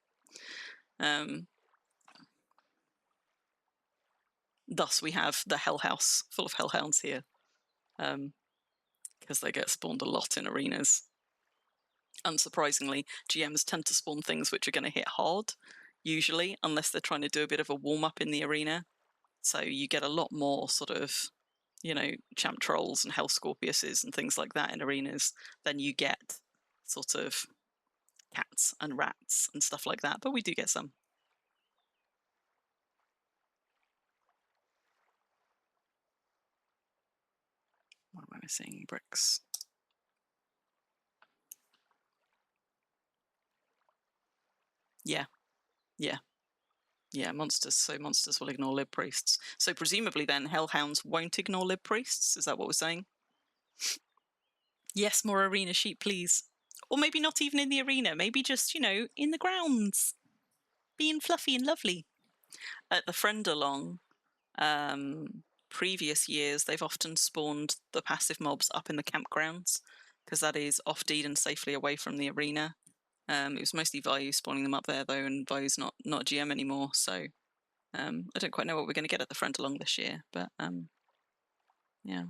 [SPEAKER 2] thus we have the Hell House full of hellhounds here, because they get spawned a lot in arenas. Unsurprisingly, GMs tend to spawn things which are going to hit hard, usually, unless they're trying to do a bit of a warm-up in the arena. So you get a lot more sort of, champ trolls and hell scorpiuses and things like that in arenas than you get sort of cats and rats and stuff like that. But we do get some. What am I missing? Bricks. Yeah. Monsters. So monsters will ignore lib priests. So presumably then hellhounds won't ignore lib priests. Is that what we're saying? Yes, more arena sheep, please. Or maybe not even in the arena. Maybe just, in the grounds, being fluffy and lovely. At the friend along, previous years, they've often spawned the passive mobs up in the campgrounds, because that is off-deed and safely away from the arena. It was mostly Vayu spawning them up there, though, and Vayu's not GM anymore, so I don't quite know what we're going to get at the front along this year, but yeah,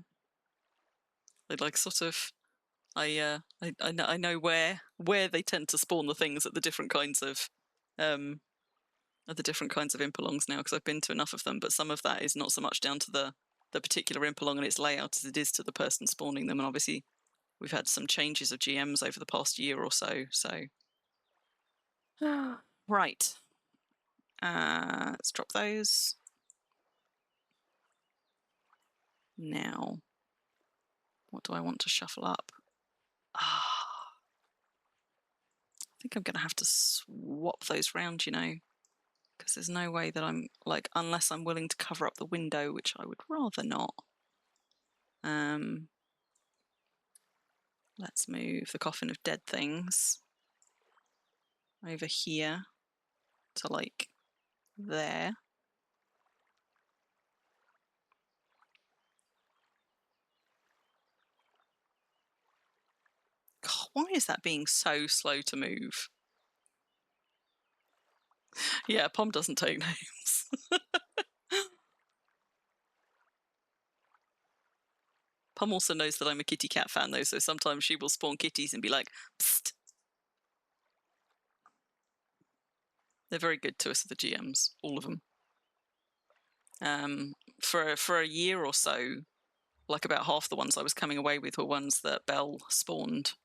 [SPEAKER 2] they sort of. I know where they tend to spawn the things at the different kinds of impalongs now, because I've been to enough of them. But some of that is not so much down to the particular impalong and its layout as it is to the person spawning them. And obviously, we've had some changes of GMs over the past year or so. So, right. Let's drop those. Now, what do I want to shuffle up? I think I'm going to have to swap those round, because there's no way that I'm, unless I'm willing to cover up the window, which I would rather not. Let's move the coffin of dead things over here to, there. God, why is that being so slow to move? Yeah, Pom doesn't take names. Pom also knows that I'm a kitty cat fan, though, so sometimes she will spawn kitties and be like, psst. They're very good to us, the GMs, all of them. For a year or so, about half the ones I was coming away with were ones that Belle spawned,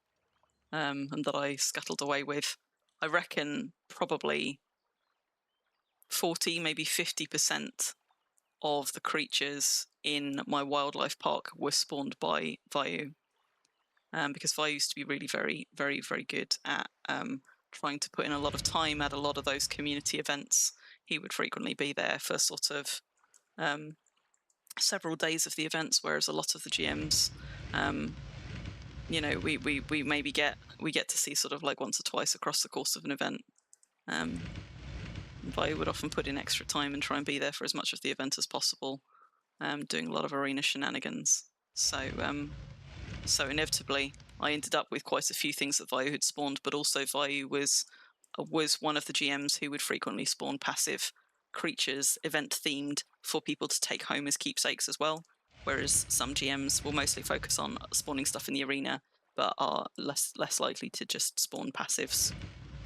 [SPEAKER 2] and that I scuttled away with. I reckon probably 40, maybe 50% of the creatures in my wildlife park were spawned by Vayu, because Vayu used to be really very, very, very good at trying to put in a lot of time at a lot of those community events. He would frequently be there for sort of several days of the events, whereas a lot of the GMs, we maybe get to see sort of once or twice across the course of an event. Vayu would often put in extra time and try and be there for as much of the event as possible, doing a lot of arena shenanigans. So inevitably, I ended up with quite a few things that Vayu had spawned, but also Vayu was one of the GMs who would frequently spawn passive creatures, event-themed, for people to take home as keepsakes as well, whereas some GMs will mostly focus on spawning stuff in the arena, but are less likely to just spawn passives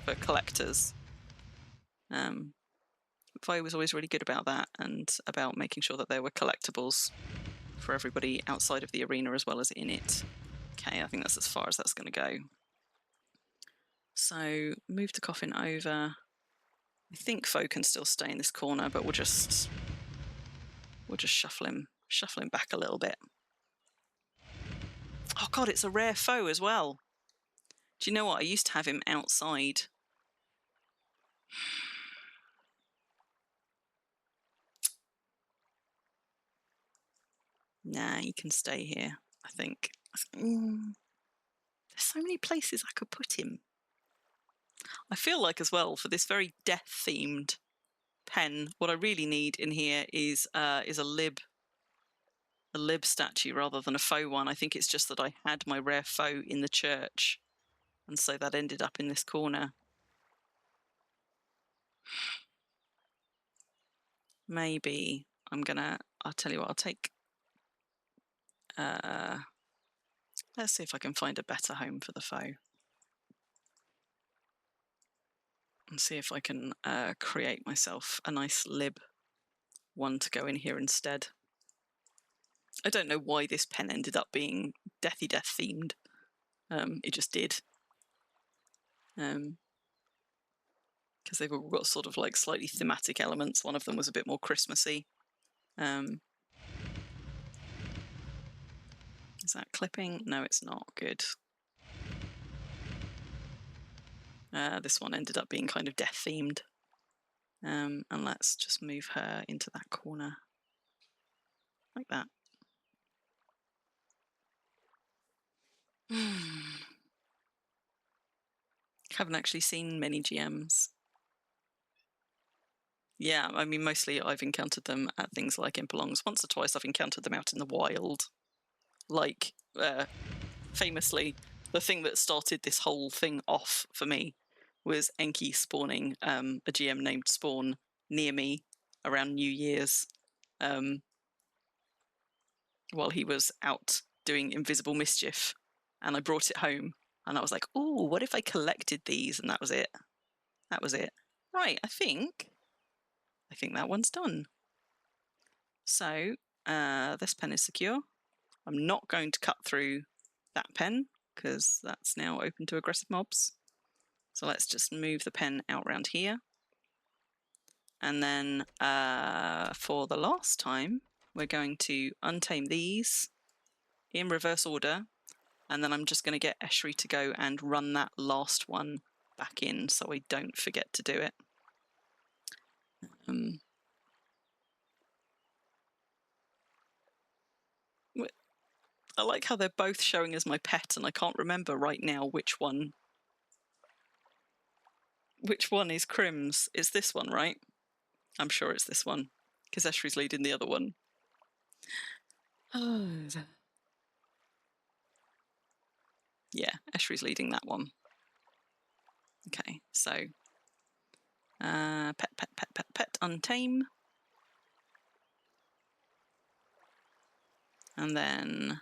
[SPEAKER 2] for collectors. Vayu was always really good about that, and about making sure that there were collectibles for everybody outside of the arena as well as in it. Okay, I think that's as far as that's going to go. So move the coffin over. I think Foe can still stay in this corner, but we'll just shuffle him back a little bit. Oh God, it's a rare foe as well. Do you know what? I used to have him outside. Nah, he can stay here, I think. There's so many places I could put him. I feel like as well, for this very death-themed pen, what I really need in here is a lib statue rather than a foe one. I think it's just that I had my rare foe in the church, and so that ended up in this corner. Maybe I'll tell you what, I'll take, let's see if I can find a better home for the foe. And see if I can create myself a nice lib one to go in here instead. I don't know why this pen ended up being Deathy Death themed. It just did. Because they've all got sort of like slightly thematic elements. One of them was a bit more Christmassy. Is that clipping? No, it's not. Good. This one ended up being kind of death themed. And let's just move her into that corner. Like that. Haven't actually seen many GMs. Yeah, I mean, mostly I've encountered them at things like Impelongs. Once or twice I've encountered them out in the wild. Like, famously, the thing that started this whole thing off for me was Enki spawning a GM named Spawn near me around New Year's while he was out doing invisible mischief. And I brought it home and I was like, ooh, what if I collected these? And that was it. That was it. Right, I think that one's done. So this pen is secure. I'm not going to cut through that pen because that's now open to aggressive mobs. So let's just move the pen out around here. And then for the last time, we're going to untame these in reverse order. And then I'm just going to get Eshri to go and run that last one back in so I don't forget to do it. I like how they're both showing as my pet, and I can't remember right now which one is Crim's. It's this one, right? I'm sure it's this one, because Eshri's leading the other one. Yeah, Eshri's leading that one. Okay, so pet, untame. And then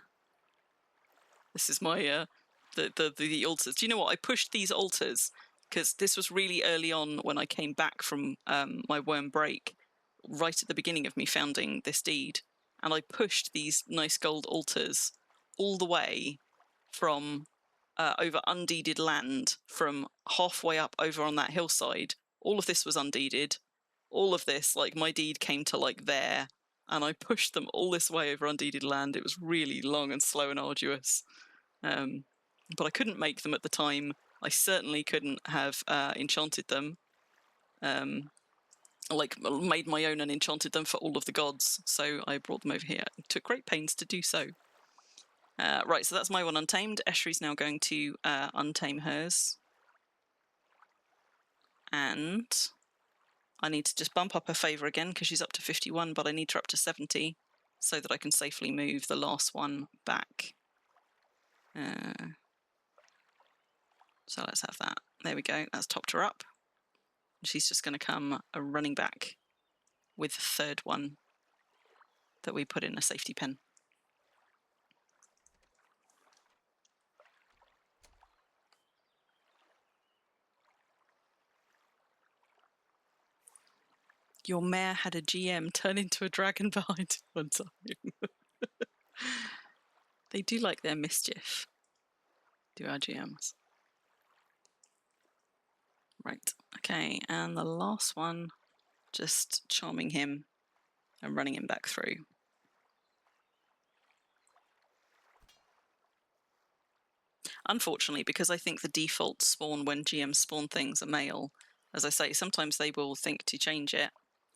[SPEAKER 2] this is my the altars. Do you know what? I pushed these altars because this was really early on when I came back from my worm break, right at the beginning of me founding this deed, and I pushed these nice gold altars all the way from over undeeded land, from halfway up over on that hillside. All of this was undeeded. All of this, like, my deed came to like there, and I pushed them all this way over undeeded land. It was really long and slow and arduous. But I couldn't make them at the time. I certainly couldn't have enchanted them. Like, made my own and enchanted them for all of the gods. So I brought them over here. It took great pains to do so. Right, so that's my one untamed. Eshri's now going to untame hers. And I need to just bump up her favour again because she's up to 51, but I need her up to 70 so that I can safely move the last one back. So let's have that. There we go. That's topped her up. She's just going to come running back with the third one that we put in a safety pen. Your mare had a GM turn into a dragon behind it one time. They do like their mischief, do our GMs. Right, okay, and the last one, just charming him and running him back through. Unfortunately, because I think the default spawn when GMs spawn things are male, as I say, sometimes they will think to change it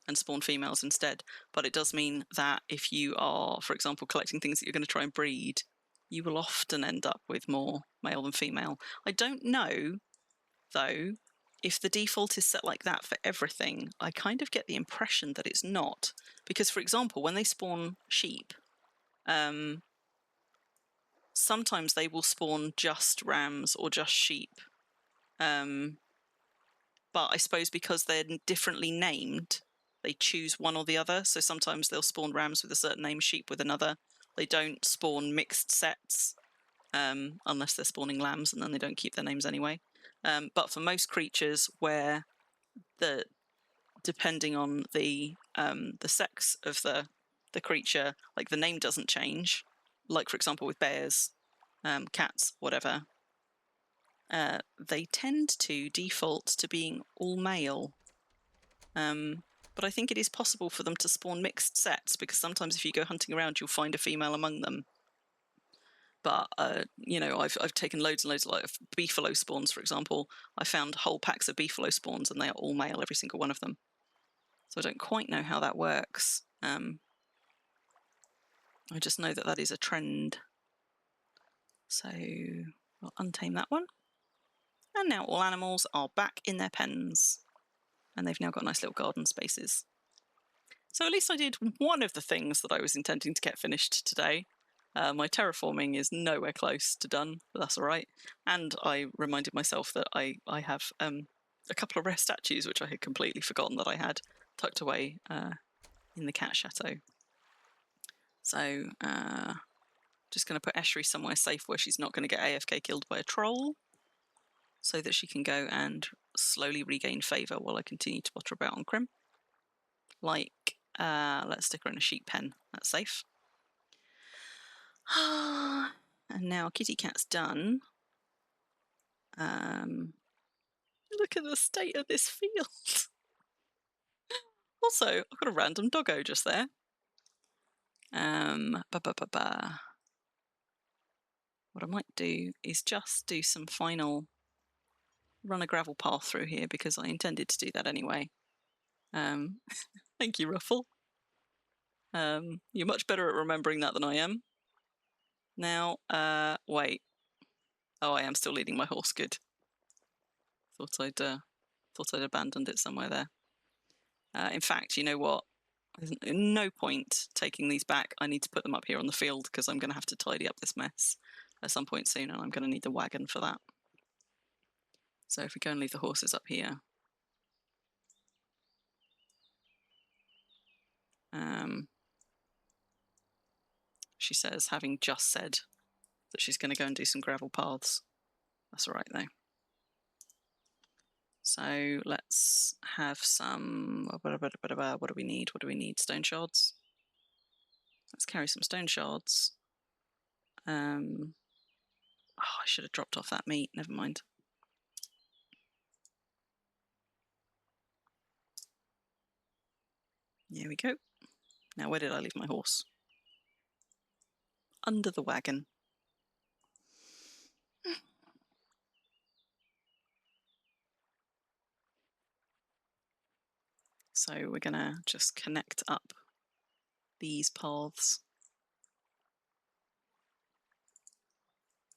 [SPEAKER 2] and spawn females instead, but it does mean that if you are, for example, collecting things that you're going to try and breed, you will often end up with more male than female. I don't know, though, if the default is set like that for everything. I kind of get the impression that it's not, because, for example, when they spawn sheep, sometimes they will spawn just rams or just sheep. But I suppose because they're differently named, they choose one or the other. So sometimes they'll spawn rams with a certain name, sheep with another. They don't spawn mixed sets unless they're spawning lambs, and then they don't keep their names anyway. But for most creatures where depending on the sex of the creature, like the name doesn't change, like for example with bears, cats, whatever, they tend to default to being all male. But I think it is possible for them to spawn mixed sets, because sometimes if you go hunting around, you'll find a female among them. But, you know, I've taken loads and loads of like beefalo spawns, for example. I found whole packs of beefalo spawns and they are all male, every single one of them. So I don't quite know how that works. I just know that that is a trend. So we'll untame that one. And now all animals are back in their pens. And they've now got nice little garden spaces. So at least I did one of the things that I was intending to get finished today. My terraforming is nowhere close to done, but that's all right. And I reminded myself that I have a couple of rare statues, which I had completely forgotten that I had tucked away in the Cat Chateau. So just going to put Eshery somewhere safe where she's not going to get AFK killed by a troll, so that she can go and slowly regain favour while I continue to potter about on Crim. Like, let's stick her in a sheep pen. That's safe. And now Kitty Cat's done. Look at the state of this field. Also, I've got a random doggo just there. What I might do is just do some final run a gravel path through here, because I intended to do that anyway. Thank you, Ruffle. You're much better at remembering that than I am. Now, wait. Oh, I am still leading my horse. Good. Thought I'd abandoned it somewhere there. In fact, you know what? There's no point taking these back. I need to put them up here on the field, because I'm going to have to tidy up this mess at some point soon, and I'm going to need the wagon for that. So if we go and leave the horses up here. She says, having just said that she's going to go and do some gravel paths. That's all right, though. So let's have some... What do we need? What do we need? Stone shards. Let's carry some stone shards. Oh, I should have dropped off that meat. Never mind. There we go. Now, where did I leave my horse? Under the wagon. So we're going to just connect up these paths.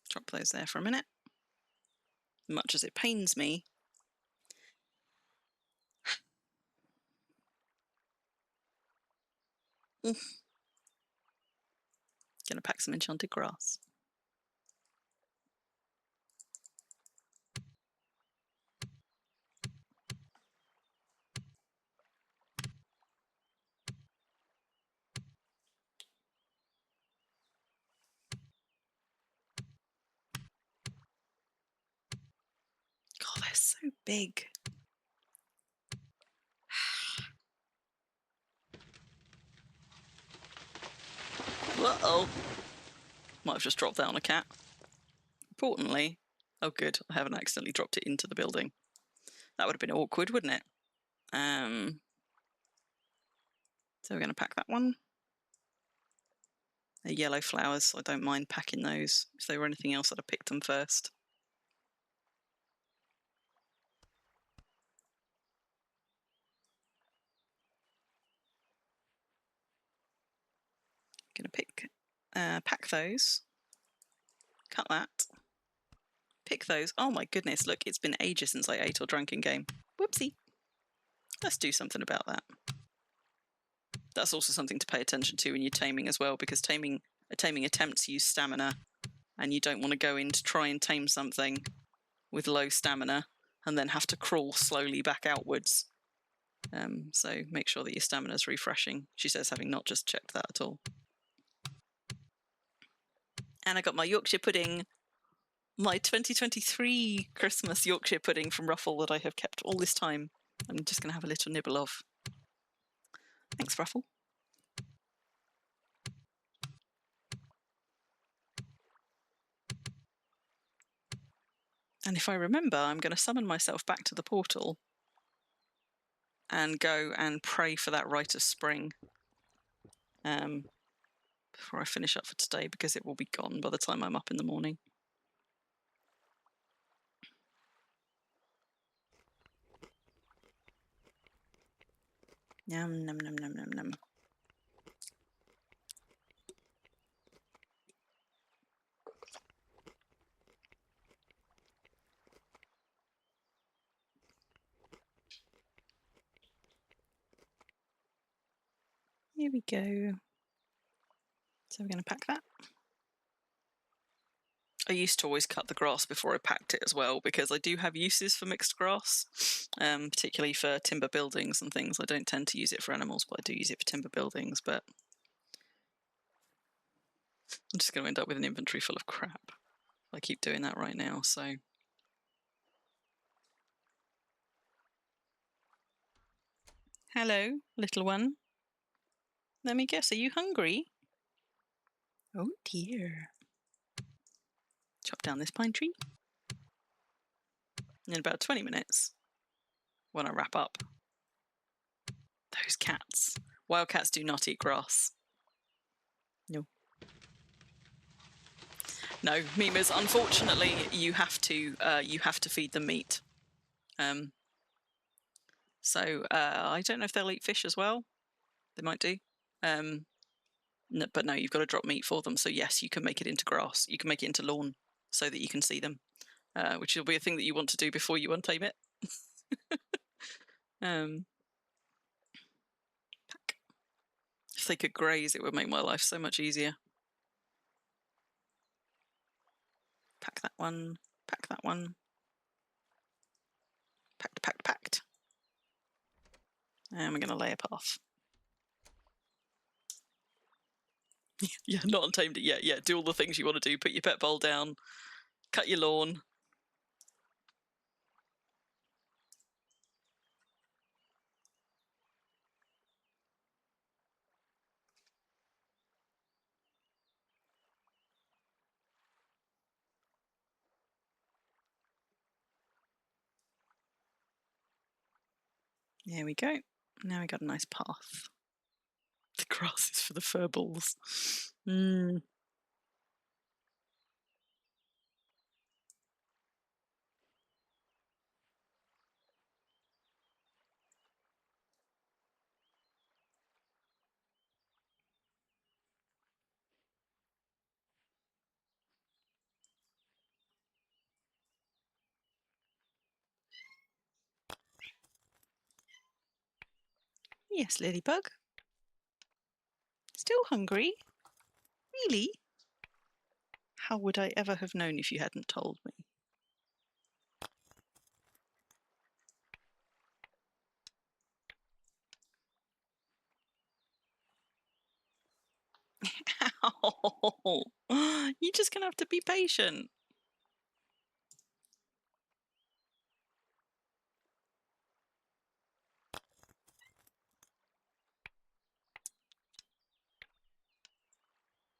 [SPEAKER 2] Drop those there for a minute. Much as it pains me, gonna pack some enchanted grass. God, they're so big. Uh-oh. Might have just dropped that on a cat. Importantly, oh good, I haven't accidentally dropped it into the building. That would have been awkward, wouldn't it? So we're going to pack that one. They're yellow flowers, so I don't mind packing those. If they were anything else, I'd have picked them first. Going to pack those. Cut that. Pick those. Oh my goodness, look, it's been ages since I ate or drank in game. Whoopsie. Let's do something about that. That's also something to pay attention to when you're taming as well, because taming attempts use stamina, and you don't want to go in to try and tame something with low stamina and then have to crawl slowly back outwards. So make sure that your stamina's refreshing. She says, having not just checked that at all. And I got my Yorkshire pudding, my 2023 Christmas Yorkshire pudding from Ruffle that I have kept all this time. I'm just going to have a little nibble of. Thanks, Ruffle. And if I remember, I'm going to summon myself back to the portal and go and pray for that rite of spring before I finish up for today, because it will be gone by the time I'm up in the morning. Yum, num, num, num, num, num. Here we go. So we're going to pack that. I used to always cut the grass before I packed it as well, because I do have uses for mixed grass, particularly for timber buildings and things. I don't tend to use it for animals, but I do use it for timber buildings. But I'm just going to end up with an inventory full of crap. I keep doing that right now, so. Hello, little one. Let me guess, are you hungry? Oh dear. Chop down this pine tree. In about 20 minutes, when I wrap up. Those cats. Wild cats do not eat grass. No. No, Mimas, unfortunately, you have to feed them meat. So I don't know if they'll eat fish as well. They might do. No, but no, you've got to drop meat for them. So yes, you can make it into grass. You can make it into lawn so that you can see them, which will be a thing that you want to do before you untame it. Pack. If they could graze, it would make my life so much easier. Pack that one. Pack that one. Packed, packed, packed. And we're going to lay a path. Yeah, not untamed it yet. Yeah, do all the things you want to do. Put your pet bowl down. Cut your lawn. There we go. Now we got a nice path. The grass is for the furballs. Yes, Ladybug. Still hungry? Really? How would I ever have known if you hadn't told me? Ow. You're just going to have to be patient.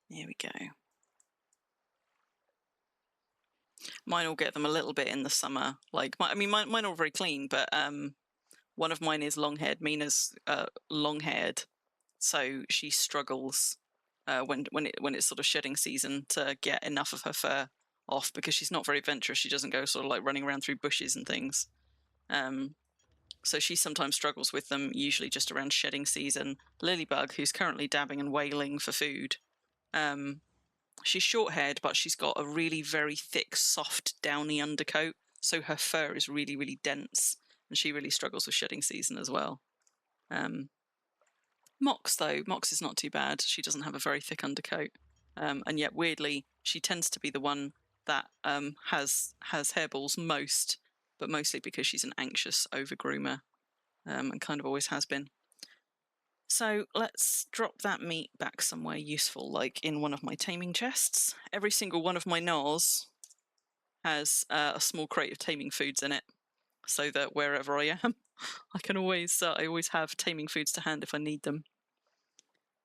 [SPEAKER 2] There we go. Mine will get them a little bit in the summer. Like, mine are very clean, but one of mine is long-haired. Mina's long-haired, so she struggles when it's sort of shedding season to get enough of her fur off, because she's not very adventurous. She doesn't go sort of like running around through bushes and things. So she sometimes struggles with them, usually just around shedding season. Lilybug, who's currently dabbing and wailing for food, she's short-haired, but she's got a really very thick, soft, downy undercoat, so her fur is really, really dense, and she really struggles with shedding season as well. Mox, though, Mox is not too bad. She doesn't have a very thick undercoat, and yet weirdly, she tends to be the one that has hairballs most, but mostly because she's an anxious overgroomer. and kind of always has been. So let's drop that meat back somewhere useful, like in one of my taming chests. Every single one of my Nars has a small crate of taming foods in it, so that wherever I am, I can always I always have taming foods to hand if I need them.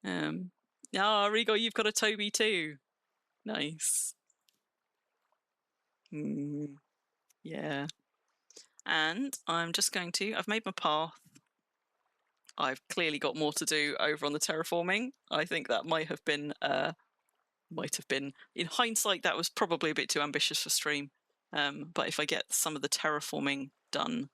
[SPEAKER 2] Rigo, you've got a Toby too. Nice. Yeah. And I'm just going to. I've made my path. I've clearly got more to do over on the terraforming. I think that might have been in hindsight, that was probably a bit too ambitious for stream. But if I get some of the terraforming done,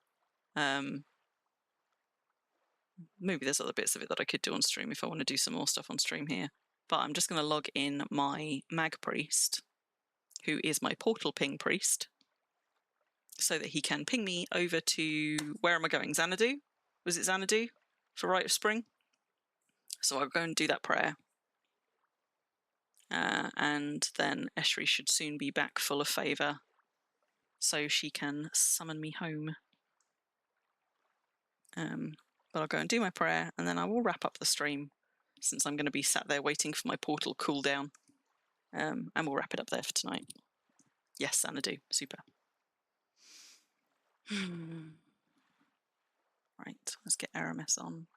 [SPEAKER 2] maybe there's other bits of it that I could do on stream if I want to do some more stuff on stream here. But I'm just going to log in my mag priest, who is my portal ping priest, so that he can ping me over to, where am I going? Xanadu? Was it Xanadu for Rite of Spring? So I'll go and do that prayer. And then Eshri should soon be back full of favour, so she can summon me home. But I'll go and do my prayer, and then I will wrap up the stream, since I'm going to be sat there waiting for my portal cooldown. And we'll wrap it up there for tonight. Yes, Xanadu. Super. Right, let's get Aramis on.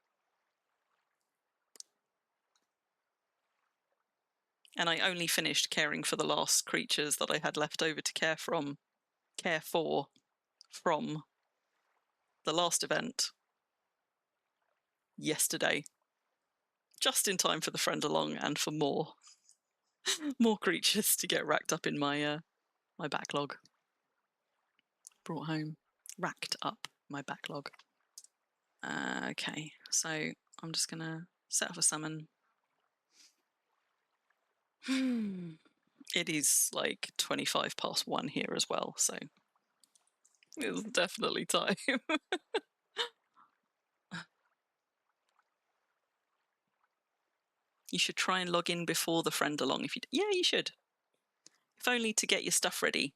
[SPEAKER 2] And I only finished caring for the last creatures that I had left over to care for from the last event yesterday, just in time for the friend along and for more creatures to get racked up in my my backlog. Brought home, racked up my backlog. Okay, so I'm just gonna set up a summon. It is like 1:25 here as well, so it's definitely time. You should try and log in before the friend along if you. Yeah, you should. If only to get your stuff ready.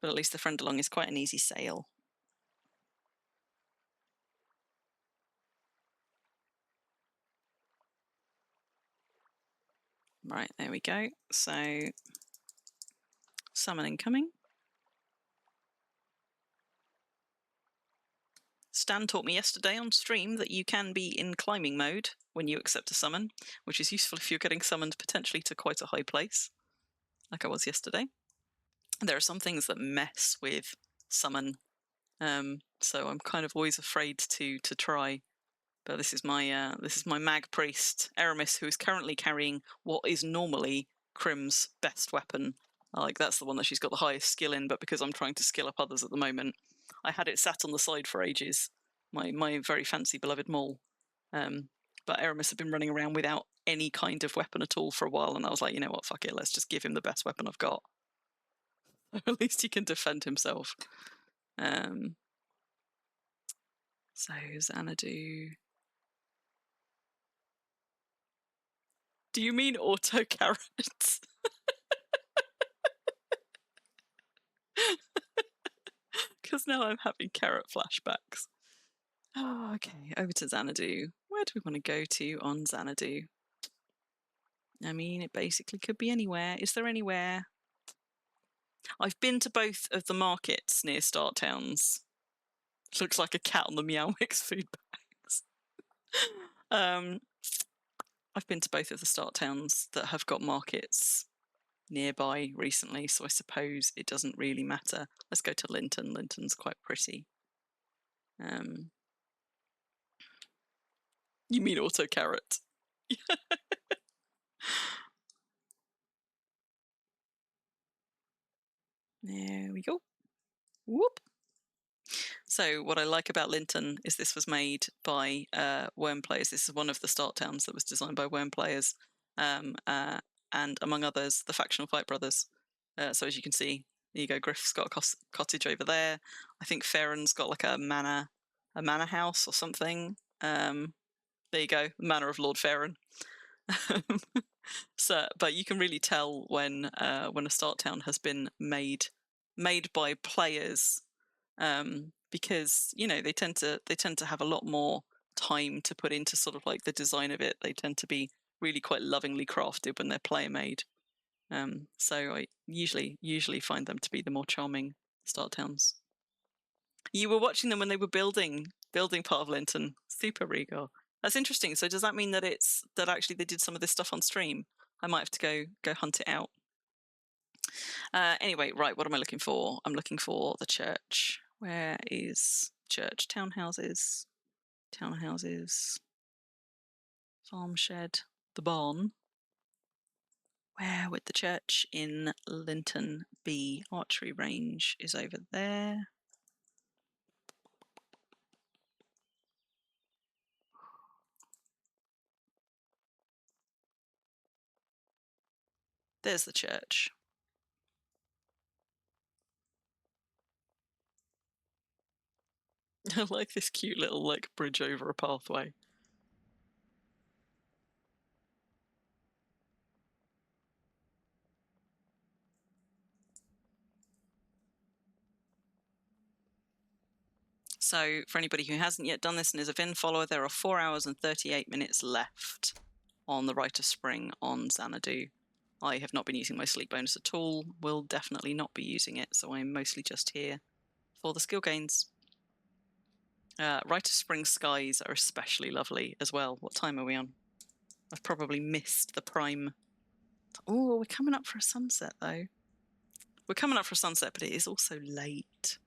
[SPEAKER 2] But at least the friend along is quite an easy sale. Right, there we go. So, summon incoming. Stan taught me yesterday on stream that you can be in climbing mode when you accept a summon, which is useful if you're getting summoned potentially to quite a high place, like I was yesterday. There are some things that mess with summon, so I'm kind of always afraid to try. But this is my mag priest Aramis, who is currently carrying what is normally Crim's best weapon. Like, that's the one that she's got the highest skill in, but because I'm trying to skill up others at the moment, I had it sat on the side for ages. My very fancy beloved maul. But Aramis had been running around without any kind of weapon at all for a while, and I was like, you know what, fuck it, let's just give him the best weapon I've got. At least he can defend himself. So Xanadu. Do you mean auto carrots? Because now I'm having carrot flashbacks. Oh, okay, over to Xanadu. Where do we want to go to on Xanadu? I mean, it basically could be anywhere. Is there anywhere? I've been to both of the markets near Start Towns. Looks like a cat on the Meow Mix food bags. I've been to both of the Start Towns that have got markets nearby recently, so I suppose it doesn't really matter. Let's go to Linton. Linton's quite pretty. You mean auto carrot? There we go. Whoop. So what I like about Linton is this was made by Worm Players. This is one of the Start Towns that was designed by Worm Players, and among others, the Factional Fight Brothers. So as you can see, there you go. Griff's got a cottage over there. I think Farron's got like a manor house or something. There you go, Manor of Lord Farron. So, but you can really tell when a Start Town has been made by players because they tend to have a lot more time to put into sort of like the design of it. They tend to be really quite lovingly crafted when they're player made. So I usually find them to be the more charming start towns. You were watching them when they were building part of Linton. Super regal. That's interesting. So does that mean that that actually they did some of this stuff on stream? I might have to go hunt it out. Anyway, right, what am I looking for? I'm looking for the church. Where is church? Townhouses, farm shed, the barn. Where would the church in Linton be? Archery range is over there. There's the church. I like this cute little like bridge over a pathway. So for anybody who hasn't yet done this and is a Vin follower, there are 4 hours and 38 minutes left on the Rite of Spring on Xanadu. I have not been using my sleep bonus at all, will definitely not be using it, so I'm mostly just here for the skill gains. Rite of Spring skies are especially lovely as well. What time are we on? I've probably missed the prime. Oh, we're coming up for a sunset though. We're coming up for a sunset, but it is also late.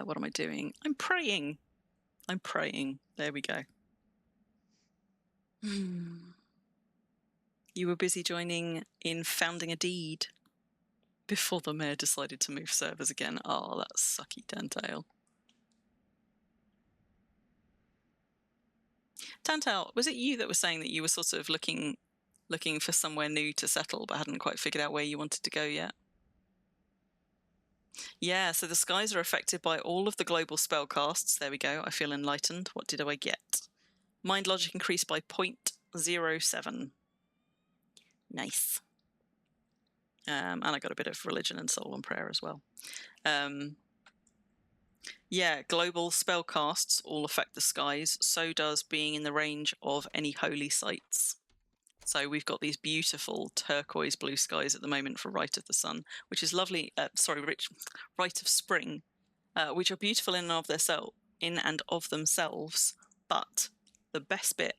[SPEAKER 2] What am I doing? I'm praying. There we go. You were busy joining in founding a deed before the mayor decided to move servers again. Oh, that's sucky Tantail. Tantail, was it you that was saying that you were sort of looking for somewhere new to settle but hadn't quite figured out where you wanted to go yet? Yeah, so the skies are affected by all of the global spell casts. There we go. I feel enlightened. What did I get? Mind logic increased by 0.07. Nice. And I got a bit of religion and soul and prayer as well. Yeah, global spell casts all affect the skies. So does being in the range of any holy sites. So we've got these beautiful turquoise blue skies at the moment for Rite of the Sun, which is lovely. Rite of Spring, which are beautiful in and of themselves. But the best bit,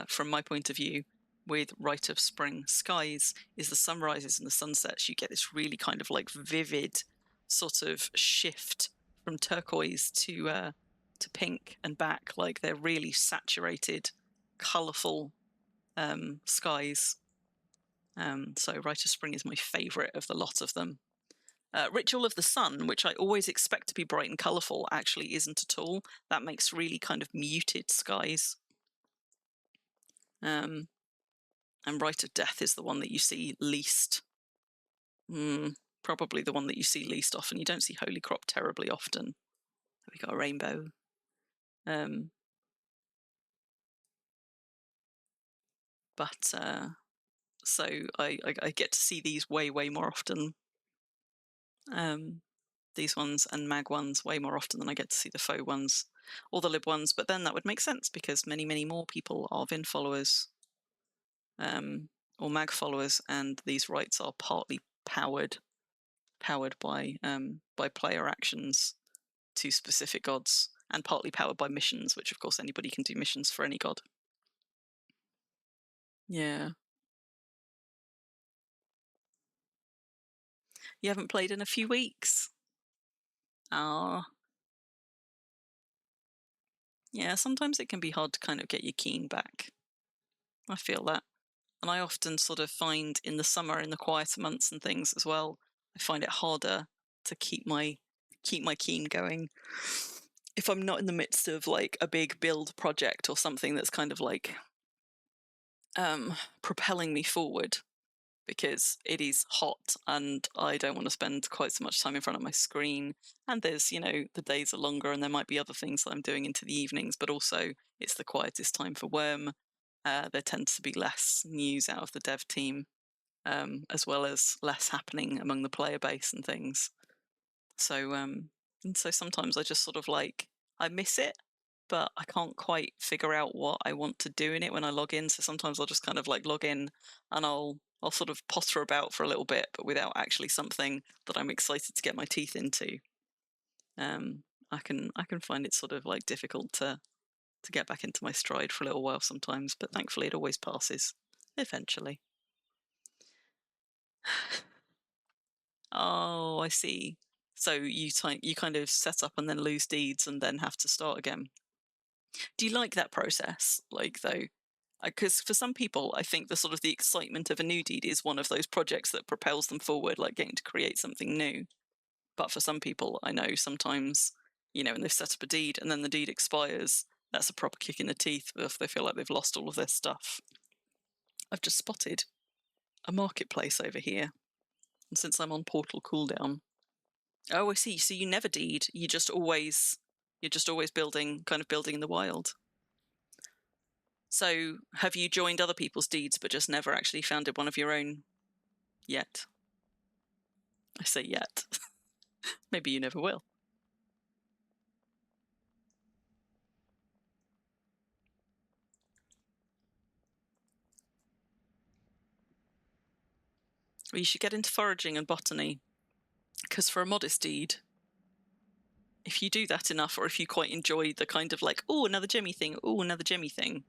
[SPEAKER 2] from my point of view, with Rite of Spring skies is the sunrises and the sunsets. You get this really kind of like vivid sort of shift from turquoise to pink and back. Like they're really saturated, colourful skies. So Rite of Spring is my favourite of the lot of them. Ritual of the Sun, which I always expect to be bright and colourful, actually isn't at all. That makes really kind of muted skies. And Rite of Death is the one that you see least. Probably the one that you see least often. You don't see Holy Crop terribly often. We got a rainbow. So I get to see these way more often. These ones and mag ones way more often than I get to see the faux ones or the lib ones. But then that would make sense because many more people are Vin followers or mag followers, and these rites are partly powered by player actions to specific gods, and partly powered by missions, which of course anybody can do missions for any god. Yeah. You haven't played in a few weeks. Ah. Yeah, sometimes it can be hard to kind of get your keen back. I feel that. And I often sort of find in the summer, in the quieter months and things as well, I find it harder to keep my keen going if I'm not in the midst of like a big build project or something that's kind of like propelling me forward, because it is hot and I don't want to spend quite so much time in front of my screen. And there's, the days are longer and there might be other things that I'm doing into the evenings, but also it's the quietest time for Worm. There tends to be less news out of the dev team. as well as less happening among the player base and things. So and so sometimes I just sort of like I miss it, but I can't quite figure out what I want to do in it when I log in. So sometimes I'll just kind of like log in and I'll sort of potter about for a little bit, but without actually something that I'm excited to get my teeth into. I can find it sort of like difficult to get back into my stride for a little while sometimes, but thankfully it always passes eventually. Oh, I see. So you kind of set up and then lose deeds and then have to start again. Do you like that process? Like though, because for some people, I think the sort of the excitement of a new deed is one of those projects that propels them forward, like getting to create something new. But for some people, I know sometimes, you know, when they've set up a deed and then the deed expires, that's a proper kick in the teeth if they feel like they've lost all of their stuff. I've just spotted a marketplace over here, and since I'm on portal cooldown, oh, I see. So you never deed. You're just always building, kind of building in the wild. So have you joined other people's deeds but just never actually founded one of your own yet? I say yet. Maybe you never will. Well, you should get into foraging and botany, because for a modest deed, if you do that enough, or if you quite enjoy the kind of like, oh, another gemmy thing, oh, another gemmy thing,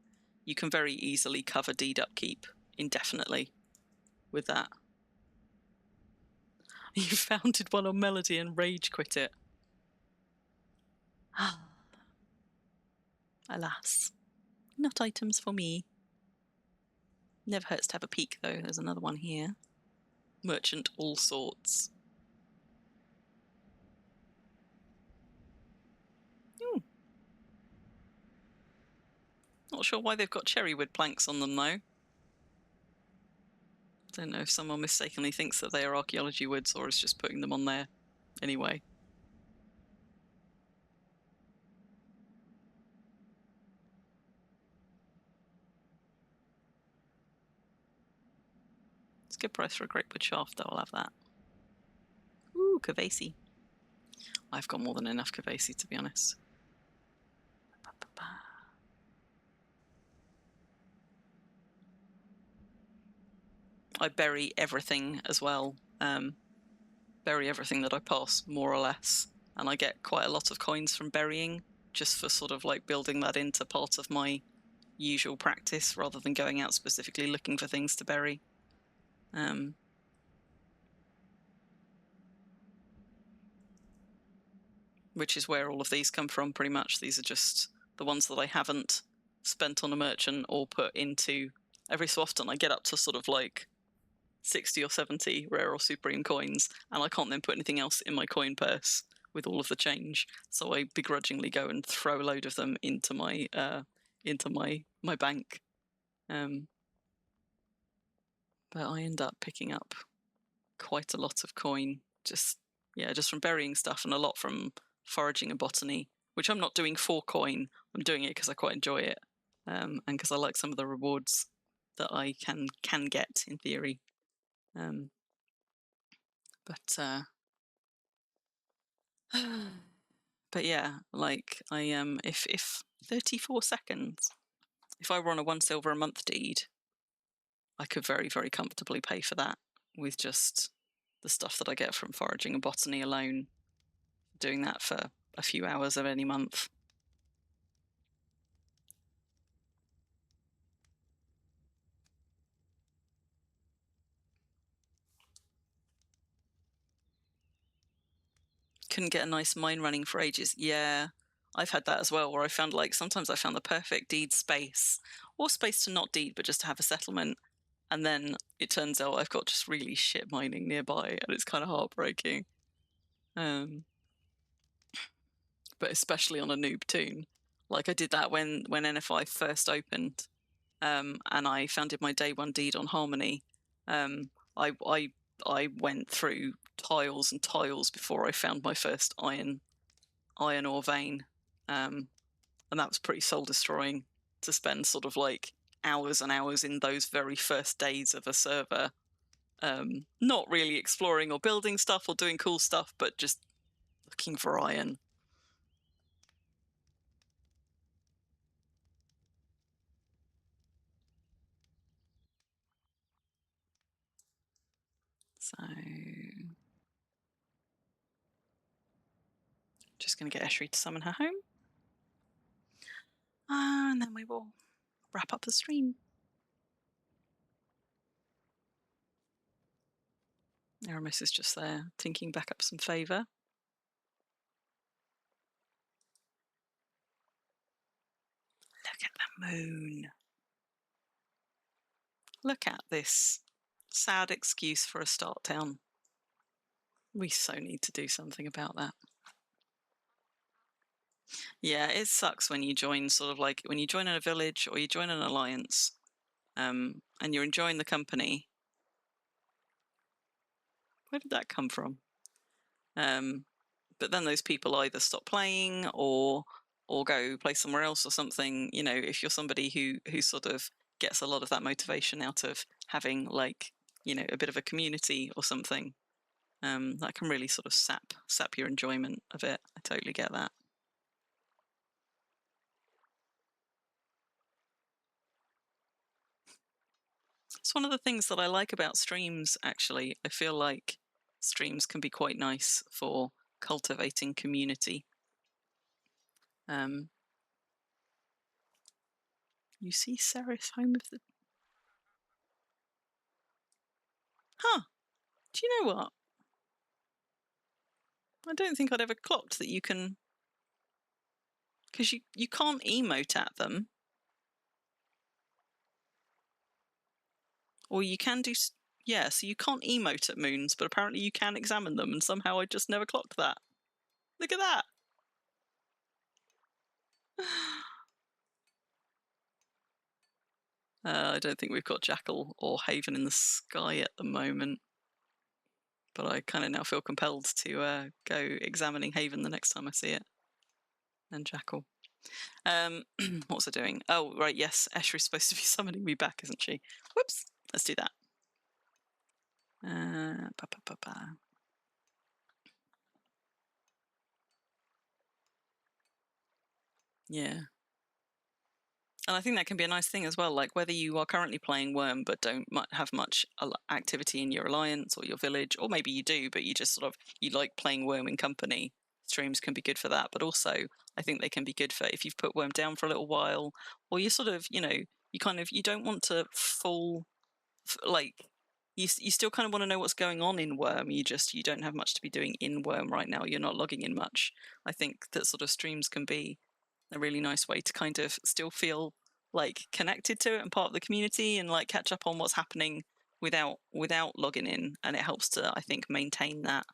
[SPEAKER 2] you can very easily cover deed upkeep indefinitely with that. You founded one on Melody and rage quit it. Alas, not items for me. Never hurts to have a peek, though. There's another one here. Merchant all sorts. Not sure why they've got cherrywood planks on them, though. Don't know if someone mistakenly thinks that they are archaeology woods or is just putting them on there anyway. It's a good price for a grapewood shaft, though. I'll have that. Ooh, Kavasi. I've got more than enough Kavasi, to be honest. I bury everything as well. Bury everything that I pass, more or less. And I get quite a lot of coins from burying, just for sort of like building that into part of my usual practice rather than going out specifically looking for things to bury. Which is where all of these come from, pretty much. These are just the ones that I haven't spent on a merchant or put into. Every so often I get up to sort of like 60 or 70 rare or supreme coins, and I can't then put anything else in my coin purse with all of the change. So I begrudgingly go and throw a load of them into my bank. But I end up picking up quite a lot of coin just from burying stuff, and a lot from foraging and botany, which I'm not doing for coin. I'm doing it because I quite enjoy it, and because I like some of the rewards that I can get in theory. But yeah, like I if 34 seconds, if I were on a 1 silver a month deed, I could very, very comfortably pay for that with just the stuff that I get from foraging and botany alone, doing that for a few hours of any month. Couldn't get a nice mine running for ages. Yeah, I've had that as well, where I found like sometimes I found the perfect deed space, or space to not deed but just to have a settlement, and then it turns out I've got just really shit mining nearby, and it's kind of heartbreaking. But especially on a noob toon, like I did that when NFI first opened, and I founded my day one deed on Harmony. I went through tiles and tiles before I found my first iron ore vein, and that was pretty soul destroying to spend sort of like hours and hours in those very first days of a server, Not really exploring or building stuff or doing cool stuff, but just looking for iron. So just going to get Eshri to summon her home. And then we will wrap up the stream. Aramis is just there, tinking back up some favour. Look at the moon. Look at this sad excuse for a start town. We so need to do something about that. Yeah, it sucks when you join sort of like when you join in a village or you join an alliance, and you're enjoying the company. Where did that come from? But then those people either stop playing or go play somewhere else or something. You know, if you're somebody who sort of gets a lot of that motivation out of having like, you know, a bit of a community or something, that can really sort of sap your enjoyment of it. I totally get that. It's one of the things that I like about streams, actually. I feel like streams can be quite nice for cultivating community. You see Ceres, home of the... Huh. Do you know what? I don't think I'd ever clocked that you can... Because you can't emote at them. Or you can do... Yeah, so you can't emote at moons, but apparently you can examine them, and somehow I just never clocked that. Look at that! I don't think we've got Jackal or Haven in the sky at the moment. But I kind of now feel compelled to go examining Haven the next time I see it. And Jackal. What was I doing? Oh, right, yes, Eshri's supposed to be summoning me back, isn't she? Whoops, let's do that. Yeah. And I think that can be a nice thing as well, like whether you are currently playing Worm but don't have much activity in your alliance or your village, or maybe you do, but you just sort of, you like playing Worm in company, streams can be good for that. But also, I think they can be good for if you've put Worm down for a little while, or you sort of, you know, you don't want to fall, like, you still kind of want to know what's going on in Worm. You don't have much to be doing in Worm right now. You're not logging in much. I think that sort of streams can be a really nice way to kind of still feel like connected to it and part of the community, and like catch up on what's happening without logging in. And it helps to, I think, maintain that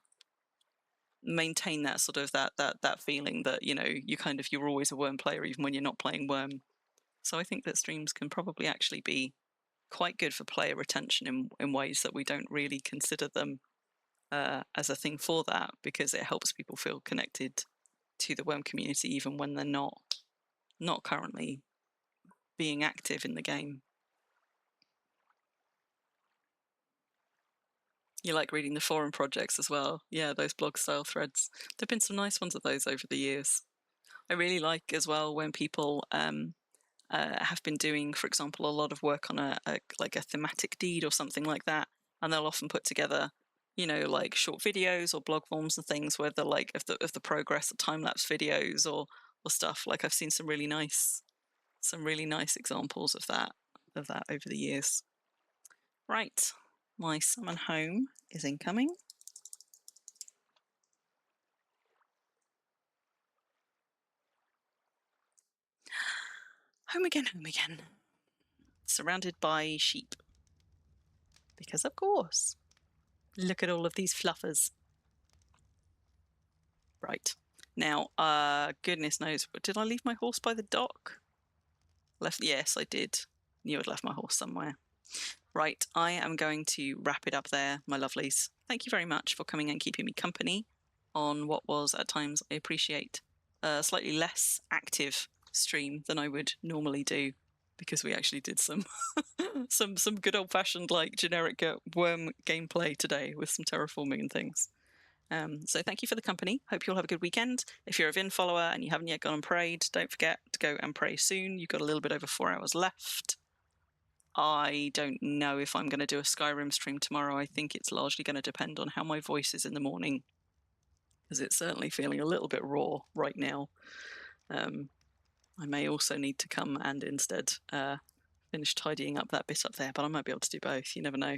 [SPEAKER 2] sort of that feeling that, you know, you're always a Worm player even when you're not playing Worm. So I think that streams can probably actually be quite good for player retention in ways that we don't really consider them as a thing for that, because it helps people feel connected to the Worm community even when they're not currently being active in the game. You like reading the forum projects as well. Yeah, those blog style threads. There've been some nice ones of those over the years. I really like as well when people have been doing, for example, a lot of work on a thematic deed or something like that, and they'll often put together, you know, like short videos or blog forms and things where they're like of the progress, time lapse videos or stuff. Like I've seen some really nice examples of that over the years. Right, my summon home is incoming. Home again, home again. Surrounded by sheep. Because of course. Look at all of these fluffers. Right. Now, goodness knows, did I leave my horse by the dock? Yes, I did. Knew I'd left my horse somewhere. Right, I am going to wrap it up there, my lovelies. Thank you very much for coming and keeping me company on what was, at times, I appreciate, a slightly less active stream than I would normally do. because we actually did some some good old fashioned like generic worm gameplay today with some terraforming and things. So thank you for the company. Hope you all have a good weekend. If you're a Vin follower and you haven't yet gone and prayed, don't forget to go and pray soon. You've got a little bit over 4 hours left. I don't know if I'm going to do a Skyrim stream tomorrow. I think it's largely going to depend on how my voice is in the morning, because it's certainly feeling a little bit raw right now. I may also need to come and instead finish tidying up that bit up there, but I might be able to do both. You never know.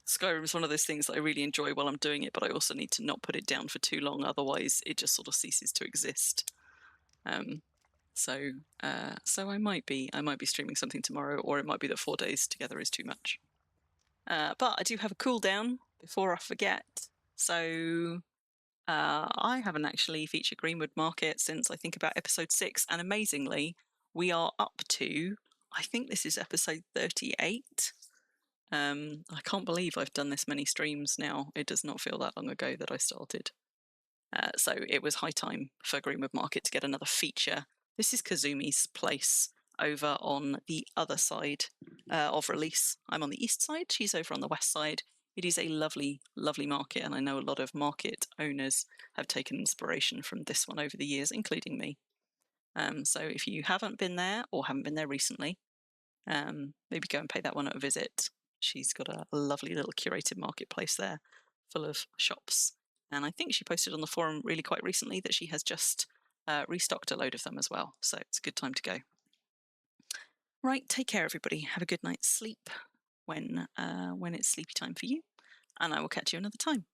[SPEAKER 2] Skyrim's one of those things that I really enjoy while I'm doing it, but I also need to not put it down for too long, otherwise it just sort of ceases to exist. So I might be streaming something tomorrow, or it might be that 4 days together is too much. But I do have a cooldown before I forget. So I haven't actually featured Greenwood Market since I think about episode 6, and amazingly, we are up to, I think this is episode 38. I can't believe I've done this many streams now. It does not feel that long ago that I started. So it was high time for Greenwood Market to get another feature. This is Kazumi's place over on the other side of release. I'm on the east side, she's over on the west side. It is a lovely, lovely market, and I know a lot of market owners have taken inspiration from this one over the years, including me. So if you haven't been there or haven't been there recently, maybe go and pay that one a visit. She's got a lovely little curated marketplace there full of shops. And I think she posted on the forum really quite recently that she has just restocked a load of them as well. So it's a good time to go. Right, take care, everybody. Have a good night's sleep when it's sleepy time for you. And I will catch you another time.